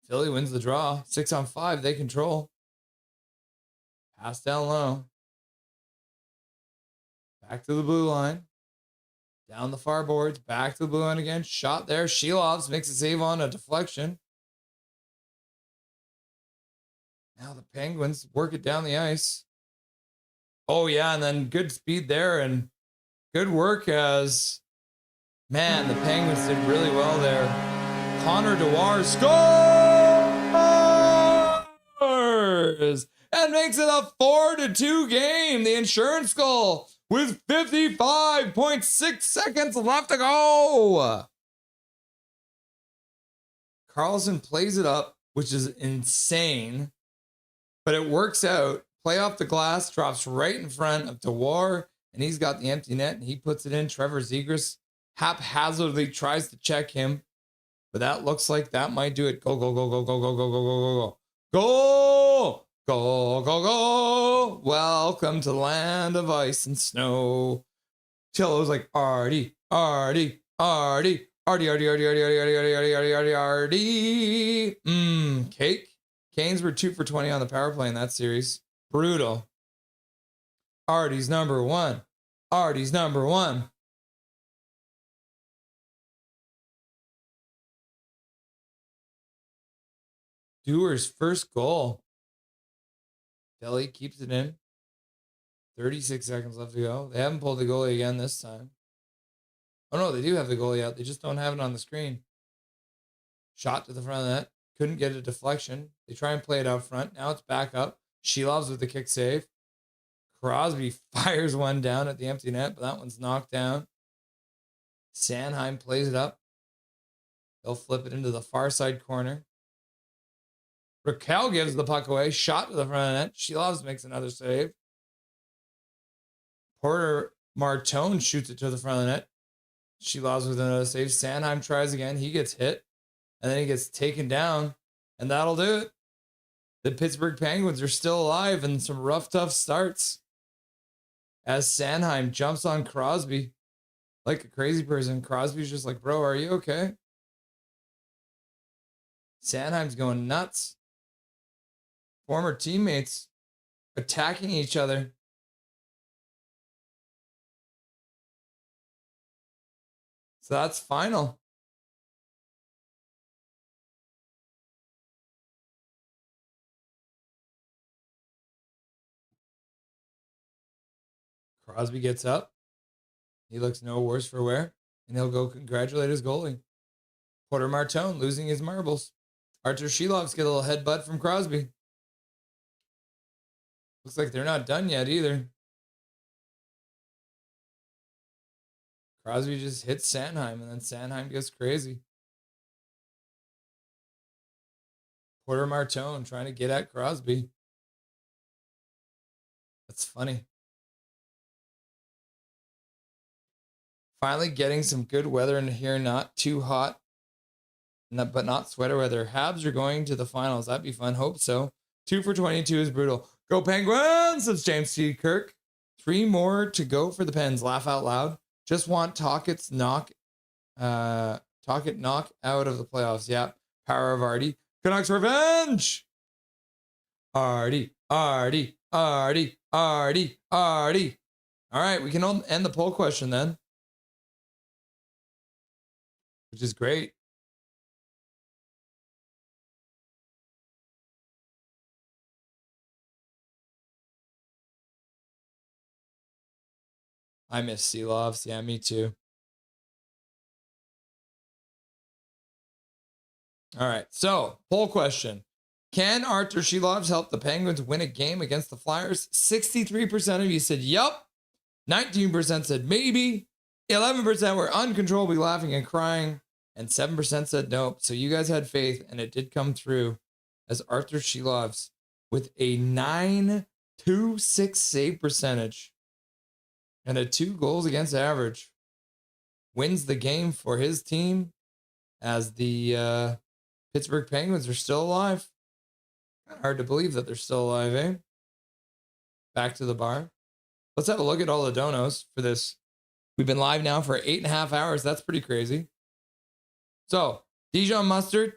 Philly wins the draw. 6-on-5, they control. Pass down low. Back to the blue line. Down the far boards. Back to the blue line again. Shot there. Shelovs makes a save on a deflection. Now the Penguins work it down the ice. Oh, yeah, and then good speed there and good work as, man, the Penguins did really well there. Connor Dewar scores and makes it a 4-2 game. The insurance goal with 55.6 seconds left to go. Carlson plays it up, which is insane, but it works out. Play off the glass, drops right in front of Dewar, and he's got the empty net, and he puts it in. Trevor Zegras haphazardly tries to check him, but that looks like that might do it. Go, go, go, go, go, go, go, go, go, go, go, go, go, go. Welcome to the land of ice and snow. Cello's like, Artie, Artie, Artie, Artie, Artie, Artie, Artie, Artie, Artie, Artie, Artie, Artie, Artie. Cake. Canes were 2 for 20 on the power play in that series. Brutal. Artie's number one. Artie's number one. Dewar's first goal. Delhi keeps it in. 36 seconds left to go. They haven't pulled the goalie again this time. Oh no, they do have the goalie out. They just don't have it on the screen. Shot to the front of the net. Couldn't get a deflection. They try and play it out front. Now it's back up. Shelovs with the kick save. Crosby fires one down at the empty net, but that one's knocked down. Sanheim plays it up. They'll flip it into the far side corner. Raquel gives the puck away. Shot to the front of the net. Shelovs makes another save. Porter Martone shoots it to the front of the net. Shilov's with another save. Sanheim tries again. He gets hit. And then he gets taken down. And that'll do it. The Pittsburgh Penguins are still alive and some rough, tough starts. As Sanheim jumps on Crosby like a crazy person. Crosby's just like, bro, are you okay? Sanheim's going nuts. Former teammates attacking each other. So that's final. Crosby gets up. He looks no worse for wear. And he'll go congratulate his goalie. Porter Martone losing his marbles. Artur Shilov's get a little headbutt from Crosby. Looks like they're not done yet either. Crosby just hits Sanheim, and then Sanheim goes crazy. Porter Martone trying to get at Crosby. That's funny. Finally getting some good weather in here, not too hot, but not sweater weather. Habs are going to the finals. That'd be fun. Hope so. 2 for 22 is brutal. Go Penguins! It's James C. Kirk. 3 more to go for the Pens. Laugh out loud. Just want Tocchet's knock out of the playoffs. Yeah. Power of Artie. Canucks revenge! Artie. All right, we can end the poll question then. Which is great. I miss Seelovs. Yeah, me too. All right, so poll question. Can Artur Shilovs help the Penguins win a game against the Flyers? 63% of you said yup. 19% said maybe. 11% were uncontrollably laughing and crying. And 7% said nope. So you guys had faith, and it did come through as Artur Shilovs with a .926 save percentage and a 2 goals against average wins the game for his team as the Pittsburgh Penguins are still alive. Hard to believe that they're still alive, eh? Back to the bar. Let's have a look at all the donos for this. We've been live now for 8.5 hours. That's pretty crazy. So, Dijon Mustard,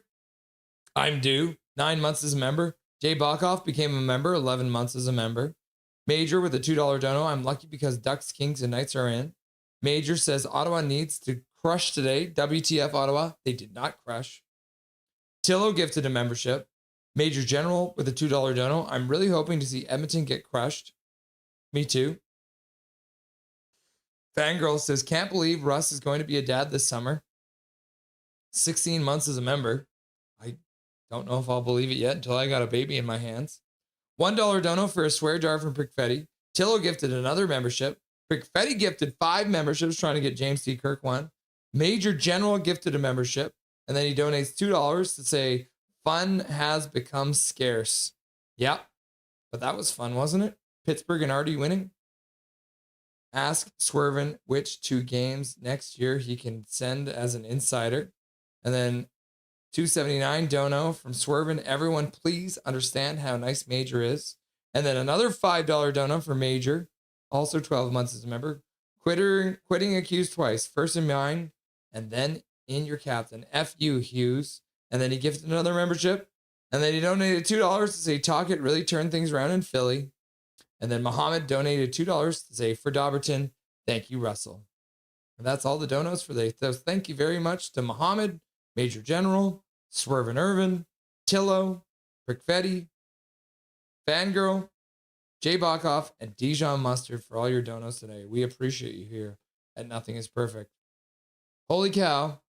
I'm due. 9 months as a member. Jay Bakoff became a member, 11 months as a member. Major with a $2 dono. I'm lucky because Ducks, Kings, and Knights are in. Major says Ottawa needs to crush today. WTF Ottawa. They did not crush. Tillo gifted a membership. Major General with a $2 dono. I'm really hoping to see Edmonton get crushed. Me too. Fangirl says, can't believe Russ is going to be a dad this summer. 16 months as a member. I don't know if I'll believe it yet until I got a baby in my hands. $1 dono for a swear jar from Prickfetti. Tillo gifted another membership. Prickfetti gifted 5 memberships trying to get James T. Kirk one. Major General gifted a membership. And then he donates $2 to say, fun has become scarce. Yep. But that was fun, wasn't it? Pittsburgh and Artie winning. Ask Swervin which 2 games next year he can send as an insider. And then $2.79 dono from Swervin. Everyone, please understand how nice Major is. And then another $5 dono for Major. Also 12 months as a member. Quitting accused twice. First in mine and then in your captain. F you, Hughes. And then he gifted another membership. And then he donated $2 to say Tocchet really turned things around in Philly. And then Muhammad donated $2 to say for Dobberton, thank you, Russell. And that's all the donos for the. So thank you very much to Muhammad, Major General, Swervin Irvin, Tillo, Prickfetti, Fangirl, Jay Bakoff, and Dijon Mustard for all your donos today. We appreciate you here at Nothing is Perfect. Holy cow.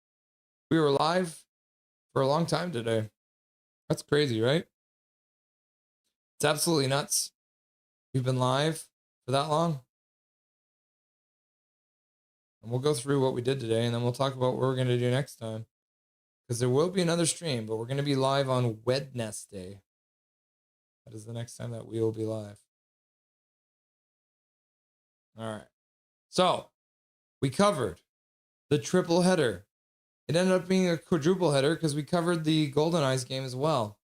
We were live for a long time today. That's crazy, right? It's absolutely nuts. We've been live for that long. And we'll go through what we did today, and then we'll talk about what we're going to do next time. Because there will be another stream, but we're going to be live on Wednesday. That is the next time that we will be live. All right. So, we covered the triple header. It ended up being a quadruple header because we covered the Golden Eyes game as well.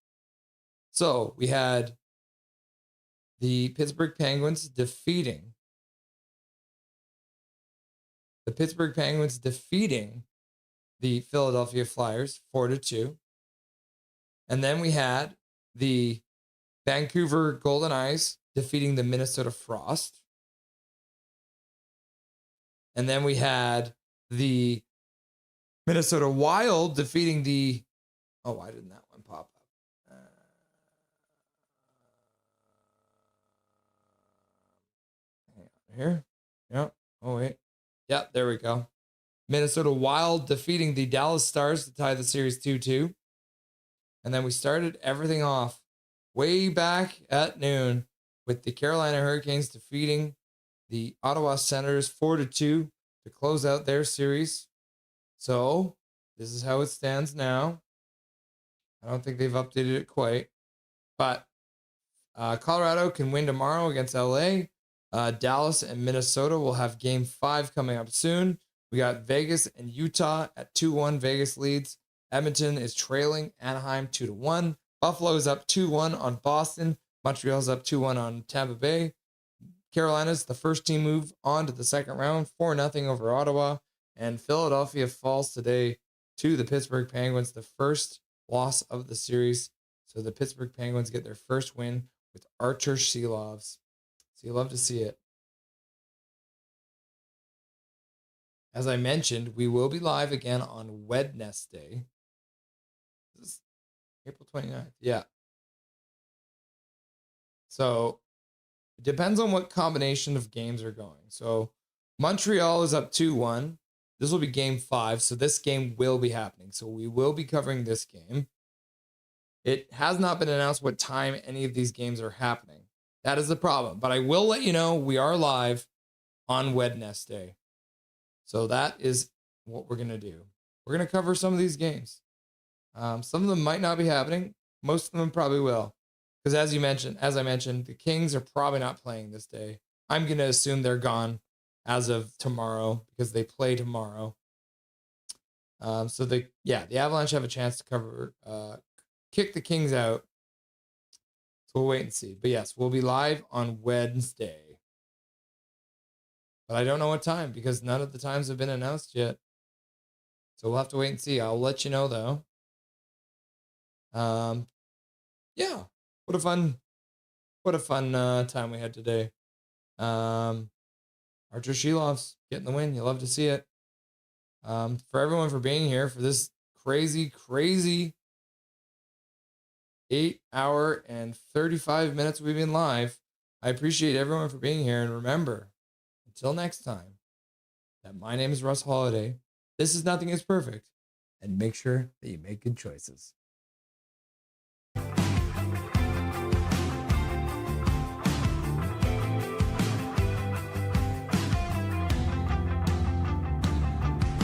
So we had the Pittsburgh Penguins defeating the Philadelphia Flyers 4-2. And then we had the Vancouver Golden Eyes defeating the Minnesota Frost. And then we had the Minnesota Wild defeating the... Oh, why didn't that one pop up? Hang on here. Yep. Oh, wait. Yep, there we go. Minnesota Wild defeating the Dallas Stars to tie the series 2-2. And then we started everything off way back at noon with the Carolina Hurricanes defeating the Ottawa Senators 4-2 to close out their series. So this is how it stands now. I don't think they've updated it quite. But Colorado can win tomorrow against LA. Dallas and Minnesota will have game 5 coming up soon. We got Vegas and Utah at 2-1. Vegas leads. Edmonton is trailing Anaheim 2-1. Buffalo is up 2-1 on Boston. Montreal's up 2-1 on Tampa Bay. Carolina's the first team move on to the second round, 4-0 over Ottawa. And Philadelphia falls today to the Pittsburgh Penguins, the first loss of the series. So the Pittsburgh Penguins get their first win with Archer Seelovs. So you love to see it. As I mentioned, we will be live again on Wednesday. This is April 29th. Yeah. So it depends on what combination of games are going. So Montreal is up 2-1. This will be game 5. So this game will be happening. So we will be covering this game. It has not been announced what time any of these games are happening. That is the problem. But I will let you know we are live on Wednesday. So that is what we're going to do. We're going to cover some of these games. Some of them might not be happening. Most of them probably will. Because as I mentioned, the Kings are probably not playing this day. I'm going to assume they're gone as of tomorrow because they play tomorrow. So the Avalanche have a chance to cover, kick the Kings out. So we'll wait and see. But yes, we'll be live on Wednesday. But I don't know what time because none of the times have been announced yet. So we'll have to wait and see. I'll let you know though. Yeah, what a fun time we had today. Archer Sheelovs getting the win. You love to see it. For everyone for being here for this crazy 8 hour and 35 minutes we've been live. I appreciate everyone for being here. And remember, until next time, that my name is Russ Holiday. This is Nothing is Perfect. And make sure that you make good choices.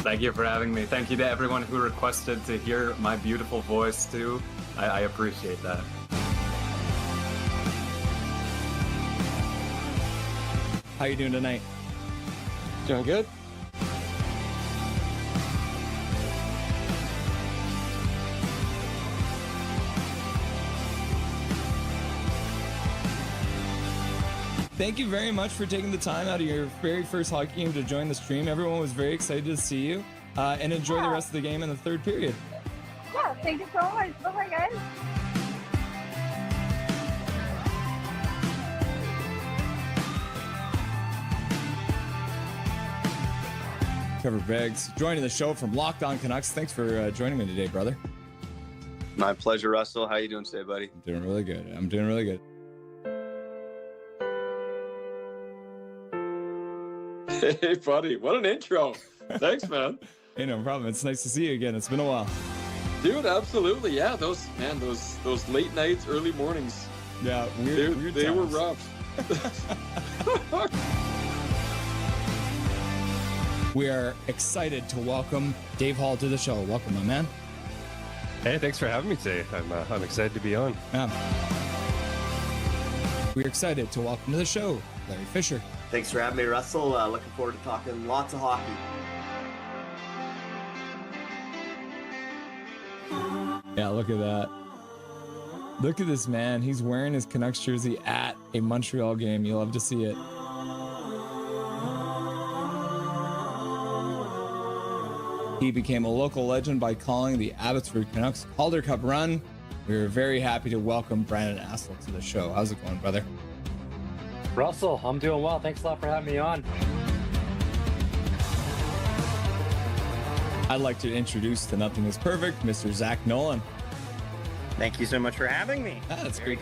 Thank you for having me. Thank you to everyone who requested to hear my beautiful voice too. I appreciate that. How you doing tonight? Doing good? Thank you very much for taking the time out of your very first hockey game to join the stream. Everyone was very excited to see you, and enjoy the rest of the game in the third period. Yeah, thank you so much. Bye-bye, guys. Trevor Beggs joining the show from Locked On Canucks. Thanks for joining me today, brother. My pleasure, Russell. How you doing today, buddy? I'm doing really good. I'm doing really good. Hey, buddy, what an intro. Thanks, man. Hey, no problem. It's nice to see you again. It's been a while. Dude, absolutely. Yeah, those late nights, early mornings. Yeah, they were rough. We are excited to welcome Dave Hall to the show. Welcome, my man. Hey, thanks for having me today. I'm excited to be on. Yeah. We're excited to welcome to the show Larry Fisher. Thanks for having me, Russell. Looking forward to talking lots of hockey. Yeah, look at that. Look at this man. He's wearing his Canucks jersey at a Montreal game. You'll love to see it. He became a local legend by calling the Abbotsford Canucks Calder Cup run. We were very happy to welcome Brandon Assel to the show. How's it going, brother? Russell, I'm doing well. Thanks a lot for having me on. I'd like to introduce to Nothing is Perfect, Mr. Zach Nolan. Thank you so much for having me. That's great.